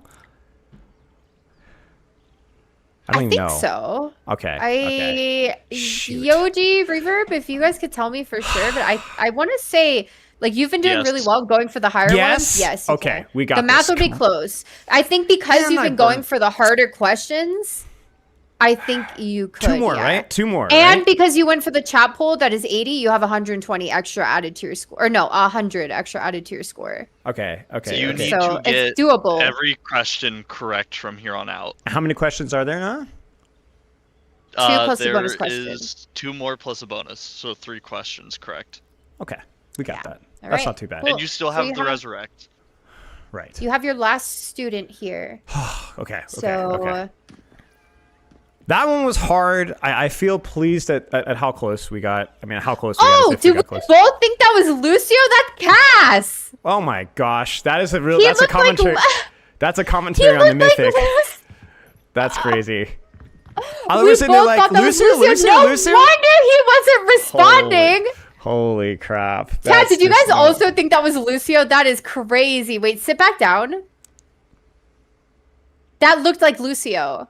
I don't even know. I think so. Okay. Yoji, Reverb, if you guys could tell me for sure, but I want to say, like, you've been doing really well going for the higher ones. Yes. Okay, we got the math this. would be close. I think because you've been going for the harder questions, I think you could. 2 more, right? 2 more. And right? because you went for the chat poll that is 80, you have 120 extra added to your score. Or no, 100 extra added to your score. Okay. So you need So to get it's doable. every question correct from here on out. How many questions are there now? 2 plus a bonus question. There is 2 more plus a bonus, so 3 questions correct. Okay, we got that. All That's right, not too bad. cool. And you still So have you the resurrect. Right. You have your last student here. Okay. So That one was hard. I feel pleased at how close we got. I mean, how close we got. Oh, do we both think that was Lucio? That's Cass. Oh my gosh, that is a real. He That's a looked like commentary. That's a commentary on the mythic. That's crazy. I was sitting there like, Lucio. No wonder he wasn't responding. Holy crap. Chad, did you guys also think that was Lucio? That is crazy. Wait, sit back down. That looked like Lucio.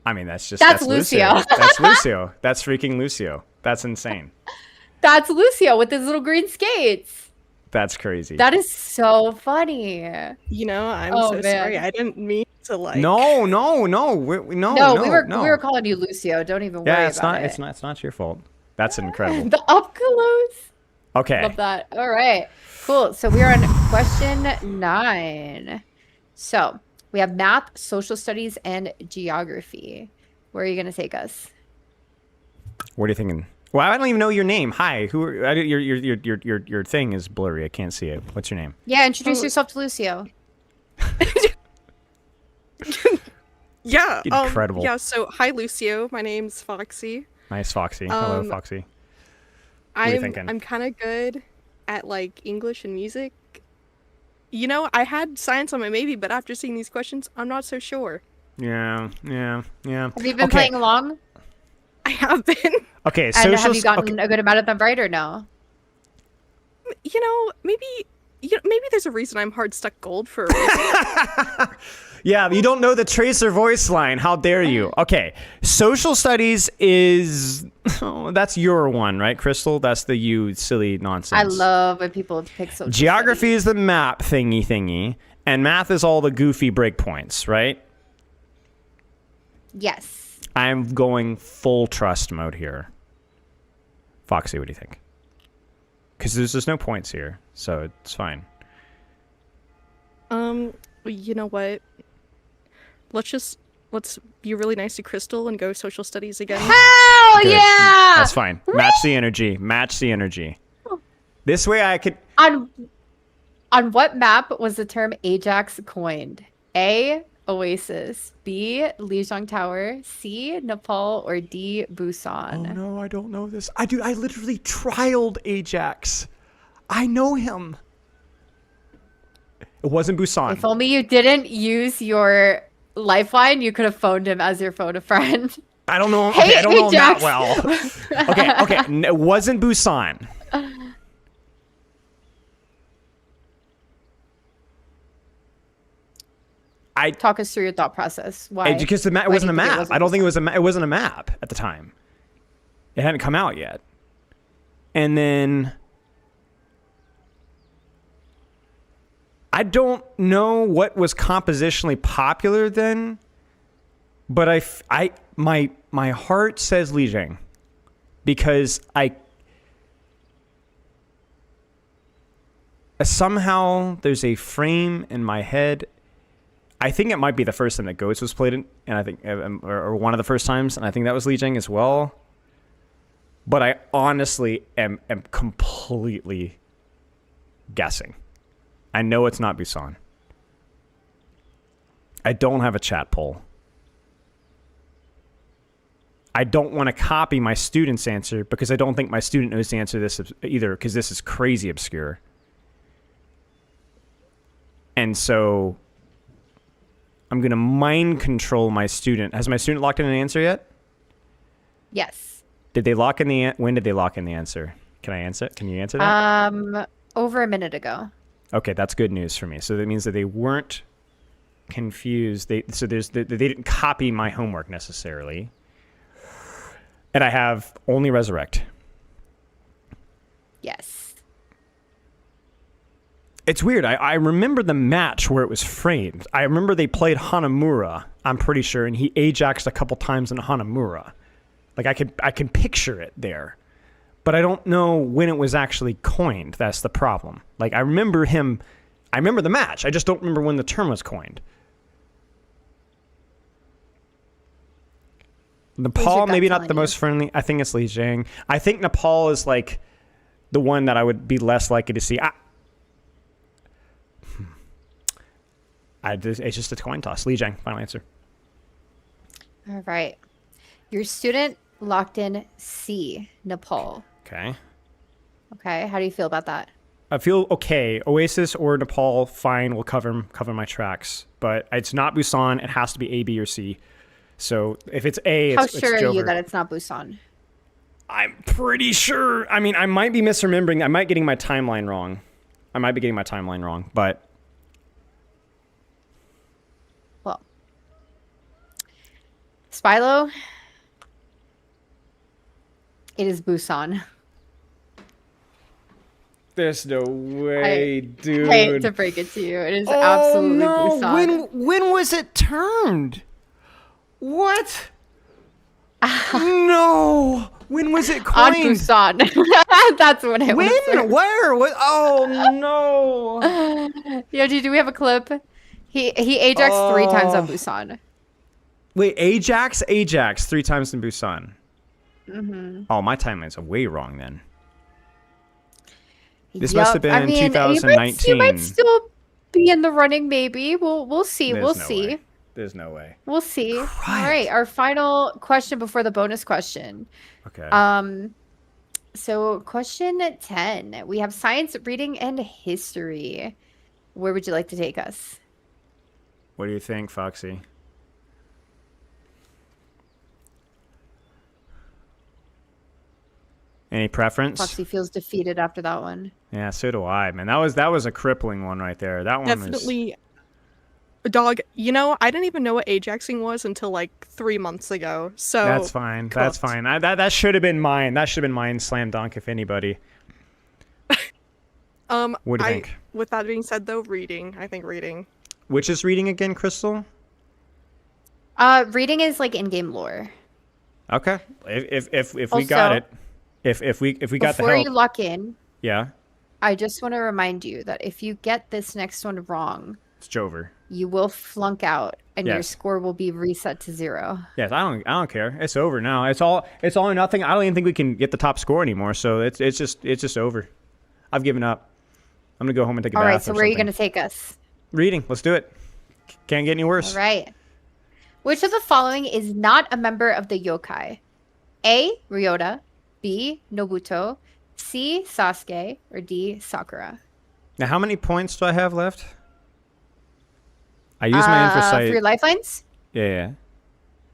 I mean, that's Lucio. That's Lucio. That's freaking Lucio. That's insane. That's Lucio with his little green skates. That's crazy. That is so funny. You know, I'm so sorry. I didn't mean to like. No. We were calling you Lucio. Don't even worry about it. It's not your fault. That's incredible. The up close. Okay. Love that. All right. Cool. So we are on question 9. So we have math, social studies, and geography. Where are you gonna take us? What are you thinking? Well, I don't even know your name. Hi, who are your thing is blurry. I can't see it. What's your name? Yeah, introduce yourself to Lucio. Yeah. Incredible. Yeah. So hi, Lucio. My name's Foxy. Nice, Foxy. Hello, Foxy. What are you thinking? I'm kind of good at like English and music. You know, I had science on my maybe, but after seeing these questions, I'm not so sure. Yeah. Have you been playing along? I have been. Okay, and have you gotten a good amount of them right or no? You know, maybe there's a reason I'm hard stuck gold for a reason. Yeah, you don't know the Tracer voice line. How dare you? Okay, social studies is that's your one, right, Crystal? That's the you silly nonsense. I love when people pick social Geography is the map thingy, and math is all the goofy breakpoints, right? Yes. I'm going full trust mode here. Foxy, what do you think? because there's just no points here, so it's fine. You know what? Let's be really nice to Crystal and go social studies again. Hell Good. yeah! That's fine. Match the energy. Match the energy. This way I could... On what map was the term Ajax coined? A, Oasis. B, Lijiang Tower. C, Nepal. Or D, Busan? Oh no, I don't know this. I literally trialed Ajax. I know him. It wasn't Busan. If only you didn't use your lifeline, you could have phoned him as your phone a friend. I don't know. Hey, Okay, I don't know him that Ajax. well. Okay. It wasn't Busan. Talk us through your thought process. Why? Because it wasn't a map. I don't think it was it wasn't a map at the time. It hadn't come out yet. And then I don't know what was compositionally popular then, but my heart says Lijiang because somehow there's a frame in my head. I think it might be the first time that Ghost was played in, and I think, or one of the first times, and I think that was Lijiang as well. But I honestly am completely guessing. I know it's not Busan. I don't have a chat poll. I don't want to copy my student's answer because I don't think my student knows the answer to this either, because this is crazy obscure. And so I'm going to mind control my student. Has my student locked in an answer yet? Yes. Did they lock in when did they lock in the answer? Can I answer? Can you answer that? Over a minute ago. Okay, that's good news for me. So that means that they weren't confused. They didn't copy my homework necessarily. And I have only resurrect. Yes. It's weird. I remember the match where it was framed. I remember they played Hanamura, I'm pretty sure, and he Ajaxed a couple times in Hanamura. Like I can picture it there. But I don't know when it was actually coined. That's the problem. Like I remember the match. I just don't remember when the term was coined. Nepal, maybe not the most friendly. I think it's Lijiang. I think Nepal is like the one that I would be less likely to see. It's just a coin toss. Lijiang, final answer. All right. Your student locked in C, Nepal. Okay. Okay. How do you feel about that? I feel okay. Oasis or Nepal, fine. We'll cover my tracks. But it's not Busan. It has to be A, B, or C. So if it's A, How it's sure Jover. are you that it's not Busan? I'm pretty sure. I mean, I might be misremembering. I might be getting my timeline wrong. But well, Spilo, it is Busan. there's no way, dude. I hate to break it to you. It is absolutely no. Busan. When was it termed? What? No. When was it coined? On Busan. That's when it was. When? Where? What? Oh no. Yo, do we have a clip? He Ajaxed 3 times on Busan. Wait, Ajax 3 times in Busan. Mm-hmm. Oh, my timelines are way wrong then. This must have been 2019. You might still be in the running, maybe. We'll see. We'll see. Way. There's no way. We'll see. All right, our final question before the bonus question. Okay. So question 10. We have science, reading, and history. Where would you like to take us? What do you think, Foxy? Any preference? Foxy feels defeated after that one. Yeah, so do I, man. That was a crippling one right there. That one Definitely. Dog, you know, I didn't even know what Ajaxing was until like 3 months ago. So that's fine. That's fine. That should have been mine. That should have been mine. Slam dunk, if anybody. What do you think? With that being said, though, reading. I think reading. Which is reading again, Crystal? Reading is like in-game lore. Okay. If we got it, if we got the help. Before you lock in, Yeah. I just want to remind you that if you get this next one wrong, It's over. you will flunk out and your Yes. score will be reset to 0. Yes, I don't care. It's over now. It's all or nothing. I don't even think we can get the top score anymore. So it's just over. I've given up. I'm gonna go home and take a All bath. right, so or where are you something. going to take us? Reading. Let's do it. Can't get any worse. All right. Which of the following is not a member of the yokai? A. Ryota, B. Nobuto, C. Sasuke, or D. Sakura? Now, how many points do I have left? I use my insight. For your lifelines? Yeah.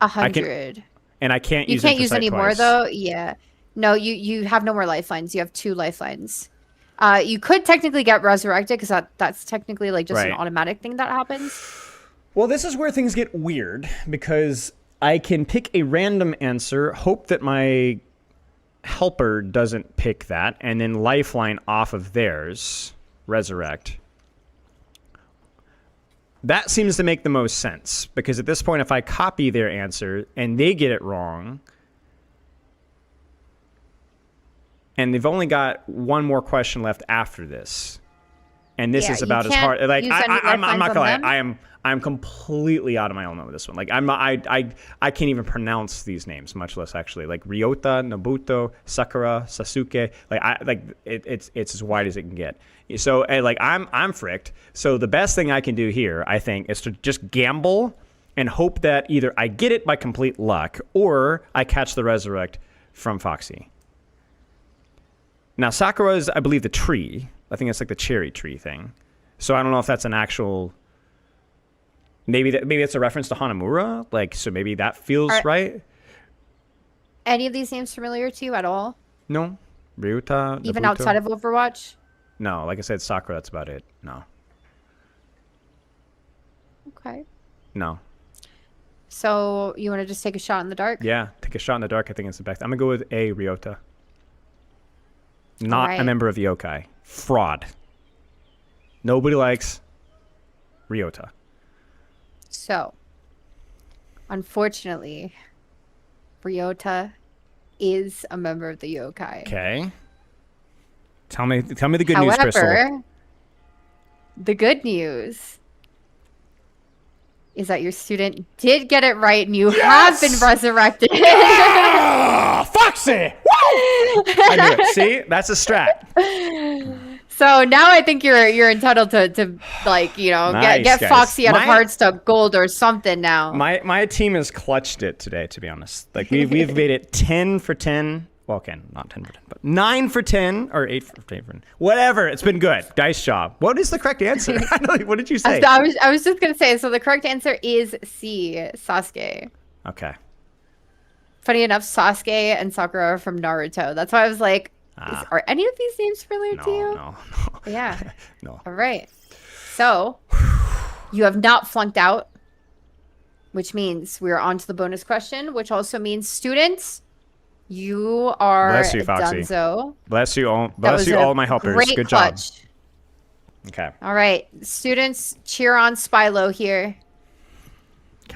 100. And I can't You use can't use insight any more twice. though. Yeah. No, you have no more lifelines. You have 2 lifelines. You could technically get resurrected because that's technically like just an Right. automatic thing that happens. Well, this is where things get weird because I can pick a random answer, hope that my helper doesn't pick that, and then lifeline off of theirs, resurrect. That seems to make the most sense because at this point, if I copy their answer and they get it wrong, and they've only got one more question left after this, and this Yeah, is you about as can't hard. Like use any I'm lifelines not on gonna lie, them? I'm completely out of my element with this one. Like I can't even pronounce these names, much less actually like Ryota, Nobuto, Sakura, Sasuke. It's as wide as it can get. So like I'm fricked. So the best thing I can do here, I think, is to just gamble and hope that either I get it by complete luck or I catch the resurrect from Foxy. Now Sakura is, I believe, the tree. I think it's like the cherry tree thing. So I don't know if that's an actual. Maybe it's a reference to Hanamura. Like, so maybe that feels right. Any of these names familiar to you at all? No, Ryuta. Even Nobuto? outside of Overwatch? No, like I said, Sakura. That's about it. No. Okay. No. So you want to just take a shot in the dark? Yeah, take a shot in the dark. I think it's the best. I'm gonna go with A. Ryota. Not a Alright. member of the yokai. Fraud. Nobody likes Ryota. So, unfortunately, Ryota is a member of the yokai. Okay. Tell me the good news, Crystal. However, the good news is that your student did get it right and you have been resurrected. Foxy! I knew it. See? That's a strat. So now I think you're entitled to like, you know, Nice, get guys. Foxy out of My- Hardstuck Gold or something now. My team has clutched it today, to be honest. Like we've made it 10 for 10. Well, okay, not 10 for 10, but 9 for 10 or 8 for 10. Whatever. It's been good. Nice job. What is the correct answer? I don't know. What did you say? I was just gonna say, so the correct answer is C, Sasuke. Okay. Funny enough, Sasuke and Sakura are from Naruto. That's why I was like, are any of these names familiar to you? No. Yeah. No. All right. So you have not flunked out, which means we're on to the bonus question, which also means students, you are Bless you, Foxy. Dunzo. Bless you all. That Bless was you a all my helpers. great Good clutch. job. Okay. All right, students, cheer on Spylo here.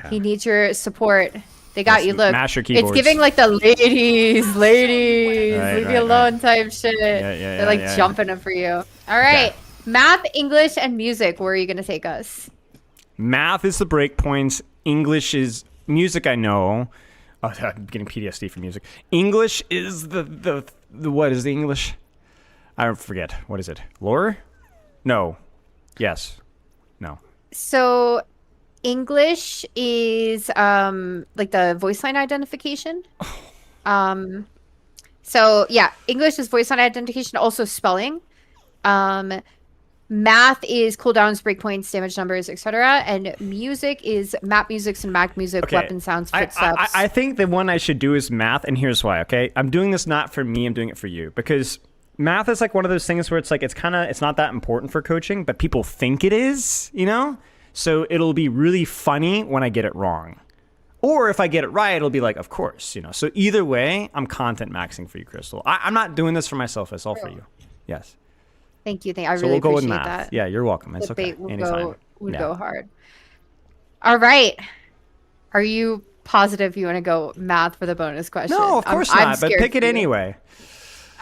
He needs your support. They got Yes, you. Look, mash your it's keyboards. giving like the ladies, Right, leave me right, alone type shit. They're like yeah. jumping up for you. All right, math, English, and music. Where are you gonna take us? Math is the break points. English is music. I know. Oh, I'm getting PTSD from music. English is the what is the English? I forget. What is it? Lore? No. Yes. No. So, English is like the voice line identification. So yeah, English is voice line identification. Also spelling. Math is cooldowns, breakpoints, damage numbers, etc. And music is map musics and mag music, Okay. weapon sounds, footsteps. I think the one I should do is math, and here's why. Okay, I'm doing this not for me. I'm doing it for you because math is like one of those things where it's like it's not that important for coaching, but people think it is. You know, so it'll be really funny when I get it wrong, or if I get it right, it'll be like, of course, you know. So either way, I'm content maxing for you, Crystal. I'm not doing this for myself. It's all for you. Yes. Thank you. I So really we'll go with appreciate math. that. Yeah, you're welcome. It's The okay. bait will Anytime. go hard. All right. Are you positive you want to go math for the bonus question? No, of course I'm not. But scared pick for it you. anyway.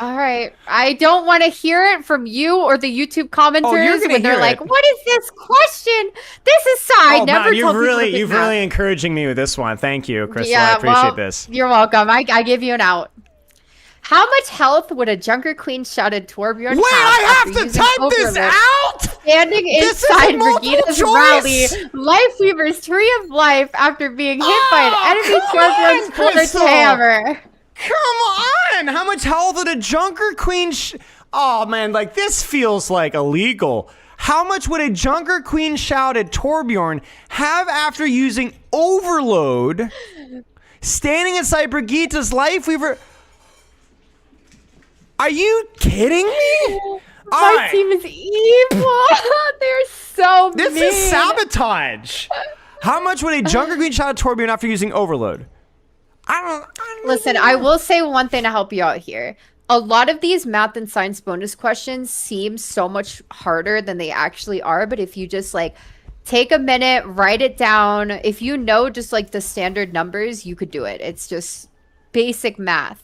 All right. I don't want to hear it from you or the YouTube commenters gonna when they're hear like, it. "What is this question?" This is I Oh, never man, tell you've people to really, pick you've math. really encouraging me with this one. Thank you, Crystal. Yeah, I appreciate well, this. You're welcome. I give you an out. How much health would a Junker Queen shouted Torbjorn Wait, I after have to using type this Overload? out. Standing This is inside multiple Brigida's rally, choice. Lifeweaver's Tree of Life after being hit by an enemy Torbjorn's Crystal. sledgehammer. Come on! How much health would a Junker Queen Oh man, like this feels like illegal. How much would a Junker Queen shouted Torbjorn have after using Overload? Standing inside Brigida's Lifeweaver. Are you kidding me? My team is evil. They're so This mean. is sabotage. How much would a Junker Queen shout at Torbjorn after using Overload? Listen, I will say one thing to help you out here. A lot of these math and science bonus questions seem so much harder than they actually are, but if you just like take a minute, write it down, if you know just like the standard numbers, you could do it. It's just basic math.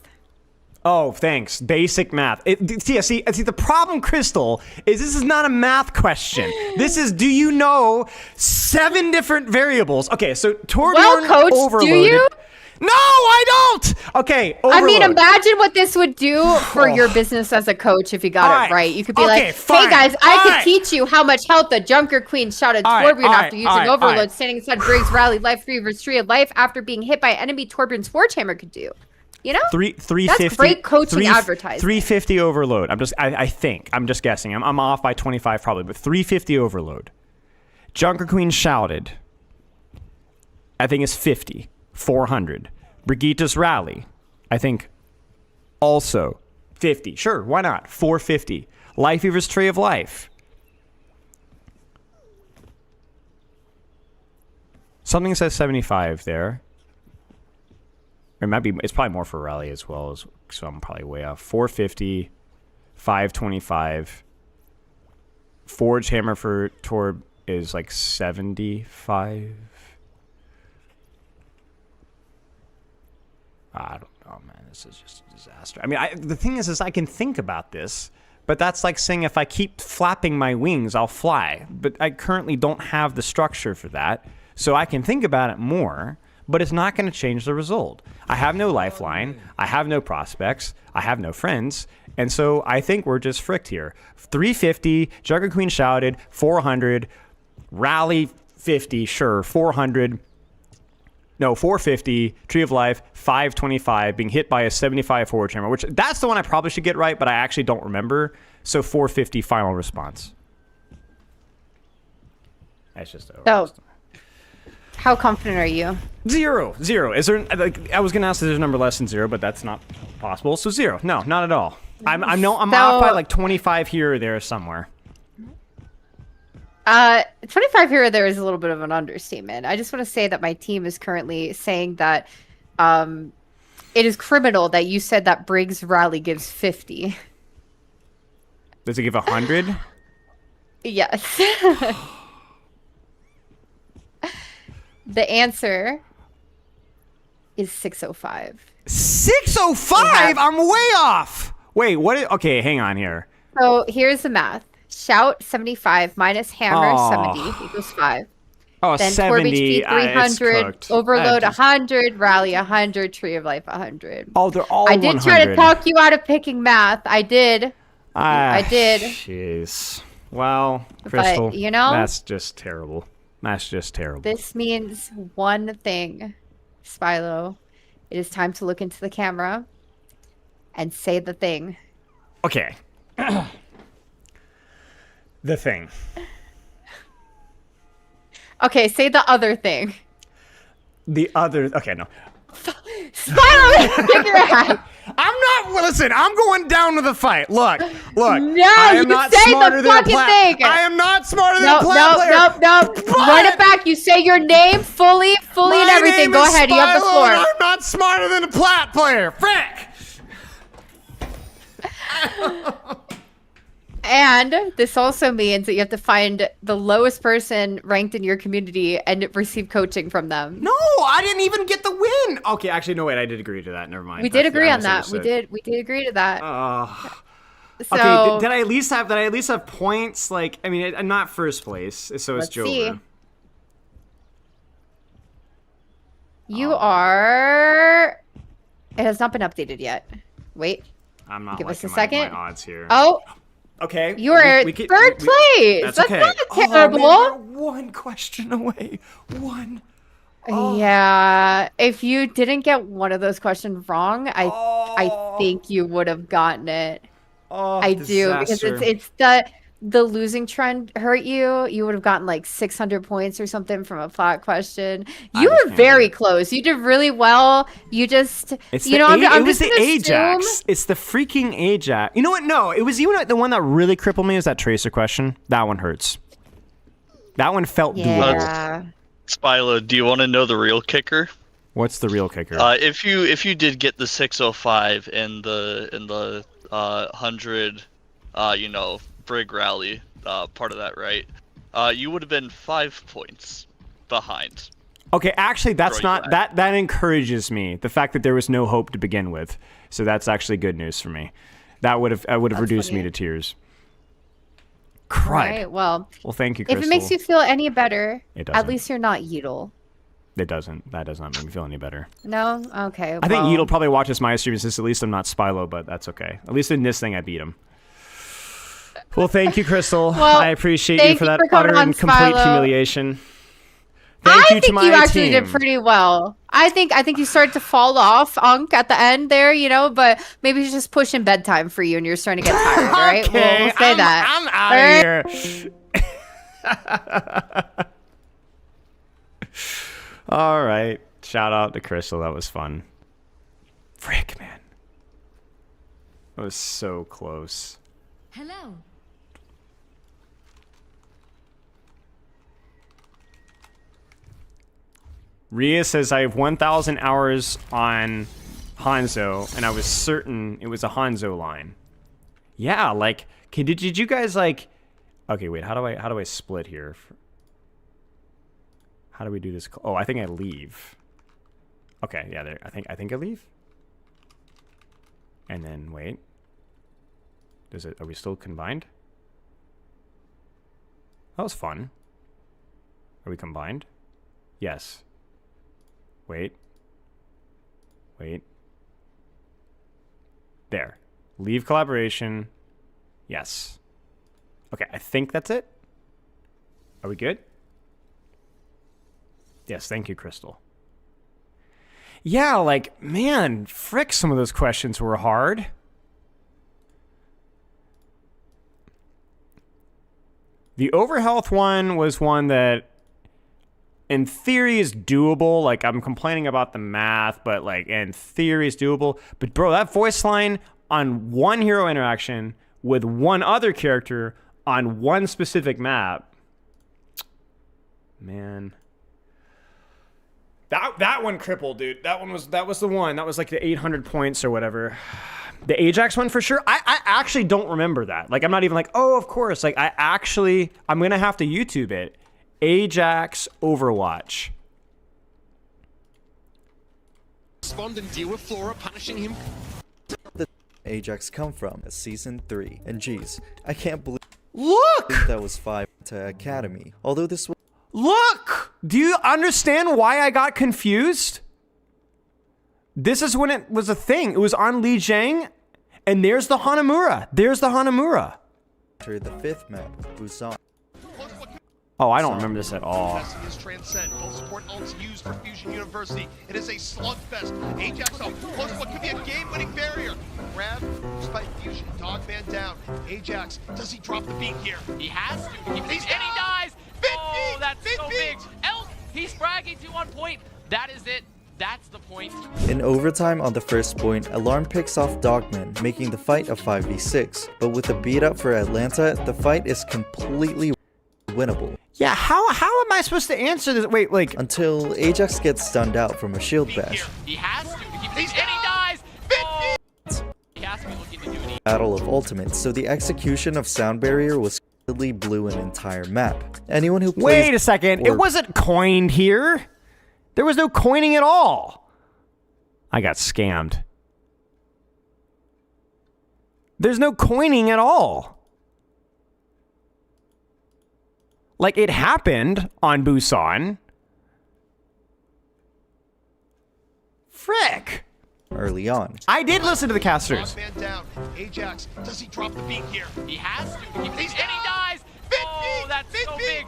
Oh, thanks. Basic math. See, the problem, Crystal, is this is not a math question. This is, do you know 7 different variables? Okay, so Torbjorn Well, Coach, overloaded. do you? No, I don't! Okay, I mean, overload. imagine what this would do for your business as a coach if you got All it right. You could be okay, like, fine. hey guys, I All could right. teach you how much health the Junker Queen shouted All right, Torbjorn all after right, using all right, all Overload, right. standing inside Briggs Rally, Lifeweaver's Tree of Life after being hit by enemy Torbjorn's Sledgehammer could do. You know? 350. That's great coaching advertising. 350 overload. I think. I'm just guessing. I'm off by 25 probably, but 350 overload. Junker Queen shouted. I think it's 50. 400. Brigida's rally. I think also 50. Sure, why not? 450. Lifeweaver's Tree of Life. Something says 75 there. It might be. It's probably more for rally as well, so I'm probably way off. 450, 525. Forge hammer for Torb is like 75. I don't know, man. This is just a disaster. I mean, the thing is I can think about this, but that's like saying if I keep flapping my wings, I'll fly. But I currently don't have the structure for that, so I can think about it more. But it's not going to change the result. I have no lifeline. I have no prospects. I have no friends. And so I think we're just fricked here. 350, Junker Queen shouted, 400, rally 50, sure, 400. No, 450, Tree of Life, 525, being hit by a 75 forward hammer, which that's the one I probably should get right, but I actually don't remember. So 450, final response. That's just over. So, how confident are you? 0. Is there? Like, I was gonna ask if there's a number less than 0, but that's not possible. So 0. No, not at all. I'm off by like 25 here or there somewhere. 25 here or there is a little bit of an understatement. I just want to say that my team is currently saying that it is criminal that you said that Briggs rally gives 50. Does it give 100? Yes. The answer is 605. 605? I'm way off. Wait, what? Okay, hang on here. So here's the math. Shout 75 minus hammer Oh. 70 equals 5. Oh, Then 70. Torb HP It's 300, cooked. Overload I just- 100, Rally 100, Tree of Life 100. Oh, they're all I did try to 100. talk you out of picking math. I did. I did. Jeez. Well, But, Crystal, you know, that's just terrible. That's just terrible. This means one thing, Spylo. It is time to look into the camera and say the thing. Okay. The thing. Okay, say the other thing. The other. Okay, no. Spylo, kick your ass. I'm not. Listen, I'm going down to the fight. Look. No, I am you not say smarter the than a fucking Plat. thing. I am not smarter than a Plat player. Nope. Run it back. You say your name fully and everything. Go ahead. You have the Spylo, floor. and I'm not smarter than a Plat player. Frick. And this also means that you have to find the lowest person ranked in your community and receive coaching from them. No, I didn't even get the win. Okay, actually, no, wait, I did agree to that. Never mind. We did agree on that. We did agree to that. So, okay, did I at least have points? Like, I mean, I'm not first place, so it's Joe. See. You are. It has not been updated yet. Wait. I'm not. Give us a liking second. my odds here. Oh. Okay. You are third place. That's okay. not terrible. Oh, man, we're one question away. One. Yeah. If you didn't get one of those questions wrong, I think you would have gotten it. I do, because it's the losing trend hurt you. You would have gotten like 600 points or something from a Plat question. You were very close. You did really well. You just, It's you the know, it I'm was just the gonna Ajax. assume- It's the freaking Ajax. You know what? No, it was even the one that really crippled me was that Tracer question. That one hurts. That one felt doable. Spilo, do you want to know the real kicker? What's the real kicker? If you did get the 605 in the 100, brig rally part of that, right? You would have been 5 points behind. Okay, actually, that's Throwing not that encourages me. The fact that there was no hope to begin with, so that's actually good news for me. That would have reduced me to tears. Crud. Right. Well, thank you, if Crystal. it makes you feel any better, It doesn't. at least you're not Yeetle. It doesn't. That does not make me feel any better. No? Okay. I think Yeetle probably watches my streams since at least I'm not Spilo, but that's okay. At least in this thing, I beat him. Well, thank you, Crystal. Well, I appreciate you thank for you that for coming utter on, and complete Spilo. humiliation. I Thank you to think my you actually team. did pretty well. I think you started to fall off, Unk, at the end there, but maybe it's just pushing bedtime for you and you're starting to get tired, all right? Okay, We'll say that. I'm out of here. All right. Shout out to Crystal. That was fun. Frick, man. That was so close. Hello. Ria says, I have 1,000 hours on Hanzo, and I was certain it was a Hanzo line. Yeah, like, did you guys, like... Okay, wait, how do I split here? How do we do this? Oh, I think I leave. Okay, yeah, there. I think I leave. And then, wait. Are we still combined? That was fun. Are we combined? Yes. Wait. There. Leave collaboration. Yes. Okay, I think that's it. Are we good? Yes, thank you, Crystal. Yeah, like, man, frick, some of those questions were hard. The overhealth one was one that, in theory, is doable. Like, I'm complaining about the math, but, like, in theory, is doable. But, bro, that voice line on one hero interaction with one other character on one specific map. Man. That one crippled, dude. That was the one. That was like the 800 points or whatever. The Ajax one for sure. I actually don't remember that. Like, I'm not even like, oh, of course. Like, I'm going to have to YouTube it. Ajax Overwatch. Respond and deal with Flora punishing him. The Ajax come from? Season 3. And geez, I can't believe that was 5 to Academy. Although this was... Look! Do you understand why I got confused? This is when it was a thing. It was on Li Jiang, and there's the Hanamura. There's the Hanamura. The 5th map, Busan. Oh, I don't remember this at all. Is transcend. Full support ults used for Fusion University. It is a slugfest. Ajax up close. What could be a game-winning barrier? Grab by Fusion. Dogman down. Ajax. Does he drop the beat here? He has to. And he dies. Oh, that's so big. Else, he's bragging to 1 point. That is it. That's the point. In overtime on the first point, Alarm picks off Dogman, making the fight a 5v6. But with a beat up for Atlanta, the fight is completely winnable. Yeah, how am I supposed to answer this? Wait, like... Until Ajax gets stunned out from a shield bash. He has to. And he dies. Oh. He has to be looking to do an Battle of Ultimates, so the execution of Sound Barrier was blew an entire map. Anyone who plays Wait a second. It wasn't coined here. There was no coining at all. I got scammed. There's no coining at all. Like, it happened on Busan. Frick. Early on. I did listen to the casters. Man down. Ajax, does he drop the beat here? He has to. And he dies. Oh, that's so big.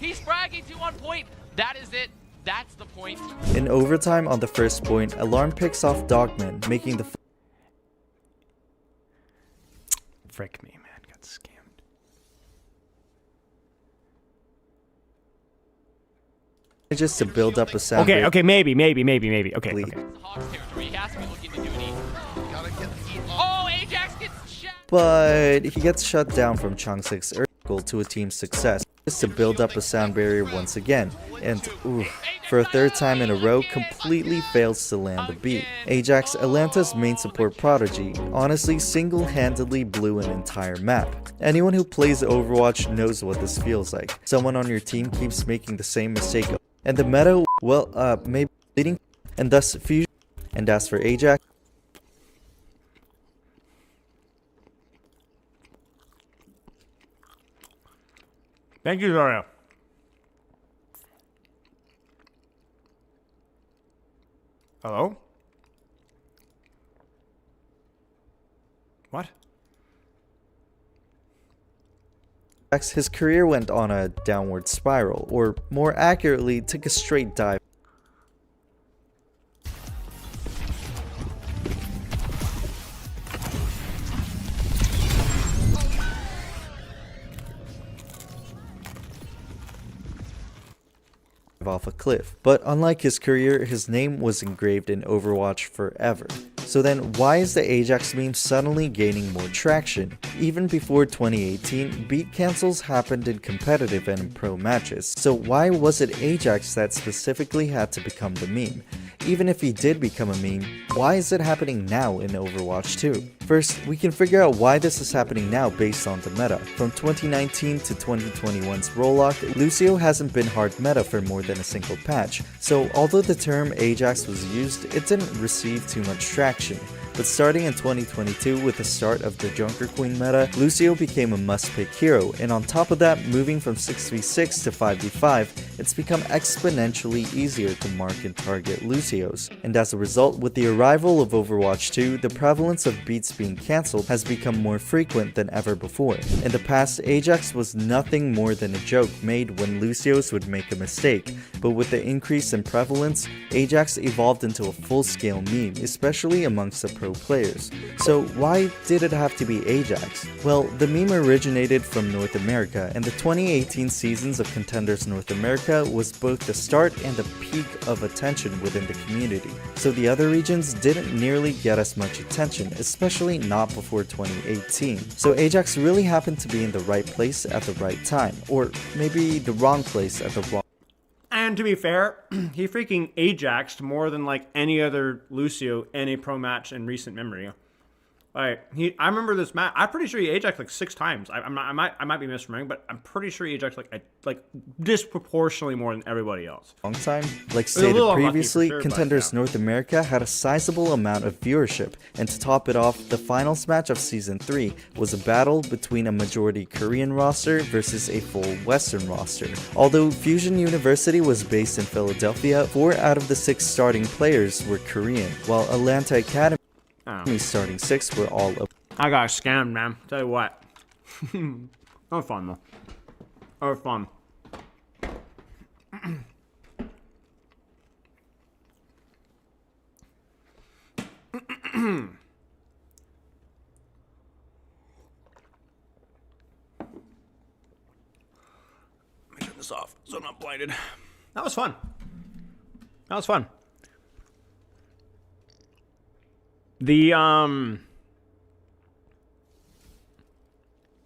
He's bragging to 1 point. That is it. That's the point. In overtime on the first point, Alarm picks off Dogman, making the Frick me, man. Got scammed. just to build up a sound. Okay, maybe. Okay. He has to be looking to do an E. Oh, Ajax gets shot. But he gets shut down from Changsik's goal to a team success, just to build up a sound barrier once again, and for a third time in a row, completely fails to land the beat. Ajax, Atlanta's main support prodigy, honestly single-handedly blew an entire map. Anyone who plays Overwatch knows what this feels like. Someone on your team keeps making the same mistake, and the meta, well, maybe leading, and thus fusion. And as for Ajax, Thank you, Zario. Hello? What? his career went on a downward spiral, or more accurately, took a straight dive. Off a cliff. But unlike his career, his name was engraved in Overwatch forever. So then why is the Ajax meme suddenly gaining more traction? Even before 2018, beat cancels happened in competitive and pro matches. So why was it Ajax that specifically had to become the meme? Even if he did become a meme, why is it happening now in Overwatch 2? First, we can figure out why this is happening now based on the meta. From 2019 to 2021's Rollock, Lucio hasn't been hard meta for more than a single patch, so although the term Ajax was used, it didn't receive too much traction. But starting in 2022 with the start of the Junker Queen meta, Lucio became a must-pick hero, and on top of that, moving from 6v6 to 5v5, it's become exponentially easier to mark and target Lucios. And as a result, with the arrival of Overwatch 2, the prevalence of beats being cancelled has become more frequent than ever before. In the past, Ajax was nothing more than a joke made when Lucios would make a mistake, but with the increase in prevalence, Ajax evolved into a full-scale meme, especially amongst the pro players. So why did it have to be Ajax? Well, the meme originated from North America, and the 2018 seasons of Contenders North America was both the start and the peak of attention within the community. So the other regions didn't nearly get as much attention, especially not before 2018. So Ajax really happened to be in the right place at the right time, or maybe the wrong place at the wrong. And to be fair, he freaking Ajaxed more than like any other Lucio in a pro match in recent memory. Like I remember this match. I'm pretty sure he Ajaxed like 6 times. I might be misremembering, but I'm pretty sure he Ajaxed like disproportionately more than everybody else. Long time, like stated previously, Contenders North America had a sizable amount of viewership, and to top it off, the finals match of Season 3 was a battle between a majority Korean roster versus a full Western roster. Although Fusion University was based in Philadelphia, 4 out of the 6 starting players were Korean, while Atlanta Academy starting 6 were all up. I got scammed, man. Tell you what. That was fun though. That was fun. Let me turn this off so I'm not blinded. That was fun. That was fun. The,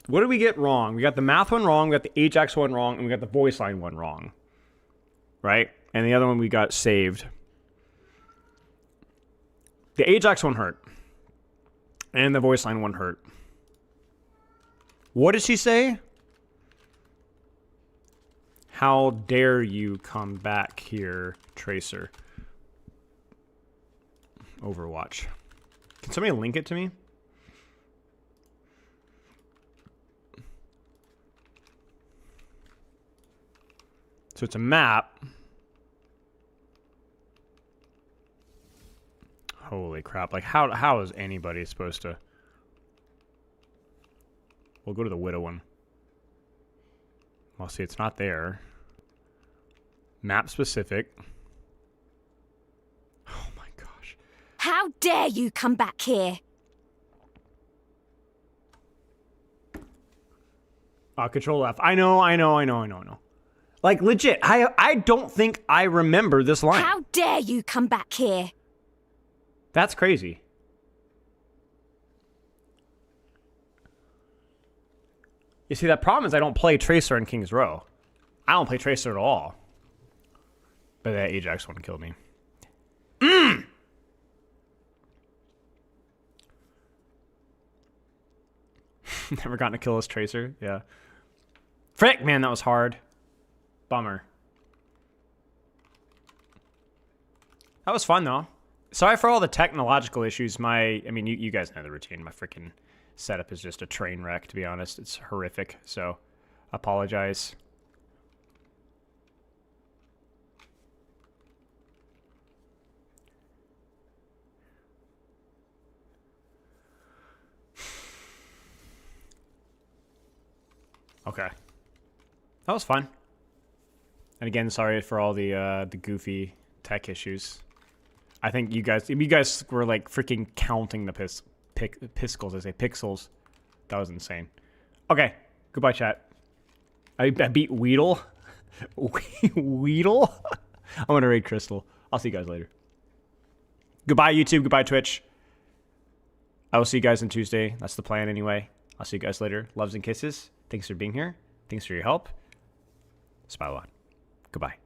what did we get wrong? We got the math one wrong, we got the Ajax one wrong, and we got the voice line one wrong. Right? And the other one we got saved. The Ajax one hurt. And the voice line one hurt. What did she say? How dare you come back here, Tracer? Overwatch. Can somebody link it to me? So it's a map. Holy crap. Like, how is anybody supposed to... We'll go to the Widow one. Well, see, it's not there. Map specific. Oh my gosh. How dare you come back here? Control F. I know. Like, legit, I don't think I remember this line. How dare you come back here? That's crazy. You see, that problem is I don't play Tracer in King's Row. I don't play Tracer at all. But that Ajax one killed me. Never gotten a kill as Tracer. Yeah. Frick, man, that was hard. Bummer. That was fun, though. Sorry for all the technological issues. I mean, you guys know the routine. My freaking setup is just a train wreck, to be honest. It's horrific, so apologize. Okay. That was fun. And again, sorry for all the goofy tech issues. I think you guys were like freaking counting the pixels. I say pixels. That was insane. Okay, goodbye, chat. I beat Weedle. Weedle. I'm gonna raid Crystal. I'll see you guys later. Goodbye, YouTube. Goodbye, Twitch. I will see you guys on Tuesday. That's the plan, anyway. I'll see you guys later. Loves and kisses. Thanks for being here. Thanks for your help. Spy a lot. Goodbye.